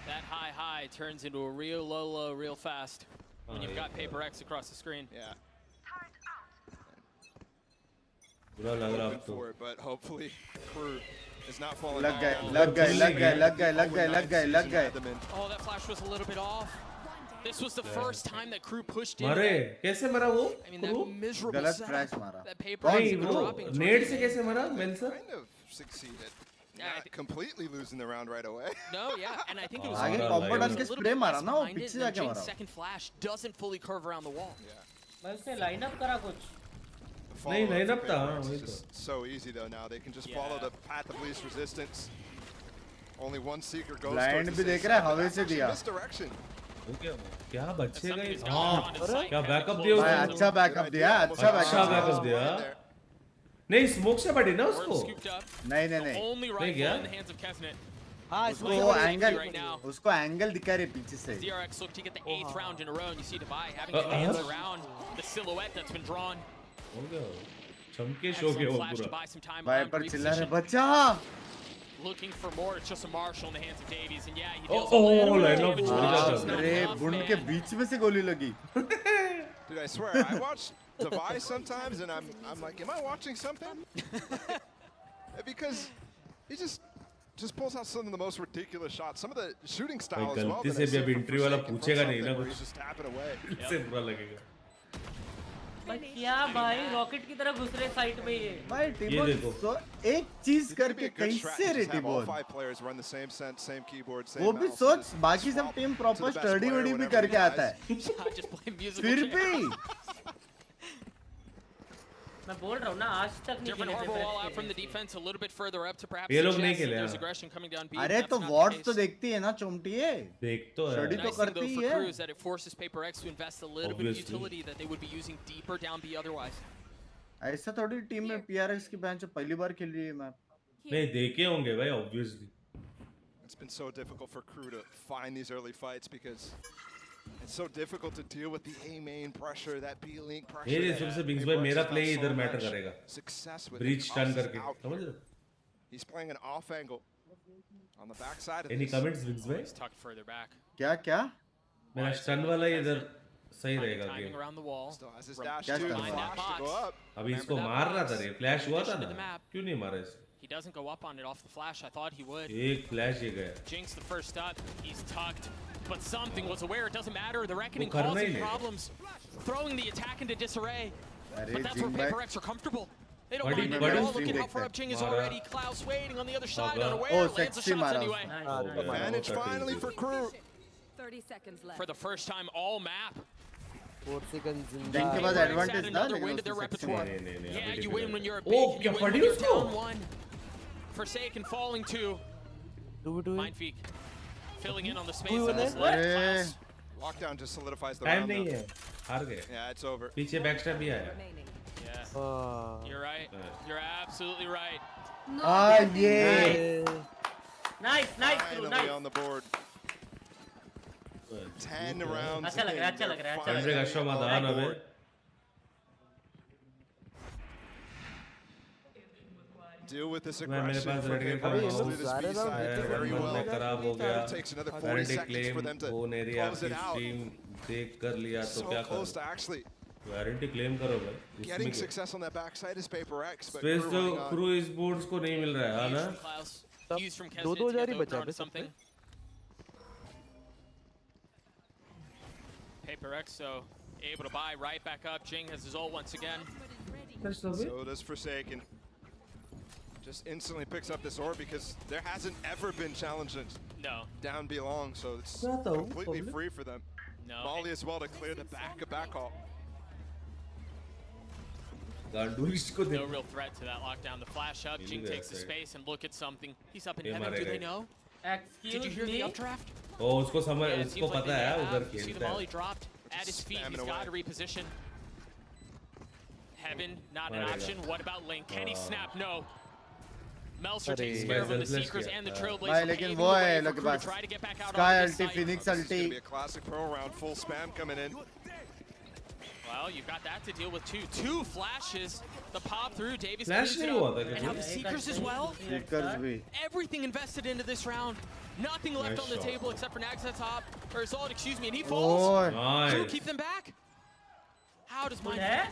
that high turns into a real low real fast when you've got Paper X across the screen. Yeah. बुरा लग रहा अब Hoping तो for it, but hopefully Crew is not falling लग गए down. लग गए लग गए लग गए लग गए लग गए लग गए Oh, that flash was a little bit off. This was the first time that Crew pushed in. मरे कैसे मरा वो? I mean, that miserable गलत setup फ्लैश मारा. that paper नहीं was वो dropping. नेट से कैसे मरा मेंसर? Kind of succeeded. Not completely losing the round right away. No, yeah, and I think it was आगे कॉम्बो डाल के स्प्रे मारा ना वो पीछे जाके मारा. Second flash doesn't fully curve around the wall. Yeah. मैं उसने लाइनअप करा कुछ. नहीं लाइनअप था वही तो. So easy though now. They can just follow the path of least resistance. Only one seeker goes Blind भी देख रहा है हवा से दिया. Misdirection. क्या बच्चे गए? हाँ क्या बैकअप दिया उसने? अच्छा बैकअप दिया. अच्छा बैकअप दिया. नहीं स्मोक से पड़ी ना उसको. नहीं नहीं नहीं. नहीं क्या? हाँ उसको एंगल दिखा रहे पीछे से. ZRX look to get the 8th round in a row, and you see Dubai having to dance around the silhouette that's been drawn. हो गया. चमके शो के वो पूरा. भाई पर चिल्ला रहे बच्चा. Looking for more, it's just a Marshall in the hands of Davies, and yeah, he deals a little bit of damage. अरे बुंड के बीच में से गोली लगी. Dude, I swear, I watch Device sometimes, and I'm like, am I watching something? Because he just pulls out some of the most ridiculous shots. Some of the shooting style as well. गलती से भी अब interview वाला पूछेगा नहीं ना कुछ. Just tap it away. इससे बुरा लगेगा. भाई क्या भाई रॉकेट की तरह घुस रहे साइड में ये. भाई टीबोन तो एक चीज करके कैसे रे टीबोन. वो भी सोच बाकी सब टीम प्रॉपर स्टडी वडी भी करके आता है. फिर भी मैं बोल रहा हूँ ना आज तक नहीं खेले थे from the defense a little bit further up to perhaps ये लोग नहीं खेले. there's aggression coming down B. अरे तो वॉर्ड्स तो देखती है ना चोमटिए. देख तो है. स्टडी तो करती है. Crew is that it forces Paper X to invest a little bit of utility that they would be using deeper down B otherwise. ऐसा थोड़ी टीम में PRX की बेंच पहली बार खेल रही है मैप. नहीं देखे होंगे भाई obviously. It's been so difficult for Crew to find these early fights because it's so difficult to deal with the A main pressure, that B link pressure. ये सबसे बिग्स भाई मेरा प्ले इधर मैटर करेगा. ब्रीच टर्न करके समझ रहे? He's playing an off angle on the back side of Any this. comments बिग्स भाई? He's tucked further back. क्या? मेरा स्टन वाला इधर सही रहेगा game. Around the wall. Still has his dash too. Flash to go up. अभी इसको मारना था रे. फ्लैश हुआ था ना. क्यों नहीं मारा इसको? He doesn't go up on it off the flash. I thought he would. एक फ्लैश ये गया. Jinx the first up. He's tucked. But something was aware. It doesn't matter. The reckoning causing problems. Throwing the attack into disarray. But that's where Paper X are comfortable. They don't mind it at all. Look at how far up Jing is already. Klaus waiting on the other side, unaware. Lands the shots anyway. Advantage finally for Crew. 30 seconds left. For the first time all map. 4 seconds in Jing के पास advantage था लेकिन their repertoire. Yeah, you win when you're a Oh, big. You win when you're down one. Forsaken falling two. Mindfeek. Filling in on the space on this left. Lockdown just solidifies the Time round. नहीं है. हार गए. Yeah, it's over. पीछे backstab भी आया. Yeah. You're right. You're absolutely right. yeah. Nice. Finally on the board. 10 rounds. अच्छा लग रहा है. Henrik अश्वमाधान अबे. Deal with this मेरे aggression. पास रेडगेयर का माउस खराब हो गया. वारंटी क्लेम वो नहीं रही आपकी स्ट्रीम देख कर लिया तो क्या करो? वारंटी क्लेम करो भाई. Getting success on that backside is Paper X, but space तो क्रू स्पोर्ट्स को नहीं मिल रहा है ना. 2,000 ही बचा something. Paper X so able to buy right back up. Jing has his ult once again. So does Forsaken. Just instantly picks up this orb because there hasn't ever been challenges down B long, so it's completely free for them. Molly as well to clear the back call. No real threat to that lockdown. The flash up, Jing takes the space and look at something. He's up in heaven. Do they know? Did you hear the updraft? Oh, उसको समझ उसको पता है उधर खेलता है. See the Molly dropped at his feet. He's got to reposition. Heaven not an option. What about Link? Can he snap? No. Melser takes care of the Seekers and the Trailblazers. भाई लेकिन वो है लोग के पास. Sky ulti, Phoenix ulti. It's gonna be a classic pro round, full spam coming in. Well, you've got that to deal with too. 2 flashes. The pop through. Davies Flash नहीं हुआ था and now the Seekers as well. Seekers भी. Everything invested into this round. Nothing left on the table except for Nags at top. Or Assault, excuse me, and he falls. Crew keep them back. How does mine?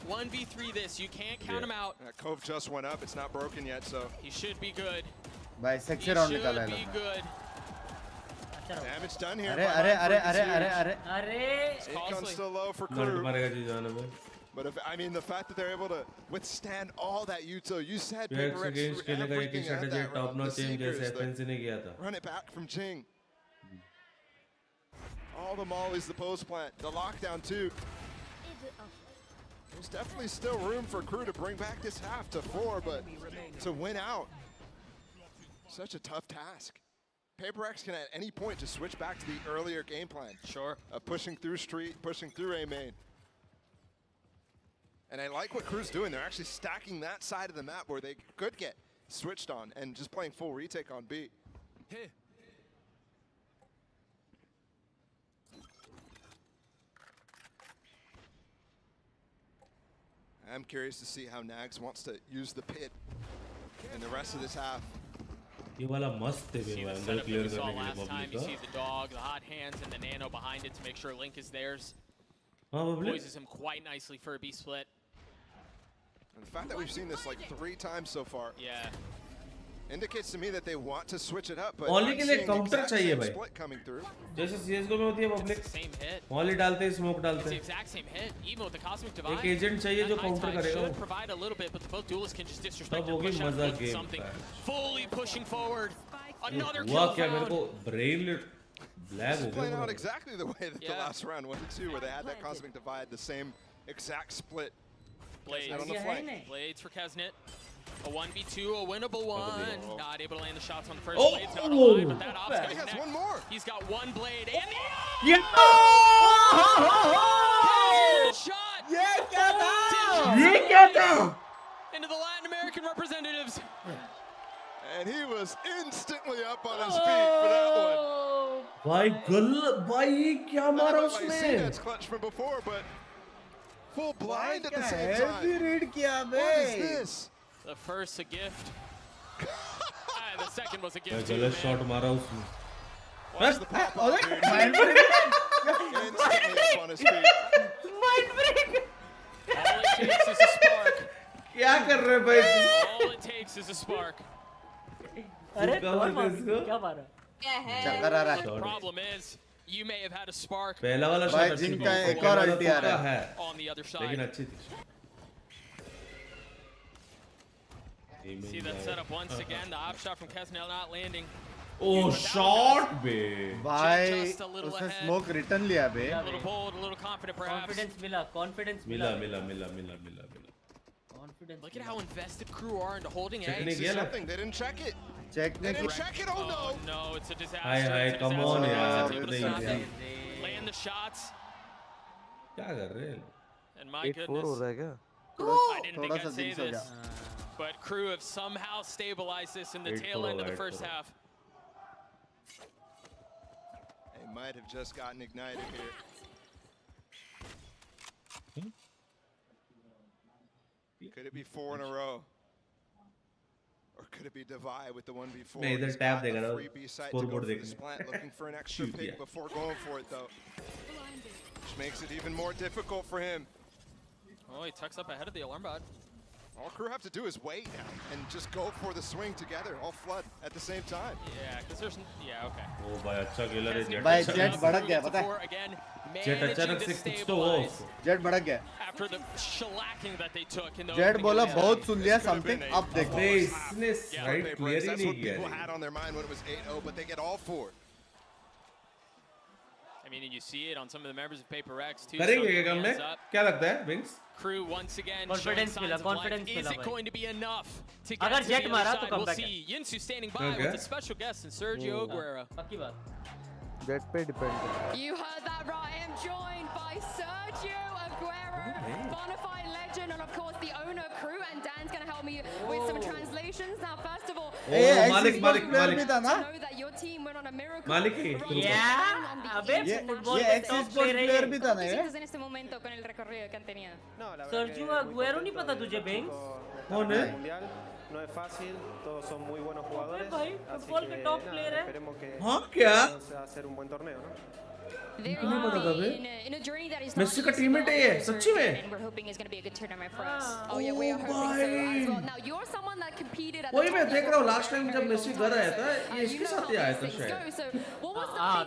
1v3 this. You can't count him out. Cove just went up. It's not broken yet, so he should be good. भाई sexy round निकाला है. Be good. अच्छा रहा Damage done here. अरे Acon's still low for Crew. But if, I mean, the fact that they're able to withstand all that Yuto, you said Paper X threw everything at that round. The Seekers, run it back from Jing. All the mollies, the post plant, the lockdown too. There's definitely still room for Crew to bring back this half to 4, but to win out, such a tough task. Paper X can at any point just switch back to the earlier game plan. Sure. Pushing through street, pushing through A main. And I like what Crew's doing. They're actually stacking that side of the map where they could get switched on and just playing full retake on B. Hey. I'm curious to see how Nags wants to use the pit in the rest of this half. ये वाला मस्त है angle clear करने के लिए public का. You see the dog, the hot hands, and the nano behind it to make sure Link is theirs. Poises him quite nicely for a B split. And the fact that we've seen this like 3 times so far, yeah, indicates to me that they want to switch it up. But Molly के लिए counter चाहिए भाई. Split coming through. जैसे CS:GO में होती है public. Same hit. Molly डालते हैं, smoke डालते हैं. हैं. It's the exact same hit, even with the cosmic divide. एक agent चाहिए जो counter करेगा वो. Should provide a little bit, but both duelists can just disrespect and push out with something. Fully pushing forward. Another kill found. क्या मेरे को brain lag हो गया. Playing out exactly the way that the last round went too, where they had that cosmic divide, the same exact split. Blades on the flank. Blades for Kesnet. A 1v2, a winnable one. Not able to land the shots on the first. Oh, Blades not alive, but that op's he has one more. He's got one blade and the yeah! shot. ये क्या था? ये क्या था? Into the Latin American representatives. And he was instantly up on his feet for that one. भाई गल भाई क्या मारा उसने? I've seen that clutch from before, but full blind at the same time. What is this? The first a gift. The second was a gift. गलत shot मारा उसने. Watch the pop up, dude. Instantly up on his feet. Mind break. All it takes is a spark. क्या कर रहे भाई? All it takes is a spark. अरे क्या मारा? चक्कर आ रहा The problem is, you may have had a spark. पहला वाला shot अच्छी थी. एक और ulti आ रहा है. On the other side. लेकिन अच्छी थी. See that setup once again. The op shot from Kesnel not landing. Oh, shot bे. भाई उसने smoke return लिया बे. A little bold, a little confident perhaps. Confidence मिला. Look at how invested Crew are into holding A. They didn't check it. They didn't check it. Oh no. No, it's a disaster. Hi, come on यार. Land the shots. क्या कर रहे हैं? And my goodness. हो रहा है क्या? I didn't think I'd say this. But Crew have somehow stabilized this in the tail end of the first half. They might have just gotten ignited here. Could it be 4 in a row? Or could it be Divide with the 1v4? मैं इधर tab देख रहा हूँ. Scoreboard देख रहा हूँ. Looking for an extra pick before going for it though. Which makes it even more difficult for him. Oh, he tucks up ahead of the alarm bot. All Crew have to do is wait now and just go for the swing together, all flood at the same time. Yeah, because there's okay. Oh, भाई अच्छा killer है Jet. भाई Jet भड़क गया पता है? Jet अचानक से कुछ तो हुआ उसको. Jet भड़क गया. After the shellacking that they took in those. Jet बोला बहुत सुन लिया something अब देखो. इसने right clear ही नहीं किया. People had on their mind when it was 8-0, but they get all 4. I mean, you see it on some of the members of Paper X too. करेंगे क्या काम में? क्या लगता है, Wings? Crew once again. Confidence मिला. Is it going to be enough to get अगर to Jet the मारा other तो side? We'll comeback see. Yinsu standing by with a special guest and Sergio Aguero. पक्की बात. Jet पे depend. You heard that right. I am joined by Sergio Aguero, bonafide legend, and of course the owner of Crew. And Dan's going to help me with some translations. Now, first of all, Malik. to know that your team went on a miracle. Malik. Yeah. अबे football ये Esports player भी था ना ये? En este momento con el recorrido que han tenido. Sergio Aguero नहीं पता तुझे Banks? कौन है? No es fácil, todos son muy buenos jugadores. भाई फुटबॉल के टॉप प्लेयर है. Esperemos que हाँ क्या? vamos a hacer un buen torneo, ¿no? इनको नहीं पता था बे मेसी का टीममेट है ये सच्ची में वही मैं देख रहा हूँ लास्ट टाइम जब मेसी घर आया था ये इसके साथ ही आया था शायद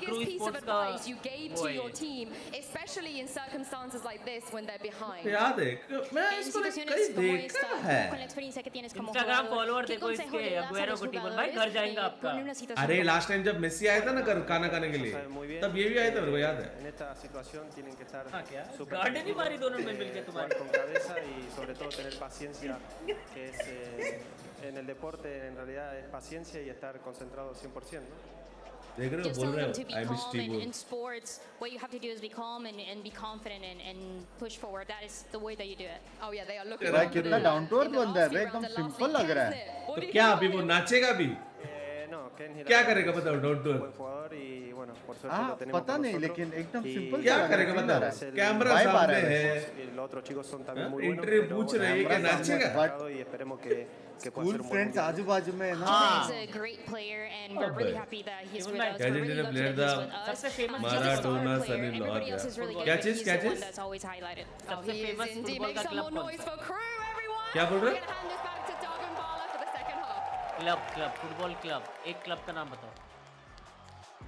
क्रू स्पोर्ट्स का याद है मैं इसको कहीं देखा है इंस्टाग्राम फॉलोअर देखो इसके अगुएरो को टीमोन भाई घर जाएंगे आपका अरे लास्ट टाइम जब मेसी आया था ना खाना खाने के लिए तब ये भी आया था मेरे को याद है गार्डन ही मारी दोनों में मिलके तुम्हारी con cabeza y sobre todo tener paciencia que es en el deporte en realidad es paciencia y estar concentrado 100%, ¿no? देख रहे हो बोल रहे हो I miss TbOne in sports what you have to do is be calm and be confident and push forward. That is the way that you do it. Oh yeah, they are looking तेरा कितना down to earth बंदा है एकदम simple लग रहा है तो क्या अभी वो नाचेगा भी क्या करेगा बताओ डाउन टू अर्थ पता नहीं लेकिन एकदम सिंपल क्या करेगा बताओ कैमरा सामने है इंटरव्यू पूछ रहे हैं कि नाचेगा स्कूल फ्रेंड्स आजू बाजू में है ना He's a great player and we're really happy that he's with us. Argentina player था माराडोना सन इन लॉ क्या चीज That's always highlighted. सबसे फेमस फुटबॉल का क्लब क्या बोल रहे क्लब फुटबॉल क्लब एक क्लब का नाम बताओ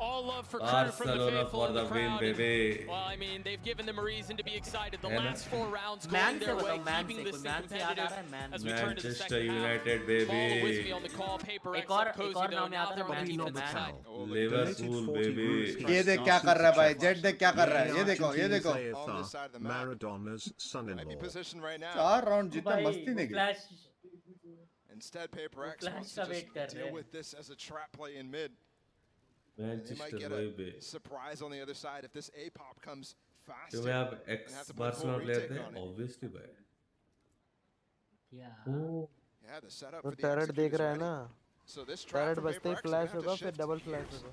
All love for Crew from the faithful and the crowd. Well, I mean, they've given them a reason to be excited. The last 4 rounds going their way, keeping this thing competitive as we turn to the second half. United baby. Ball with me on the call. Paper X up cozy though. Now they're on the defensive side. Liverpool baby. ये देख क्या कर रहा है भाई jet देख क्या कर रहा है ये देखो Maradona's son-in-law. चार राउंड जीतना मस्ती नहीं की Instead, Paper X wants to just deal with this as a trap play in mid. They might get a surprise on the other side if this A pop comes fast. क्योंकि आप x Barcelona player थे obviously भाई Yeah, the setup for the tarot देख रहा है ना So this tarot बजते ही flash होगा फिर डबल फ्लैश होगा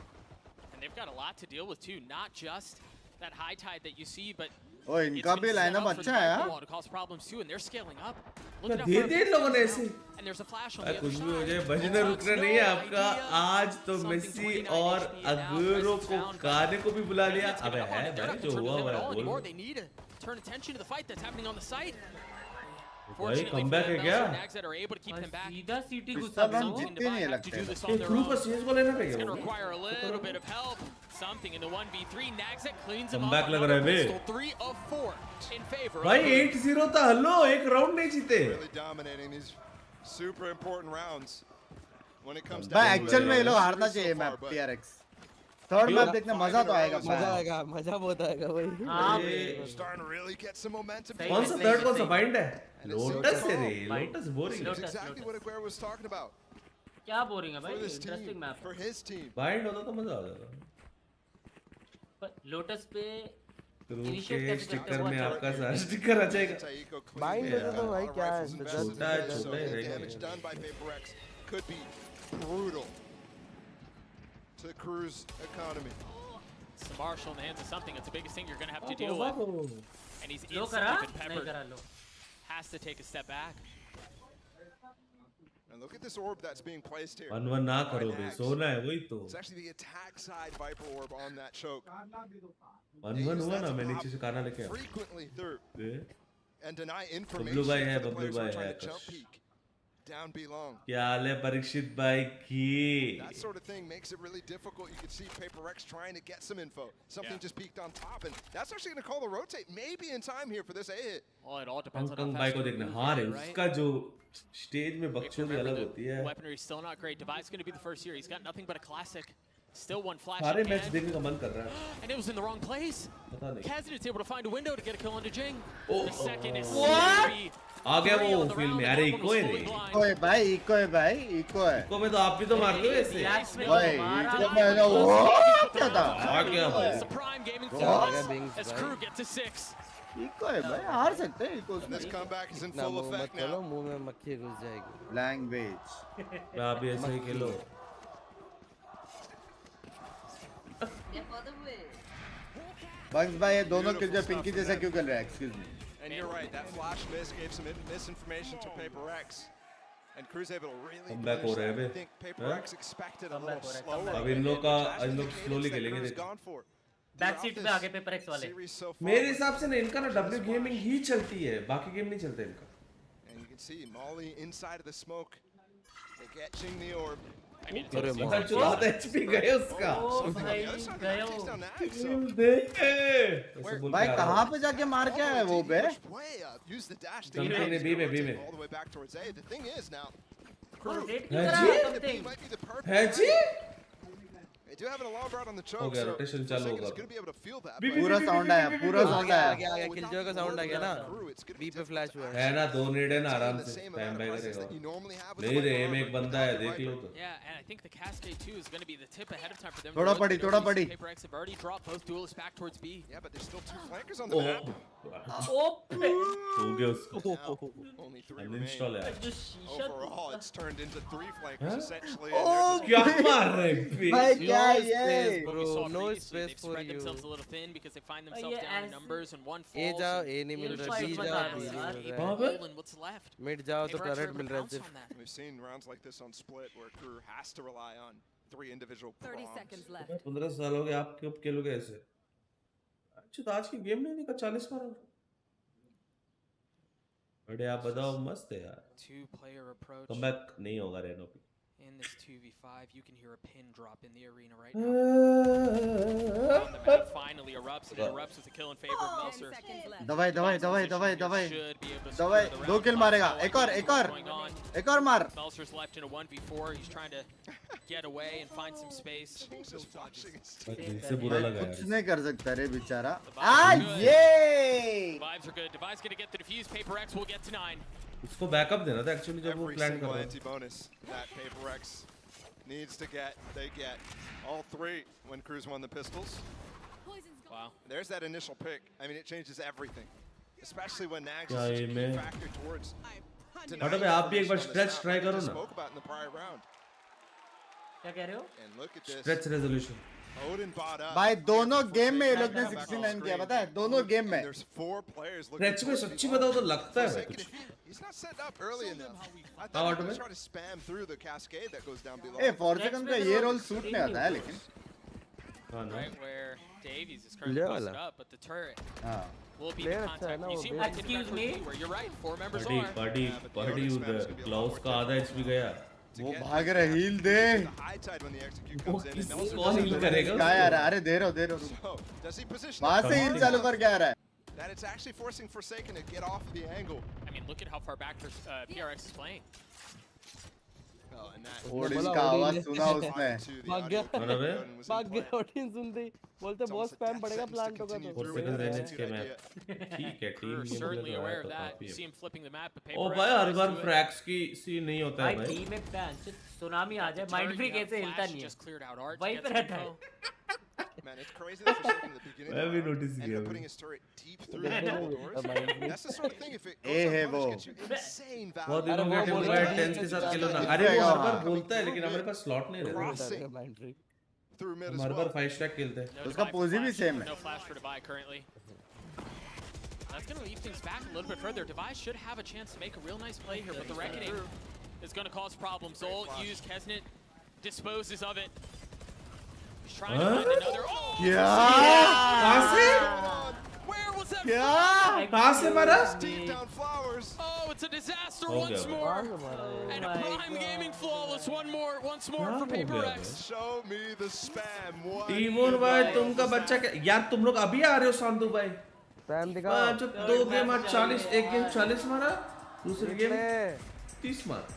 And they've got a lot to deal with too, not just that high tide that you see, but ओ इनका भी लाइनअप अच्छा है यार to cause problems too, and they're scaling up. दे दे लोगों ने ऐसे And there's a flash on the कुछ other भी हो side. जाए बजना रुकना नहीं है आपका आज तो मेसी और अगुएरो को गाने को भी बुला लिया अबे है भाई जो हुआ है बोल They need to turn attention to the fight that's happening on the site. भाई कमबैक है क्या सीधा सीटी घुसा जीतते नहीं लगते ये क्रू का सीएस को लेना पड़ेगा Gonna require a little bit of help. Something in the 1v3. Nags that cleans him Comeback up. लग रहा है बे 3 of 4 in favor. भाई 8-0 था हेलो एक राउंड नहीं जीते Really dominating these super important rounds when it comes भाई actual में ये लोग हारना चाहिए मैप PRX थर्ड मैप देखने मजा तो आएगा मजा बहुत आएगा भाई starting to really get some momentum. कौन सा थर्ड कौन सा बाइंड है लोटस है रे lotus boring That's exactly what Aguero was talking about. क्या बोरिंग है भाई interesting map For his team. Bind होता तो मजा आ जाता लोटस पे के स्टिकर में आपका सारा स्टिकर आ जाएगा बाइंड होता तो भाई क्या है छोटा छोटा ही Damage done by Paper X could be brutal to Crew's economy. Some Marshall in the hands of something. It's the biggest thing you're going to have to deal with. And he's instantly been peppered. Has to take a step back. And look at this orb that's being placed here. 1-1 ना करो बे सोना है वही तो It's actually the attack side Viper orb on that choke. 1-1 हुआ ना मैं नीचे से खाना लेके आया Frequently through and deny information. Bablu भाई है बबलू भाई है Down B long. क्या हाल है परीक्षित भाई की That sort of thing makes it really difficult. You can see Paper X trying to get some info. Something just peeked on top, and that's actually going to call the rotate. Maybe in time here for this A hit. Well, it all depends on how भाई को fast देखना हाँ रे उसका जो stage में बकचोदी अलग होती है weaponry still not great. Device going to be the first here. He's got nothing but a classic. Still one flash. सारे मैच देखने का मन कर रहा है And it was in the wrong place. पता नहीं Kazan's able to find a window to get a kill onto Jing. The second is आ गया वो फील्ड में अरे इको है रे इको है भाई इको है इको में तो आप भी तो मार लो ऐसे भाई इको में ना वो क्या था आ गया भाई as Crew gets a 6. Eco है भाई हार सकते हैं eco This comeback is in full effect now. मुंह में मक्खी घुस जाएगी लैंग्वेज आप भी ऐसे ही खेलो बंक्स भाई ये दोनों किल जो पिंकी जैसा क्यों कर रहा है excuse me And you're right, that flash miss gave some misinformation to Paper X. And Crew's able to really Comeback हो रहा है बे I think Paper X expected a little slower. अब इन लोग slowly खेलेंगे gone for. बैक सीट पे आगे paper x वाले मेरे हिसाब से ना इनका ना W गेमिंग ही चलती है, बाकी गेम नहीं चलते इनका। And you can see Molly inside of the smoke. They get Ching the orb. I mean, अरे मार चुरा था HP गए उसका। भाई कहाँ पे जाके मार के आया वो बे? बी में। All the way back towards A. The thing is now, है जी? they do have an alarm rod on the choke, हो गया, so rotation चालू Forsaken is होगा। going to be able to feel that. पूरा sound आया, पूरा sound आया। आ गया किलजॉय का साउंड आ गया ना, बी पे फ्लैश हुआ है ना, 2 नेड है ना, आराम से टाइम बाय करेगा। नहीं रे, में एक बंदा है, देख लो तो। Yeah, and I think the Cascade 2 is going to be the tip ahead of time for them. थोड़ा पड़ी। PaperX have already dropped both duelists back towards B. Yeah, but there's still 2 flankers on the map. हो गया उसको। Only 3 Uninstall है। Overall, it's turned into 3 flankers essentially. क्या मार रहे हैं? भाई क्या ये? No space They've for spread you. themselves a little thin because they find themselves down in numbers and one A falls. जाओ, A नहीं मिल रहा, B जाओ, B नहीं मिल रहा है। What's left? Mid जाओ तो turret मिल रहा है सिर्फ। We've seen rounds like this on Split where crew has to rely on 3 individual 30 prongs. seconds left. 15 साल हो गए, आप कब खेलोगे ऐसे? अच्छा तो आज की गेम नहीं देखा, 40 मारा। बड़े आप बताओ, मस्त है यार। 2-player approach. कमबैक नहीं होगा रेनो पे। In this 2v5, you can hear a pin drop in the arena right now. The map finally erupts, and it erupts with a kill in favor of Melser. दवाई। Should be able to secure the round. 2 किल मारेगा, एक और मार। Melser's left in a 1v4. He's trying to get away and find some space. दिल से बुरा लगा यार। कुछ नहीं कर सकता रे बेचारा। ये Vibes are good. Device gonna get the defuse. PaperX will get to 9. उसको बैकअप देना था एक्चुअली जब वो Every प्लान कर single रहा था। anti-bonus that PaperX needs to get, they get. All 3 when Cruz won the pistols. Wow. There's that initial pick. I mean, it changes everything. Especially when Nags क्या is ये such a मैं- key factor towards हटो भाई, आप भी एक बार stretch try करो ना। spoke about in the prior round. क्या कह रहे हो? And look at this. Stretch resolution. Odin bought up. भाई दोनों गेम में ये लोग ने 69 किया, पता है? दोनों गेम में। There's 4 players looking. स्ट्रेच में सच्ची बताओ तो लगता है भाई कुछ। He's not set up early enough. I हाँ, thought he ऑटो was में। trying to spam through the cascade that goes down below. ए फॉर्सेकन का ये रोल सूट नहीं आता है लेकिन। हाँ ना। Right where Davies is currently posted up, but the turret will be the contact. You see what Excuse me? where you're right, 4 members are. Party उधर Klaus का आधा एचपी गया। वो भाग रहा, हील दे। High tide when the execute comes in. कौन heal करेगा? क्या यार, अरे दे रहो। So, does he position वहाँ से हील चालू कर क्या रहा है? that it's actually forcing Forsaken to get off the angle? I mean, look at how far back PRX is playing. Oh, and that Odin का आवाज सुना उसने। भाग गया ऑडियंस सुनते ही बोलते बहुत स्पैम पड़ेगा प्लांट होगा तो। 4 सेकंड रहने के मैप। ठीक है, टीम We're गेम certainly में aware तो of that. काफी You है। see him flipping the map, but ओ PaperX भाई हर tries bar to do it. फ्रैक्स की सी नहीं होता है भाई भाई। टीम में सुनामी आ जाए, माइंड फ्री कैसे हिलता नहीं Just cleared out है, art. वहीं पे रहता है। Man, it's crazy that Forsaken at the beginning मैं भी of the round notice ended किया up भाई। putting his turret deep through the double doors. That's the sort of thing, if it A goes है unpunished, वो। gets you insane बहुत value. दिनों के team में 10 के साथ खेलो ना। अरे वो हर बार बोलता है लेकिन हमारे पास स्लॉट नहीं रहता। Crossing through mid हम as हर well. बार 5 स्टैक खेलते हैं। No उसका Divide पोजी भी flash. सेम है। No flash for Divide currently. That's going to leave things back a little bit further. Divide should have a chance to make a real nice play here, but the Reckoning is going to cause problems. Zolt used Kesnet, disposes of it. He's trying to find another. Oh! क्या? कहाँ से? Where was that? क्या? कहाँ से मारा? Deep down flowers. Oh, it's a disaster हो once गया more. And a Prime Gaming flawless once more for PaperX. Show me the spam. What? Timon भाई तुमका बच्चा क्या यार, तुम लोग अभी आ रहे हो सांदू भाई? स्पैम दिखा। जो 2 गेम आज 40, एक गेम 40 मारा, दूसरी गेम 30 मारा।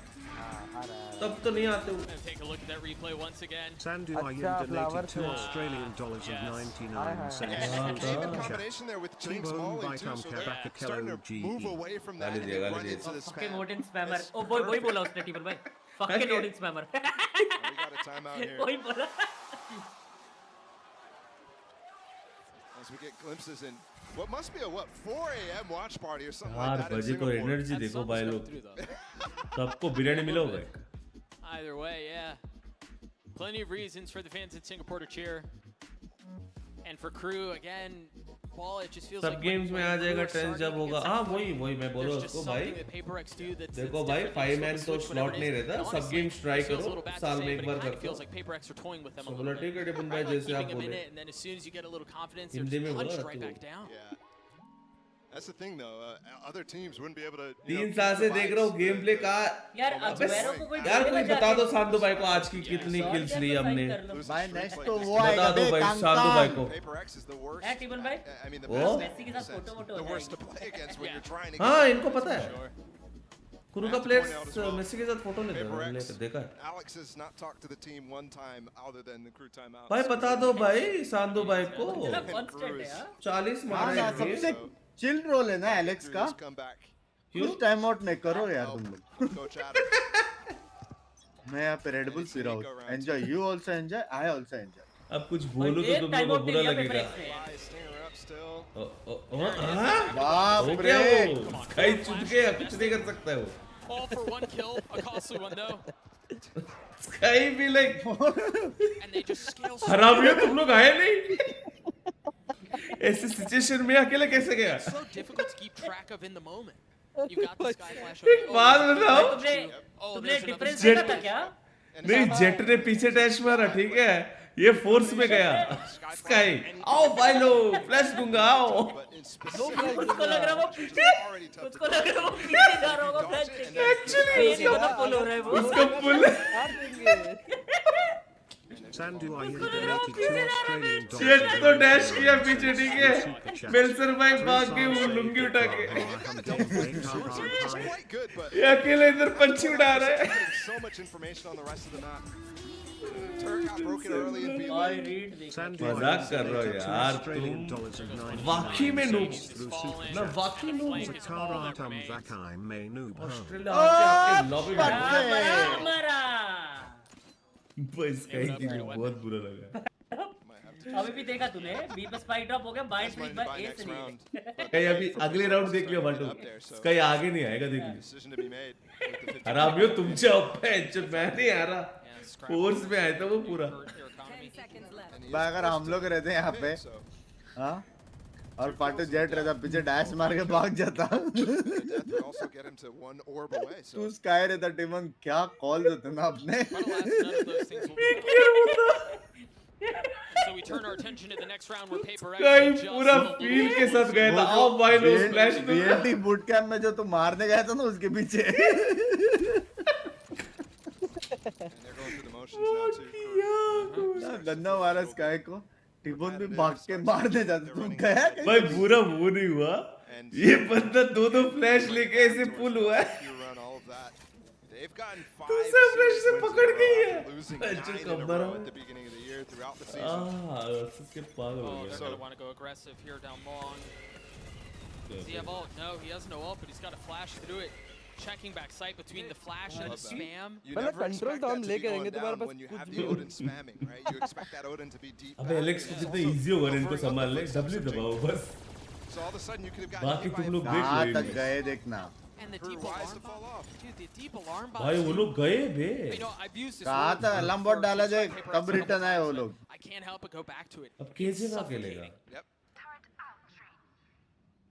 तब तो नहीं आते हो। Take a look at that replay once again. Sandulayan donated $2 Australian dollars and 99 cents. The combination there with Jinx TbOne Molly by too, so they're Kamka starting to Bakakelo move GE. away from that and गाली run दिया। into the fucking spam. Odin spammer. Oh वही बोला उसने टीपल भाई। Fucking Odin spammer. We got a timeout here. वही बोला। As we get glimpses in what must be a 4 a.m. watch party or something 4 like that in बजे को Singapore. Energy देखो भाई लोग। सबको बिरयानी मिला होगा। Either way, yeah. Plenty of reasons for the fans in Singapore to cheer. And for Crew, again, qual, it just feels सब like games में आ जाएगा ट्रेंड जब होगा हाँ वही मैं बोल रहा हूँ उसको भाई देखो भाई 5 मैन तो स्लॉट नहीं रहता सब गेम्स ट्राई करो साल में एक बार करते हो सब बोला ठीक है टिपन भाई जैसे आप बोले हिंदी में बोला तू That's the thing though, other teams wouldn't be able to 3 साल से देख रहा हूँ गेम प्ले का यार कोई बता दो सांदू भाई को आज की कितनी किल्स ली हमने भाई नेक्स्ट तो वो आएगा बता दो भाई सांदू भाई को है टिपन भाई वो मेसी के साथ फोटो हो जाएगी हाँ इनको पता है क्रू का प्लेयर्स मेसी के साथ फोटो लेते हैं देखा Alex has not talked to the team one time other than the crew timeout भाई बता दो भाई सांदू भाई को 40 मारे सबसे चिल रोल है ना एलेक्स का कुछ टाइम आउट नहीं करो यार तुम लोग मैं यहाँ पे रेड बुल पी रहा हूँ enjoy you also enjoy I also enjoy अब कुछ बोलो तो तुम लोगों को बुरा लगेगा बाप रे कहीं चुट गया कुछ नहीं कर सकता है वो all for one kill, a costly one though. कहीं भी like And they just scale so हरामियों तुम लोग आए नहीं ऐसे सिचुएशन में अकेले कैसे गया It's so difficult to keep track of in the moment. You got the sky flash. एक बात बताओ तुमने डिफरेंस देखा था क्या नहीं जेट ने पीछे डैश मारा ठीक है ये फोर्स में गया स्काई आओ भाई लो फ्लैश दूंगा आओ उसको लग रहा वो पीछे जा रहा होगा फ्लैश एक्चुअली उसका पुल हो रहा है वो उसका पुल Sandu, I donated $2 Australian jet तो डैश किया पीछे ठीक है बेल्सर भाई भाग के वो लुंगी उठा के ये अकेले इधर पंछी उड़ा रहा है so much information on the rest of the map. Turret got broken early in B lane. मजाक कर रहे हो यार तुम वाकई में नूब ना वाकई नूब ऑस्ट्रेलिया आपके लॉबी में मरा बस कहीं की बहुत बुरा लगा अभी भी देखा तूने बी पे स्पाइक ड्रॉप हो गया बाइट स्विच बाय ए से नहीं कहीं अभी अगले राउंड देख लियो बाटू कहीं आगे नहीं आएगा देख लियो हरामियों तुमसे ऊपर है मैं नहीं आ रहा फोर्स में आया था वो पूरा अगर हम लोग रहते यहाँ पे हाँ और पाटू जेट रहता पीछे डैश मार के भाग जाता तू स्काई रहता टिमन क्या कॉल देते ना अपने So we turn our attention to the next round where Paper X कहीं पूरा फील के साथ गया था आओ भाई नो स्प्लैश बीएनटी बूट कैंप में जो तू मारने गया था ना उसके पीछे गन्ना मारा स्काई को टिबोन भी भाग के मारने जाता तुम गया भाई पूरा वो नहीं हुआ ये बंदा दो फ्लैश लेके ऐसे पुल हुआ है दूसरा फ्लैश से पकड़ गई है अच्छा कमर इसके पागल हो गया They're gonna want to go aggressive here down long. Does he have ult? No, he has no ult, but he's got a flash through it. Checking back sight between the flash and the spam. मतलब control तो हम लेके रहेंगे तुम्हारे पास when you have the Odin spamming, right? You expect that Odin to be deep. अबे Alex को कितना easy होगा इनको संभालने W दबाओ बस So all of a sudden you could have बाकी तुम लोग देख लो कहां तक गए देखना And the deep alarm bot. Dude, the deep alarm bot. भाई वो लोग गए बे कहां तक अलार्म बॉट डाला जाए कब रिटर्न आए वो लोग I can't help but go back to it. अब कैसे ना खेलेगा Yep.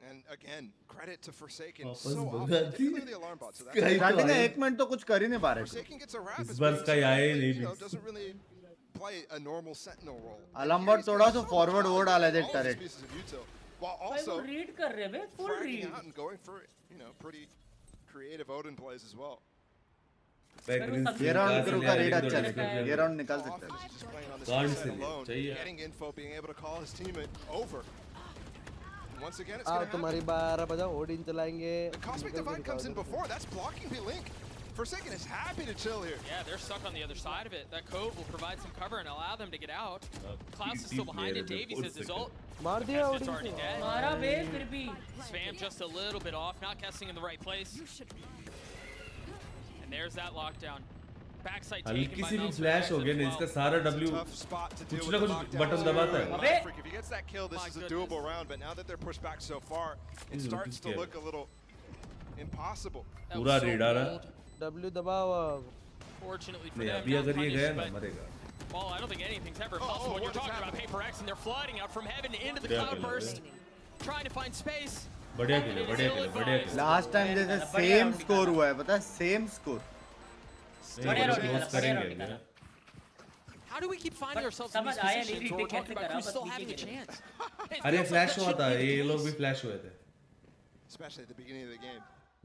And again, credit to Forsaken. वापस So भगा often, the clearly alarm bot. So that's starting में 1 मिनट तो कुछ कर ही नहीं पा रहे Forsaken gets a wrap. इस बार इसका आया ही नहीं Doesn't really play a normal sentinel role. Alarm bot थोड़ा सा फॉरवर्ड वो डाला जाए टरेट While also रीड कर रहे हैं full read out and going for, pretty creative Odin plays as well. ये राउंड करो का रेड अच्छा लगेगा ये राउंड निकाल सकते हैं गार्ड से चाहिए Getting info, being able to call his teammate over. Once again, it's आओ going to तुम्हारी 12 बजा ओडिन चलाएंगे The Cosmic Divide comes in before. That's blocking the link. Forsaken is happy to chill here. Yeah, they're stuck on the other side of it. That cove will provide some cover and allow them to get out. Klaus is still behind it. Davies has his ult. मार दिया It's Odin already dead. मारा बे फिर भी Spam just a little bit off, not guessing in the right place. And there's that lockdown. Backside taken हल्की by सी भी Mel's flash हो as गया ना well. इसका सारा W कुछ ना कुछ बटन दबाता है If he gets that kill, this is a doable round. But now that they're pushed back so far, it starts to look a little impossible. पूरा रेड आ रहा W दबाओ Fortunately for नहीं them, अभी not अगर ये punished, गया ना but- मरेगा Well, I don't think anything's ever possible when you're talking about Paper X and they're flooding out from heaven into the cloud burst. trying to find space. बढ़िया खेले, बढ़िया खेले, बढ़िया खेले। Last time जैसे same score हुआ है, पता है? Same score. How do we keep finding ourselves in these positions where we're talking about Crew still having a chance? अरे फ्लैश हुआ था, ये लोग भी फ्लैश हुए थे। Especially at the beginning of the game.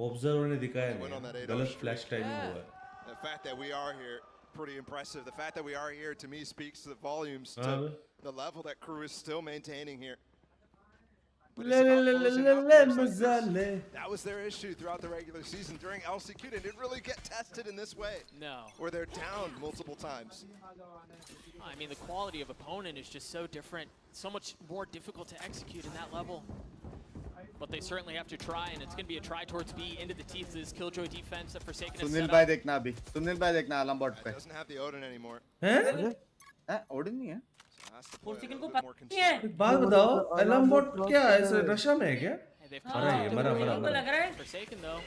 Observer ने दिखाया नहीं, गलत फ्लैश टाइमिंग हुआ है। The fact that we are here, pretty impressive. The fact that we are here to me speaks to the volumes to the level that Crew is still maintaining here. That was their issue throughout the regular season. During LCQ, they didn't really get tested in this way. No. Where they're down multiple times. I mean, the quality of opponent is just so different. So much more difficult to execute in that level. But they certainly have to try, and it's going to be a try towards B into the teeth of this Killjoy defense that Forsaken has Sunil set bhai up. देखना अभी. Sunil bhai देखना आलम bot पे. Doesn't have the Odin anymore. हैं? Odin नहीं है? Forsaken को पता नहीं है. एक बात बताओ, आलम बॉट क्या ऐसे रशा में है क्या? मरा ये, मरा. Forsaken though.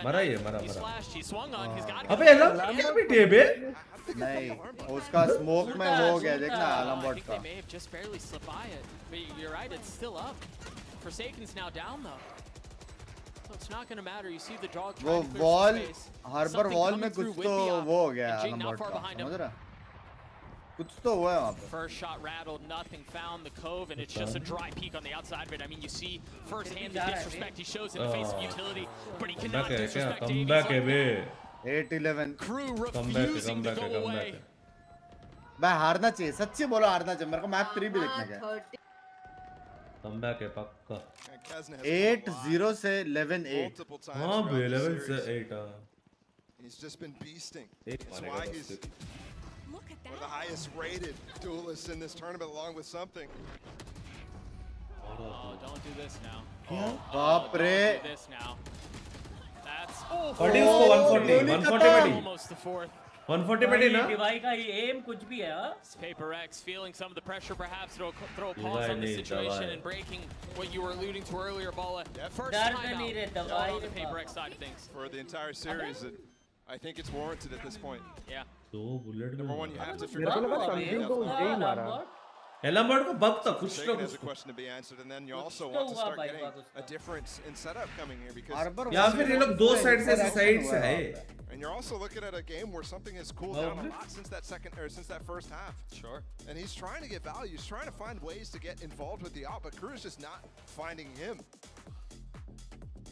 मरा ये, मरा. He slashed, he swung on, he's got अबे आलम क्या भी टेबे? नहीं, उसका स्मोक में वो गया देखना आलम बॉट का. They may have just barely slipped by it, but you're right, it's still up. Forsaken's now down though. So it's not going to matter. You see the dog trying to clear some space. Harbour wall में कुछ तो वो हो गया आलम bot का. समझ रहा? कुछ तो हुआ है वहाँ पे. First shot rattled, nothing found the cove, and it's just a dry peek on the outside of it. I mean, you see firsthand the disrespect he shows in the face of utility, but he cannot disrespect AMD. Comeback है बे. 8-11. Crew refusing to go away. भाई हारना चाहिए, सच्ची बोलो हारना चाहिए. मेरे को मैप 3 भी देखने का. Comeback है पक्का. 8-0 से 11-8. हाँ बे 11 से 8 He's just been beasting. That's why he's one of the highest rated duelists in this tournament, along with something. Oh, don't do this now. बाप रे. Don't do this now. That's उसको 140 almost the fourth. 140 पे ना. डिवाई का M कुछ भी है. Paper X feeling some of the pressure, perhaps throw a pause on the situation and breaking what you were alluding to earlier, Bala. First time out on the Paper X side of things. For the entire series, I think it's warranted at this point. Yeah. Number one, you have to figure out Alembert को bug था कुछ तो has a question to be answered, and then you also want to start getting a difference in setup coming here because या फिर ये लोग दो side से है. And you're also looking at a game where something has cooled down a lot since that first half. Sure. And he's trying to get value. He's trying to find ways to get involved with the op, but Crew is just not finding him.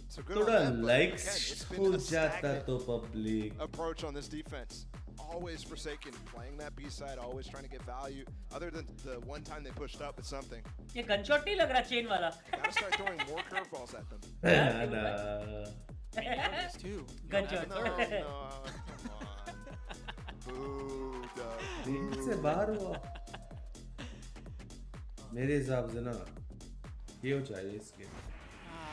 So good थोड़ा on them, likes but हो again, it's been a जाता तो stagnant public. approach on this defense. Always Forsaken, playing that B side, always trying to get value. Other than the one time they pushed up, it's something. ये gunshot नहीं लग रहा chain वाला. Gotta start throwing more curveballs at them. Too. Gunshot. No, come on. Boo, Doug. से बाहर हुआ. मेरे हिसाब से ना ये हो चाहिए इसके.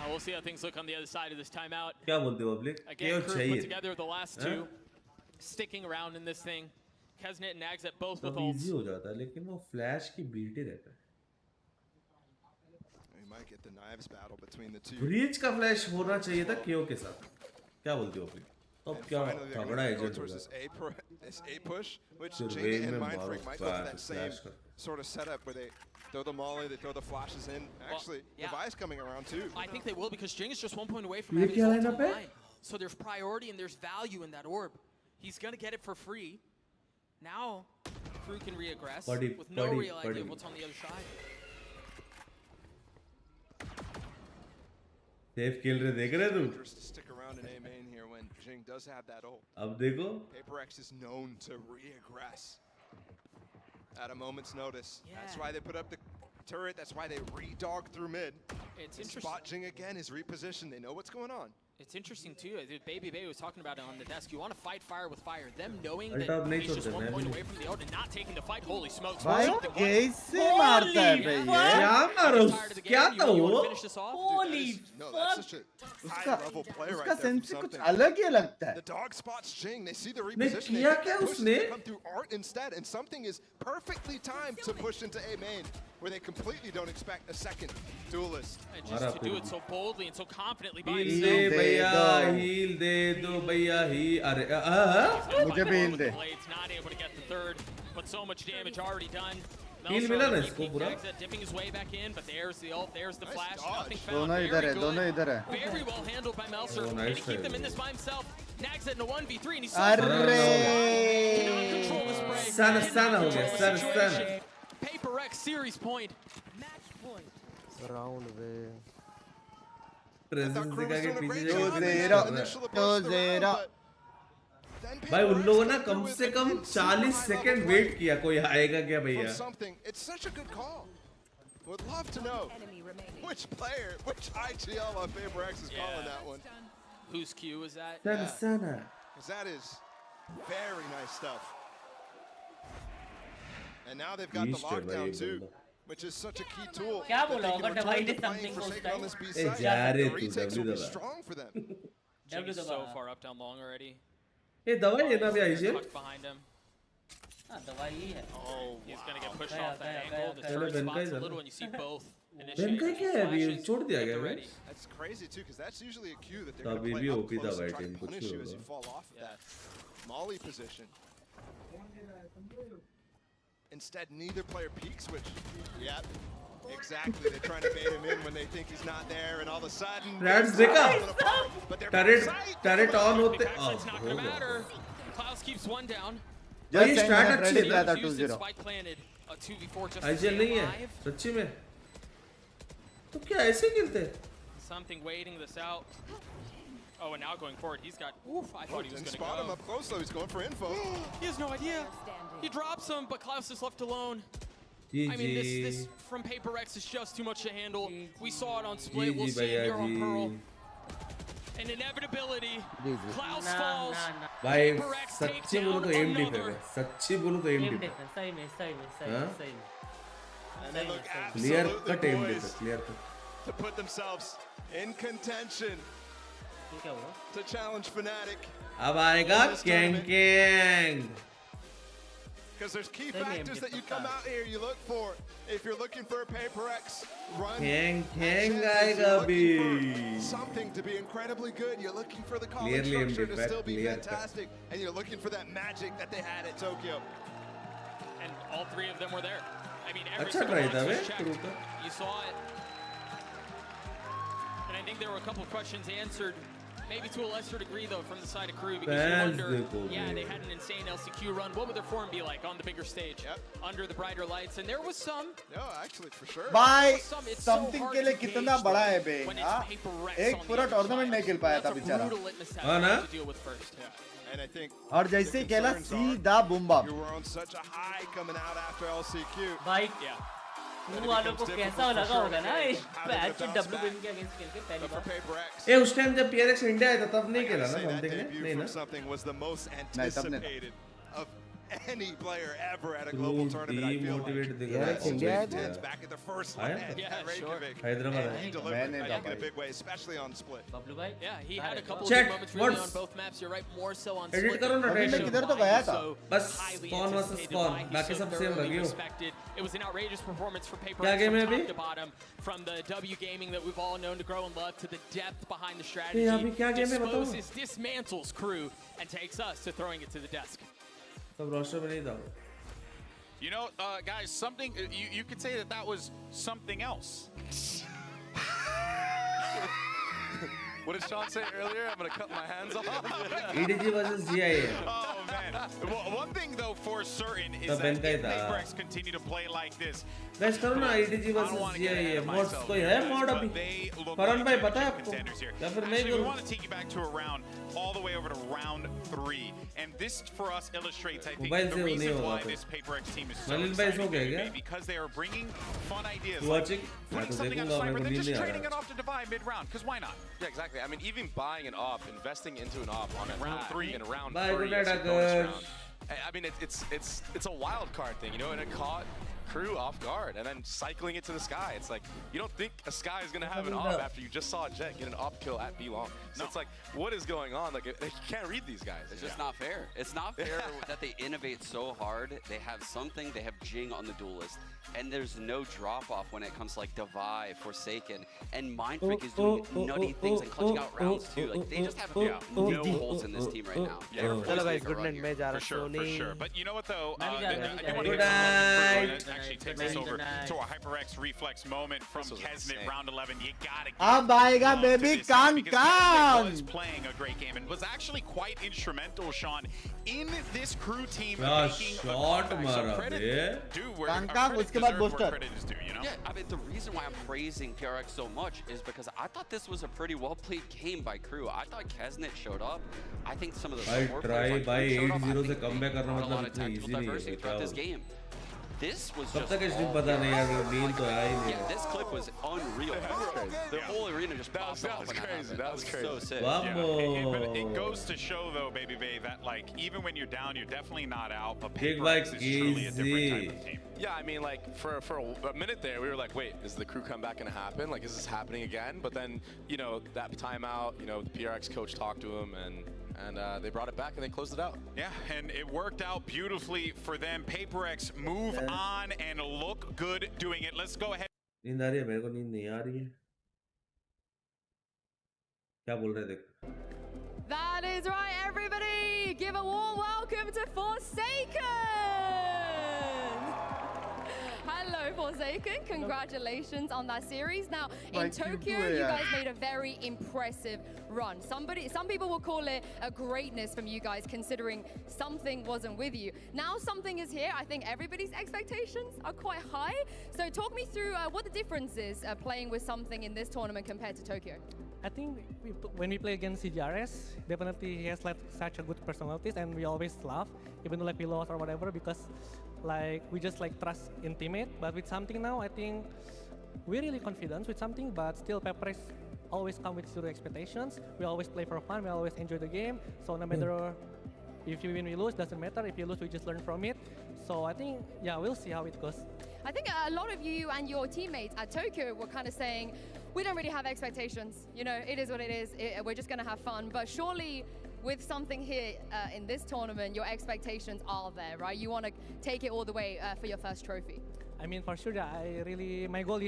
We'll see how things look on the other side of this timeout. क्या बोलते हो public? Again, Crew put together the last two, sticking around in this thing. Kesnet and Nags at both with ults. Easy हो जाता है लेकिन वो flash की beat ही रहता है. We might get the knives battle between the two. Breach का flash होना चाहिए था केओ के साथ. क्या बोलते हो पब्लिक? अब क्या तगड़ा एजेंट हो गया. This A push, which Jing and Mindfreak might go for that same sort of setup where they throw the molly, they throw the flashes in. Actually, Levi's coming around too. I think they will because Jing is just 1 point away from having his ult on the line. So there's priority and there's value in that orb. He's gonna get it for free. Now, Crew can reaggress with no real idea of what's on the other side. Safe खेल रहे देख रहे तू? Stick around in A main here when Jing does have that ult. अब देखो. Paper X is known to reaggress at a moment's notice. That's why they put up the turret. That's why they re-dog through mid. It's interesting. Spot Jing again, his reposition. They know what's going on. It's interesting too. Baby Bay was talking about it on the desk. You want to fight fire with fire. Them knowing that he's just 1 point away from the ult and not taking the fight. Holy smokes! भाई कैसे मारता है भाई ये? क्या मारो? क्या तो वो? Holy no, that's such a high-level play right there from something. अलग ही लगता है. The dog spots Jing. They see the repositioning. किया क्या उसने? Come through art instead, and something is perfectly timed to push into A main, where they completely don't expect a second duelist. And just to do it so boldly and so confidently by himself. Heal दे दो भैया ही अरे मुझे भी heal दे. Not able to get the third, but so much damage already done. Heal मिला ना इसको पूरा. Dipping his way back in, but there's the ult, there's the flash. Nothing found. दोनों इधर है, दोनों इधर है. Very well handled by Melser. Oh, Can nice he keep them try. in this by himself? Nags it in a 1v3 and he's अरे. cannot control the spray. Sana हो गया. Sana. Paper X series point. Round वे. Presence दिखा के पीछे. 2-0. भाई उन लोगों ने कम से कम 40 सेकंड वेट किया. कोई आएगा क्या भैया? It's such a good call. Would love to know which player, which IGL on Paper X is calling that one. Whose cue is that? Sana. Because that is very nice stuff. And now they've got the lockdown too, which is such a key tool. क्या that बोला they होगा? can return Divided to playing something for close Seagate on time. this B Hey, side. जा The रे तू, retakes will be W strong for them. Jake is so far up down long already. ये दवाई है ना अभी आइए. Tucked behind him. हाँ दवाई ही है. Oh, he's gonna get pushed गया, off that गया, angle. The गया, turret गया. spot's a little when you see both. Ben क्या है अभी छोड़ दिया गया है. That's crazy too, because that's usually a cue that they're तभी going to भी play up OP close दवाई and try to team कुछ punish you as you होगा. fall off of that Molly position. Instead, neither player peeks, which, yeah, exactly. They're trying to bait him in when they think he's not there, and all of a sudden, Rats देखा? but they're turret on होते. It's not gonna matter. Klaus keeps one down. भाई start अच्छी दिया था Houston 2-0. spike planted. A 2v4 just to Aizawl stay नहीं है alive. सच्ची में. तो क्या ऐसे खेलते हैं? Something waiting this out. Oh, and now going forward, he's got. Oof, I thought he was didn't gonna spot him go. up close, though. He's going for info. He has no idea. He drops him, but Klaus is left alone. GG. I mean, this from Paper X is just too much to handle. We saw it on Split. We'll GG see it here on भैया Pearl. Ji. An inevitability. GG. Klaus falls. भाई Paper X takes सच्ची down बोलूं तो M डिफ another. है. सच्ची बोलूं तो M Game डिफ है. difference, सही में, सही में, सही हाँ? में, सही में. And they look clear absolutely cut aim diff है. poised clear cut. to put themselves in contention ये क्या हुआ? to challenge Fnatic. अब आएगा Kang Kang. Because there's key They named factors it that you for come that. out here, you look for. If you're looking for a Paper X run, Kang at Kang Genesis, आएगा you're अभी. looking for something to be incredibly good. You're looking for the calling Clearly structure to MD, still be clear. fantastic. And you're looking for that magic that they had at Tokyo. And all three of them were there. I mean, every अच्छा single try box था was bay checked. Crew का. You saw it. And I think there were a couple of questions answered, maybe to a lesser degree though, from the side of Crew, because you Fans wonder, देखो yeah, भैया. they had an insane LCQ run. What would their form be like on the bigger stage, under the brighter lights? And there was some. No, actually, for sure. भाई It's so something hard के लिए to कितना gauge, बड़ा though, है बे. when it's हाँ? Paper Rex एक on the पूरा other tournament side. नहीं खेल पाया था That's a बेचारा. brutal litmus test हाँ ना? to deal with first. And I think और जैसे ही खेला सीधा boom bam. you were on such a high coming out after LCQ. भाई Yeah. क्रू वालों को कैसा लगा होगा ना इस मैच में WBM के अगेंस्ट खेल के पहली For बार. Paper X, ए उस टाइम जब PRX इंडिया आया था तब नहीं I खेला gotta ना say that समथिंग ने. debut नहीं from ना. something was the most नहीं, तब नहीं. anticipated of any player ever at a crew global tournament. I feel demotivate like. दिख यार, रहा है. इंडिया आया था? Intense back at the first आया? land Yeah, at sure. Reykjavik. Hyderabad And आया. he delivered, मैंने I think, in a दबाई. big way, especially on split. Bablu भाई. Yeah, he had a couple Chat, of moments really what's- on both maps. You're right, more so on Edit Split. करो ना, than edit. Reykjavik. मैं किधर तो गया था. So बस highly spawn versus anticipated spawn. why he's बाकी so सब same thoroughly लगे हो. respected. It was an outrageous performance for Paper क्या X game from है अभी? top to bottom, from the W gaming that we've all known to grow and love to the depth behind the strategy. ये अभी क्या game है बताओ? Disposes, dismantles Crew, and takes us to throwing it to the desk. तब roster में नहीं था. You know, guys, something you could say that was something else. What did Sean say earlier? I'm gonna cut my hands off. EDG versus GIA. Oh man! Well, one thing though for certain is तब that Ben का ही if था. Paper X continue to play like this, guys करो ना EDG versus GIA. Modes कोई है mode अभी? फरहान भाई पता है आपको? या फिर मैं Actually, we करूँ? want to take you back to a round, all the way over to round 3, and this for us illustrates, I think, Mobile the से वो नहीं reason होगा why फिर. this Paper X team is so मलिन भाई सो exciting गए today, क्या? because they are bringing fun ideas, तू like watching? मैं putting तो something on देखूंगा, Sniper, मेरे को then नींद just नहीं आ trading रहा. it off to Divine mid-round, because why not? Yeah, exactly. I mean, even buying an op, investing into an op on a Round three. in round Bye, 3 good as night, a bonus Akash. round. I mean, it's a wild card thing, you know, and it caught Crew off guard, and then cycling it to the sky. It's like you don't think a sky is gonna have an op after you just saw a Jet get an op kill at B long. So it's like, what is going on? Like, you can't read these guys. It's just not fair. It's not fair that they innovate so hard. They have something. They have Jing on the duelist, and there's no drop off when it comes to like Divide, Forsaken, and Mindfreak is doing nutty things and clutching out rounds too. Like they just have no holes in this team right now. चलो guys, good night. मैं जा रहा For sure, हूँ. for sure. But you know what though? मैं भी जा रहा हूँ, I do want to Good get some love for night. Crew, and actually takes us over to a HyperX reflex moment from Kesnet, round 11. You gotta अब आएगा baby can't can't was playing a great game and was actually quite instrumental, Sean, in this crew team क्या making a shot comeback. मारा So credit bay due where can't credit कान उसके बाद deserved where booster credit is due, you know? Yeah, I mean, the reason why I'm praising PRX so much is because I thought this was a pretty well-played game by crew. I thought Kesnet showed up. I think some of the भाई support try players भाई showed up. I 8-0 से think comeback they करना brought a lot मतलब of इतना tactical easy नहीं diversity है throughout this क्या game. This was तब just तक इसलिए all पता नहीं यार pure नील तो आया ही नहीं Yeah, this clip was unreal. The whole arena just popped off when that happened. That was so sick. It goes to show though, Baby Bay, that like even when you're down, you're definitely not out. But Big PaperX like is truly a different easy. type of team. Yeah, I mean, like for a minute there, we were like, wait, is the crew comeback gonna happen? Like, is this happening again? But then, you know, that timeout, you know, the PRX coach talked to him and they brought it back and they closed it out. Yeah, and it worked out beautifully for them. PaperX move on and look good doing it. Let's go ahead. नींद आ रही है मेरे को नींद नहीं आ रही है क्या बोल रहे हैं देख That is right, everybody. Give a warm welcome to Forsaken. Hello, Forsaken. Congratulations on that series. Now, in Tokyo, you guys made a very impressive run. Some people will call it a greatness from you guys, considering something wasn't with you. Now something is here. I think everybody's expectations are quite high. So talk me through what the difference is playing with something in this tournament compared to Tokyo. I think when we play against CGRS, definitely he has like such a good personalities, and we always laugh, even though like we lost or whatever, because like we just like trust in teammate. But with something now, I think we're really confident with something, but still PaperX always come with zero expectations. We always play for fun. We always enjoy the game. So no matter if you win, we lose, doesn't matter. If you lose, we just learn from it. So I think, yeah, we'll see how it goes. I think a lot of you and your teammates at Tokyo were kind of saying, we don't really have expectations. You know, it is what it is. We're just going to have fun. But surely with something here in this tournament, your expectations are there, right? You want to take it all the way for your first trophy. I mean, for sure, my goal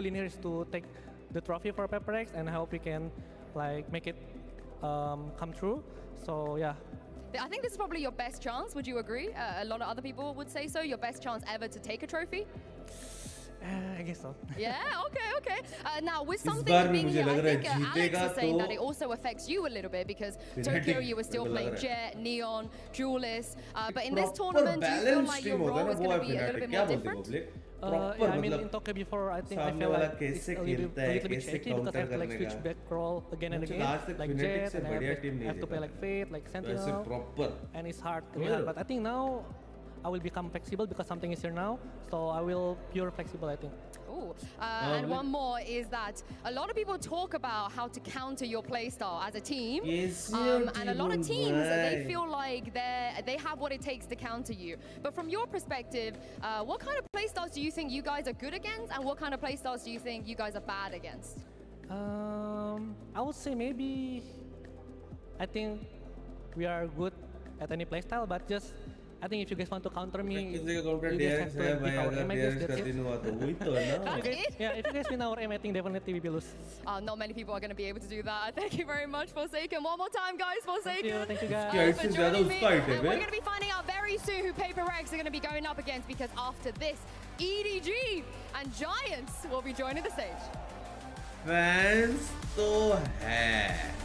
in here is to take the trophy for PaperX and hope we can like make it come true. So yeah. I think this is probably your best chance. Would you agree? A lot of other people would say so. Your best chance ever to take a trophy. I guess so. Yeah, okay. Now, with something being here, I think Alex is saying that it also affects you a little bit because Tokyo, you were still playing Jet, Neon, Duelist. But in this tournament, do you feel like your role is going to be a little bit more different? Yeah, I mean, in Tokyo before, I think I felt like it's a little bit shaky because I have to like switch back role again and again, like Jet, and I have to play like Fate, like Sentinel, and it's hard to learn. But I think now I will become flexible because something is here now, so I will pure flexible, I think. Ooh. And one more is that a lot of people talk about how to counter your playstyle as a team, and a lot of teams they feel like they have what it takes to counter you. But from your perspective, what kind of playstyles do you think you guys are good against, and what kind of playstyles do you think you guys are bad against? I would say maybe I think we are good at any playstyle, but just I think if you guys want to counter me, you guys have to like, beat our aim, I guess that's it. If you guys win our aim, I think definitely we will lose. Not many people are going to be able to do that. Thank you very much, Forsaken. One more time, guys, Forsaken. Thank you guys. For joining me. And we're going to be finding out very soon who PaperX are going to be going up against, because after this, EDG and Giants will be joining the stage. Fans तो है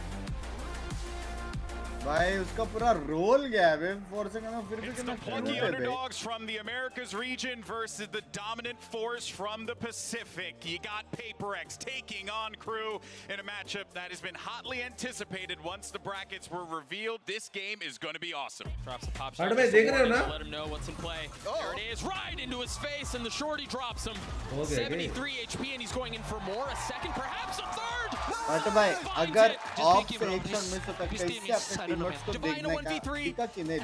भाई उसका पूरा role गया है Forsaken में फिर भी It's the plucky underdogs from the Americas region versus the dominant force from the Pacific. You got PaperX taking on Crew in a matchup that has been hotly anticipated once the brackets were revealed. This game is going to be awesome. Drops a pop shot. Let him know what's in play. There it is, right into his face, and the shorty drops him. 73 HP, and he's going in for more. A second, perhaps a third. But भाई अगर of से एक shot miss होता है कैसे अपने teammates को देखने का कि नहीं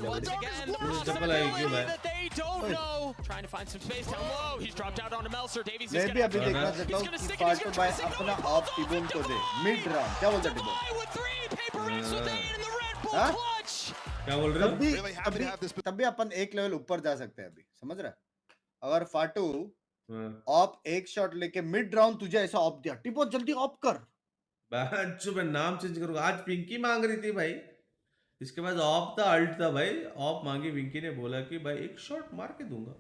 Trying to find some space down low. He's dropped out onto Melser. Davies मैं भी अभी देखना चाहता हूँ कि फाटो भाई अपना ऑफ TbOne को दे मिड राउंड क्या बोलता है TbOne क्या बोल रहे हो तभी अपन एक लेवल ऊपर जा सकते हैं अभी समझ रहा है अगर फाटो ऑप एक शॉट लेके मिड राउंड तुझे ऐसा ऑप दिया TbOne जल्दी ऑप कर मैं नाम चेंज करूंगा आज पिंकी मांग रही थी भाई इसके बाद ऑफ था अल्ट था भाई ऑफ मांगी विंकी ने बोला कि भाई एक शॉट मार के दूंगा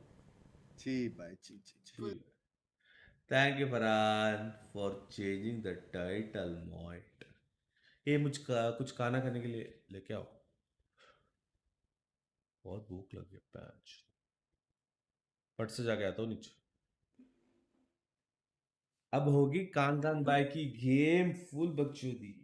Cheap, bhai. Cheap. Thank you, Farhan, for changing the title, Moit. ये कुछ खाना खाने के लिए लेके आओ. बहुत भूख लगी है पैंच. फट से जाके आता हूँ नीचे. अब होगी कांगन बाई की गेम फुल बकचोदी.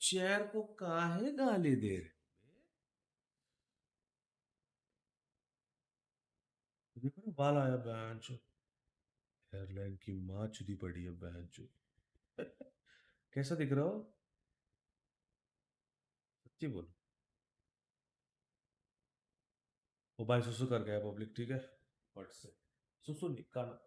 चेयर को काहे गाली दे रहे? देखो ना बाल आया बहन चो. एयरलाइन की माँ चुदी पड़ी है बहन चो. कैसा दिख रहा हो? सच्ची बोलो. वो भाई सुसु कर गया पब्लिक, ठीक है? फट से सुसु नहीं, कान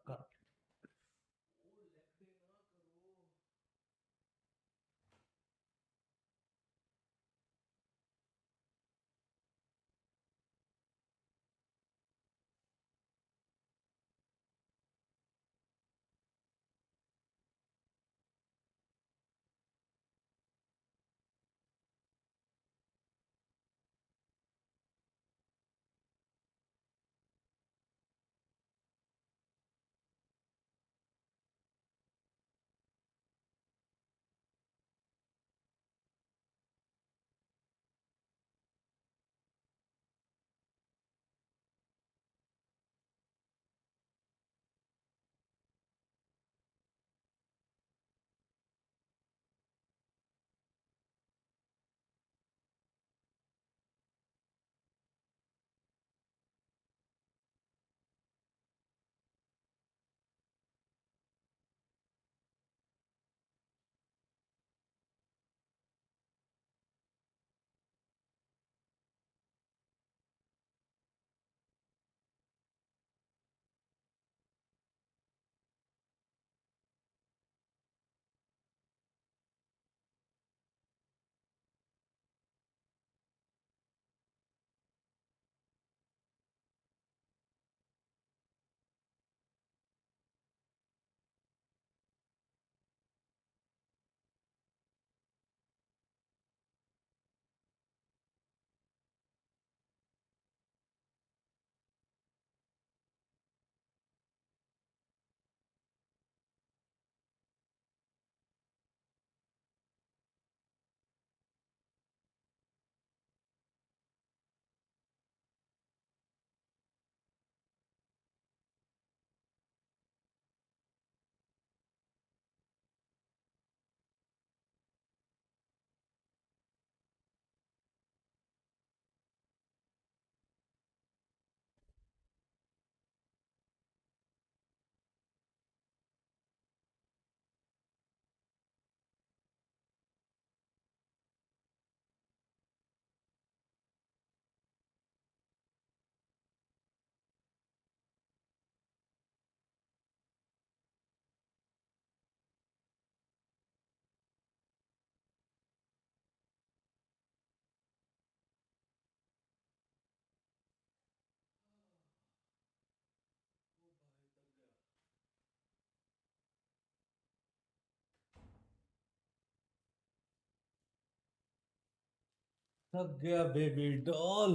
थक गया बेबी डॉल।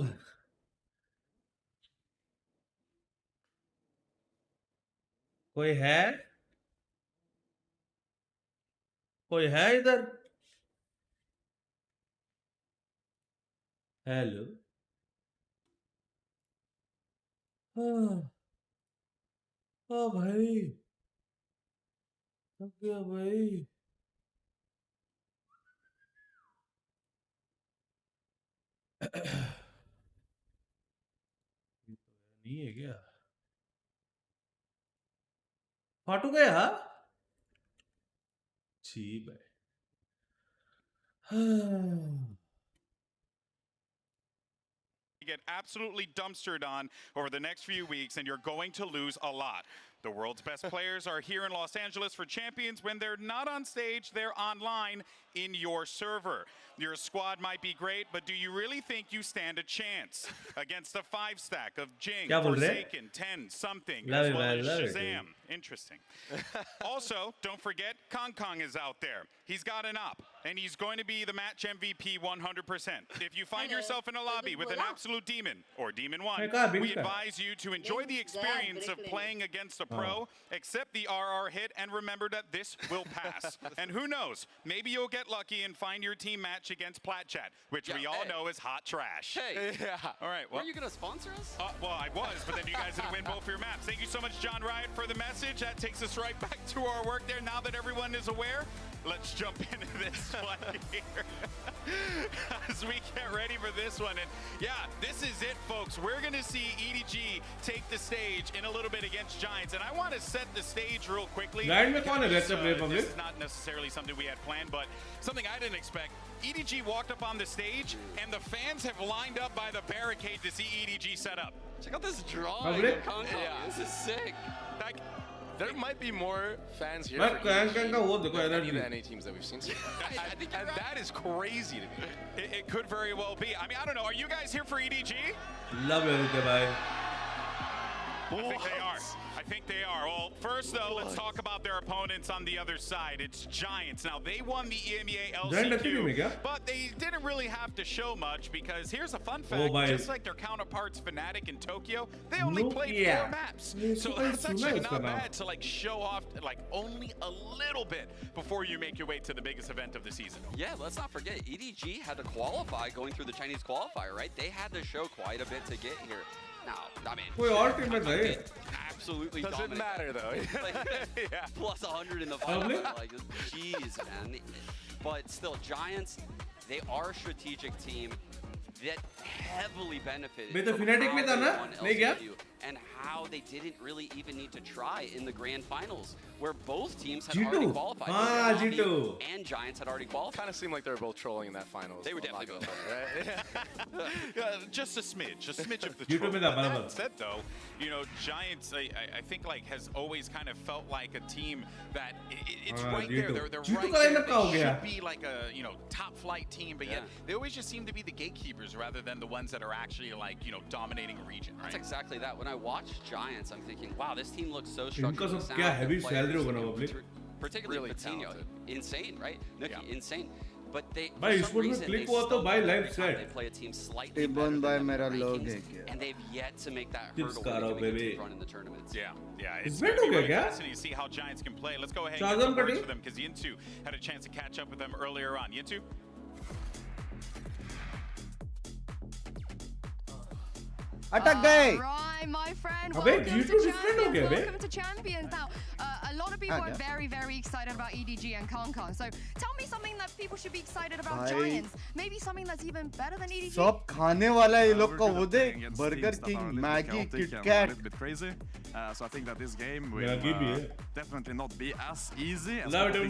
कोई है? कोई है इधर? हेलो। हाँ हाँ भाई, थक गया भाई। नहीं है क्या? फाटू गया? ठीक है। Get absolutely dumpstered on over the next few weeks, and you're going to lose a lot. The world's best players are here in Los Angeles for Champions. When they're not on stage, they're online in your server. Your squad might be great, but do you really think you stand a chance against a 5-stack of Jing, Forsaken, 10, something, as well as Shazam? Interesting. Also, don't forget, Kong is out there. He's got an op, and he's going to be the match MVP 100%. If you find yourself in a lobby with an absolute demon, or Demon 1, we advise you to enjoy the experience of playing against a pro, accept the RR hit, and remember that this will pass. And who knows, maybe you'll get lucky and find your team match against Platchat, which we all know is hot trash. Hey, all right, well, were you going to sponsor us? Well, I was, but then you guys didn't win both your maps. Thank you so much, John Riot, for the message. That takes us right back to our work there. Now that everyone is aware, let's jump into this one here as we get ready for this one. And yeah, this is it, folks. We're going to see EDG take the stage in a little bit against Giants. And I want to set the stage real quickly. This is not necessarily something we had planned, but something I didn't expect. EDG walked up on the stage, and the fans have lined up by the barricade to see EDG set up. Check out this drawing of Kong. Yeah. This is sick. Like, there might be more fans here for EDG than any of the NA teams that we've seen so far. And that is crazy to me. It could very well be. I mean, I don't know. Are you guys here for EDG? Love it, bhai. I think they are. I think they are. Well, first, though, let's talk about their opponents on the other side. It's Giants. Now, they won the EMEA LCQ, but they didn't really have to show much because here's a fun fact. Just like their counterparts, Fnatic in Tokyo, they only played 4 maps. So that's actually not bad to, like, show off, like, only a little bit before you make your way to the biggest event of the season. Yeah, let's not forget, EDG had to qualify going through the Chinese qualifier, right? They had to show quite a bit to get here. Now, I mean, absolutely doesn't matter though. Like, plus 100 in the final. Like, jeez, man. But still, Giants, they are a strategic team that heavily benefited from how they won LCQ and how they didn't really even need to try in the grand finals, where both teams had already qualified. And Giants had already qualified. Kind of seemed like they were both trolling in that finals. They were definitely both trolling, right? Just a smidge of the troll. That said, though, you know, Giants, I think, like, has always kind of felt like a team that it's right there. They're right there. They should be like a, you know, top flight team, but yet they always just seem to be the gatekeepers rather than the ones that are actually, like, you know, dominating a region, right? That's exactly that. When I watch Giants, I'm thinking, wow, this team looks so structured. Particularly Patino, insane, right? Nuki, insane. But they, भाई इस में click हुआ तो भाई live set they play a team slightly better than the Vikings, and they've yet to make that hurdle to make a run in the tournaments. Yeah, it's really fascinating to see how Giants can play. Let's go ahead and get some words for them because Enthoo had a chance to catch up with them earlier on. Enthoo? अटक गए। Right, my friend. Welcome to Champions. Now, a lot of people are very, very excited about EDG and Kong. So, tell me something that people should be excited about Giants. Maybe something that's even better than EDG. सब खाने वाला ये लोग का वो दे Burger King, Maggie, Kit Kat. A little bit crazy. So I think that this game will definitely not be as easy. As Thank you,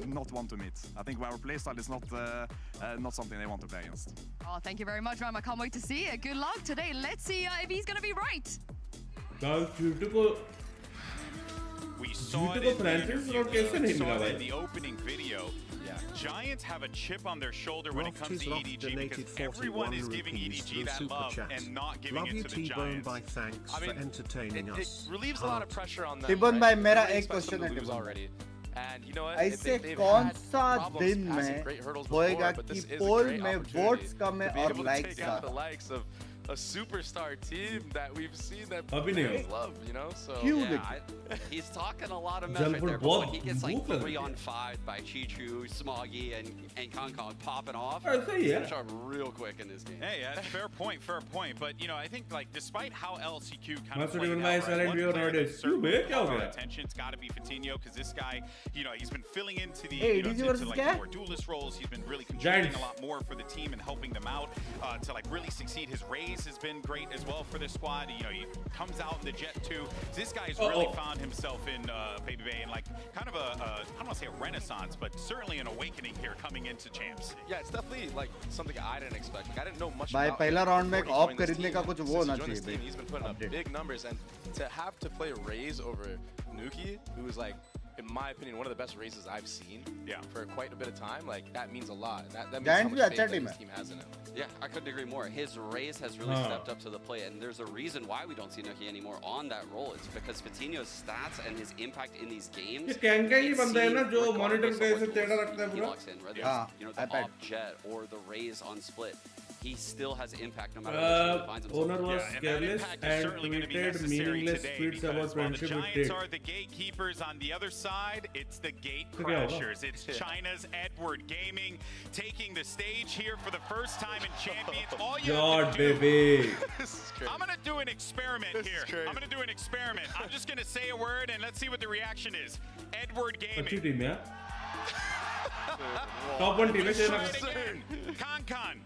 not want to meet. I think our playstyle is not something they want to play against. Oh, thank you very much, Ram. I can't wait to see it. Good luck today. Let's see if he's going to be right. We saw it in the opening video. Giants have a chip on their shoulder when it comes to EDG because everyone is giving EDG that love and not giving it to the Giants. I mean, it relieves a lot of pressure on them. TbOne भाई मेरा एक question है already. And you know what? ऐसे कौन सा दिन में होएगा कि पोल में वोट्स कम है और लाइक्स ज़्यादा? A superstar team that we've seen that players love, you know. So yeah, he's talking a lot of mess right there. But when he gets like 3-on-5 by Chichu, Smoggy, and Kong popping off, he's gonna show up real quick in this game. Hey, that's fair point. But you know, I think like despite how LCQ kind of played played out, right, one player that's certainly caught our attention, it's got to be Fatinho, because this guy, you know, he's been filling into the to like more duelist roles. He's been really contributing a lot more for the team and helping them out to like really succeed. His raise has been great as well for this squad. You know, he comes out in the Jet 2. This guy's really found himself in Baby Bay and like kind of a I don't want to say a renaissance, but certainly an awakening here coming into champs. Yeah, it's definitely like something I didn't expect. Like, I didn't know much भाई about पहला round में before of he joined this खरीदने team. का कुछ वो होना चाहिए भाई. He's been putting up big numbers, and to have to play Raze over Nuki, who is like, in my opinion, one of the best races I've seen for quite a bit of time, like that means a lot. That means how much faith that this team has in him. Yeah, I couldn't agree more. His raise has really stepped up to the plate, and there's a reason why we don't see Nuki anymore on that role. It's because Fatinho's stats and his impact in these games. ये कैंका ही बंदा है ना जो monitor पे ऐसे टेढ़ा रखता है पूरा. You know, the off jet or the raise on split. He still has impact no matter which he finds himself. Owner was careless and tweeted meaningless tweets about friendship with Giants are the gatekeepers. On the other side, it's the gate crashers. It's China's Edward Gaming taking the stage here for the first time in Champions. All you have to do, baby. I'm going to do an experiment here. I'm going to do an experiment. I'm just going to say a word and let's see what the reaction is. Edward Gaming. अच्छी team है. Top 1 team है. Con.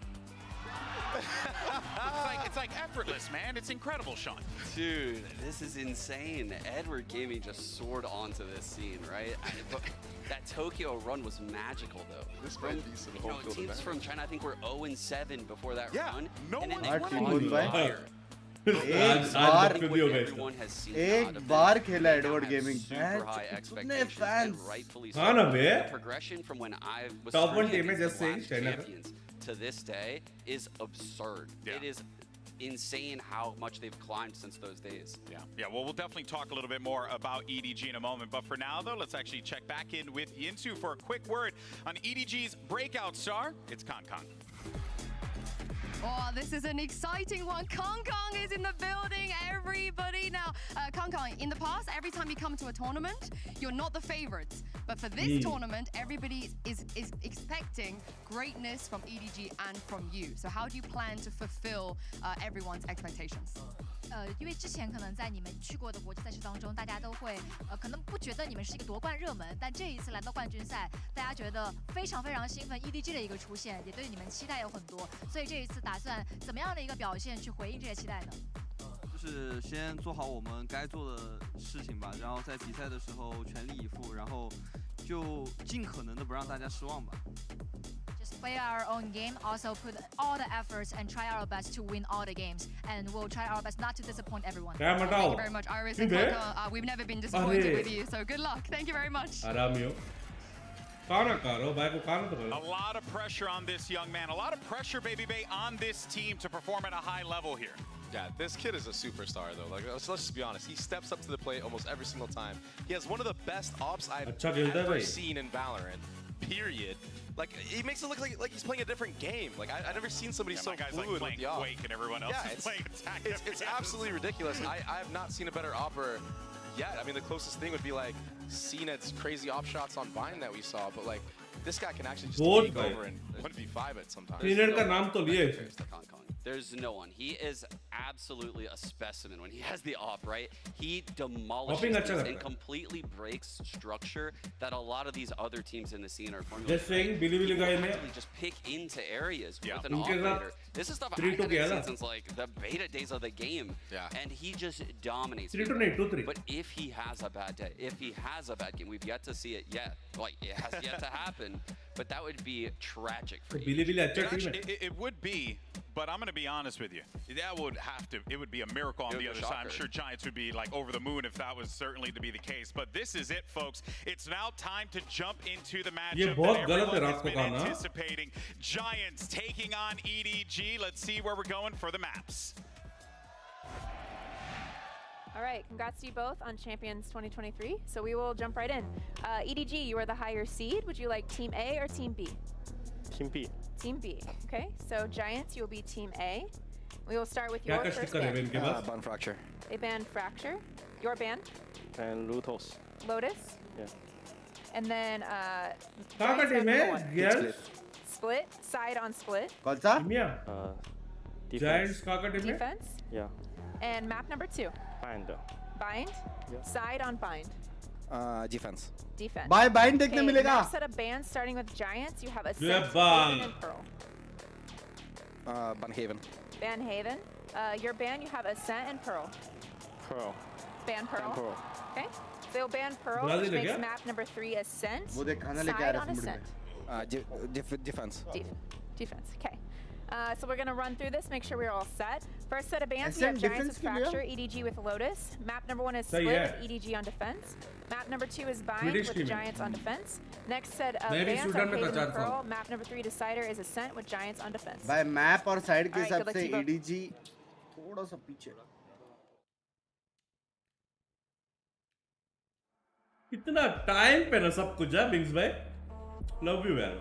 It's like effortless, man. It's incredible, Sean. Dude, this is insane. Edward Gaming just soared onto this scene, right? That Tokyo run was magical, though. This might be some home field teams from China, I think, were 0-7 before that run. No and one एक बार खेला Edward gaming कितने fans हाँ ना बे progression from when I was top 1 team है just saying China to this day is absurd. It is insane how much they've climbed since those days. Yeah. Well, we'll definitely talk a little bit more about EDG in a moment. But for now, though, let's actually check back in with Enthoo for a quick word on EDG's breakout star. It's Kong. Oh, this is an exciting one. Kong is in the building, everybody. Now, Kong, in the past, every time you come to a tournament, you're not the favorites. But for this tournament, everybody is expecting greatness from EDG and from you. So how do you plan to fulfill everyone's expectations? 因为之前可能在你们去过的国际赛事当中，大家都会可能不觉得你们是一个夺冠热门，但这一次来到冠军赛，大家觉得非常兴奋 EDG 的一个出现，也对你们期待有很多，所以这一次打算怎么样的一个表现去回应这些期待呢？就是先做好我们该做的事情吧，然后在比赛的时候全力以赴，然后就尽可能的不让大家失望吧。Just play our own game, also put all the efforts and try our best to win all the games. And we'll try our best not to disappoint everyone. Thank you very much, Iris and Kaka. We've never been disappointed with you, so good luck. Thank you very much. A lot of pressure on this young man. A lot of pressure, Baby Bay, on this team to perform at a high level here. Yeah, this kid is a superstar, though. Like, let's just be honest. He steps up to the plate almost every single time. He has one of the best ops I've ever seen in Valorant. Period. Like, he makes it look like he's playing a different game. Like, I've never seen somebody so fluid with the op. Quake and everyone else is playing attack. It's absolutely ridiculous. I have not seen a better opper yet. I mean, the closest thing would be like CNED's crazy op shots on Vine that we saw, but like this guy can actually just take over and 1v5 it sometimes. CNED का नाम तो लिया है. There's no one. He is absolutely a specimen when he has the op, right? He demolishes things and completely breaks structure that a lot of these other teams in the scene are formulating. Just saying, Billy guy ने just pick into areas with an operator. This is stuff I haven't seen since like the beta days of the game. And he just dominates. 3-2-3. But if he has a bad day, if he has a bad game, we've yet to see it yet. Like, it has yet to happen. But that would be tragic for you. It would be, but I'm going to be honest with you. That would have to, it would be a miracle on the other side. I'm sure Giants would be like over the moon if that was certainly to be the case. But this is it, folks. It's now time to jump into the matchup that everyone has been anticipating. Giants taking on EDG. Let's see where we're going for the maps. All right, congrats to you both on Champions 2023. So we will jump right in. EDG, you are the higher seed. Would you like Team A or Team B? Team B. Team B. Okay, so Giants, you will be Team A. We will start with your first band. Band Fracture. A band Fracture. Your band? And Lotus. Lotus. Yeah. And then Yes. Split. Side on split. Giants Defense. Yeah. And map number 2. Bind. Bind. Yeah. Side on bind. Defense. Defense. Bye bind देखने Okay, मिलेगा. next set of bands starting with Giants. You have a Yeah, Haven and Pearl. Banhaven. Banhaven. Your band, you have Ascent and Pearl. Pearl. Band Pearl. Pearl. Okay. So band Pearl, Brazil which makes क्या? map number 3 Ascent. वो देख खाना लेके आ Side रहा on है समुद्र Ascent. में. Defense. Defense. Okay. So we're going to run through this, make sure we're all set. First set of bands, we have Ascent Giants with defense के लिए? Fracture, EDG with Lotus. Map number 1 is सही Split है. with EDG on defense. Map number 2 is Bind British with team है. Giants on defense. Next set of मैं भी bands Sudan are में था Haven and 4 साल. Pearl. Map number 3 Decider is Ascent with Giants on defense. भाई map और side के Alright, हिसाब good luck से to you both. EDG थोड़ा सा पीछे. इतना टाइम पे ना सब कुछ है बिंग्स भाई. लव यू यार.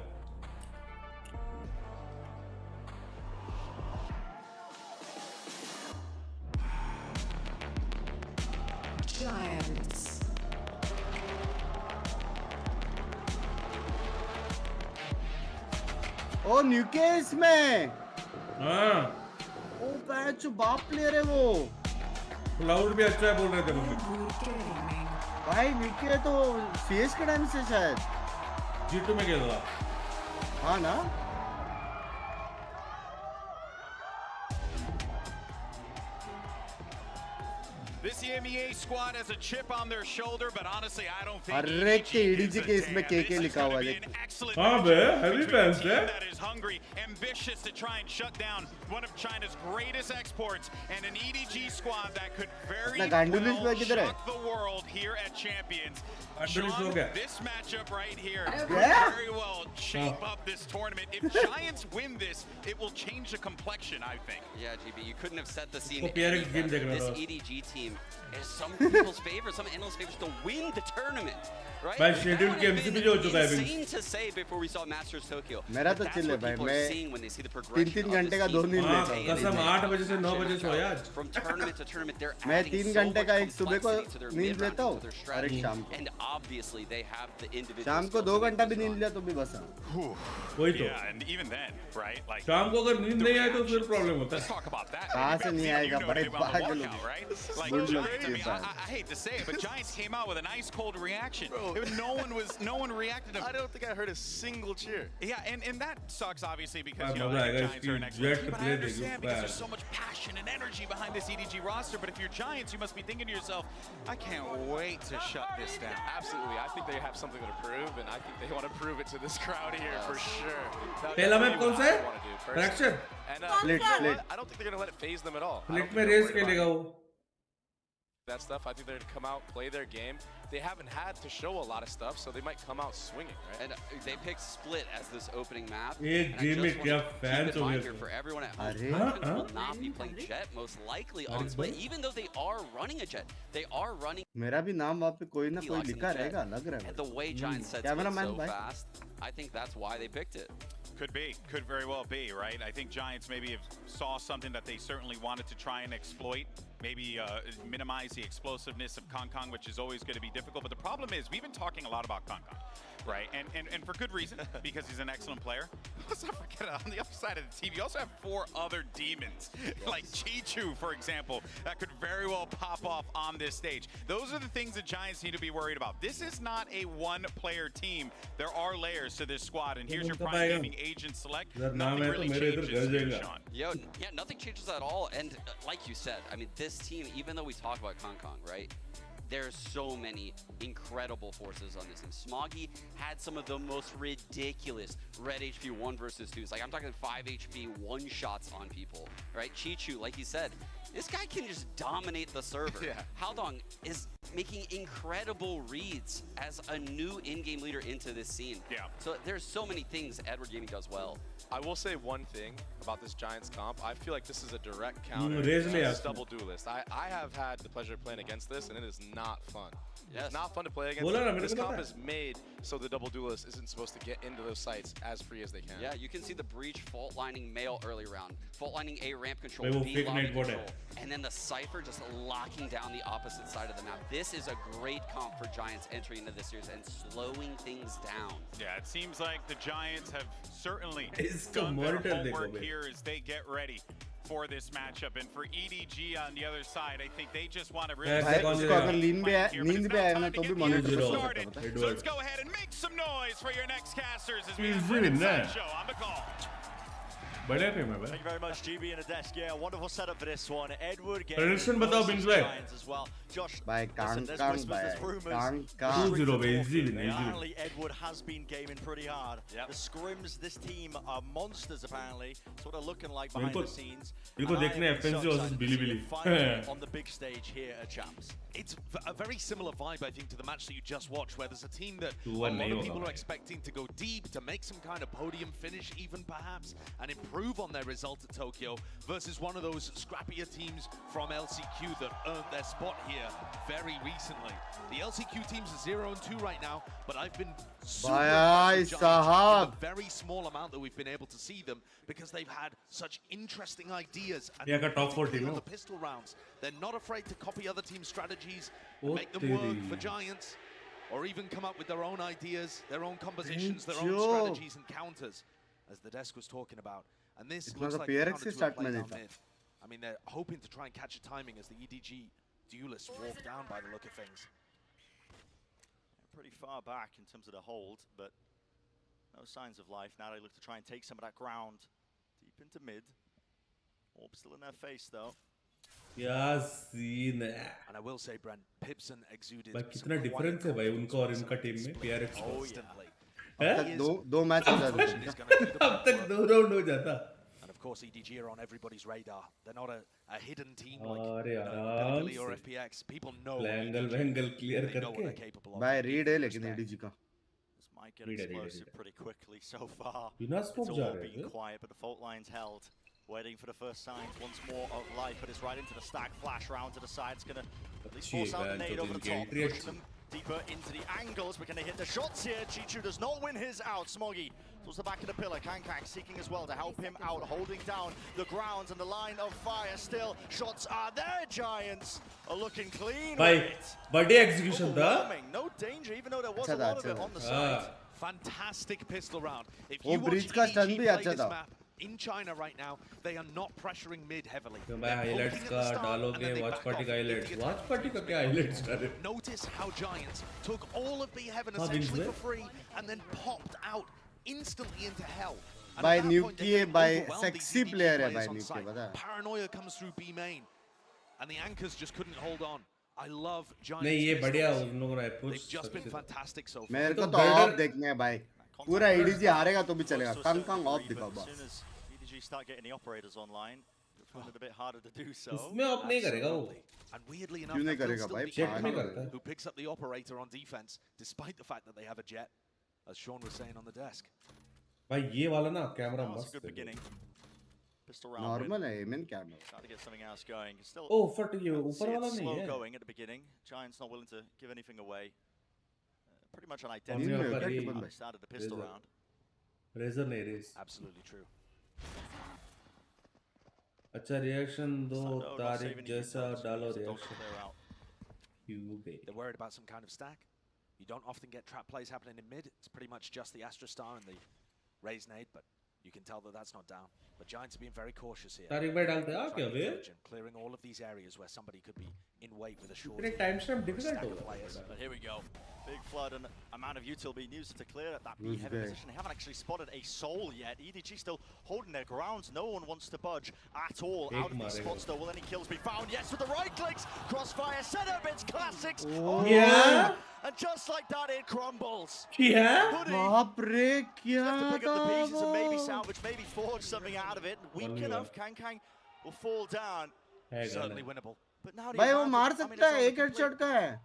Giants. ओ न्यूकेस में. हाँ. ओ बैच बाप प्लेयर है वो. क्लाउड भी अच्छा है बोल रहे थे मुझे. भाई न्यूके तो सीएस के टाइम से शायद. G2 में गया था. हाँ ना. This EMEA squad has a chip on their shoulder, but honestly, I don't think अरे के EDG के इसमें KK लिखा हुआ है. हाँ बे, heavy fans है. that is hungry, ambitious to try and shut down one of China's greatest exports, and an EDG squad that could very well shock the world here at Champions. Sean, this matchup right here could very well shape up this tournament. If Giants win this, it will change the complexion, I think. Yeah, GB, you couldn't have set the scene उसको any PRX game better. देख रहा This था. EDG team is some people's favorite, some analysts' favorites to win the tournament. Right? भाई schedule के MCP जो हो चुका है insane to say before we saw Masters Tokyo. मेरा तो चिल है भाई. मैं 3 घंटे का 2 नींद लेता हूँ. कसम 8 बजे से 9 बजे सोया आज. From tournament to tournament, they're मैं adding 3 so घंटे much का एक सुबह को complexity to their नींद mid-round लेता हूँ to their और strategy. एक शाम को. And obviously they have the individual शाम को 2 घंटा भी नींद लिया तो भी बस. वही तो. Yeah, and even then, right? Like शाम को अगर नींद नहीं आए तो फिर प्रॉब्लम होता है. let's talk about that. कहाँ से नहीं आएगा बड़े पागल हो. Right? Like, I hate to say it, but Giants came out with an ice cold reaction. No one reacted. I don't think I heard a single cheer. Yeah, and that sucks obviously because you know the Giants are an excellent. But I understand because there's so much passion and energy behind this EDG roster. But if you're Giants, you must be thinking to yourself, I can't wait to shut this down. Absolutely, I think they have something to prove, and I think they want to prove it to this crowd here for sure. पहला match कौन सा है? Fracture. And Split. I don't think they're gonna let it phase them at all. Split में race खेलेगा वो. That stuff, I think they're gonna come out, play their game. They haven't had to show a lot of stuff, so they might come out swinging, right? And they picked Split as this opening map. ये game में क्या fans हो गए. For everyone at home, Falcons will not be playing Jet most likely on Split, even though they are running a Jet. They are running. मेरा भी नाम वहाँ पे कोई ना कोई लिखा रहेगा लग रहा है. The way Giants set Split so fast, I think that's why they picked it. Could be, could very well be, right? I think Giants maybe have saw something that they certainly wanted to try and exploit. Maybe minimize the explosiveness of Kong, which is always going to be difficult. But the problem is, we've been talking a lot about Kong, right? And for good reason, because he's an excellent player. Let's not forget, on the other side of the team, you also have 4 other demons, like Chichu, for example, that could very well pop off on this stage. Those are the things that Giants need to be worried about. This is not a one-player team. There are layers to this squad, and here's your Prime Gaming agent select. Nothing really changes here, Sean. Yeah, nothing changes at all. And like you said, I mean, this team, even though we talk about Kong, right? There's so many incredible forces on this team. Smoggy had some of the most ridiculous red HP 1 versus 2s. Like, I'm talking 5 HP 1-shots on people, right? Chichu, like you said, this guy can just dominate the server. Yeah. Haldong is making incredible reads as a new in-game leader into this scene. Yeah. So there's so many things Edward Gaming does well. I will say one thing about this Giants comp. I feel like this is a direct counter to raise me this up. double duelist. I have had the pleasure of playing against this, and it is not fun. Yes. It's not fun to play against. This comp is made so the double duelist isn't supposed to get into those sites as free as they can. Yeah, you can see the breach fault lining male early round, fault lining A ramp control, Wait, B lobby fake night control, and then the Cypher just locking down the opposite side of the map. This is a great comp for Giants entering into this series and slowing things down. Yeah, it seems like the Giants have certainly Iska done their mortal homework dekho here as they get ready for this matchup. And for EDG on the other side, I think they just want to really उसको अगर नींद भी आएगा ना तो भी monitor कर सकता है. So let's go ahead and make some noise for your next casters as we have Red Show on the call. Thank you very much, GB and a desk. Yeah, wonderful setup for this one. Edward getting Prediction batao Bings bhai. as well. Josh, Bhai, listen, there's Kang, whispers, there's rumors. Kang. 2-0 bhai, easy win, easy Apparently, Edward has been gaming pretty hard. The scrims, this team are monsters apparently. That's what they're looking like behind the scenes. इनको देखने FNC versus Bilibili. On the big stage here at Champs. It's a very similar vibe, I think, to the match that you just watched, where there's a team that a 2-1 lot nahi of hoga people are bhai. expecting to go deep, to make some kind of podium finish even perhaps, and improve on their result at Tokyo, versus one of those scrappier teams from LCQ that earned their spot here very recently. The LCQ teams are 0-2 right now, but I've been super impressed with Giants in the very small amount that we've been able to see them, because they've had such interesting ideas. And Yeah, top 40 on no? the pistol rounds, they're not afraid to copy other teams' strategies, Oh, make them work teri. for Giants, or even come up with their own ideas, their own compositions, their own Enthoo. strategies and counters, as the desk was talking about. And this Itna looks to like PRX a counter se to a start play mein down nahi tha. mid. I mean, they're hoping to try and catch a timing as the EDG duelists walk down by the look of things. Pretty far back in terms of the hold, but no signs of life. Now they look to try and take some of that ground deep into mid. Orb still in their face though. क्या scene है And I will say, Brent, Pipson exuded भाई कितना difference है भाई उनका और इनका team में PRX Oh, constantly. अब तक दो मैच हो जाते हैं. अब तक 2 राउंड हो जाता. And of course, EDG are on everybody's radar. They're not a hidden team like अरे you know, आराम Billy or से. FPX. People know Angle EDG. वैंगल clear They know what they're करके. capable of. Bhai read है लेकिन ADG का. This might get explosive pretty quickly so far. बिना It's smoke all जा रहे been थे. quiet, but the fault line's held. Waiting for the first signs once more of life, but it's right into the stack. Flash round to the side. It's going to at least force out the nade over the top, pushing them deeper into the angles. We're going to hit the shots here. Chichu does not win his out. Smoggy towards the back of the pillar. Kankang seeking as well to help him out, holding down the grounds and the line of fire still. Shots are there. Giants are looking clean. भाई बड़े execution था. No danger, even though there was a lot of it on the side. Fantastic pistol round. If वो you watch breach का stun EDG भी play अच्छा this था. map in China right now, they are not pressuring mid heavily. तो भाई highlights का डालोगे Watchparty का highlights. Watchparty का क्या highlights डाले? Notice how Giants took all of B Heaven हाँ, essentially Bings for free and then popped out instantly into hell. And By at that point, they Nuki, by overwhelmed these sexy EDG player है players by on Nuki, site. पता है? Paranoia comes through B main, and the anchors just couldn't hold on. I love Giants. नहीं ये बढ़िया pistols. उन लोगों ने approach. They've just been fantastic so far. मेरे को तो ऑफ देखने हैं भाई. पूरा ADG हारेगा तो भी चलेगा. Kang ऑफ दिखाओ As बस. soon as EDG start getting the operators online, it's find it a bit harder to do so. उसमें ऑफ नहीं करेगा वो. And weirdly enough, क्यों नहीं that will करेगा still भाई? be Check नहीं Enthoo करता. who picks up the operator on defense, despite the fact that they have a jet, as Sean was saying on the desk. भाई ये वाला ना कैमरा That's a मस्त good है. beginning. Pistol round. Normal है aim in camera. Trying to get something else going. Still, Oh, फट ये ऊपर see वाला it's नहीं slow है. going at the beginning. Giants not willing to give anything away. Pretty much an हमने identical ऊपर game ये when they started the pistol Razor. round. Razor नहीं रेस. Absolutely true. अच्छा रिएक्शन दो So, no, not तारीख saving जैसा anything, डालो so don't reaction. clear out. They're worried about some kind of stack. You don't often get trap plays happening in mid. It's pretty much just the Astra Star and the Raise Nade, but you can tell that that's not down. But Giants are being very cautious here. तारीख में डालते हैं क्या बे? Clearing all of these areas where somebody could be in wait with a short. इतने timestamp difficult होगा. But here we go. Big flood and amount of util being used to clear at that B heavy position. They haven't actually spotted a soul yet. EDG still holding their grounds. No one wants to budge at all out of these spots though. Will any kills be found? Yes, with the right clicks. Crossfire setup. It's classics. Oh, yeah. And just like that, it crumbles. Yeah. बाप रे क्या Have to pick up the pieces and maybe salvage, maybe forge something out of it. Weak enough, Kang will fall down. Certainly winnable. But now भाई वो मार सकता है एक headshot का है.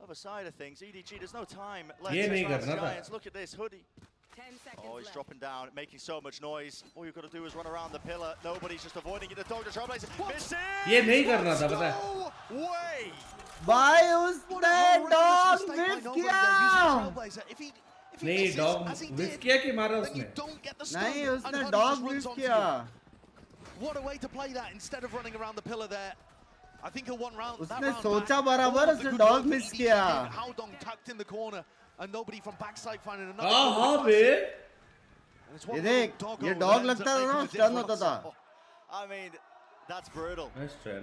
Other side of things, EDG, there's no time left. ये नहीं करना था. Giants, look at this hoodie. Oh, he's dropping down, making so much noise. All you've got to do is run around the pillar. Nobody's just avoiding it. The dog, the trailblazer, missing. ये नहीं करना था पता है. No way. भाई उसने dog miss किया. नहीं dog miss किया कि मारा उसने. नहीं उसने dog miss किया. What a way to play that instead of running around the pillar there. I think he'll one round. उसने सोचा बराबर उसने dog miss किया. How Dong tucked in the corner and nobody from backside finding another. हाँ बे. ये देख ये dog लगता था ना stun होता था. I mean, that's brutal. Nice try.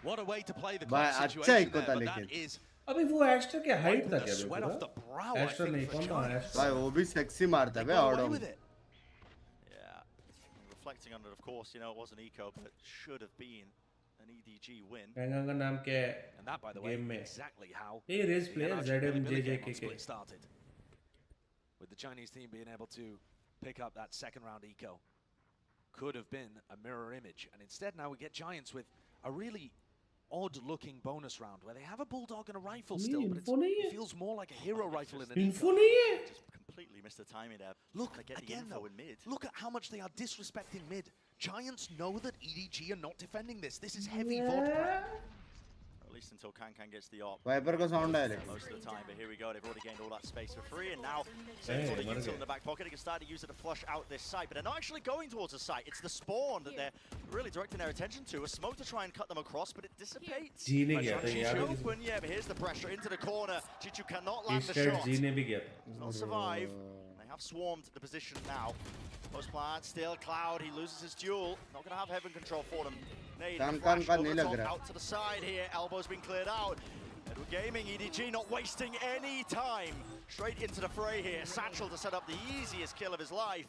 What a way to play the भाई अच्छा एक को था लेकिन. अभी वो एक्स्ट्रा क्या हाइट था क्या बे? एक्स्ट्रा नहीं कौन था एक्स्ट्रा? भाई वो भी sexy मारता है बे Odom. Yeah, reflecting on it, of course, you know it wasn't eco, but it should have been an EDG win. Gangan का नाम क्या है? And that, by the way, exactly how ये race player ZMJJKK. started. With the Chinese team being able to pick up that second round eco, could have been a mirror image, and instead now we get Giants with a really odd-looking bonus round where they have a bulldog and a rifle still, but it feels more like a hero rifle in an info नहीं है. Just completely missed the timing there. Look get again the info in mid. Look at how much they are disrespecting mid. Giants know that EDG are not defending this. This is heavy VOD. At least until Kang gets the op. Viper का sound है लेकिन. Most of the time, but here we go. They've already gained all that space for free, and now they've got a util in the back pocket. They can start to use it to flush out this site, but they're not actually going towards the site. It's the spawn that they're really directing their attention to. A smoke to try and cut them across, but it dissipates. जीने गया था यार. Open, yeah, but here's the pressure into the corner. Chichu cannot land the shot. shot. जीने भी गया था. Does not survive. They have swarmed the position now. Post plant, still Cloud, he loses his duel. Not going to have heaven control for them. Nade, flash over the top, out to the side here. Elbow's been cleared out. Edward Gaming, EDG not wasting any time. Straight into the fray here. Satchel to set up the easiest kill of his life.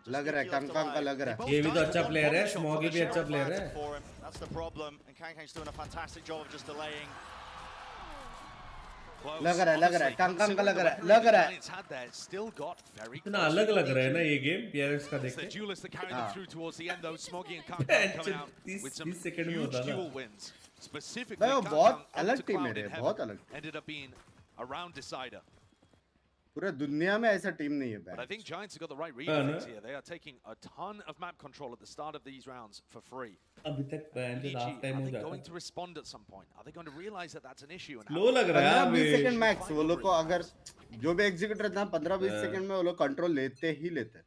लग रहा है Kang का लग रहा है. ये भी तो अच्छा player है. Smoggy भी अच्छा player है. That's the problem. And Kang's doing a fantastic job of just delaying. लग रहा है Kang का लग रहा है. इतना अलग लग रहा है ना ये गेम PRX का देख के. 30 सेकंड में होता था. भाई वो बहुत अलग टीम है, बहुत अलग. Ended up being a round decider. पूरे दुनिया में ऐसा टीम नहीं है. But I think Giants have got the right read on things here. They are taking a ton of map control at the start of these rounds for free. अभी तक पहले last time हो जाता है. Are they going to respond at some point? Are they going to realize that that's an issue? लो लग रहा है. 15-20 second max वो लोग को अगर जो भी एग्जीक्यूटर था 15-20 सेकंड में वो लोग कंट्रोल लेते ही लेते.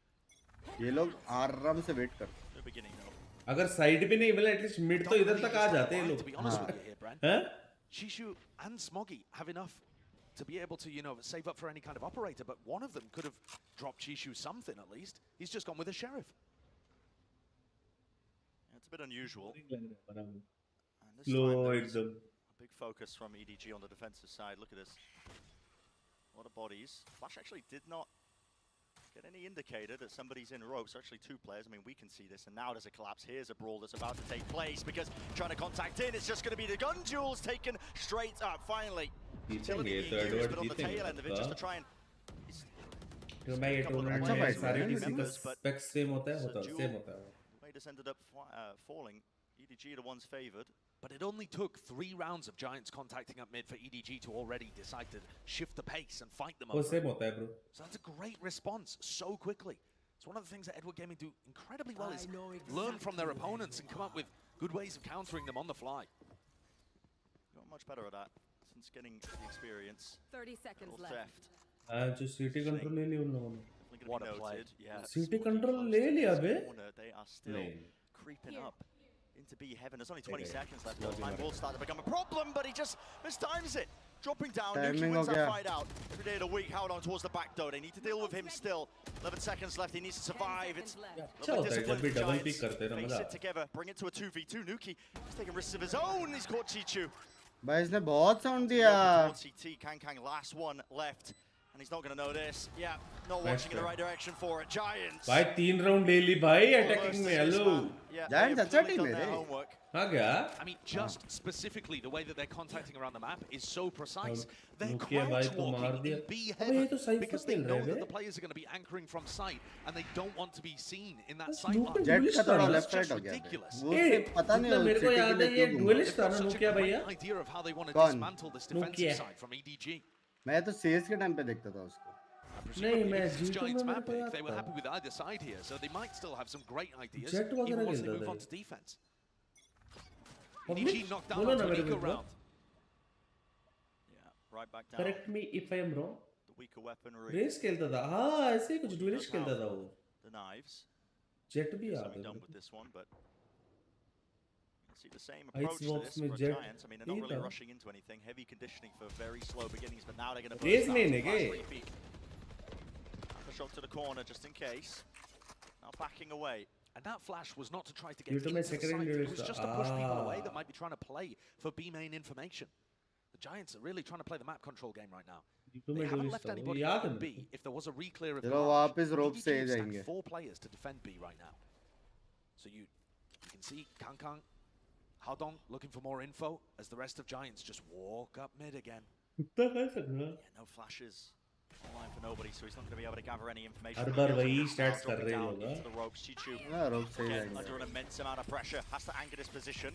ये लोग आराम से वेट करते. अगर साइड भी नहीं मिले एटलीस्ट मिड तो इधर तक आ जाते हैं लोग. हैं? Shishu and Smoggy have enough to be able to, you know, save up for any kind of operator, but one of them could have dropped Chishu something at least. He's just gone with a sheriff. Yeah, it's a bit unusual. And this time there's a big focus from EDG on the defensive side. Look at this. A lot of bodies. Flash actually did not get any indicator that somebody's in ropes. Actually two players. I mean, we can see this. And now there's a collapse. Here's a brawl that's about to take place because trying to contact in, it's just going to be the gun duels taken straight up. Finally. Utility being used, but on the tail end of it, just to try and... मैं ये tournament में सारे किसी का specs same होता है same होता है. Raiders ended up falling. EDG the ones favored. But it only took 3 rounds of Giants contacting up mid for EDG to already decide to shift the pace and fight them over. वो same होता है bro. So that's a great response so quickly. It's one of the things that Edward Gaming do incredibly well is learn from their opponents and come up with good ways of countering them on the fly. Got much better at that since getting the experience. 30 seconds left. जो city control ले लिया उन लोगों ने. What a play. Yeah. City control ले लिया बे. They are still creeping up into B heaven. There's only 20 seconds left. Time will start to become a problem, but he just mistimes it. dropping down. Nuki wins that fight out. Every day of the week, Howdong towards the back door. They need to deal with him still. 11 seconds left. He needs to survive. It's a little bit disciplined for Giants. Face it together. Bring it to a 2v2. Nuki is taking risks of his own. He's caught Chichu. भाई इसने बहुत sound दिया. CT Kang last one left. And he's not going to know this. Yeah, not watching in the right direction for it. Giants. भाई 3 round ले ली भाई attacking में. Hello. Giants अच्छा team है. हाँ क्या? I mean, just specifically the way that they're contacting around the map is so precise. They're crouch walking in B heaven because they know that the players are going to be anchoring from sight and they don't want to be seen in that sight line. Jet का थोड़ा left side हो गया. वो पता नहीं मेरे को याद है ये duelist था ना Nokia भैया. Idea of how they want to dismantle this defensive side from EDG. मैं तो CS के टाइम पे देखता था उसको. नहीं मैं Giants map pick. They were happy with either side here, so they might still have some great ideas even once they move on to defense. EDG knocked down onto an eco round. Yeah, right back down. Correct me if I am wrong. The weaker weaponry. Race खेलता था. हाँ ऐसे ही कुछ duelist खेलता था वो. The knives. Jet भी आ गया. Done with this one, but see the same approach to this में for Jet. Giants. I mean, they're not really rushing into anything. Heavy conditioning for very slow beginnings, but now they're going to race में ने के. A shot to the corner just in case. Now backing away. And that flash was not to try to get into the site, it was just to push people away that might be trying to play for B main information. The Giants are really trying to play the map control game right now. They haven't left anybody in B. If there was a re-clear of EDG stand 4 players to defend B right now. So you can see Kang, Howdong looking for more info as the rest of Giants just walk up mid again. Yeah, no flashes. Online for nobody, so he's not going to be able to gather any information. हर बार वही stats कर रहे लोग. The ropes, Chichu. ropes Again, under an immense amount of pressure, has to anchor this position.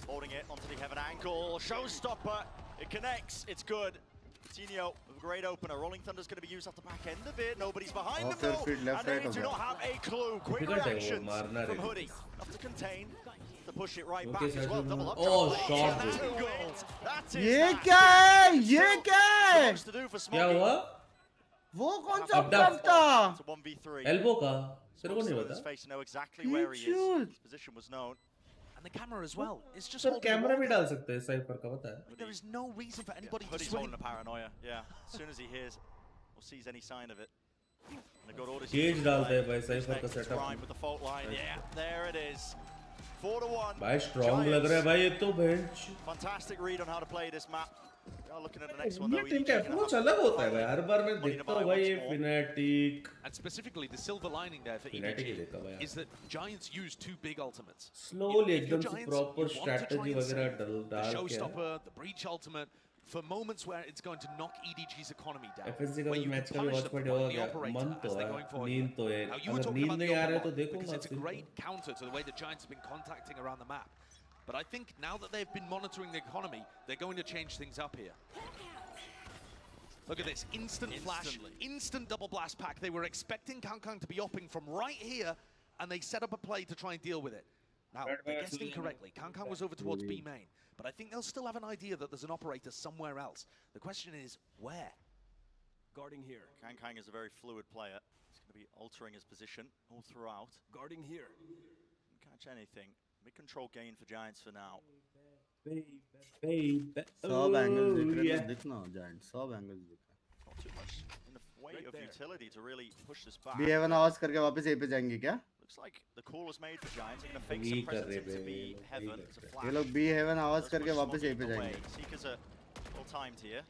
Holding it onto the heaven ankle. Showstopper. It connects. It's good. Coutinho with a great opener. Rolling Thunder's going to be used off the back end of it. Nobody's behind them though. And they do not have a clue. Quick reactions from Hoodie. Enough to contain. To push it right back as well. Double up. Oh, shot. That is ये क्या है? ये क्या है? क्या हुआ? वो कौन सा bluff था? It's a 1v3. Elbow का. तेरे को नहीं His face know exactly where he is. His position was known. And the camera as well. It's just sir camera भी डाल सकते हैं Cypher का पता है. There is no reason for anybody to Hoodie's swing. holding a paranoia. Yeah. As soon as he hears or sees any sign of it. They got orders. Cage डालते हैं भाई Cypher का setup. With the fault line. Yeah. There it is. 4-1. भाई strong लग रहा है भाई ये तो bench. Fantastic read on how to play this map. Looking at the next one ये टीम का approach अलग होता है भाई. हर बार मैं देखता हूँ भाई ये Fnatic. And specifically, the silver lining there for EDG is that Giants use 2 big ultimates. Slowly एकदम से proper strategy वगैरह डाल the के. Showstopper, the Breach ultimate, for moments where it's going to knock EDG's economy down. FSC का match का भी Watchparty हो गया. मन तो है, नींद तो है. अगर नींद नहीं आ रहा है तो देखूंगा. It's a great counter to the way the Giants have been contacting around the map. But I think now that they've been monitoring the economy, they're going to change things up here. Look at this, instant flash, instant double blast pack. They were expecting Kang to be opping from right here, and they set up a play to try and deal with it. Now, they guessed incorrectly. Kang was over towards B main, but I think they'll still have an idea that there's an operator somewhere else. The question is, where? Guarding here. Kang is a very fluid player. He's going to be altering his position all throughout. Guarding here. Didn't catch anything. Mid-control gain for Giants for now. सब angles दिख रहे हैं. दिखना Giants. सब angles दिख रहे हैं. Not too much in the way of utility to really push this back. B heaven आवाज करके वापस A पे जाएंगे क्या? Looks like the call was made for Giants. They're going to fake some presence into B heaven. It's a flash. ये लोग B heaven आवाज करके वापस A पे जाएंगे. Seekers are well timed here.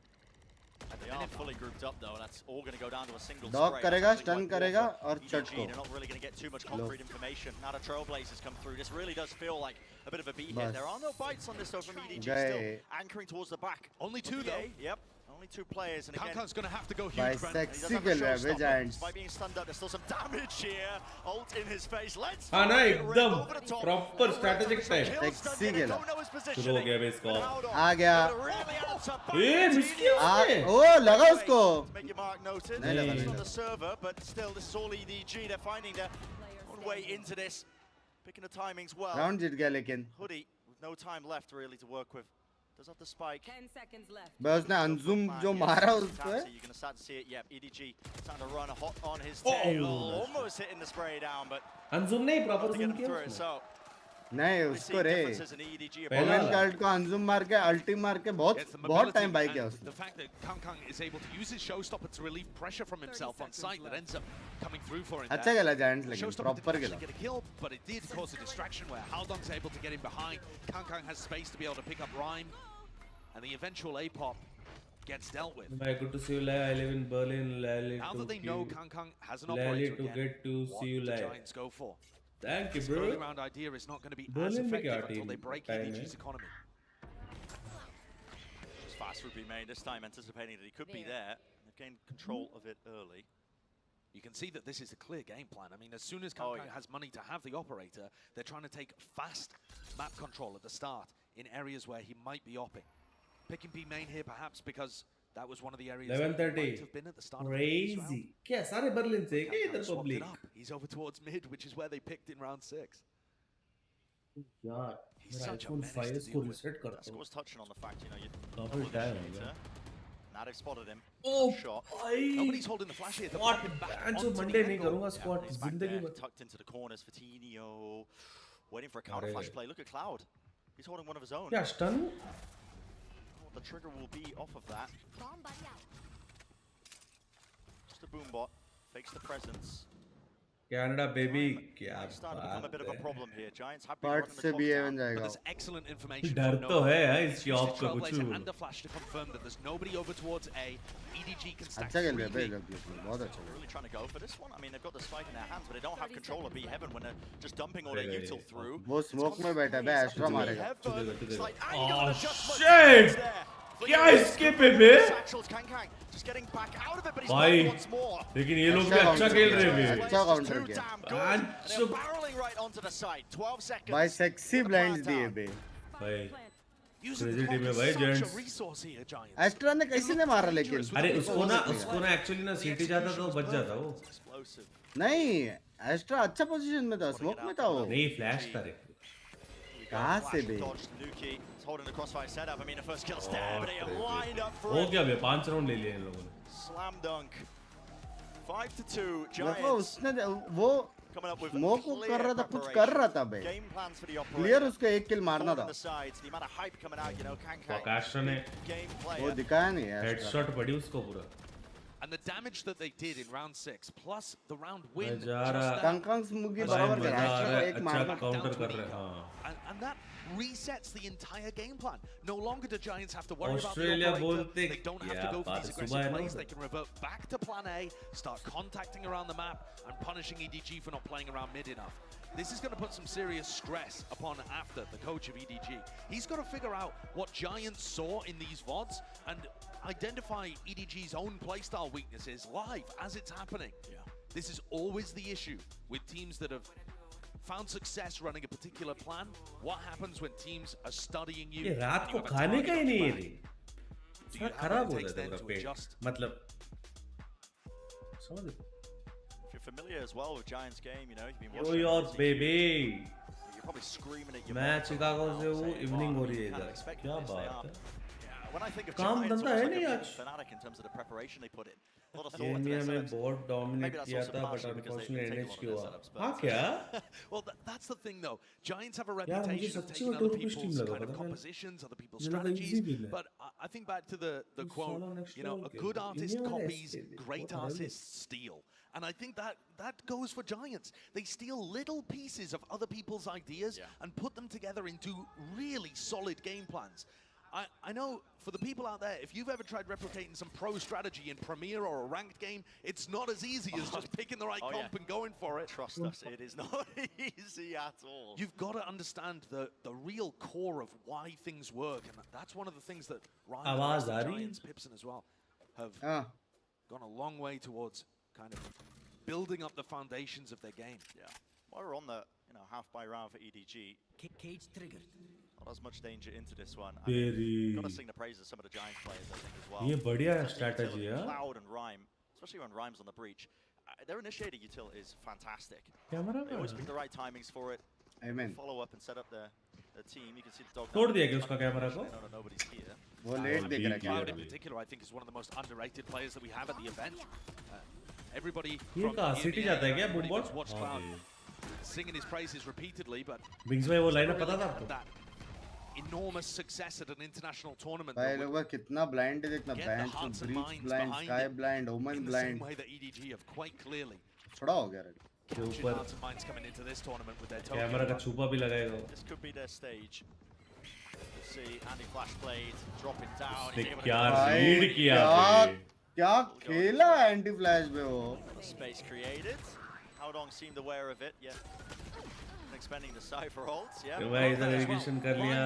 They are fully grouped up though. That's all going to go down to a single spray. Dog करेगा, stun करेगा और चट को. They're not really going to get too much concrete information. Now the Trailblazers come through. This really does feel like a bit of a beat hit. There are no bites on this though from EDG. Still anchoring towards the back. Only 2 though. Yep. Only 2 players, and again, Kang's going to have to go huge. Sexy kill है वे Giants. By being stunned up, there's still some damage here. Ult in his face. Let's. हाँ ना एकदम proper strategic type. Sexy kill. शुरू हो गया base call. आ गया. ए miss किया उसने. ओ लगा उसको. Make your mark noted. On the server, but still, this is all EDG. They're finding their own way into this, picking the timings well. Round जीत गया लेकिन. Hoodie with no time left really to work with. Does have the spike. 10 seconds left. बस उसने unzoom जो मारा उस पे. You're going to start to see it. Yep, EDG starting to run hot on his tail. Almost hitting the spray down, but unzoom नहीं proper zoom किया. So नहीं उसको रे ओमेन कार्ड को अंजुम मार के अल्टी मार के बहुत टाइम बाई किया उसने. The fact that Kang is able to use his showstopper to relieve pressure from himself on site that ends up coming through for him. अच्छा खेला Giants लेकिन proper खेला. Get a kill, but it did cause a distraction where Haldong's able to get in behind. Kang has space to be able to pick up Rhyme, and the eventual A-pop gets dealt with. Bye, good to see you live. I live in Berlin. Now that they know Kang has an operator to again, get to see you what do live. the Giants go for? Thank you, This bro. early round idea is not going to be as effective until they break EDG's economy. Just fast would be made this time, anticipating that he could be there. They've gained control of it early. You can see that this is a clear game plan. I mean, as soon as Kang has money to have the operator, they're trying to take fast map control at the start in areas where he might be opping. Picking B main here, perhaps because that was one of the areas that might have been at the start of the Crazy. क्या सारे Berlin से क्या इधर swapped public? it up. He's over towards mid, which is where they picked in round 6. यार He's मेरा such a iPhone menace 5 to इसको deal with. reset करता That हूँ. was touching on the fact, you know, you Double time हो गया. now they've spotted him. Oh, Shot. Nobody's holding the flash here. They're Squat. popping back And so onto the Monday नहीं angle. करूँगा squat He's back जिंदगी there, में. tucked into the corners for Tinio. Waiting for a counter flash play. Look at Cloud. He's holding one of his own. क्या stun? What the trigger will be off of that. Just a boom bot. Fakes the presence. Canada baby क्या It's starting to become a bit of a बात है. problem here. Giants have been Part running the से clock भी down. बन But जाएगा. there's excellent information. डर from तो Nova. है यार They've इस used job the का कुछ. Trailblazer and the flash to confirm that there's nobody over towards A. EDG can stack अच्छा खेल रहे 3B. थे बहुत अच्छा. They're really trying to go for this one. I mean, they've got the spike in their hands, but they don't have control of B Heaven when they're just dumping all their util through. वो smoke में बैठा है Astra मारेगा. Oh shit! क्या escape है बे? Just getting back out of it, but he's भाई, back once more. लेकिन ये लोग भी अच्छा खेल रहे हैं. अच्छा काउंटर Too किया. damn good. And they're barreling right onto the side. 12 seconds. भाई sexy blinds दिए बे. भाई Using crazy the team है clock भाई is such a Giants. resource here, Giants. Astra ने कैसे नहीं मारा लेकिन. अरे उसको ना actually ना सीटी जाता तो बच जाता वो. Explosive. नहीं Astra अच्छा पोजीशन में था smoke में था वो. नहीं flash था रे. कहाँ से बे? Dodged Nuki. He's holding the crossfire setup. I mean, a first kill there, but they have lined up for हो it. गया बे 5 राउंड ले लिए इन लोगों ने. Slam dunk. 5-2. देखो Giants उसने वो coming up with smoke को clear कर रहा था कुछ preparation. कर रहा था बे. Game plans for the Clear operator. उसको एक kill मारना Four था. on the sides. The amount of hype coming out, you know, Kang Astra ने game वो player. दिखाया नहीं Astra. headshot पड़ी उसको पूरा. And the damage that they did in round 6, plus the round win, नजारा. Kang स्मुगी बराबर कर Astra को एक अच्छा मारना. काउंटर कर रहे हैं. हाँ. and that resets the entire game plan. No longer do Giants have to worry Australia about the operator. बोलते They don't have to go for these aggressive plays. They can revert back to plan A, start contacting around the map, and punishing EDG for not playing around mid enough. This is going to put some serious stress upon After, the coach of EDG. He's got to figure out what Giants saw in these VODs and identify EDG's own playstyle weaknesses live as it's happening. This is always the issue with teams that have found success running a particular plan. What happens when teams are studying you? ये रात को खाने का ही नहीं है रे. सारा खराब हो जाता है मेरा पेट. मतलब समझ. If you're familiar as well with Giants game, you know, you've been Yo watching. your baby. You're probably screaming at your मैं monitor शिकागो right से now, वो saying, इवनिंग "Wow, हो रही है you can't इधर. expect क्या this, they बात are." है. When I think of काम Giants, धंधा almost है like नहीं a आज. fanatic in terms of the preparation they put in. A lot of ये thought into इंडिया their में setups. बहुत Maybe डोमिनेट that's किया also था, but partially because they unfortunately take a NH lot क्यों of हुआ. their setups, but- हाँ क्या? Well, that's the thing, though. Giants have a मुझे reputation of सच्ची taking में other total pitch team people's लगा kind of पता है. compositions, other people's मुझे लगा strategies. easy win है. But I think back to the ये quote, साला next you know, level a खेल good रहा है. artist इंडिया वाले copies, ऐसे भी, great बहुत हरामी. artists steal. And I think that goes for Giants. They steal little pieces of other people's ideas and put them together into really solid game plans. I know for the people out there, if you've ever tried replicating some pro strategy in Premier or a ranked game, it's not as easy as just picking the right comp and going for it. Trust us, it is not easy at all. You've got to understand the real core of why things work, and that's one of the things that Ryan, the Giants, Pipson as well, have gone a long way towards kind of building up the foundations of their game. Yeah. While we're on the half by round for EDG, cage triggered. Not as much danger into this one. Very. Got to sing the praises of some of the Giants players, I think, as well. ये बढ़िया strategy है. Cloud and Rhyme, especially when Rhyme's on the breach. Their initiating util is fantastic. Camera They always pick the right timings for it. Amen. Follow up and set up the team. You can see the dog. तोड़ दिया क्या उसका camera को? Nobody's here. वो late दिख रहा Cloud in है. particular, I think, is one of the most underrated players that we have at the event. Everybody ये from कहाँ सिटी जाता है क्या everybody बूमबॉट? that's watched Cloud singing his praises repeatedly, but Bings भाई वो line पता था आपको? that enormous success at an international tournament. भाई लोग का कितना blind है देखना, band to breach blind, sky blind, omen blind. In the same way that EDG have quite clearly थोड़ा हो गया रे. captured hearts and minds coming into this tournament with their Tokyo. Camera का छुपा भी लगाएगा. This could be their stage. We'll see Andy Flash Blade dropping down. क्या read किया बे? क्या खेला एंटी फ्लैश में वो? Space created. Howdong seemed aware of it. Yeah. Expending the cipher ults, yeah. भाई इधर एजुकेशन कर लिया,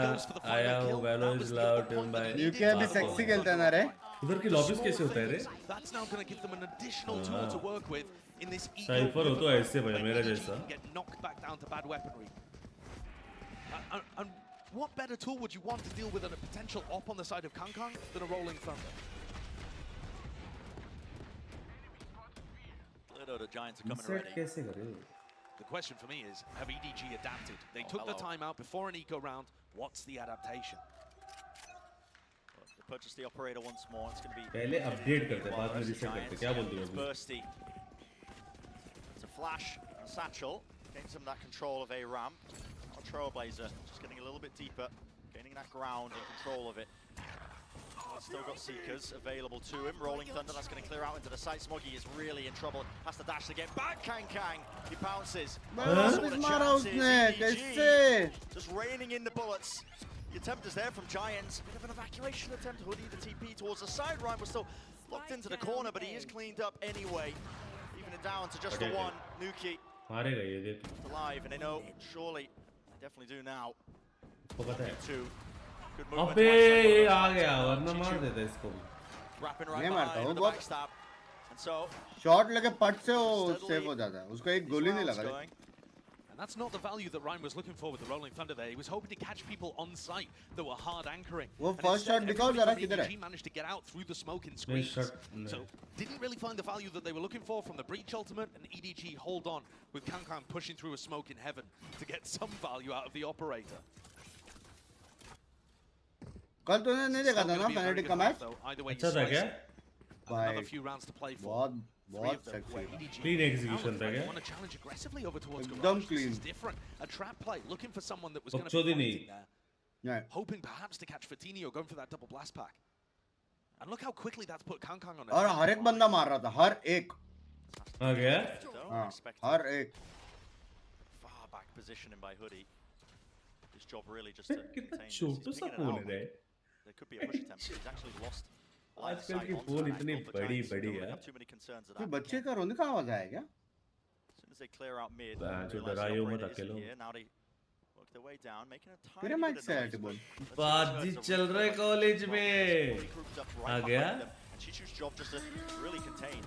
आया हूँ Valorant is loud भाई. यूके अभी सेक्सी खेलता है ना रे? उधर की लॉबीज कैसे होता है रे? That's now going to give them an additional tool to work with in this cipher हो तो ऐसे भाई मेरा जैसा. Get knocked back down to bad weaponry. And what better tool would you want to deal with a potential op on the side of Kangkang than a Rolling Thunder? The Giants are coming already. कैसे करे? The question for me is, have EDG adapted? They took the time out before an eco round. What's the adaptation? Well, they purchased the operator once more. It's going to be पहले update करते हैं, बाद में reset करते हैं. क्या बोलते हो? Bursty. It's a flash, a satchel, getting some of that control of a ramp. Our Trailblazer just getting a little bit deeper, gaining that ground and control of it. Still got Seekers available to him. Rolling Thunder, that's going to clear out into the site. Smoggy is really in trouble. Has to dash to get back. Kang. He pounces. Just raining in the bullets. The attempt is there from Giants. Bit of an evacuation attempt. Hoodie, the TP towards the side. Ryan was still locked into the corner, but he is cleaned up anyway. Even it down to just the one. Nuki alive, and they know, surely, they definitely do now. Two. अबे ये आ गया वरना मार देता इसको भी. नहीं मारता वो बहुत शॉट लगे पट से वो सेव हो जाता है. उसको एक गोली नहीं लगा. And that's not the value that Ryan was looking for with the Rolling Thunder there. He was hoping to catch people on site that were hard anchoring. वो first shot दिखाओ जरा किधर है? He managed to get out through the smoke and screens. So didn't really find the value that they were looking for from the breach ultimate, and EDG hold on with Kangkang pushing through a smoke in heaven to get some value out of the operator. कल तूने नहीं देखा था ना Fnatic का match? अच्छा था क्या? भाई बहुत सेक्सी. Clean execution था क्या? एकदम clean. A trap play, looking for someone that was going to be fighting there. Hoping perhaps to catch Fatinho going for that double blast pack. And look how quickly that's put Kangkang on it. और हर एक बंदा मार रहा था, हर एक. आ गया? हाँ, हर एक. Far back positioning by Hoodie. His job really just to कितना छोटा सा फोन है रे. There could be a push attempt. He's actually lost. आजकल की फोन इतनी बड़ी है. ये बच्चे का रोने का आवाज आया क्या? As soon as they clear out mid, जो डरायो मत अकेलो. now they work their way down, making a तेरे माइक से है टिबोन. बाजी चल रहा है कॉलेज में. आ गया? Chichu's job just to really contain.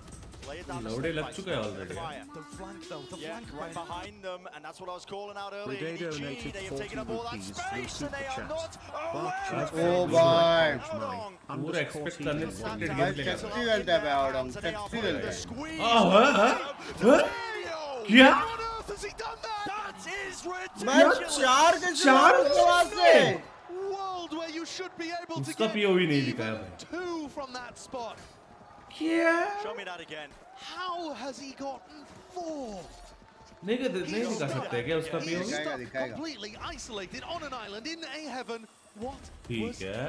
Loaded लग चुका है already. The flank though, the flank right behind them, and that's what I was calling out earlier. EDG, they have taken up all that space, and they are not aware. Oh boy. पूरा expect करने expected game लेगा. Sexy खेलता है Howdong, sexy खेलता है. क्या? That is ridiculous. मैं चार के से. World where you should be able to उसका POV नहीं दिखाया भाई. two from that spot. Show me that again. How has he gotten 4? नहीं दिखा सकते क्या उसका POV? Completely isolated on an island in a heaven. What ठीक है.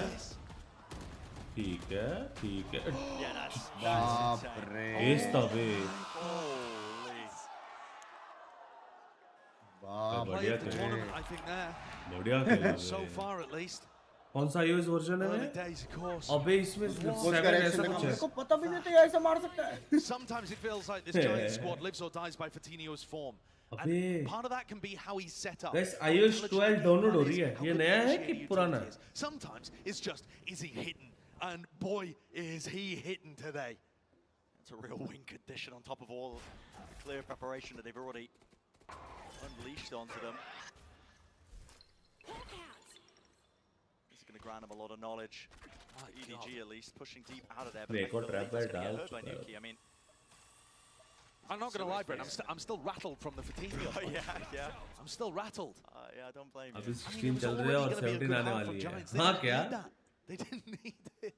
Yeah, that's बाप रे. Ace था बे. बाप बढ़िया the tournament, I think there. बढ़िया खेला. So far at least. कौन सा iOS वर्जन है? अबे इसमें 7 ऐसा कुछ है. को पता भी नहीं था ऐसा मार सकता है. Sometimes it feels like this giant squad lives or dies by Fatinho's form. And part of that can be how he's set up. Guys, iOS 12 download हो रही है. ये नया है कि पुराना? Sometimes it's just, is he hitting? And boy, is he hitting today. It's a real wink addition on top of all the clear preparation that they've already unleashed onto them. This is going to grant him a lot of knowledge. EDG at least pushing deep out of there. But heard by Nuki. I mean, I'm not going to lie, Brent. I'm still rattled from the Fatinho. yeah. I'm still rattled. Yeah, don't blame you. अभी 16 चल रहे हैं और 17 आने वाली है. हाँ क्या? They didn't need it.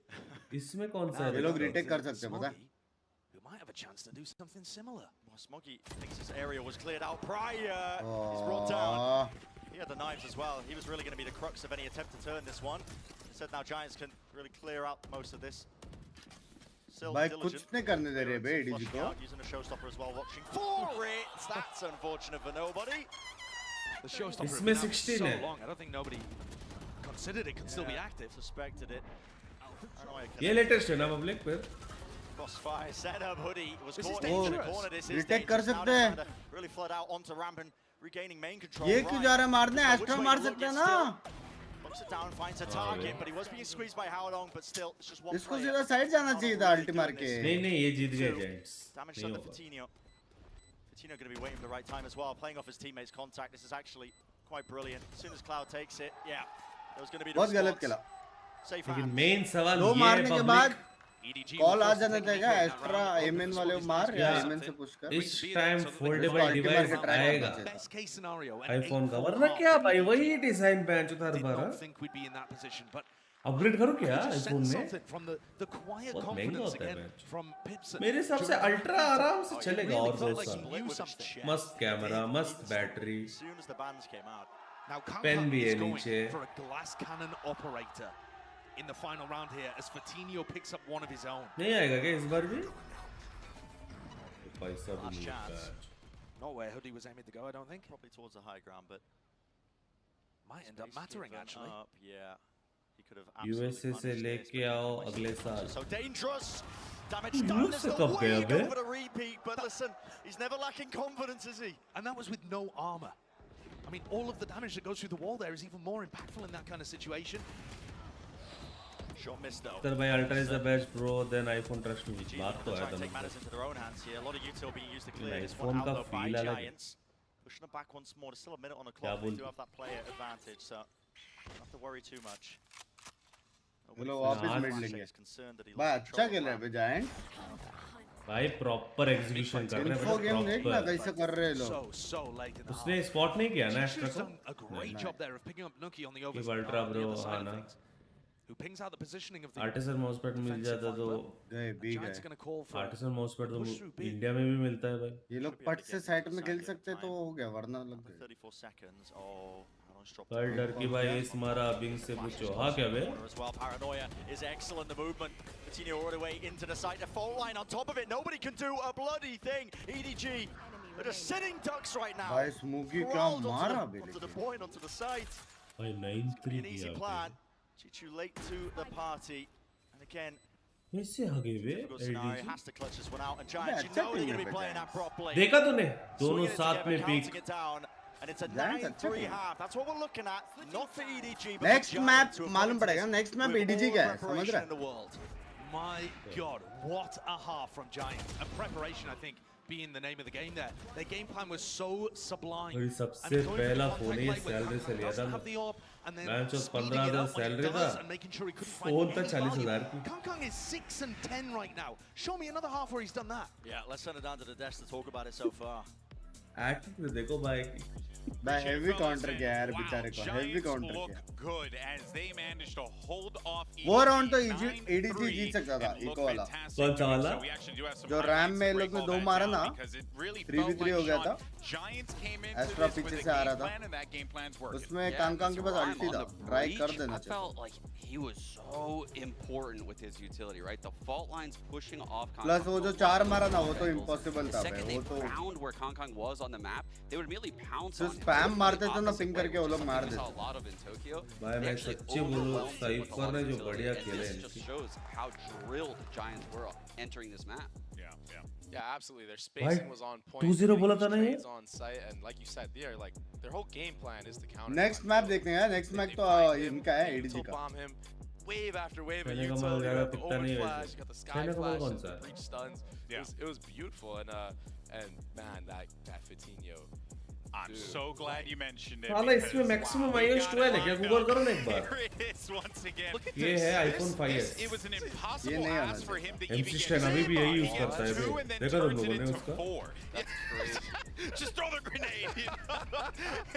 इसमें कौन सा है? ये लोग retake कर सकते हैं पता? might have a chance to do something similar. Well, Smoggy thinks his area was cleared out prior. He's brought down. He had the knives as well. He was really going to be the crux of any attempt to turn this one. Instead, now Giants can really clear out most of this. Still diligent. Using a showstopper as well, watching for it. That's unfortunate for nobody. The showstopper has been out so long. I don't think nobody considered it could still be active. Suspected it. ये latest है ना public पे? Crossfire setup. Hoodie was caught in the corner. This is retake कर सकते हैं. Really flood out onto ramp and regaining main control. ये क्यों जा रहा है मारने? Astra मार सकते हैं ना? Looks it down, finds a target, but he was being squeezed by Howlong, but still, it's just one इसको player. सीधा साइड जाना चाहिए था अल्टी मार के. नहीं ये जीत गए Giants. Damage done to Fatinho. Fatinho going to be waiting for the right time as well, playing off his teammates' contact. This is actually quite brilliant. As soon as Cloud takes it, yeah, there was going to be the बहुत गलत response. खेला. Safe लेकिन hand. main सवाल दो ये मारने के बाद EDG कॉल आ जाना चाहिए एक्स्ट्रा एमएन वाले को मार या एमएन से पुश कर. इस टाइम फोल्डेबल डिवाइस आएगा Best case scenario. आईफोन का वरना क्या भाई वही डिजाइन बेंच उतार Did बारा not think we'd be in that position, but upgrade करो क्या I just आईफोन sensed में something from the quiet बहुत महंगा confidence होता है again बेंच from Pips. मेरे हिसाब से अल्ट्रा आराम से चलेगा और felt 2 like साल he knew something. मस्त कैमरा मस्त battery As soon as the bans came out. Now pen Kangkang भी है is going नीचे for a glass cannon operator in the final round here as Fatinho picks up one of his own. नहीं आएगा क्या इस बार भी पैसा भी Last नहीं chance. Not where Hoodie was aiming to go, I don't think. Probably towards the high ground, but might end up mattering actually. Yeah, he could have USA से लेके आओ अगले साल So dangerous. Damage done. There's no way to go for the repeat, but listen, he's never lacking confidence, is he? And that was with no armor. I mean, all of the damage that goes through the wall there is even more impactful in that kind of situation. Shot missed though. Sir, by Ultra is the best, bro. Then iPhone trust me. बात तो है Trying to take तुम. matters into their own hands here. A lot of util being used to clear this iPhone one out का though by feel अलग है. Giants. Pushing them back once more. There's still a minute on the clock. They do have that player advantage, so don't have to worry too much. चलो वापस mid लेंगे. भाई अच्छा खेल रहे हैं बे जायंट. भाई प्रॉपर एग्जीक्यूशन कर रहे हैं. इन्फो गेम देख ना कैसे कर रहे हैं लोग. उसने स्पॉट नहीं किया ना एक्स्ट्रा को. A great job there of picking up Nuki on the ये overside ultra on the bro other side हाँ of ना. things. Who pings out the positioning of the artisan mousepad मिल जाता तो गए भी गए. Giants going to call for artisan mousepad तो इंडिया में भी मिलता है भाई. ये लोग पट से साइड में खेल सकते तो हो गया वरना लग गए. 34 seconds. Oh. कल डर की भाई इस मारा बिंग से पूछो हाँ क्या बे. As well, Paranoia is excellent. The movement. Coutinho all the way into the site. The fault line on top of it. Nobody can do a bloody thing. EDG. They're just sitting ducks right now. भाई smoky क्या मारा बे. Onto the point, onto the site. भाई 9-3 An easy plan. Chichu late to the party. And again, कैसे आगे बे. difficult scenario. Has to clutch this one out. And Giants, you know they're going to be playing that properly. देखा तूने दोनों Swinging it साथ में together, peak. counting it down. And it's a 9-3 half. That's what we're looking at. Not for EDG, but Next for map Giants, who have मालूम put पड़ेगा. this Next map with EDG all क्या the है समझ preparation रहा in the world. My God, what a half from Giants. And preparation, I think, being the name of the game there. Their game plan was so sublime. और सबसे पहला phone ही salary से लिया था मैं. मैं जो 15,000 सैलरी था फोन था 40,000 की. Kangkang is 6 and 10 right now. Show me another half where he's done that. Yeah, let's send it down to the desk to talk about it so far. Acting देखो भाई. भाई हेवी काउंटर किया यार बेचारे को. Heavy counter किया. Good as they managed to hold off. वो round तो EDG जीत सकता था इको वाला. कौन सा वाला? जो रैम में लोग ने 2 मारा ना 3v3 हो गया था. एस्ट्रा पीछे से आ रहा था. उसमें कांगकांग के पास अल्टी था. ट्राई कर देना चाहिए. He was so important with his utility, right? The fault lines pushing off. Plus वो जो 4 मारा ना वो तो impossible था भाई. वो तो found where Kangkang was on the map, they would immediately pounce on him. Spam मारते थे ना पिंग करके वो लोग मार देते. A lot of in Tokyo. भाई मैं सच्ची बोलूं साइफर ने जो बढ़िया खेले हैं. Just shows how drilled Giants were entering this map. Yeah, absolutely. Their spacing was on point. 2-0 बोला था ना ये. On site, and like you said, they're like their whole game plan is to counter. Next map देखने हैं. Next map तो इनका है EDG का. Bomb him, wave after wave of मैंने util. कमाल You ज़्यादा got the पिटता नहीं है overflash, वैसे. you got the sky मैंने कमाल flash, कौन सा the है? breach stuns. It was beautiful, and man, that Fatinho. I'm so glad you mentioned it. साला इसमें maximum iOS 12 है क्या? गूगल करो ना एक बार. Here it is once again. ये है iPhone 5s. It was an impossible ask for him to even get M16 अभी भी यही यूज करता है बे. देखा तुम लोगों ने उसका? Just throw the grenade. You know?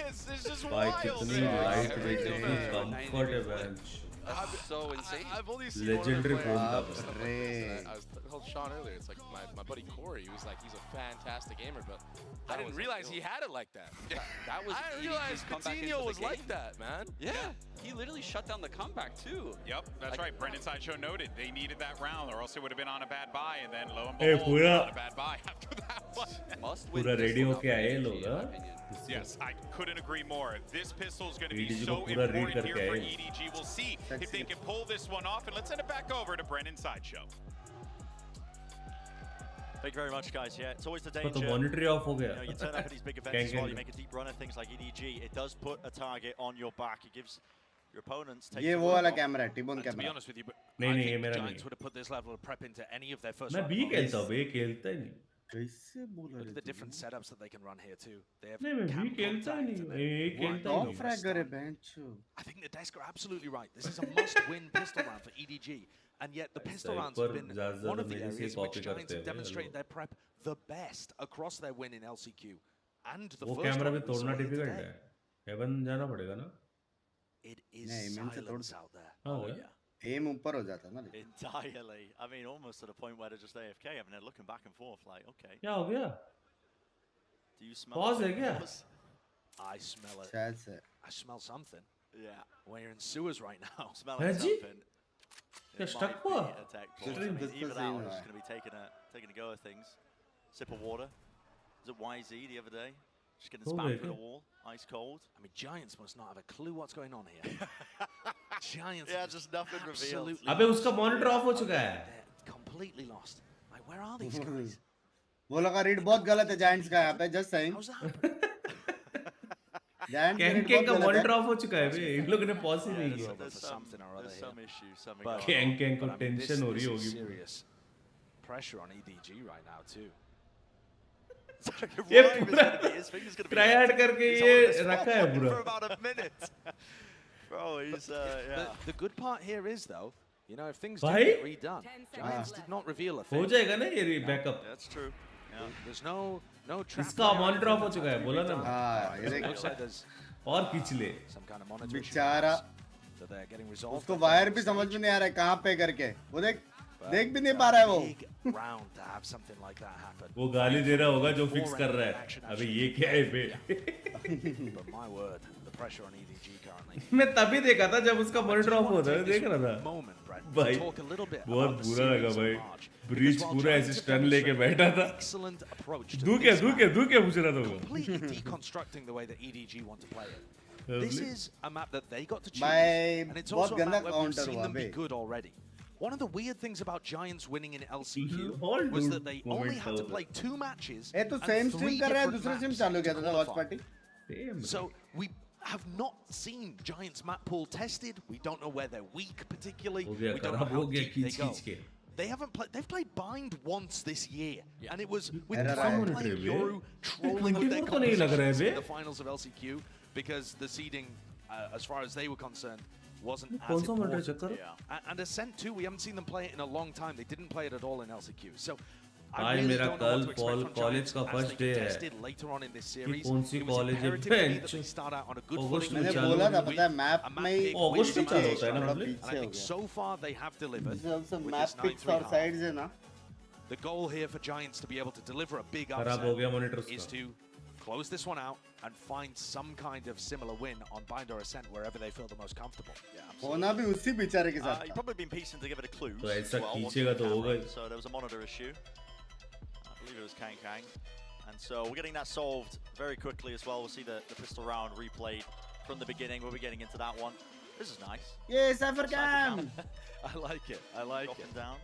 It's just भाई wild. कितनी लाइट वेट है, कंफर्ट है bench. That's so insane. I've only seen Legendary one other phone player. I told Sean earlier, it's like my buddy Corey, he was like, he's a fantastic gamer, but I didn't realize he had it like that. That was I didn't realize Coutinho was like that, man. Yeah, he literally shut down the comeback too. Yep, that's right. Brendan Sideshow noted they needed that round, or else it would have been on a bad buy, and then lo and Hey, behold, pura- on a bad buy after that one. पूरा ready होके आए लोग हाँ? Yes, I couldn't agree more. This pistol is going to be EDG so को पूरा read important here करके for आए। EDG. We'll see if they can pull this one off, and let's send it back over to Brendan Sideshow. Thank you very much, guys. Yeah, it's always the तो danger. monitor off हो गया। You turn up at these big events as well, you make a deep run at things like EDG. It does put a target on your back. It gives your opponents. ये वो वाला camera है, TbOne To be camera. honest with you, but नहीं, I नहीं, think ये मेरा Giants नहीं। would have put this level of prep into any of their first मैं round B opponents. खेलता हूँ, A खेलता ही नहीं। कैसे बोला Look at the different setups that they can run here too. They have नहीं मैं B camp खेलता ही contact नहीं, and A they खेलता ही टॉप नहीं। फ्रैगर है bench. I think the desk are absolutely right. This is a must-win pistol round for EDG, and yet the pistol rounds have been one of the areas which Giants have demonstrated their prep the best across their win in LCQ and the वो first camera one भी we तोड़ना saw here difficult today. है। Haven जाना पड़ेगा ना? It is नहीं, इमेन से तोड़ silence out there. हाँ, Oh क्या? yeah. एम ऊपर हो जाता है ना। Entirely. I mean, almost to the point where they're just AFK. I mean, they're looking back and forth like, okay. क्या हो गया? Do you smell Pause it? है क्या? Pause? I smell it. शायद से। I smell something. Yeah. We're in sewers right now. Smelling है जी? something. क्या It stuck might be हुआ? a tech pause. I mean, even that one is just going to be taking a go at things. Sip of water. Was it YZ the other day? Just getting Oh, spammed through the yeah. wall. Ice cold. I mean, Giants must not have a clue what's going on here. Giants. Yeah, just nothing revealed. absolutely अबे उसका monitor off हो चुका है। They're completely lost. Like, where are these guys? वो लगा read बहुत गलत है जायंट्स का यहाँ पे, just saying. How's that? Kang का मॉनिटर ऑफ हो चुका है बे, इन लोगों ने पॉज ही नहीं किया। There's some issue, something going on. Kang को But I mean, टेंशन हो रही this is होगी। serious pressure on EDG right now too. ये पूरा ट्राई हार्ड करके ये रखा है पूरा। For about a minute. Bro, he's yeah. The good part here is though, you know, if things do भाई? get redone, Giants did not reveal a हो thing. जाएगा ना ये backup. That's true. Yeah. There's no trap. इसका monitor of हो चुका है, बोला ना। हाँ, ये देख। Looks like there's और खींच ले। some kind of monitoring बेचारा। that they're getting resolved. उसको वायर भी समझ में नहीं आ रहा है कहाँ पे करके। वो देख भी नहीं पा रहा है वो। Big round to have something like that happen. वो गाली दे रहा होगा जो फिक्स कर रहा है। अबे ये क्या है बे? But my word, the pressure on EDG currently. मैं तभी देखा था जब उसका मॉनिटर ऑफ होता है, देख रहा था। Moment, Brett. भाई Talk a little bit बहुत about the बुरा लगा series भाई। of March. ब्रीच पूरा ऐसे स्टन लेके बैठा था। Excellent approach to दू क्या पूछ रहा था वो। completely deconstructing the way that EDG want to play it. This is a map that they got to choose, भाई, and it's बहुत also a गंदा map where we've counter seen हुआ them be bay. good already. One of the weird things about Giants winning in LCQ All was dude that they moment only had to over. play 2 matches ये तो and same 3 stream कर रहा है, different दूसरा stream maps चालू किया to था watch qualify. Party. So we have not seen Giants map pool tested. We don't know where they're weak particularly. हो गया, We don't know खराब how हो गया deep they खींच go. खींच के। They haven't played. They've played Bind once this year, and it was with Error Cloud है। playing bay. Yoru trolling with their 24 तो नहीं लग रहा है compositions in bay. the finals of LCQ because the seeding, as far as they were concerned, wasn't कौन as सा monitor important. Check करो? And Ascent too, we haven't seen them play it in a long time. They didn't play it at all in LCQ. So I भाई really मेरा don't know what कल to expect from college Giants का as first they day get है। tested later on in this कि series. कौन सी It was college है imperative to me that bench. they start out on a good August footing. में मैंने चालू बोला था होगी। पता है मैप में ही अगस्त में चालू होता है ना थोड़ा मतलब। पीछे And I हो think गया। so far they have delivered. सब with मैप this पिक्स 9-3 और half. साइड्स है ना। The goal here for Giants to be able to deliver a big खराब हो upset गया मॉनिटर is उसका। to close this one out and find some kind of similar win on Bind or Ascent wherever they feel the most comfortable. होना भी उसी बेचारे के साथ You've probably been piecing together the clues. तो ऐसा as well, खींचेगा watching तो the होगा camera. So there was a monitor issue. I believe it was Kang. And so we're getting that solved very quickly as well. We'll see the pistol round replayed from the beginning. We'll be getting into that one. This is nice. ये cypher cam. I like it. I like it. Dropping down.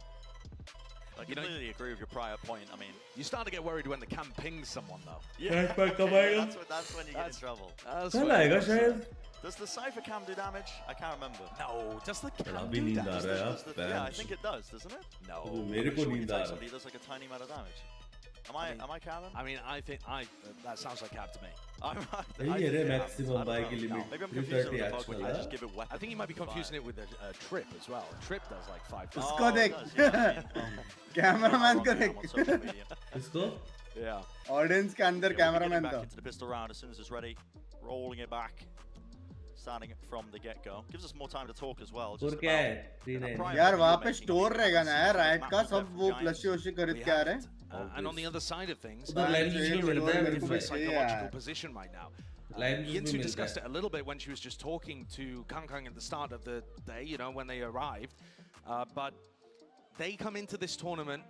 I You know- completely agree with your prior point. I mean, You start to get worried when the cam pings someone though. That's why कब आएगा? that's when you get in trouble. कल आएगा शायद। Does the Cypher cam do damage? I can't remember. No, does the cam अभी do नींद आ damage? रहा है Does the- यार, yeah, I bench. think it does, doesn't it? No. तो मेरे को Sure, when you नींद आ take रहा somebody, है। it does like a tiny amount of damage. Am I capping? I mean, I think that sounds like cap to me. यही है रे maximum bye की limit. Maybe I'm confusing 330 with the bug when you actual just give it weapons. I think you might be confusing it with a trip as well. Trip does like 5. उसको देख। Cameraman को देख। इसको? Yeah. Audience के अंदर cameraman back था। into the pistol round as soon as it's ready. Rolling it back. starting from the get-go. Gives us more time to talk as well. Just about यार वहाँ पे store रहेगा ना यार right का सब वो प्लशी वशी खरीद के आ रहे हैं. And on the other side of things, psychological position right now. Enthoo discussed it a little bit when she was just talking to Kangkang at the start of the day, you know, when they arrived. But they come into this tournament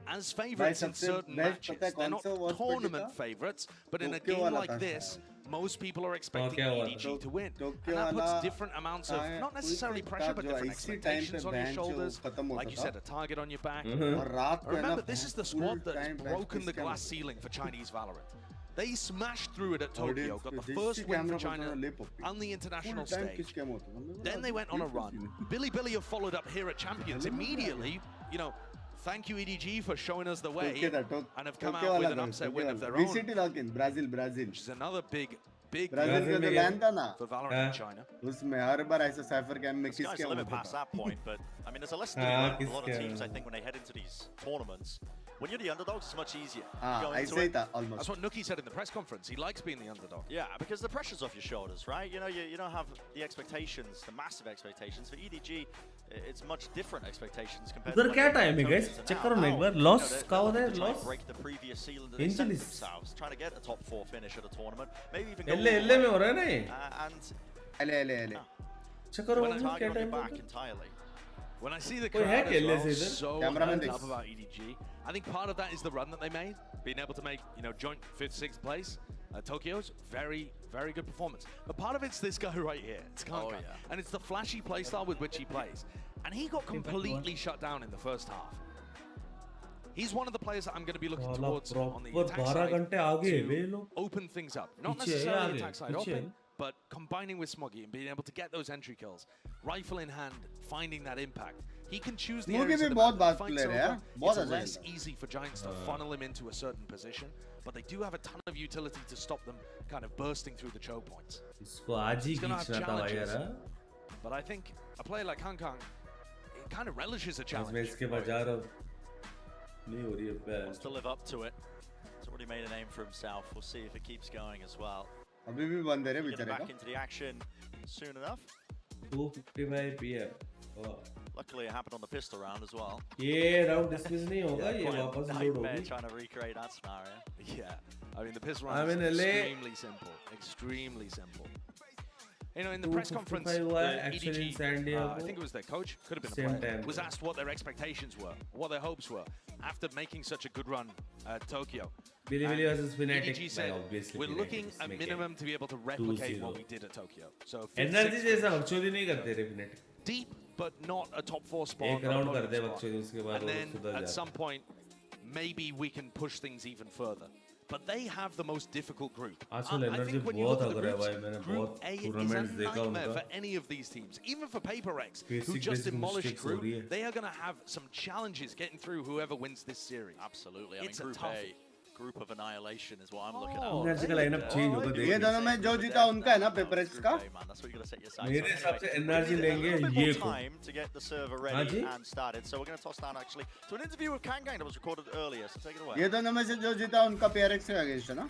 as favorites in certain matches. They're not tournament favorites, but in a game like this, most people are expecting EDG to win. And that puts different amounts of, not necessarily pressure, but different expectations on your shoulders. Like you said, a target on your back. Remember, this is the squad that has broken the glass ceiling for Chinese Valorant. They smashed through it at Tokyo, got the first win for China on the international stage. Then they went on a run. Billy have followed up here at Champions immediately. You know, thank you EDG for showing us the way and have come out with an upset win of their own. Brazil. Which is another big Brazil का जो land था ना for Valorant in China. उसमें हर बार ऐसा cypher game में किसके होता था. Past that point, but I mean, there's a lesson to learn for a lot of teams. I think when they head into these tournaments, when you're the underdogs, it's much easier. I say that almost. That's what Nookie said in the press conference. He likes being the underdog. Yeah, because the pressure's off your shoulders, right? You know, you don't have the expectations, the massive expectations. For EDG, it's much different expectations compared उधर क्या time है guys? check करो ना एक बार. Loss का होता है loss. Break the previous ceiling that they set themselves, trying to get a top 4 finish at a tournament, maybe even go. LA में हो रहा है ना ये. And LA. check करो when क्या time back entirely. When I see the crowd as well, so pumped up about EDG, I think part of that is the run that they made, being able to make, you know, joint 5th, 6th place. Tokyo's very, very good performance. But part of it's this guy right here. It's Kangkang. And it's the flashy playstyle with which he plays. And he got completely shut down in the first half. He's one of the players that I'm going to be looking towards on the attack side to open things up. Not necessarily attack side open, but combining with Smoggy and being able to get those entry kills, rifle in hand, finding that impact. He can choose the areas that the fight's over. It's less easy for Giants to funnel him into a certain position, but they do have a ton of utility to stop them kind of bursting through the choke points. He's going to have challenges, but I think a player like Kangkang, it kind of relishes a challenge. Wants to live up to it. He's already made a name for himself. We'll see if it keeps going as well. अभी भी बंद है रे Get बेचारे back का. into the action soon enough. 255 PM. Luckily, it happened on the pistol round as well. ये round dismiss नहीं होगा, ये वापस load Nightmare होगी. trying to recreate that scenario. Yeah, I mean the pistol round is extremely simple. Extremely simple. You know, in the press conference, actually EDG, I think it was their coach, could have been a player, was asked what their expectations were, what their hopes were after making such a good run at Tokyo. Billy versus Fnatic. EDG said, we're looking at minimum to be able to replicate what we did at Tokyo. So energy जैसा actually नहीं करते रे Fnatic. Deep, but not a top 4 spot. एक round कर दे actually उसके बाद and then at some point, maybe we can push things even further. But they have the most difficult group. I think when you look at the groups, Group A is a nightmare for any of these teams. Even for PaperX, who just demolished Group, they are going to have some challenges getting through whoever wins this series. Absolutely. It's I mean, a tough group of annihilation is what I'm looking at. Energy का lineup change होगा देखिए. ये दोनों में जो जीता उनका है ना PaperX का. That's what you're gonna set your sights on. मेरे हिसाब से एनर्जी लेंगे ये को. Time to get the server ready and started. So we're going to toss down actually to an interview with Kangkang that was recorded earlier. So take it away. ये दोनों में से जो जीता उनका PRX के अगेंस्ट है ना.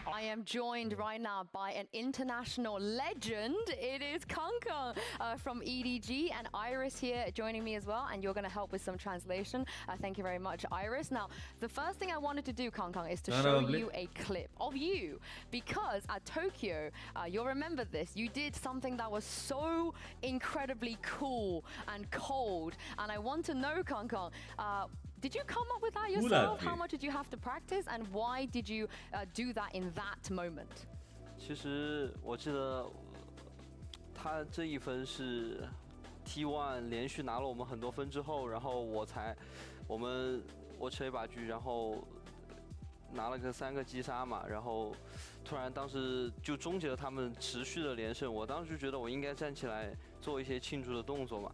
I am joined right now by an international legend. It is Kangkang from EDG, and Iris here joining me as well. And you're going to help with some translation. Thank you very much, Iris. Now, the first thing I wanted to do, Kangkang, is to show you a clip of you. Because at Tokyo, you'll remember this, you did something that was so incredibly cool and cold. And I want to know, Kangkang, did you come up with that yourself? How much did you have to practice, and why did you do that in that moment? 其实我记得他这一分是 TbOne 连续拿了我们很多分之后，然后我吃了一把狙，然后拿了个3个击杀嘛，然后突然当时就终结了他们持续的连胜。我当时就觉得我应该站起来做一些庆祝的动作嘛。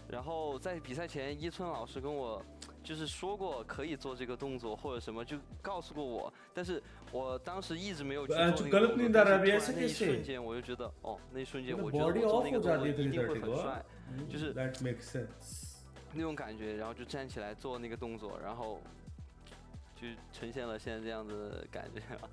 然后在比赛前，一村老师跟我就是说过可以做这个动作或者什么，就告诉过我，但是我当时一直没有去做那个动作。那一瞬间我就觉得，哦，那一瞬间我觉得我做那个动作一定会很帅，就是那种感觉，然后就站起来做那个动作，然后就呈现了现在这样的感觉吧。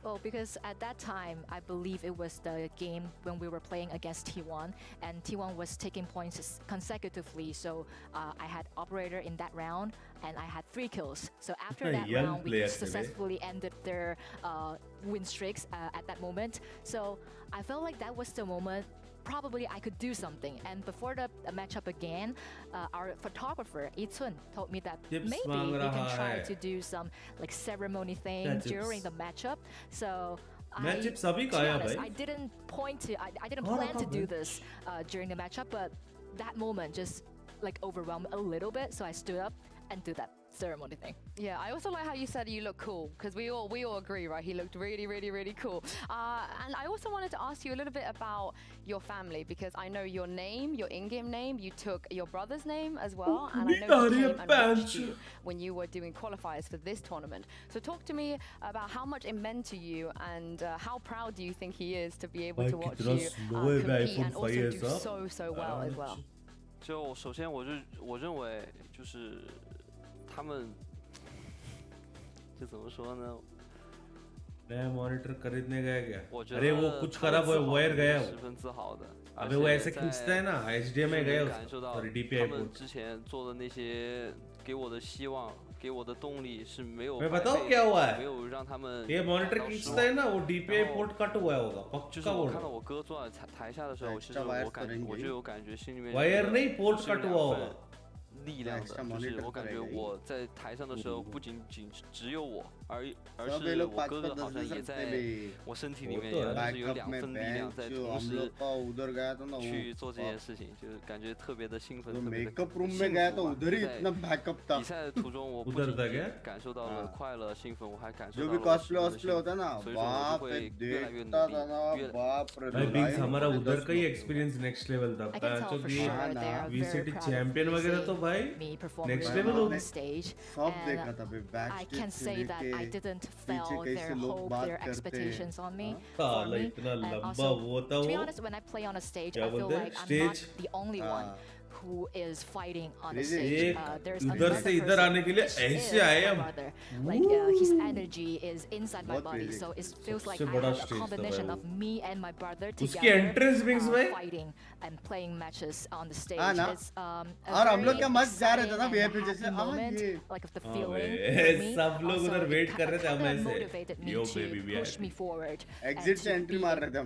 Well, because at that time, I believe it was the game when we were playing against T1, and T1 was taking points consecutively. So I had operator in that round, and I had 3 kills. So after that round, we successfully ended their win streaks at that moment. So I felt like that was the moment probably I could do something. And before the matchup again, our photographer Itsun told me that maybe we can try to do some like ceremony thing during the matchup. So I didn't plan to do this during the matchup, but that moment just like overwhelmed a little bit. So I stood up and do that ceremony thing. Yeah, I also like how you said you look cool, because we all agree, right? He looked really, really, really cool. And I also wanted to ask you a little bit about your family, because I know your name, your in-game name, you took your brother's name as well, and I know he came and watched you when you were doing qualifiers for this tournament. So talk to me about how much it meant to you, and how proud do you think he is to be able to watch you compete and also do so well as well. 就首先我认为就是他们就怎么说呢 नया monitor खरीदने गया क्या? अरे वो कुछ खराब हुआ wire गया वो. 十分自豪的 अबे वो ऐसे खींचता है ना HDMI गया उसका DPI 他们之前做的那些给我的希望给我的动力是没有 मैं बताऊं क्या हुआ है? 没有让他们 ये मॉनिटर खींचता है ना वो DPI पोर्ट कट हुआ होगा 就是 पक्का 我 वो 看到我哥坐在台下的时候其实我就有感觉心里面 वायर नहीं पोर्ट कट हुआ होगा 力量的就是我感觉我在台上的时候不仅仅只有我而是我哥哥好像也在我身体里面也是有2份力量在同时去做这件事情就是感觉特别的兴奋特别的比赛的途中我不仅感受到了快乐兴奋我还感受到了所以说我就会越来越努力भाई बिग्स हमारा उधर का ही एक्सपीरियंस नेक्स्ट लेवल था जो ये वीसीटी चैंपियन वगैरह तो भाई नेक्स्ट लेवल हो stage I can say that I didn't fail their hope, their expectations on me. And also, to be honest, when I play on a stage, I feel like I'm not the only one who is fighting on the stage. There's another person who is my brother. Like his energy is inside my body, so it feels like I have a combination of me and my brother together fighting and playing matches on the stage. It's a very exciting moment, like of the feeling for me. Also, it kind of motivated me to push me forward and to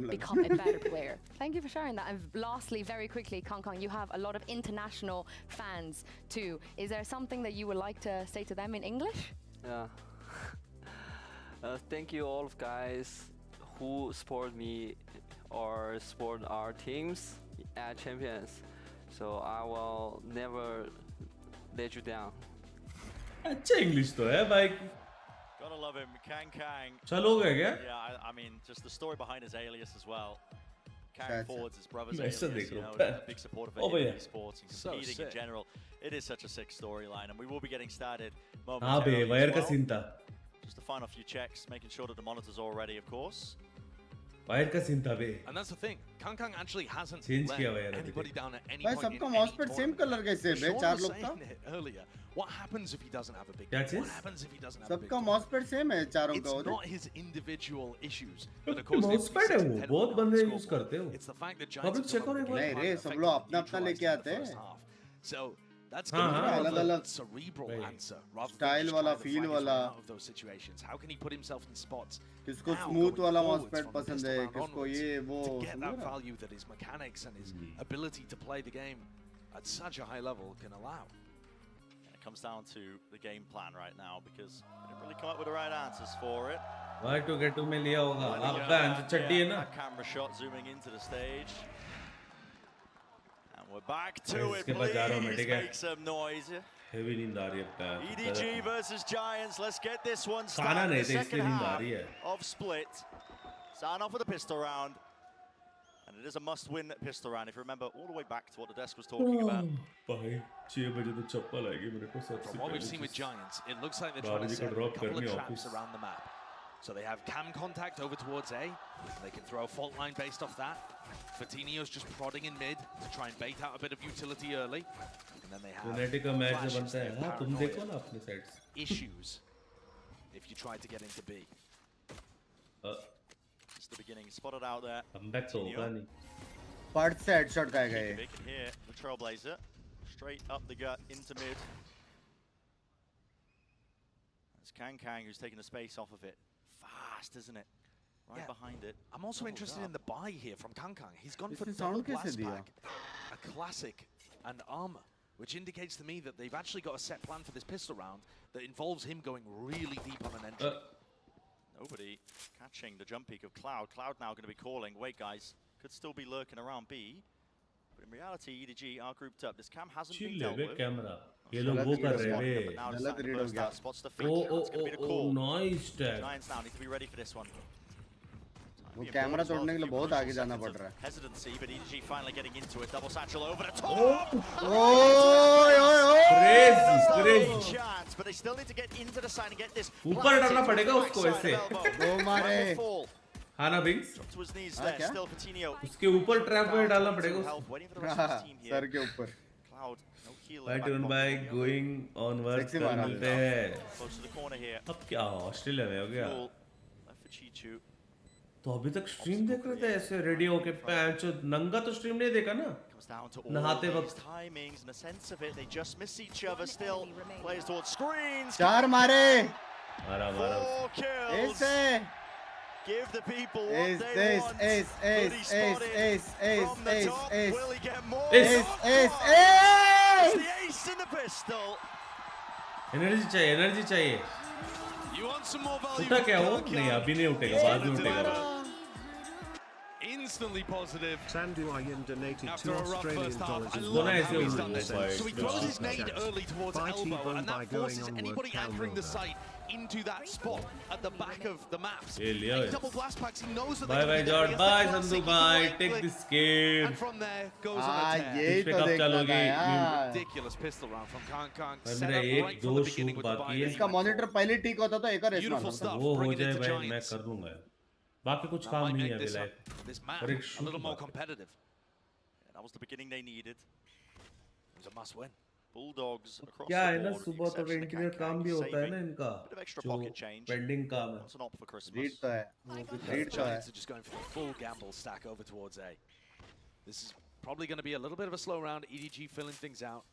become a better player. Thank you for sharing that. And lastly, very quickly, Kang, you have a lot of international fans too. Is there something that you would like to say to them in English? Yeah. Thank you all of guys who support me or support our teams at Champions. So I will never let you down. अच्छा English तो है भाई. Gotta love him, Kang. चलो हो गया क्या? Yeah, I mean, just the story behind his alias as well. Carrying forwards his brother's alias, you know, a big supporter of Esports and competing in general. It is such a sick storyline, and we will be getting started momentarily as well. Just to find a few checks, making sure that the monitor's all ready, of course. And that's the thing, Kang actually hasn't let anybody down at any point in any tournament. Same color कैसे है? चार लोग था? Earlier, what happens if he doesn't have a big game? What happens if he doesn't have a big सबका mousepad same है चारों का. It's not his individual issues, but of course mousepad है वो बहुत बंदे यूज करते हो. It's the fact that Giants नहीं रे सब लोग अपना अपना लेके आते हैं. So that's going to be a cerebral answer rather style than wala, feel wala. Out of those situations. How can he put himself in spots? किसको smooth वाला mousepad पसंद है, किसको ये वो. To get that value that his mechanics and his ability to play the game at such a high level can allow. And it comes down to the game plan right now because they didn't really come up with the right answers for it. Why to get to me लिया होगा? आपका answer चड्डी है ना? Camera shot zooming into the stage. We're back to it, please make some noise. Heavy नींद आ रही है. EDG versus Giants, let's get this one started. The second half of split. Starting off with a pistol round. And it is a must-win pistol round, if you remember all the way back to what the desk was talking about. From what we've seen with Giants, it looks like they're trying to set a couple of traps around the map. So they have cam contact over towards A. They can throw a fault line based off that. Fatinio's just prodding in mid to try and bait out a bit of utility early. And then they have issues if you try to get into B. It's the beginning, spotted out there. Comeback तो होगा नहीं. Part से headshot खाएगा ये. Big here, the Trailblazer, straight up the gut into mid. It's Kang who's taking the space off of it. Fast, isn't it? Right behind it. I'm also interested in the buy here from Kang. He's gone for double blast pack, a classic, and armor, which indicates to me that they've actually got a set plan for this pistol round that involves him going really deep on an entry. Nobody catching the jump peek of Cloud. Cloud now going to be calling, wait guys, could still be lurking around B. But in reality, EDG are grouped up. This cam hasn't been dealt with. Camera. ये लोग वो कर रहे हैं. Oh, nice tag. Giants now need to be ready for this one. वो camera तोड़ने के लिए बहुत आगे जाना पड़ रहा है. Hesitancy, but EDG finally getting into it. Double satchel over the top. Crazy. Chance, but they still need to get into the side and get this. ऊपर डालना पड़ेगा उसको ऐसे. दो मारे. हाँ ना बिंग्स. To his knees there. Still Coutinho. उसके ऊपर ट्रैप में डालना पड़ेगा. सर के ऊपर. Cloud. By turn by going onwards मिलते हैं. अब क्या ऑस्ट्रेलिया में हो गया? तो अभी तक स्ट्रीम देख रहे थे ऐसे रेडी होके पैंच नंगा तो स्ट्रीम नहीं देखा ना नहाते वक्त चार मारे ऐसे give the people what they want will he get more the ace in the pistol energy चाहिए You want some more value? उठा क्या हो? नहीं अभी नहीं उठेगा बाद में उठेगा. Instantly positive. Sanduayan donated After $2 a rough first half. I Australian love how he's done this. So he throws his nade early towards elbow, and that forces anybody anchoring the site into that spot at the back of the maps. Double blast packs, he knows that bye George, bye Sandhu, bye. Take this game. And from there goes on a tear. ये तो देखना था यार. Ridiculous pistol round from Kang. Set up right from the beginning with the buy. इसका monitor पहले ठीक होता तो एक और Beautiful stuff. वो हो जाए भाई मैं कर दूंगा. बाकी कुछ काम नहीं है अभी life. This map a little more competitive. Yeah, that was the beginning they needed. It was a must win. Bulldogs across क्या है the ना board. सुबह तो इंटीरियर काम भी होता है ना इनका. जो पेंडिंग काम है. That's an op for Christmas. Read तो है. The Giants are just going for the full gamble stack over towards A. This is probably going to be a little bit of a slow round. EDG filling things out,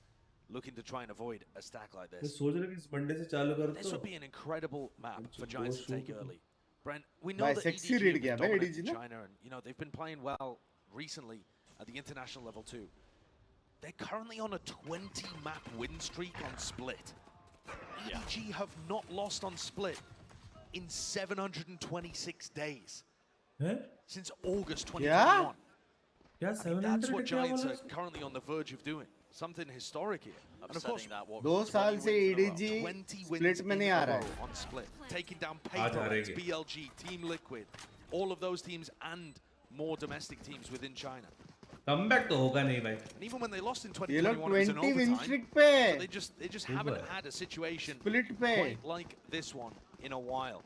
looking to try and avoid a stack like this. सोच रहे कि इस Monday से चालू कर This तो. would be an incredible map for Giants to take early. Brent, we know By that sexy EDG read was gaya, dominant EDG in na? China, and they've been playing well recently at the international level too. They're currently on a 20-map win streak on Split. EDG have not lost on Split in 726 days. Since August 2021. Yeah, I mean, that's what Giants are currently on the verge of doing. Something historic here. And of course, 2 साल से EDG split में नहीं आ रहा है. On Split, taking down PaperX, BLG, Team Liquid, all of those teams and more domestic teams within China. Comeback तो होगा नहीं भाई. And even when they lost in ये लोग 2021, it was an 20 win overtime. streak पे. So they just haven't had a situation Split पे. quite like this one in a while.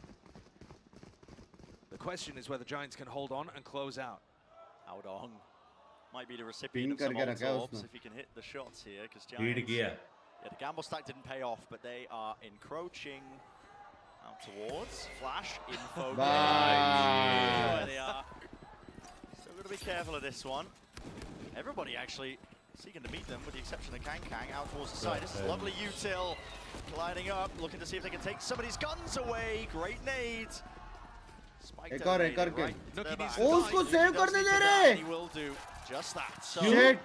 The question is whether Giants can hold on and close out. Aodong might be the recipient of some Molotovs if he can hit the shots here, because Giants, yeah, the gamble stack didn't pay off, but they are encroaching out towards Flash, info. There they are. Still got to be careful of this one. Everybody actually seeking to meet them, with the exception of Kang out towards the side. This is lovely util gliding up, looking to see if they can take some of these guns away. Great nades. एक और के. ओ उसको save करने दे रहे. He will do just that. So Shit.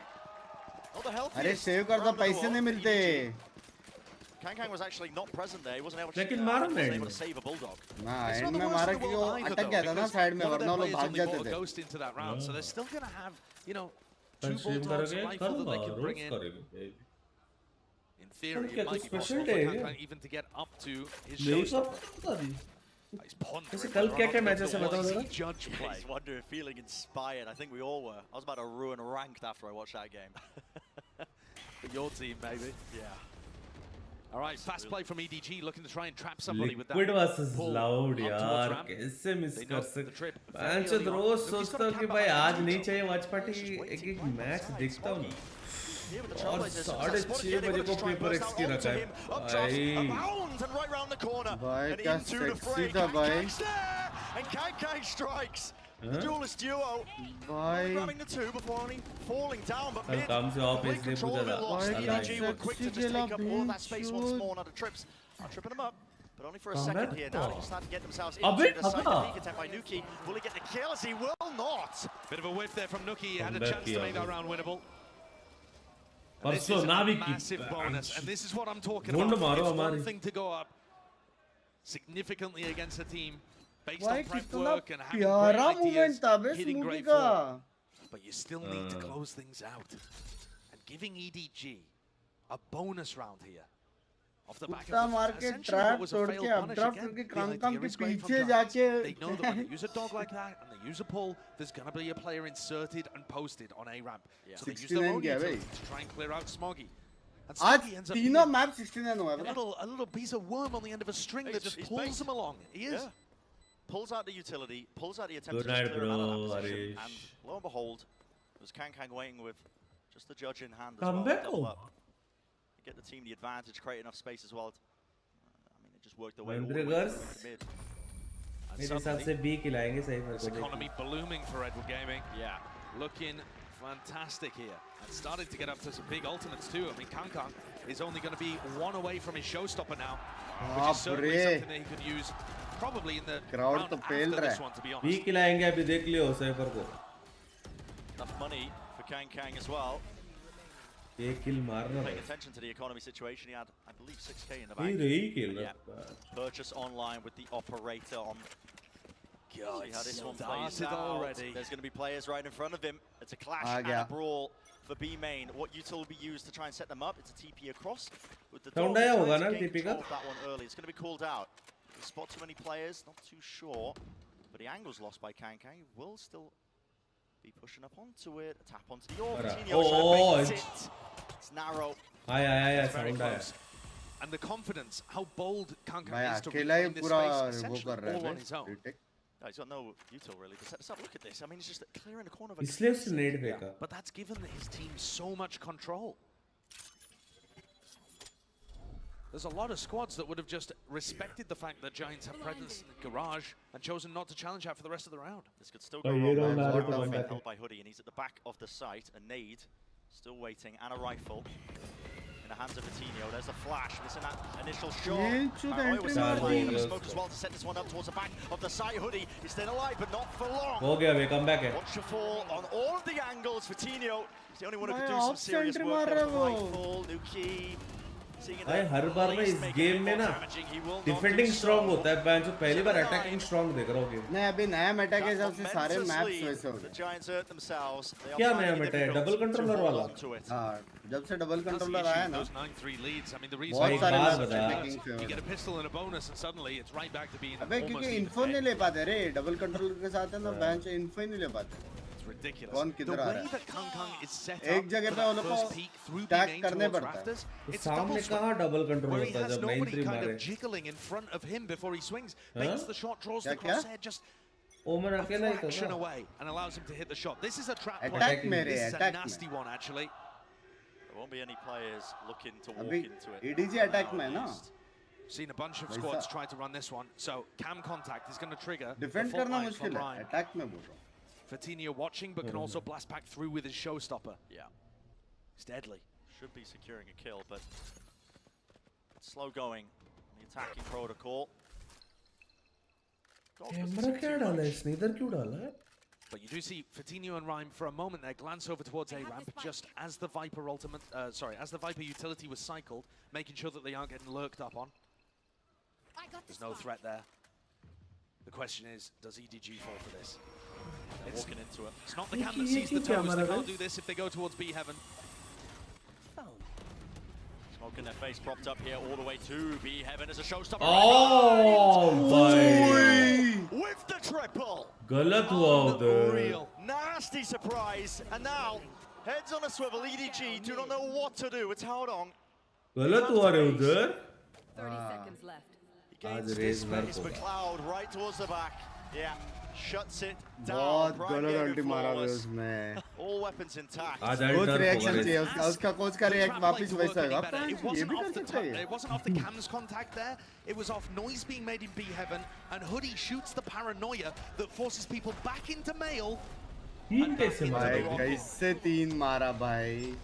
अरे save कर दो पैसे नहीं मिलते. Kang was actually not present there. He wasn't able to save a bulldog. हाँ, एंड में मारा कि वो अटक गया था ना साइड में, वरना वो लोग भाग जाते थे. Ghost into that round, so they're still going to have, 2 bulldogs, a rifle that they can bring in. In theory, it might be possible for Kang even to get up to his showstopper. ऐसे कल क्या matches है बताओ जरा. He's wondering, feeling inspired. I think we all were. I was about to ruin ranked after I watched that game. For your team, maybe. Yeah. All right, fast play from EDG, looking to try and trap somebody with that. Liquid versus Loud यार, कैसे miss कर सकते. मैं तो रोज सोचता हूँ कि भाई आज नहीं चाहिए वॉच पार्टी, एक मैच देखता हूँ. और 6:30 बजे को PaperX की रखा है. भाई क्या सेक्सी था भाई. and Kai strikes. The duelist duo grabbing the 2 before only falling down, but mid complete control of it lost. EDG were quick to just take up all of that space once more. Now the trips are tripping them up, but only for a second here. Now they can start to get themselves into the side. The peek attempt by Nuki. Will he get the kills? He will not. Bit of a whiff there from Nuki. He had a chance to make that round winnable. And this is a massive bonus, and this is what I'm talking about. It's one thing to go up significantly against a team based on prep work and having great ideas, hitting great form. But you still need to close things out. And giving EDG a bonus round here. Off the back of essentially what was a failed punish again. The idea is great from Giants. They know that when they use a dog like that and they use a pull, there's going to be a player inserted and posted on A ramp. Yeah. So they use their own utility to try and clear out Smoggy. And Smoggy ends up being a little piece of worm on the end of a string that just pulls him along. He is. Yeah. Pulls out the utility, pulls out the attempt to just clear him out of that position, and lo and behold, there's Kang waiting with just the judge in hand as well. Double up. Get the team the advantage, create enough space as well. I mean, it just worked the way all the way through mid. मेरे हिसाब से B खिलाएंगे सही मेरे को. Economy blooming for Redwood Gaming. Yeah, looking fantastic here. And starting to get up to some big ultimates too. I mean, Kang is only going to be 1 away from his showstopper now, which is certainly something that he could use probably in the round after this one, to be honest. B खिलाएंगे अभी देख लियो cipher को. Enough money for Kang as well. Paying attention to the economy situation, he had, I believe, 6k in the bank. Yeah. Purchase online with the operator on. See how this one plays out. Already. There's going to be players right in front of him. It's a clash and a brawl for B main. What util will be used to try and set them up? It's a TP across with the dog trying to gain control of that one early. It's going to be called out. Spot too many players, not too sure. But the angle's lost by Kang. He will still be pushing up onto it. Tap onto the orb. It's narrow. It's very close. And the confidence, how bold Kang is to reclaim this space, essentially all on his own. He's got no util really to set this up. Look at this. I mean, he's just clearing the corner of a But that's given his team so much control. There's a lot of squads that would have just respected the fact that Giants have presence in the garage and chosen not to challenge out for the rest of the round. This could still go wrong. Held by Hoodie, and he's at the back of the site. A nade, still waiting, and a rifle in the hands of Vitinho. There's the flash, missing that initial shot. Was playing the smoke as well to set this one up towards the back of the site. Hoodie is still alive, but not for long. Come back. Watch the fall on all of the angles. Vitinho is the only one who could do some serious work. There's the rifle, Nuki. भाई हर बार ना इस game में ना defending strong होता है bench पहली बार attacking strong देख रहा हूं गेम नहीं अभी नया मेटा के हिसाब से सारे मैप्स वैसे हो गए क्या नया मेटा है डबल कंट्रोलर वाला हां जब से डबल कंट्रोलर आया ना बहुत सारे maps you get a pistol and a bonus and suddenly it's right back to being अबे क्योंकि इन्फो नहीं ले पाते रे डबल कंट्रोलर के साथ है ना बेंच इन्फो ही नहीं ले पाते ridiculous. कौन किधर आ रहा है एक जगह पे वो लोग को टैग करने पड़ता है सामने कहां डबल कंट्रोल होता है जब मेन 3 मारे jiggling in front of him before he swings makes the shot, draws the crosshair just ओमन अकेला ही था away and allows him to hit the shot. This is a trap play. This is a nasty one actually. There won't be any players looking to walk into it. EDG attack में ना Seen a bunch of squads try to run this one, so cam contact is going to trigger. Defend करना मुश्किल है attack में बोल रहा हूं Vitinho watching, but can also blast back through with his showstopper. Yeah. It's deadly. Should be securing a kill, but it's slow going. The attacking protocol. But you do see Vitinho and Rhyme for a moment there glance over towards A-ramp just as the Viper ultimate, as the Viper utility was cycled, making sure that they aren't getting lurked up on. There's no threat there. The question is, does EDG fall for this? They're walking into it. It's not the cam that sees the toes. They can't do this if they go towards B heaven. Smoke in their face, propped up here all the way to B heaven as a showstopper. Oh, boy! With the triple. गलत हुआ उधर. Nasty surprise, and now heads on a swivel. EDG do not know what to do. It's held on. गलत हुआ रे उधर. 30 seconds left. He gains this space, McLeod right towards the back. Yeah. shuts it बहुत down. गलत अल्टी मारा है उसमें. All weapons intact. Good reaction चाहिए उसका कोच का react वापस वैसा है. It wasn't off the Cam's contact there. It was off noise being made in B heaven, and Hoodie shoots the paranoia that forces people back into mail. भाई कैसे 3 मारा भाई.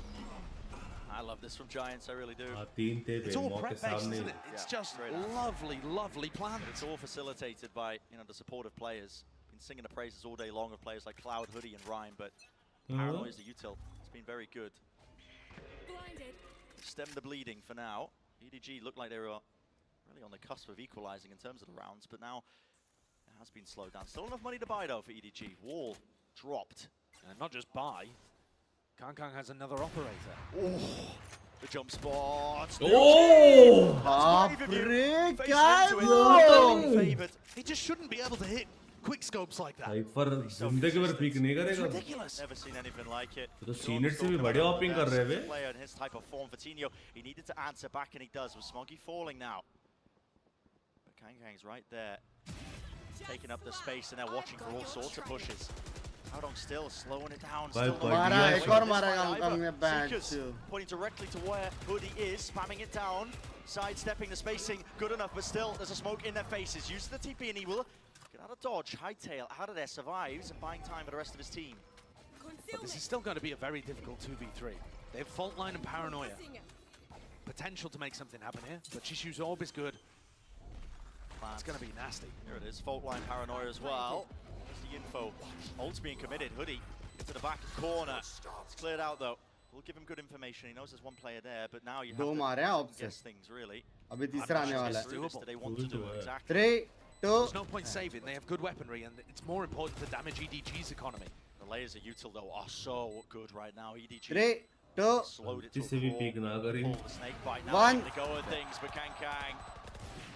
I love this from Giants, I really do. It's all prep-based, isn't it? It's just lovely, lovely planned. It's all facilitated by the supportive players. Been singing the praises all day long of players like Cloud, Hoodie, and Rhyme, but Paranoia is the util. It's been very good. Stem the bleeding for now. EDG looked like they were really on the cusp of equalizing in terms of the rounds, but now it has been slowed down. Still enough money to buy though for EDG. Wall dropped. And not just buy. Kang has another operator. Oh, the jump spot. Oh! He just shouldn't be able to hit quick scopes like that. It's ridiculous. Never seen anything like it. तो senate से भी बढ़िया hopping कर रहे हैं. Player in his type of form, Vitinho, he needed to answer back and he does with Smoggy falling now. But Kang's right there, taking up the space and they're watching for all sorts of pushes. Outong still slowing it down. Pointing directly to where Hoodie is, spamming it down, sidestepping the spacing, good enough, but still there's a smoke in their faces. Using the TP and he will get out of dodge, hightail out of there, survives, and buying time for the rest of his team. But this is still going to be a very difficult 2v3. They have Fault Line and Paranoia. Potential to make something happen here, but Chishu's orb is good. It's going to be nasty. Here it is, Fault Line Paranoia as well. The info. Ult's being committed. Hoodie into the back corner. It's cleared out though. We'll give him good information. He knows there's one player there, but now you have to guess things really. अभी तीसरा आने वाला है. They want to do exactly. 3, 2. There's no point saving. They have good weaponry, and it's more important to damage EDG's economy. The layers of util though are so good right now. EDG 3, 2. slowed it to a crawl. Pull the snake bite now. 1. They go at things, but Kang.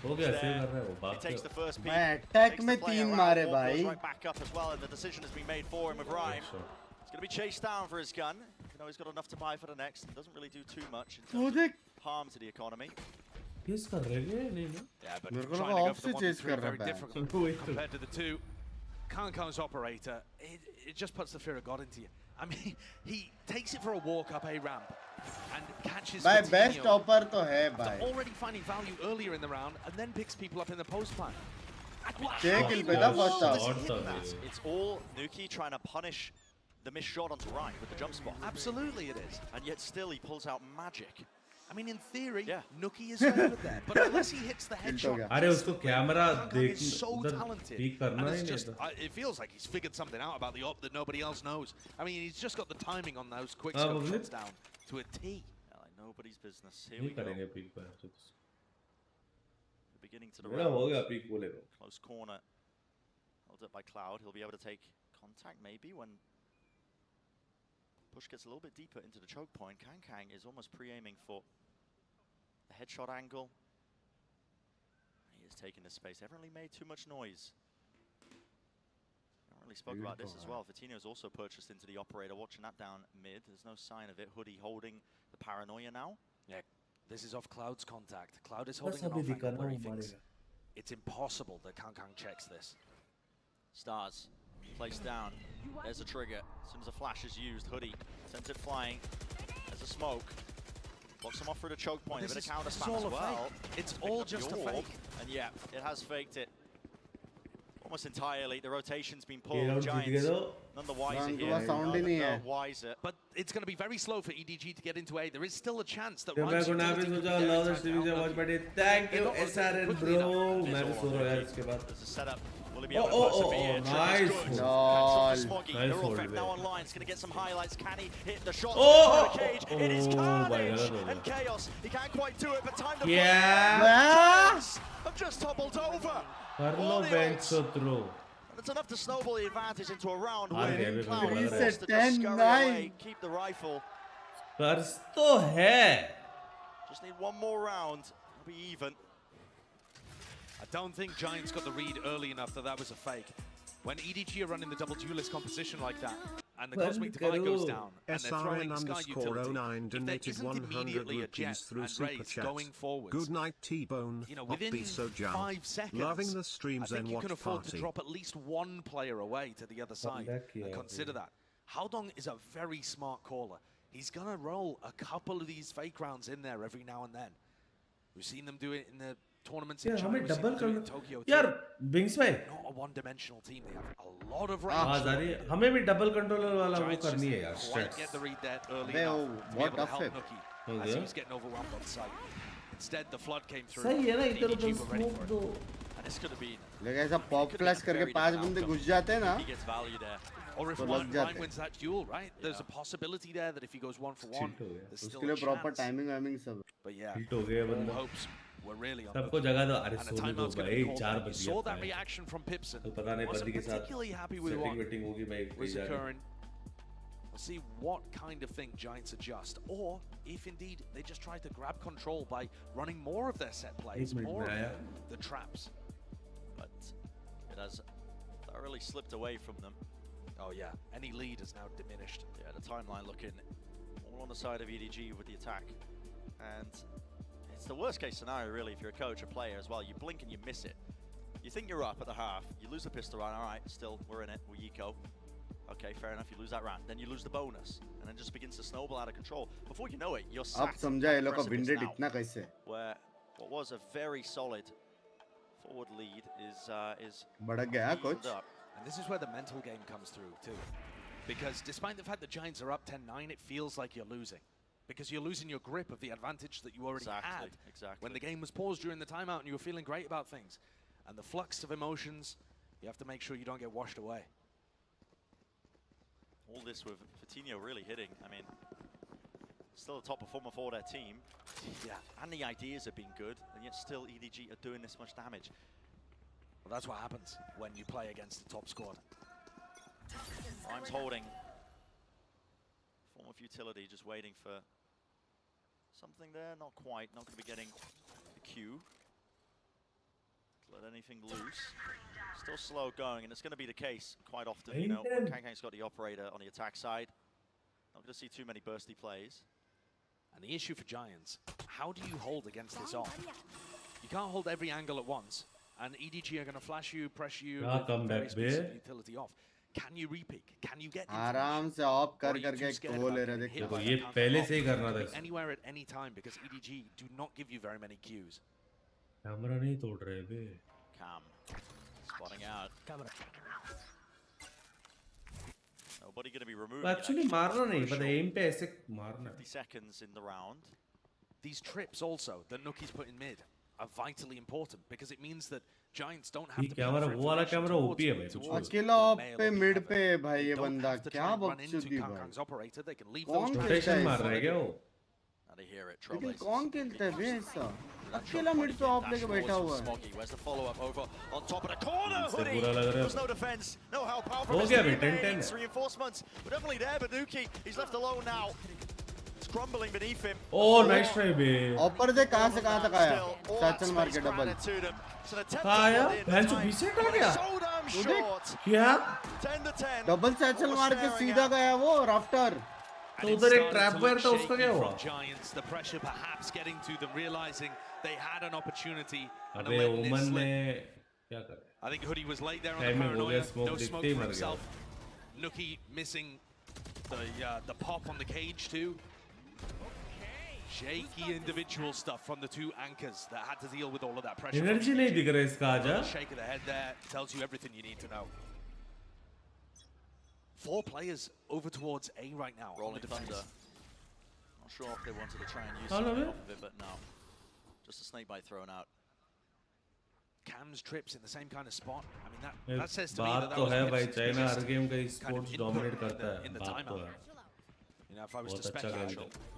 हो गया save कर रहा है वो बात. He takes the first peek. मैं attack में 3 मारे भाई. Right back up as well, and the decision has been made for him with Rhyme. He's going to be chased down for his gun. You know he's got enough to buy for the next. It doesn't really do too much in terms of harm to the economy. Chase कर रहे हैं नहीं ना? Yeah, but मेरे को trying लगा to go off for से the chase 1v3 कर रहा very है. difficult compared to the 2. Kang's operator, it just puts the fear of God into you. I mean, he takes it for a walk up a ramp and catches भाई Vitinho, best topper तो है भाई. already finding value earlier in the round and then picks people up in the post plan. 6 kill पे था first half. It's all Nuki trying to punish the missed shot onto Rhyme with the jump spot. Absolutely it is. And yet still he pulls out magic. I mean, in theory, Nuki is favored there, but unless he hits the headshot, अरे उसको camera देख is so talented. Peak करना And he it's नहीं just, था. it feels like he's figured something out about the op that nobody else knows. I mean, he's just got the timing on those quick scope shots down to a T. Like nobody's business. Here नहीं we go. करेंगे peak पर. The beginning to the मेरा हो गया peak बोलेगा. Close corner. Held up by Cloud. He'll be able to take contact maybe when push gets a little bit deeper into the choke point. Kang is almost pre-aiming for a headshot angle. He is taking this space. Haven't really made too much noise. Haven't really spoke about this as well. Vitinho's also purchased into the operator. Watching that down mid. There's no sign of it. Hoodie holding the paranoia now. Yeah, this is off Cloud's contact. Cloud is holding an off angle where he thinks it's impossible that Kang checks this. Stars placed down. There's a trigger. As soon as a flash is used, Hoodie sends it flying. There's a smoke. Blocks him off through the choke point. A bit of counter spam as well. It's all just a fake. And yeah, it has faked it. Almost entirely. The rotation's been pulled. Giants none the wiser here. None the wiser. But it's going to be very slow for EDG to get into A. There is still a chance that Watchparty, thank you SRN bro. मैं भी सो रहा हूँ यार इसके बाद. There's a setup. Will he be able to persevere? Nice. Nice hold. Now online. It's going to get some highlights. Can he hit the shot? Oh, the cage. It is carnage and chaos. He can't quite do it, but time to I've just toppled over. That's enough to snowball the advantage into a round win. Cloud forced to just scurry away, keep the rifle. Just need one more round. It'll be even. I don't think Giants got the read early enough that that was a fake. When EDG are running the double duelist composition like that, and the Cosmic Divide goes down, and they're throwing Sky Utility. SRN_09 donated 100 rupees through Super Chat. Going forwards, Good night, TbOne. you know, Not within be so jam. 5 seconds, Loving the streams I think and you watch can afford party. to drop at least one player away to the other side. And consider that. Haodong is a very smart caller. He's going to roll a couple of these fake rounds in there every now and then. We've seen them do it in the tournaments in China. We've seen them do it in Tokyo too. यार बिंग्स भाई Not a one-dimensional team. They have a lot of आवाज आ रही है हमें भी double controller वाला वो करनी है यार Giants get the read there early Hey, enough oh, to be what able to a help flip. Nuki as he was getting overwhelmed on site. Instead, the flood came through. सही है ना and इधर EDG उधर were ready smoke for it. दो And this could have been. लेकिन ऐसा pop flash करके 5 बंदे घुस जाते हैं ना He gets value there. Or if तो one लग जाते wins that duel, right? There's a possibility there that if he goes 1 for 1, there's still उसके लिए a प्रॉपर chance. टाइमिंग वाइमिंग सब But yeah, हिट हो गया all बंदा hopes were really on सबको Nuki. जगह दो अरे And a सोने दो timeout's going to भाई be called 4 there. You बज saw गया that reaction from Pipson. कल पता नहीं Wasn't बंदी के साथ particularly happy with setting what waiting होगी भाई was occurring. We'll see what kind of thing Giants adjust, or if indeed they just try to grab control by running more of their set plays, more of the traps. But it has thoroughly slipped away from them. Oh yeah, any lead is now diminished. Yeah, the timeline looking all on the side of EDG with the attack. And it's the worst case scenario really if you're a coach or player as well. You blink and you miss it. You think you're up at the half, you lose the pistol round, all right, still, we're in it, we're Yiko. Okay, fair enough, you lose that round. Then you lose the bonus, and then just begins to snowball out of control. Before you know it, you're अब sacked समझा ये लोग का precipice विंडेड now, इतना कैसे where what was a very solid forward lead is बढ़ गया evened कुछ up. And this is where the mental game comes through too. Because despite the fact that Giants are up 10-9, it feels like you're losing. Because you're losing your grip of the advantage that you already had when the game was paused during the timeout and you were feeling great about things. And the flux of emotions, you have to make sure you don't get washed away. All this with Coutinho really hitting. I mean, still a top performer for their team. Yeah, and the ideas have been good, and yet still EDG are doing this much damage. Well, that's what happens when you play against the top squad. Rhymes holding. Form of utility, just waiting for something there. Not quite. Not going to be getting the Q. Let anything loose. Still slow going, and it's going to be the case quite often. You know, when Kangkang's got the operator on the attack side, not going to see too many bursty plays. And the issue for Giants, how do you hold against this off? You can't hold every angle at once, and EDG are going to flash you, press you, come back, utility off. Can you repeat? Can you get आराम से of कर करके एक वो ले रहे थे देखो ये पहले से ही करना था anywhere at any time because EDG do not give you very many cues. Camera नहीं तोड़ रहे बे Cam spotting out. Camera. Nobody going to be removed. Actually मारना नहीं but aim पे ऐसे मारना 50 seconds in the round. These trips also that Nuki's put in mid are vitally important because it means that Giants don't have to camera वो वाला camera OP है भाई कुछ अकेला ऑफ पे मिड पे भाई ये बंदा क्या बकचोदी भाई कौन रोटेशन मार रहा है क्या वो लेकिन कौन खेलता है बे ऐसा अकेला मिड पे ऑफ लेके बैठा हुआ है Where's the follow up over on top of the corner? Hoodie. There's no defense, no help out from हो his गया भाई teammates. 10-10 Reinforcements were definitely there, but Nuki, he's left alone now. It's crumbling beneath him. Oh, nice try बे ऊपर से कहां तक आया satchel मार के डबल कहां आया भैंचो पीछे आ गया क्या डबल सैचल मार के सीधा गया वो राफ्टर तो उधर एक ट्रैप वायर था उसका क्या हुआ Giants, the pressure perhaps getting to them, realizing they had an opportunity. अबे ओमन ने क्या कर I think Hoodie was late there on the paranoia. No smoke for himself. Nuki missing the pop on the cage too. Shaky individual stuff from the two anchors that had to deal with all of that pressure. Energy नहीं दिख रहा इसका आजा Shake of the head there tells you everything you need to know. 4 players over towards A right now. Rolling Thunder. Not sure if they wanted to try and use something off of it, but no. Just a snake bite thrown out. Cam's trips in the same kind of spot. I mean, that says to me बात that तो was है Pip's भाई China हर biggest game का kind of sports input dominate करता है in the बात तो timeout. है You know, if I was to बहुत अच्छा speculate, खेलता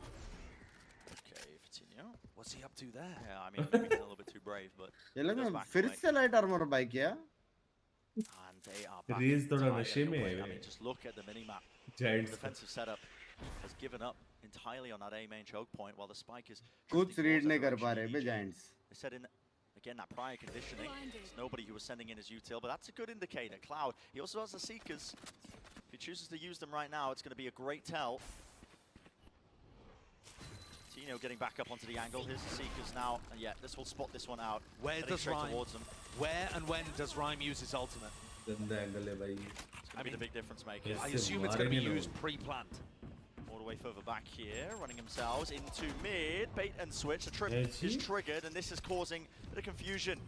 Okay, Coutinho. what's he up to there? Yeah, I mean, maybe a little bit too brave, but ये लोग ने फिर से लाइट आर्मर बाय किया and they are back Reese in थोड़ा tie नशे में anyway. है I mean, just look at the minimap. Giants The defensive setup has given up entirely on that A main choke point, while the spike is कुछ read नहीं कर पा रहे बे giants They said in again that prior conditioning. There's nobody who was sending in his util, but that's a good indicator. Cloud. He also has the seekers. If he chooses to use them right now, it's going to be a great tell. Tino getting back up onto the angle. Here's the Seekers now. And yeah, this will spot this one out. Where does Rhyme? Towards them. Where and when does Rhyme use his ultimate? It's going to be the big difference maker. I assume it's going to be used pre-planned. All the way further back here, running themselves into mid, bait and switch. The trip is triggered, and this is causing a bit of confusion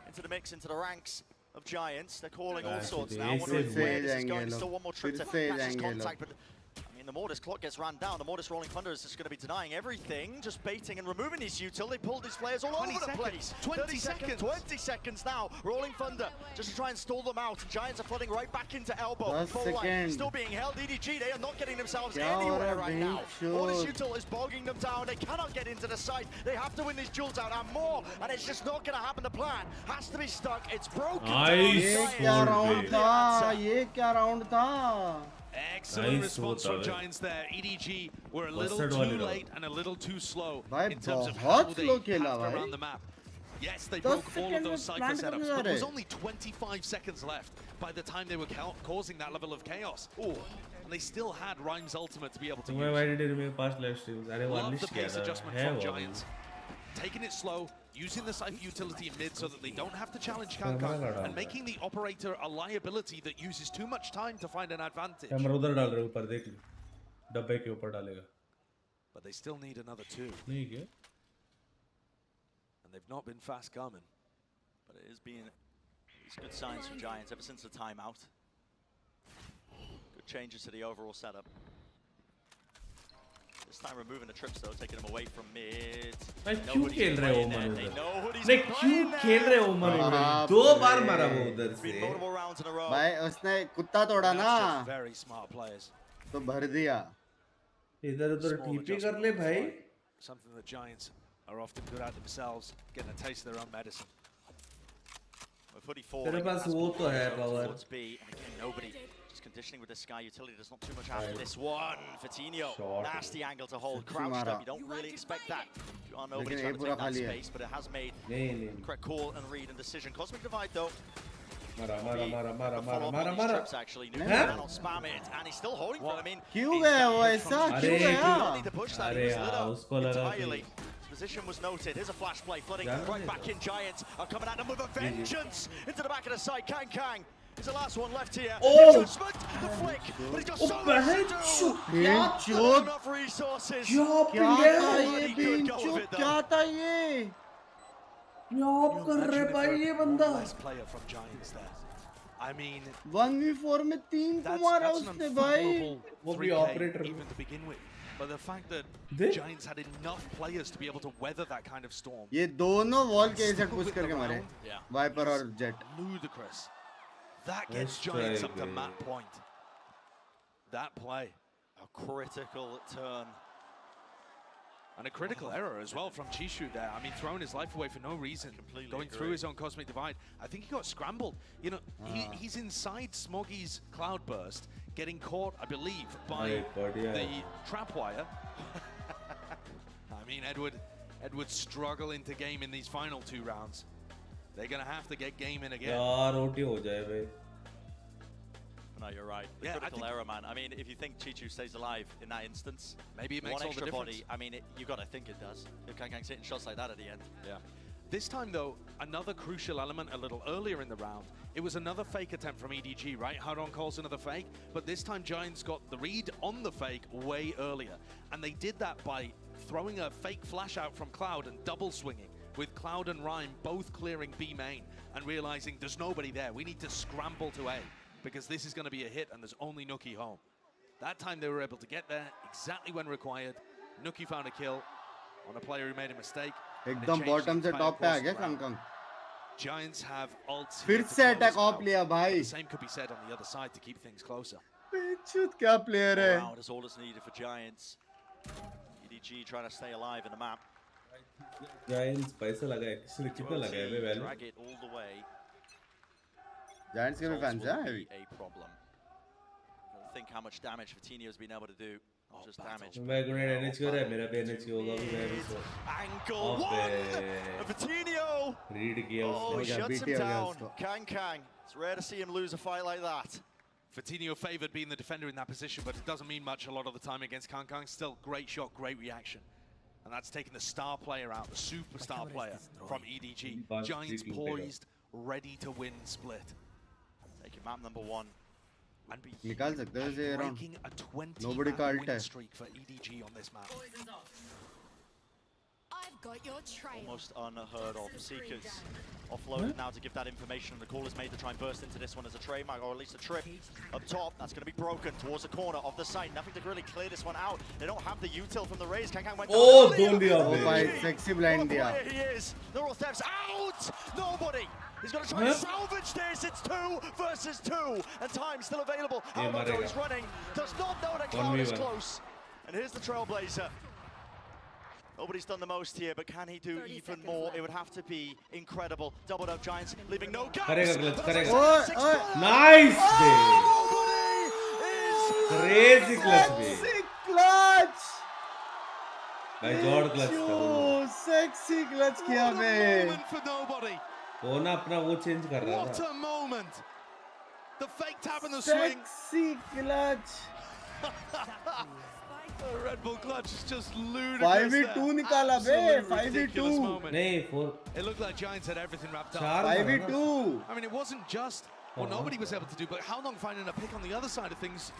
into the mix, into the ranks of Giants. They're calling all sorts now. Wondering where this is going. Still one more trip to catch his contact, but I mean, the more this clock gets ran down, the more this Rolling Thunder is just going to be denying everything, just baiting and removing these util. They pulled these players all over the place. 20 seconds. 20 seconds now. Rolling Thunder just to try and stall them out. And Giants are flooding right back into elbow. Full line still being held. EDG, they are not getting themselves anywhere right now. All this util is bogging them down. They cannot get into the site. They have to win these jewels out and more. And it's just not going to happen. The plan has to be stuck. It's broken down. Excellent response from Giants there. EDG were a little too late and a little too slow in terms of how they have to run the map. Yes, they broke all of those cypher setups, but there was only 25 seconds left by the time they were causing that level of chaos. Oh, and they still had Rhyme's ultimate to be able to use. Love the pace adjustment from Giants. Taking it slow, using the Cypher utility in mid so that they don't have to challenge Kankan, and making the operator a liability that uses too much time to find an advantage. But they still need another two. And they've not been fast coming. But it has been these good signs from Giants ever since the timeout. Good changes to the overall setup. This time removing the trips though, taking him away from mid. भाई क्यों खेल रहे हो उमर उधर? नहीं क्यों खेल रहे हो उमर उधर? 2 बार मारा वो उधर से। भाई उसने कुत्ता तोड़ा ना। Very smart players. तो भर दिया। इधर उधर टीपी कर ले भाई। Something the Giants are often good at themselves, getting a taste of their own medicine. तेरे पास वो तो है power. Nobody. Conditioning with the Sky utility, there's not too much after this one. Fatino, nasty angle to hold, crouched up. You don't really expect that. You are nobody trying to take that space, but it has made the correct call and read and decision. Cosmic Divide though. Mara. Actually, New cannot spam it, and he's still holding for it. I mean, क्यों गया वो ऐसा? क्यों गया? Need to push that. He was lit up entirely. His position was noted. Here's a flash play, flooding right back in. Giants are coming at them with a vengeance into the back of the side. Kang. Is the last one left here. Oh! The flick, but he's got so much to do. Not enough resources. Best player from Giants there. I mean, 1v4 में 3 को मारा उसने भाई. वो भी operator even to begin with. But the fact that Giants had enough players to be able to weather that kind of storm. ये दोनों wall के इधर push करके मारे. Viper और Jet. Ludicrous. That gets Giants up to map point. That play. A critical turn. And a critical error as well from Chishu there. I mean, throwing his life away for no reason. Going through his own Cosmic Divide. I think he got scrambled. You know, he's inside Smoggy's Cloudburst, getting caught, I believe, by the trap wire. I mean, Edward struggle into game in these final 2 rounds. They're going to have to get game in again. No, you're right. The critical error, man. I mean, if you think Chichu stays alive in that instance, maybe it makes one all extra the difference. body. I mean, you got to think it does. If Kang hitting shots like that at the end. Yeah. This time, though, another crucial element a little earlier in the round. It was another fake attempt from EDG, right? Haron calls another fake, but this time Giants got the read on the fake way earlier. And they did that by throwing a fake flash out from Cloud and double swinging, with Cloud and Rhyme both clearing B main and realizing there's nobody there. We need to scramble to A, because this is going to be a hit and there's only Nuki home. That time they were able to get there exactly when required. Nuki found a kill on a player who made a mistake. एकदम bottom से top पे आ गया Kang. Giants have ults. फिर से attack off लिया भाई. The same could be said on the other side to keep things closer. क्या player है? Wow, that's all that's needed for Giants. EDG trying to stay alive in the map. Giants पैसा लगाए, कितना लगाए वे value? Drag it all the way. Giants के भी fans हैं अभी. A problem. Think how much damage Fatino has been able to do. Not just damage. मैं गुनेड NH कर रहा है, मेरा भी NH होगा भी मैं भी सो. Angle one. Fatino. Read किया उसने. Shuts him down. Kang. It's rare to see him lose a fight like that. Fatinho favored being the defender in that position, but it doesn't mean much a lot of the time against Kangkang. Still, great shot, great reaction. And that's taking the star player out, the superstar player from EDG. Giants poised, ready to win split. Taking map number 1. And निकाल सकते हैं इसे around. breaking a 20 Nobody map called win it. streak for EDG on this map. I've got your trail. Almost unheard of. Seekers offloaded now to give that information. The call is made to try and burst into this one as a trade mag, or at least a trip up top. That's going to be broken towards the corner of the site. Nothing to really clear this one out. They don't have the util from the Rays. Kangkang went down. Oh, don't be up. Oh, my sexy blind diya. He is. The Royal Thefts out. Nobody. He's going to try and salvage this. It's 2 versus 2. And time still available. Alonso is running. Does not know that Cloud is close. And here's the Trailblazer. Nobody's done the most here, but can he do even more? It would have to be incredible. Doubled up Giants, leaving no gaps. Nice day. Crazy clutch day. Sexy clutch. By George clutch. Sexy clutch किया बे. What a moment for nobody. वो ना अपना वो change कर रहा था. What a moment. The fake tap and the swing. Sexy clutch. The Red Bull clutch is just ludicrous. 5v2 निकाला बे. 5v2. नहीं 4. It looked like Giants had everything wrapped up. 5v2. I mean, it wasn't just what nobody was able to do, but how long finding a pick on the other side of things.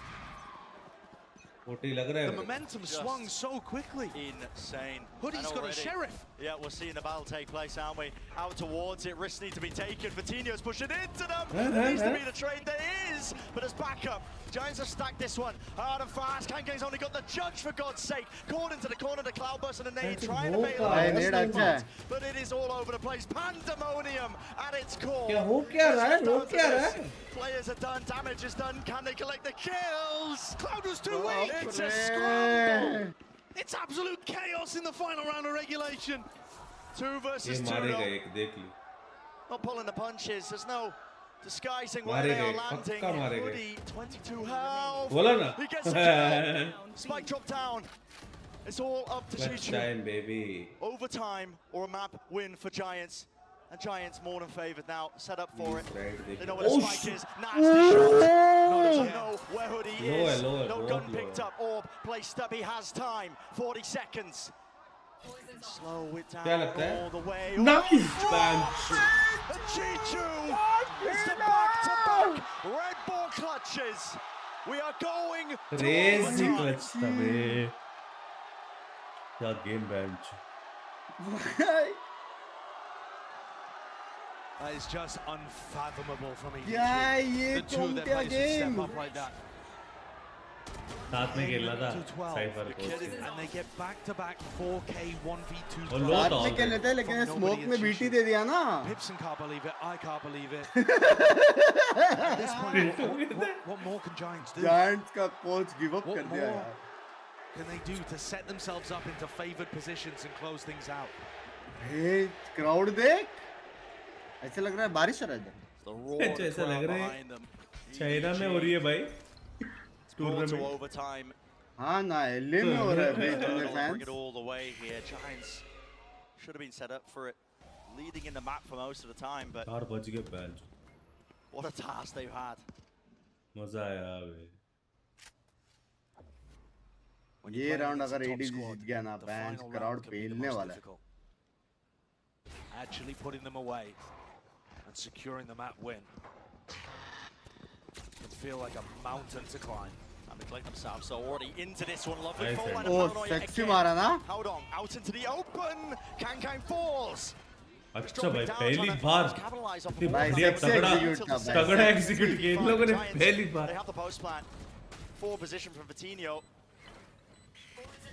The momentum swung so quickly. Insane. Hoodie's got a sheriff. Yeah, we're seeing the battle take place, aren't we? Out towards it, risks need to be taken. Fatinho's pushing into them. There needs to be the trade. There is, but as backup, Giants have stacked this one hard and fast. Kangkang's only got the judge, for God's sake. Caught into the corner, the Cloudburst and a nade, trying to bail out. But it is all over the place. Pandemonium at its core. Players are done, damage is done. Can they collect the kills? Cloud was too weak. It's a scramble. It's absolute chaos in the final round of regulation. 2 versus 2. Not pulling the punches. There's no disguising where they are landing. Hoodie, 22 health. He gets the kill. Spike drop down. It's all up to Chichu. Time, baby. Overtime or a map win for Giants. And Giants more than favored now, set up for it. They know where the spike is. Nasty shot. Doesn't know where Hoodie is. No gun picked up. Orb placed up. He has time. 40 seconds. Slow it down all the way. Nice, man. Chichu. It's the back-to-back Red Bull clutches. We are going crazy clutch था बे. क्या game bench. That is just unfathomable from EDG. Yeah, the two of their players would step up like that. साथ में खेलना था cipher को. And they get back-to-back 4K 1v2. साथ में खेल लेते हैं लेकिन स्मोक में बीटी दे दिया ना. Pipson can't believe it. I can't believe it. At this point, what more can Giants do? Giants का coach give up कर दिया यार. Can they do to set themselves up into favored positions and close things out? Hey, crowd देख. ऐसा लग रहा है बारिश हो रहा है. ऐसा लग रहा है चाइना में हो रही है भाई. To overtime. हाँ ना LA में हो रहा है भाई. Bring it all the way here. Giants should have been set up for it, leading in the map for most of the time, but what a task they've had. मजा आया भाई. ये राउंड अगर ADG जीत गया ना, bench crowd पेलने वाला है. Actually putting them away and securing the map win. It feel like a mountain to climb. And they collect themselves, so already into this one. Lovely Nice. full line Oh, of paranoia sexy again. मारा ना. Hold on, out into the open. Kangkang falls. अच्छा भाई पहली बार इतनी बढ़िया execute तगड़ा execute किया इन लोगों ने पहली बार. They have the post plan. 4 position from Fatinho.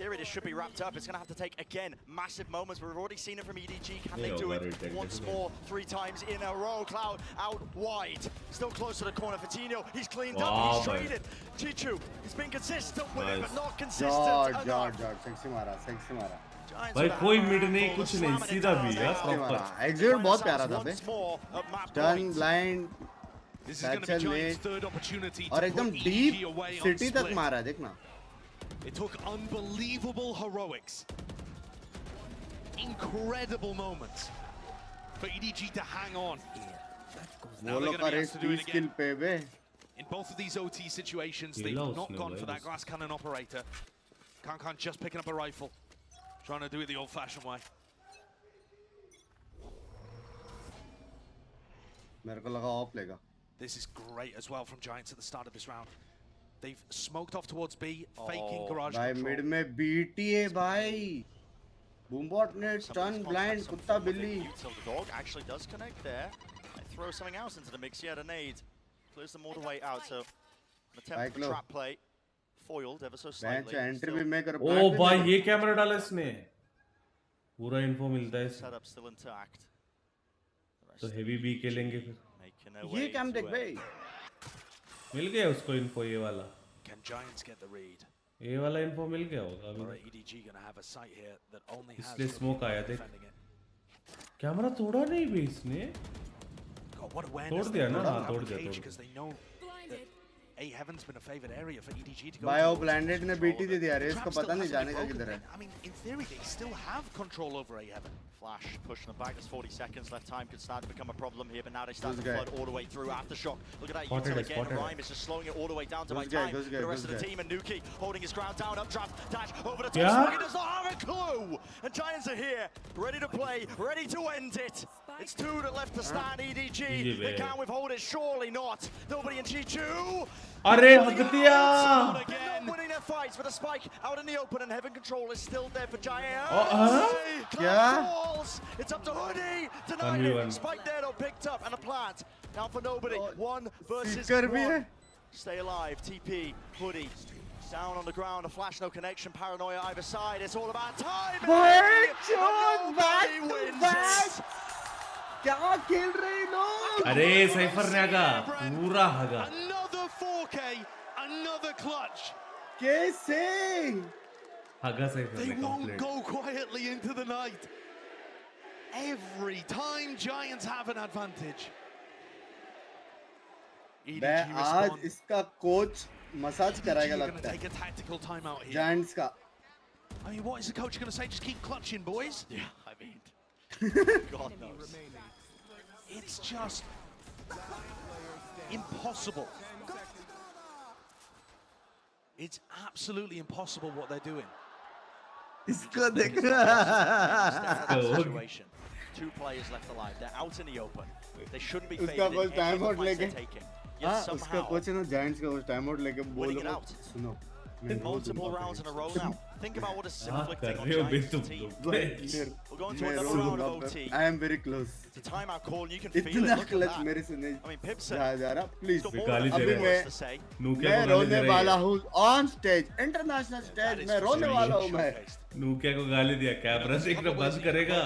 Theory, this should be wrapped up. It's going to have to take, again, massive moments. We've already seen it from EDG. Can they do it once more, 3 times in a row? Cloud out wide. Still close to the corner. Fatinho, he's cleaned up. He's traded. Chichu, he's been consistent with it, but not consistent enough. sexy मारा. भाई कोई mid नहीं कुछ नहीं सीधा भी यार proper. Execute बहुत प्यारा था बे. Turn blind. This is going to be Giants' third opportunity to और एकदम put deep EDG away on city तक split. मारा देखना. It took unbelievable heroics, incredible moments for EDG to hang on. वो लोग का race 30 kill पे बे. In both of these OT situations, they've not gone for that glass cannon operator. Kankan just picking up a rifle, trying to do it the old-fashioned way. This is great as well from Giants at the start of this round. They've smoked off towards B, faking garage control. Mid में BT है भाई. Boombot net stun blind kutta billy. The dog actually does connect there. They throw something else into the mix. He had a nade. Clears them all the way out. So an attempt for trap play. Foiled ever so slightly. Oh भाई ये camera डाला इसने. पूरा info मिलता है. Setup still intact. तो heavy B के लेंगे फिर. ये कैम देख भाई. मिल गया उसको इन्फो ये वाला. Can Giants get the read? ये वाला इन्फो मिल गया होगा अभी. EDG gonna have a site here that only has. इसलिए स्मोक आया देख. कैमरा तोड़ा नहीं भी इसने. तोड़ दिया ना. हाँ तोड़ दिया. A Heaven's been a favored area for EDG to go. Bio blinded ने BT दे दिया रे. इसको पता नहीं जाने का किधर है. I mean, in theory, they still have control over A Heaven. Flash pushing them back. There's 40 seconds left. Time could start to become a problem here, but now they start to flood all the way through. Aftershock. Look at that util again. Rhyme is just slowing it all the way down to my time. The rest of the team and Nuki holding his ground down. Updraft dash over the top. He does not have a clue. And Giants are here, ready to play, ready to end it. It's two that left to stand. EDG. They can't withhold it. Surely not. Nobody in G2. अरे हक दिया. Not winning their fights with a spike out in the open, and Heaven control is still there for GIA. It's up to Hoodie. Denied it. Spike there though, picked up, and a plant. Now for nobody. 1 versus 1. Stay alive. TP, Hoodie. Down on the ground, a flash, no connection, paranoia either side. It's all about time. Nobody wins. क्या खेल रहे लोग? अरे cipher ने आगा पूरा हगा. Another 4K, another clutch. कैसे? हगा cipher ने. They won't go quietly into the night. Every time Giants have an advantage. मैं आज इसका कोच मसाज कराएगा लगता है. Take a tactical timeout here. Giants का. I mean, what is the coach going to say? Just keep clutching, boys. Yeah, I mean. God knows. It's just impossible. It's absolutely impossible what they're doing. इसको देखना. Situation. 2 players left alive. They're out in the open. They shouldn't be उसका coach time out लेके. हाँ, उसका coach है ना Giants का coach time out लेके बोलो. सुनो. Multiple rounds in a row now. Think about what is inflicting on Giants' team. We're going to another round of OT. I am very close. It's a timeout call and you can feel it. Look at that. मेरे से नहीं. I mean, Pip said. जा रहा. Please. अभी मैं रोने वाला हूँ on stage, international stage. मैं रोने वाला हूँ मैं. नूकिया को गाली दिया. कैमरा से एक बंद करेगा.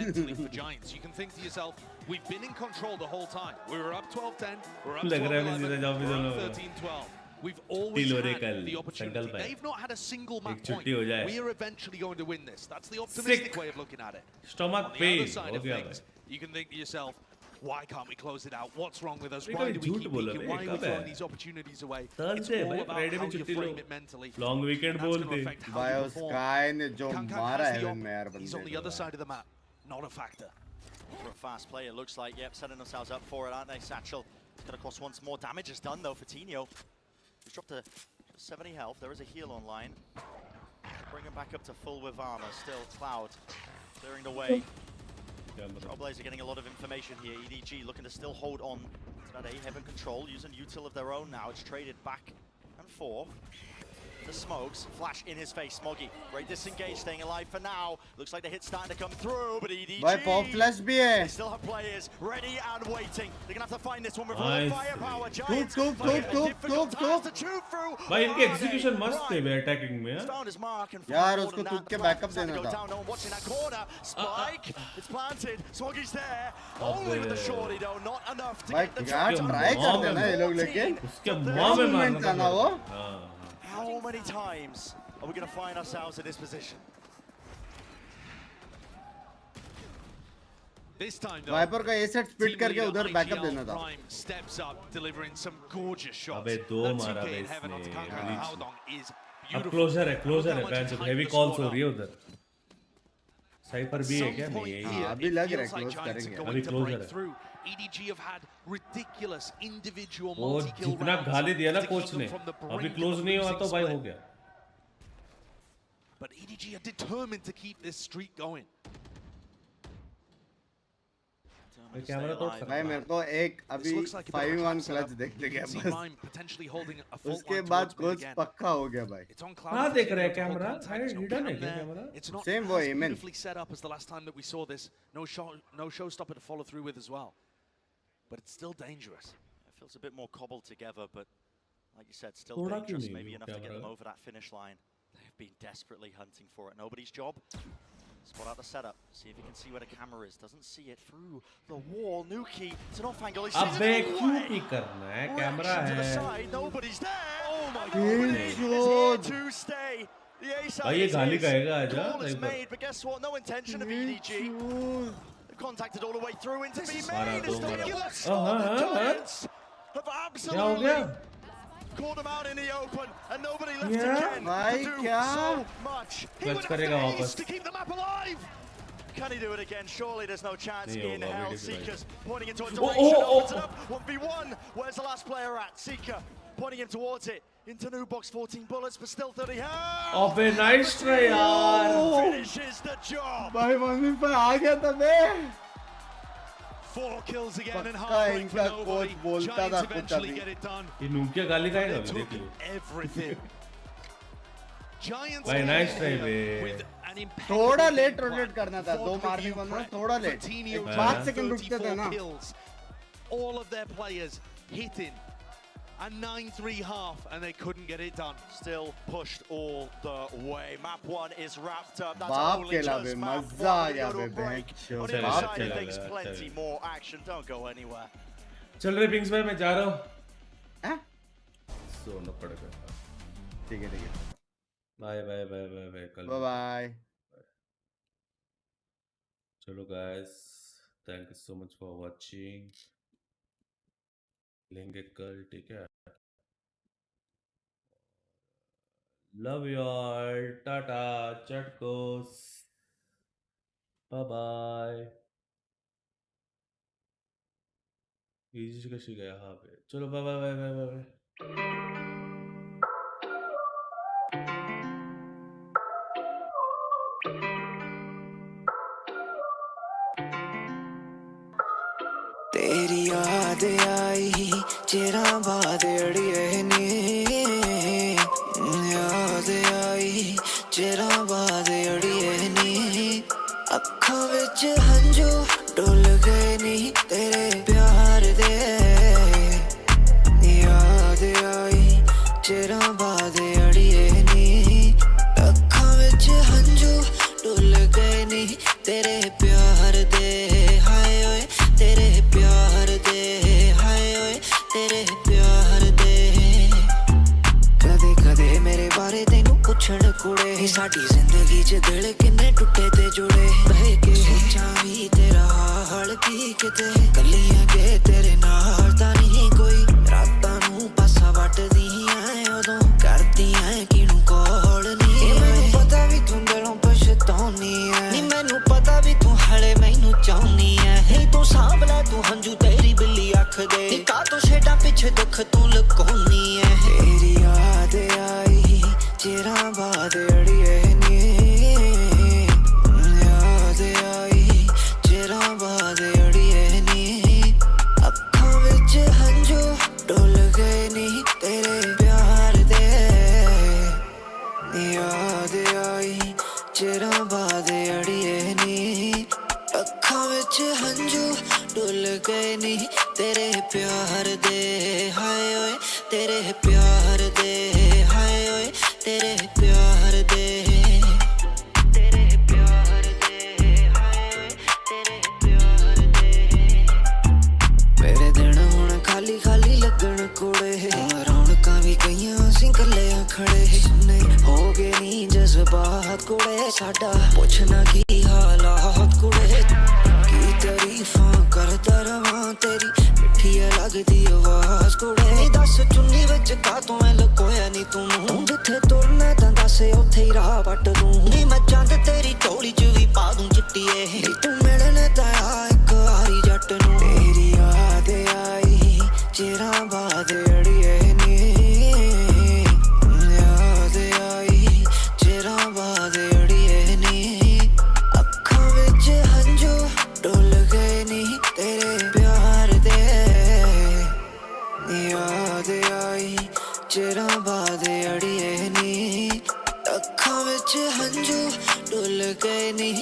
Mentally for Giants, you can think to yourself, we've been in control the whole time. We were up 12-10. We're up 12-11. We're up 13-12. We've always had the opportunity. They've not had a single map point. We are eventually going to win this. That's the optimistic way of looking at it. Stomach pain. On the other side of things, you can think to yourself, why can't we close it out? What's wrong with us? Why do we keep peeking? Why are we throwing these opportunities away? It's all about how you frame it mentally. Long weekend bolte. Bio Sky ने जो मारा है मैं यार बंदे. He's on the other side of the map. Not a factor. For a fast player, looks like, yep, setting themselves up for it, aren't they? Satchel. It's going to cost once more. Damage is done though for Tino. He's dropped to 70 health. There is a heal online. Bring him back up to full with armor. Still Cloud clearing the way. Trailblazer getting a lot of information here. EDG looking to still hold on to that A-Heaven control, using util of their own now. It's traded back and forth. The smokes, flash in his face, Smoggy. Great disengage, staying alive for now. Looks like the hit's starting to come through, but EDG, they still have players ready and waiting. They're gonna have to find this one with all the firepower. Giants to chew through. भाई इनके execution मस्त है attacking में. Found his mark and यार उसको तुक के backup देना था. No one watching that corner. Spike, it's planted. Smoggy's there. Only with the shorty though, not enough to get the try करते ना ये लोग लेकिन. उसके माँ में मारना वो. How many times are we going to find ourselves in this position? This time though, Viper का A-set split करके उधर backup देना था. Prime steps up, delivering some gorgeous shots. अबे दो मारा बे इसने. अब closer है bench में heavy calls हो रही है उधर. Cypher भी है क्या? नहीं है. अभी लग रहा है close करेंगे. अभी closer है. EDG have had ridiculous individual वो multi-kill जितना rounds गाली दिया ना to keep कोच them ने from the अभी brink क्लोज of a नहीं हुआ losing तो भाई split. हो गया. But EDG are determined to keep this streak going. Camera तोड़ सकता भाई मेरे को एक अभी 5-1 क्लच देखने गया बस उसके बाद कोच पक्का हो गया भाई. हाँ देख रहे हैं कैमरा हिडन है क्या कैमरा सेम वो है man. Beautifully set up as the last time that we saw this. No showstopper to follow through with as well. But it's still dangerous. It feels a bit more cobbled together, but like you said, still dangerous. Maybe enough to get them over that finish line. They've been desperately hunting for it. Nobody's job. Spot out the setup. See if you can see where the camera is. Doesn't see it through the wall. Nuki to not Fangle. He's अबे क्यों भी करना है camera है. Nobody's there. Oh my God. Is here to stay. The ASUS भाई ये गाली कहेगा आजा. call is made, but guess what? No intention of EDG. Contacted all the way through into B main. It's ridiculous. Giants have absolutely called him out in the open, and nobody left again to do so much. He would have to ace to keep the map alive. Can he do it again? Surely there's no chance in hell. Seeker's pointing into a direction, opens it up. 1v1. Where's the last player at? Seeker pointing him towards it. Into new box, 14 bullets, but still 30 health. अबे nice try यार. Finishes the job. भाई mummy पर आ गया था मैं. 4 kills again and पक्का इनका coach बोलता था कुछ अभी. ये नूकिया गाली कहेगा अभी देख लो. Everything. Giants भाई नाइस ट्राई बे. थोड़ा लेट रोटेट करना था. 2 मारने को ना थोड़ा लेट. 5 सेकंड रुकते थे ना. All of their players hitting a 9-3 half, and they couldn't get it done. Still pushed all the way. Map 1 is wrapped up. That's बाप only के just लावे map मजा आ 1. गया Little B break. Bench. On the other side of things, plenty more action. Don't go anywhere. चल रहे pings भाई मैं जा रहा हूँ. सोना पड़ेगा. ठीक है. Bye bye bye bye bye कल. Bye bye. चलो guys, thank you so much for watching. लेंगे कल ठीक है. Love you all. Tata. Chatkos. Bye bye. EDG कशी गया हाँ पे. चलो bye bye bye bye bye. तेरी याद आई चिरा बाद अड़िए नी. याद आई चिरा बाद अड़िए नी. अखां विच हंजू डुल गए नी तेरे प्यार दे. याद आई चिरा बाद अड़िए नी. अखां विच हंजू डुल गए नी तेरे प्यार दे. हाय ओए तेरे प्यार दे. हाय ओए तेरे प्यार दे. कदे कदे मेरे बारे तेनू पुछण कुड़े. साडी जिंदगी च दिल किन्ने टुटे ते जुड़े. बह के सोचां भी तेरा हाल की किते. कलियां के तेरे नाल तां नहीं कोई. रातां नू पासा वटदी ऐ उदों करदी ऐ किनू कॉल नी. मैनू पता भी तू दिलों पछताउनी ऐ. नी मैनू पता भी तू हले मैनू चाहुनी ऐ. नी तू सांभ लै तू हंजू तेरी बिल्ली अख दे. नी का तू छेड़ां पिछे दुख तू लुकाउनी ऐ. तेरी याद आई चिरा बाद अड़िए नी. याद आई चिरा बाद अड़िए नी. अखां विच हंजू डुल गए नी तेरे प्यार दे. याद आई चिरा बाद अड़िए नी. अखां विच हंजू डुल गए नी तेरे प्यार दे. हाय ओए तेरे प्यार दे. हाय ओए तेरे प्यार दे. तेरे प्यार दे. हाय ओए तेरे प्यार दे. मेरे दिन हुण खाली खाली लगण कुड़े. रौनकां भी गईयां असीं कल्ले खड़े. हो गए नी जज्बात कुड़े. साडा पुछना की हालात कुड़े. की तारीफां करदा रवां तेरी मिठी लगदी आवाज कुड़े. दस चुन्नी विच कातों ऐ लकोया नी तू. तू जिथे तुरना तां दस उत्थे ही राह पट दूं. नी मैं चंद तेरी झोली च भी पा दूं चिट्टीए. नी तू मिलने तां आ इक वारी जट नूं. तेरी चिरा बाद अड़िए नी याद आई चिरा बाद अड़िए नी अखां विच हंजू डुल गए नी तेरे प्यार दे याद आई चिरा बाद अड़िए नी अखां विच हंजू डुल गए नी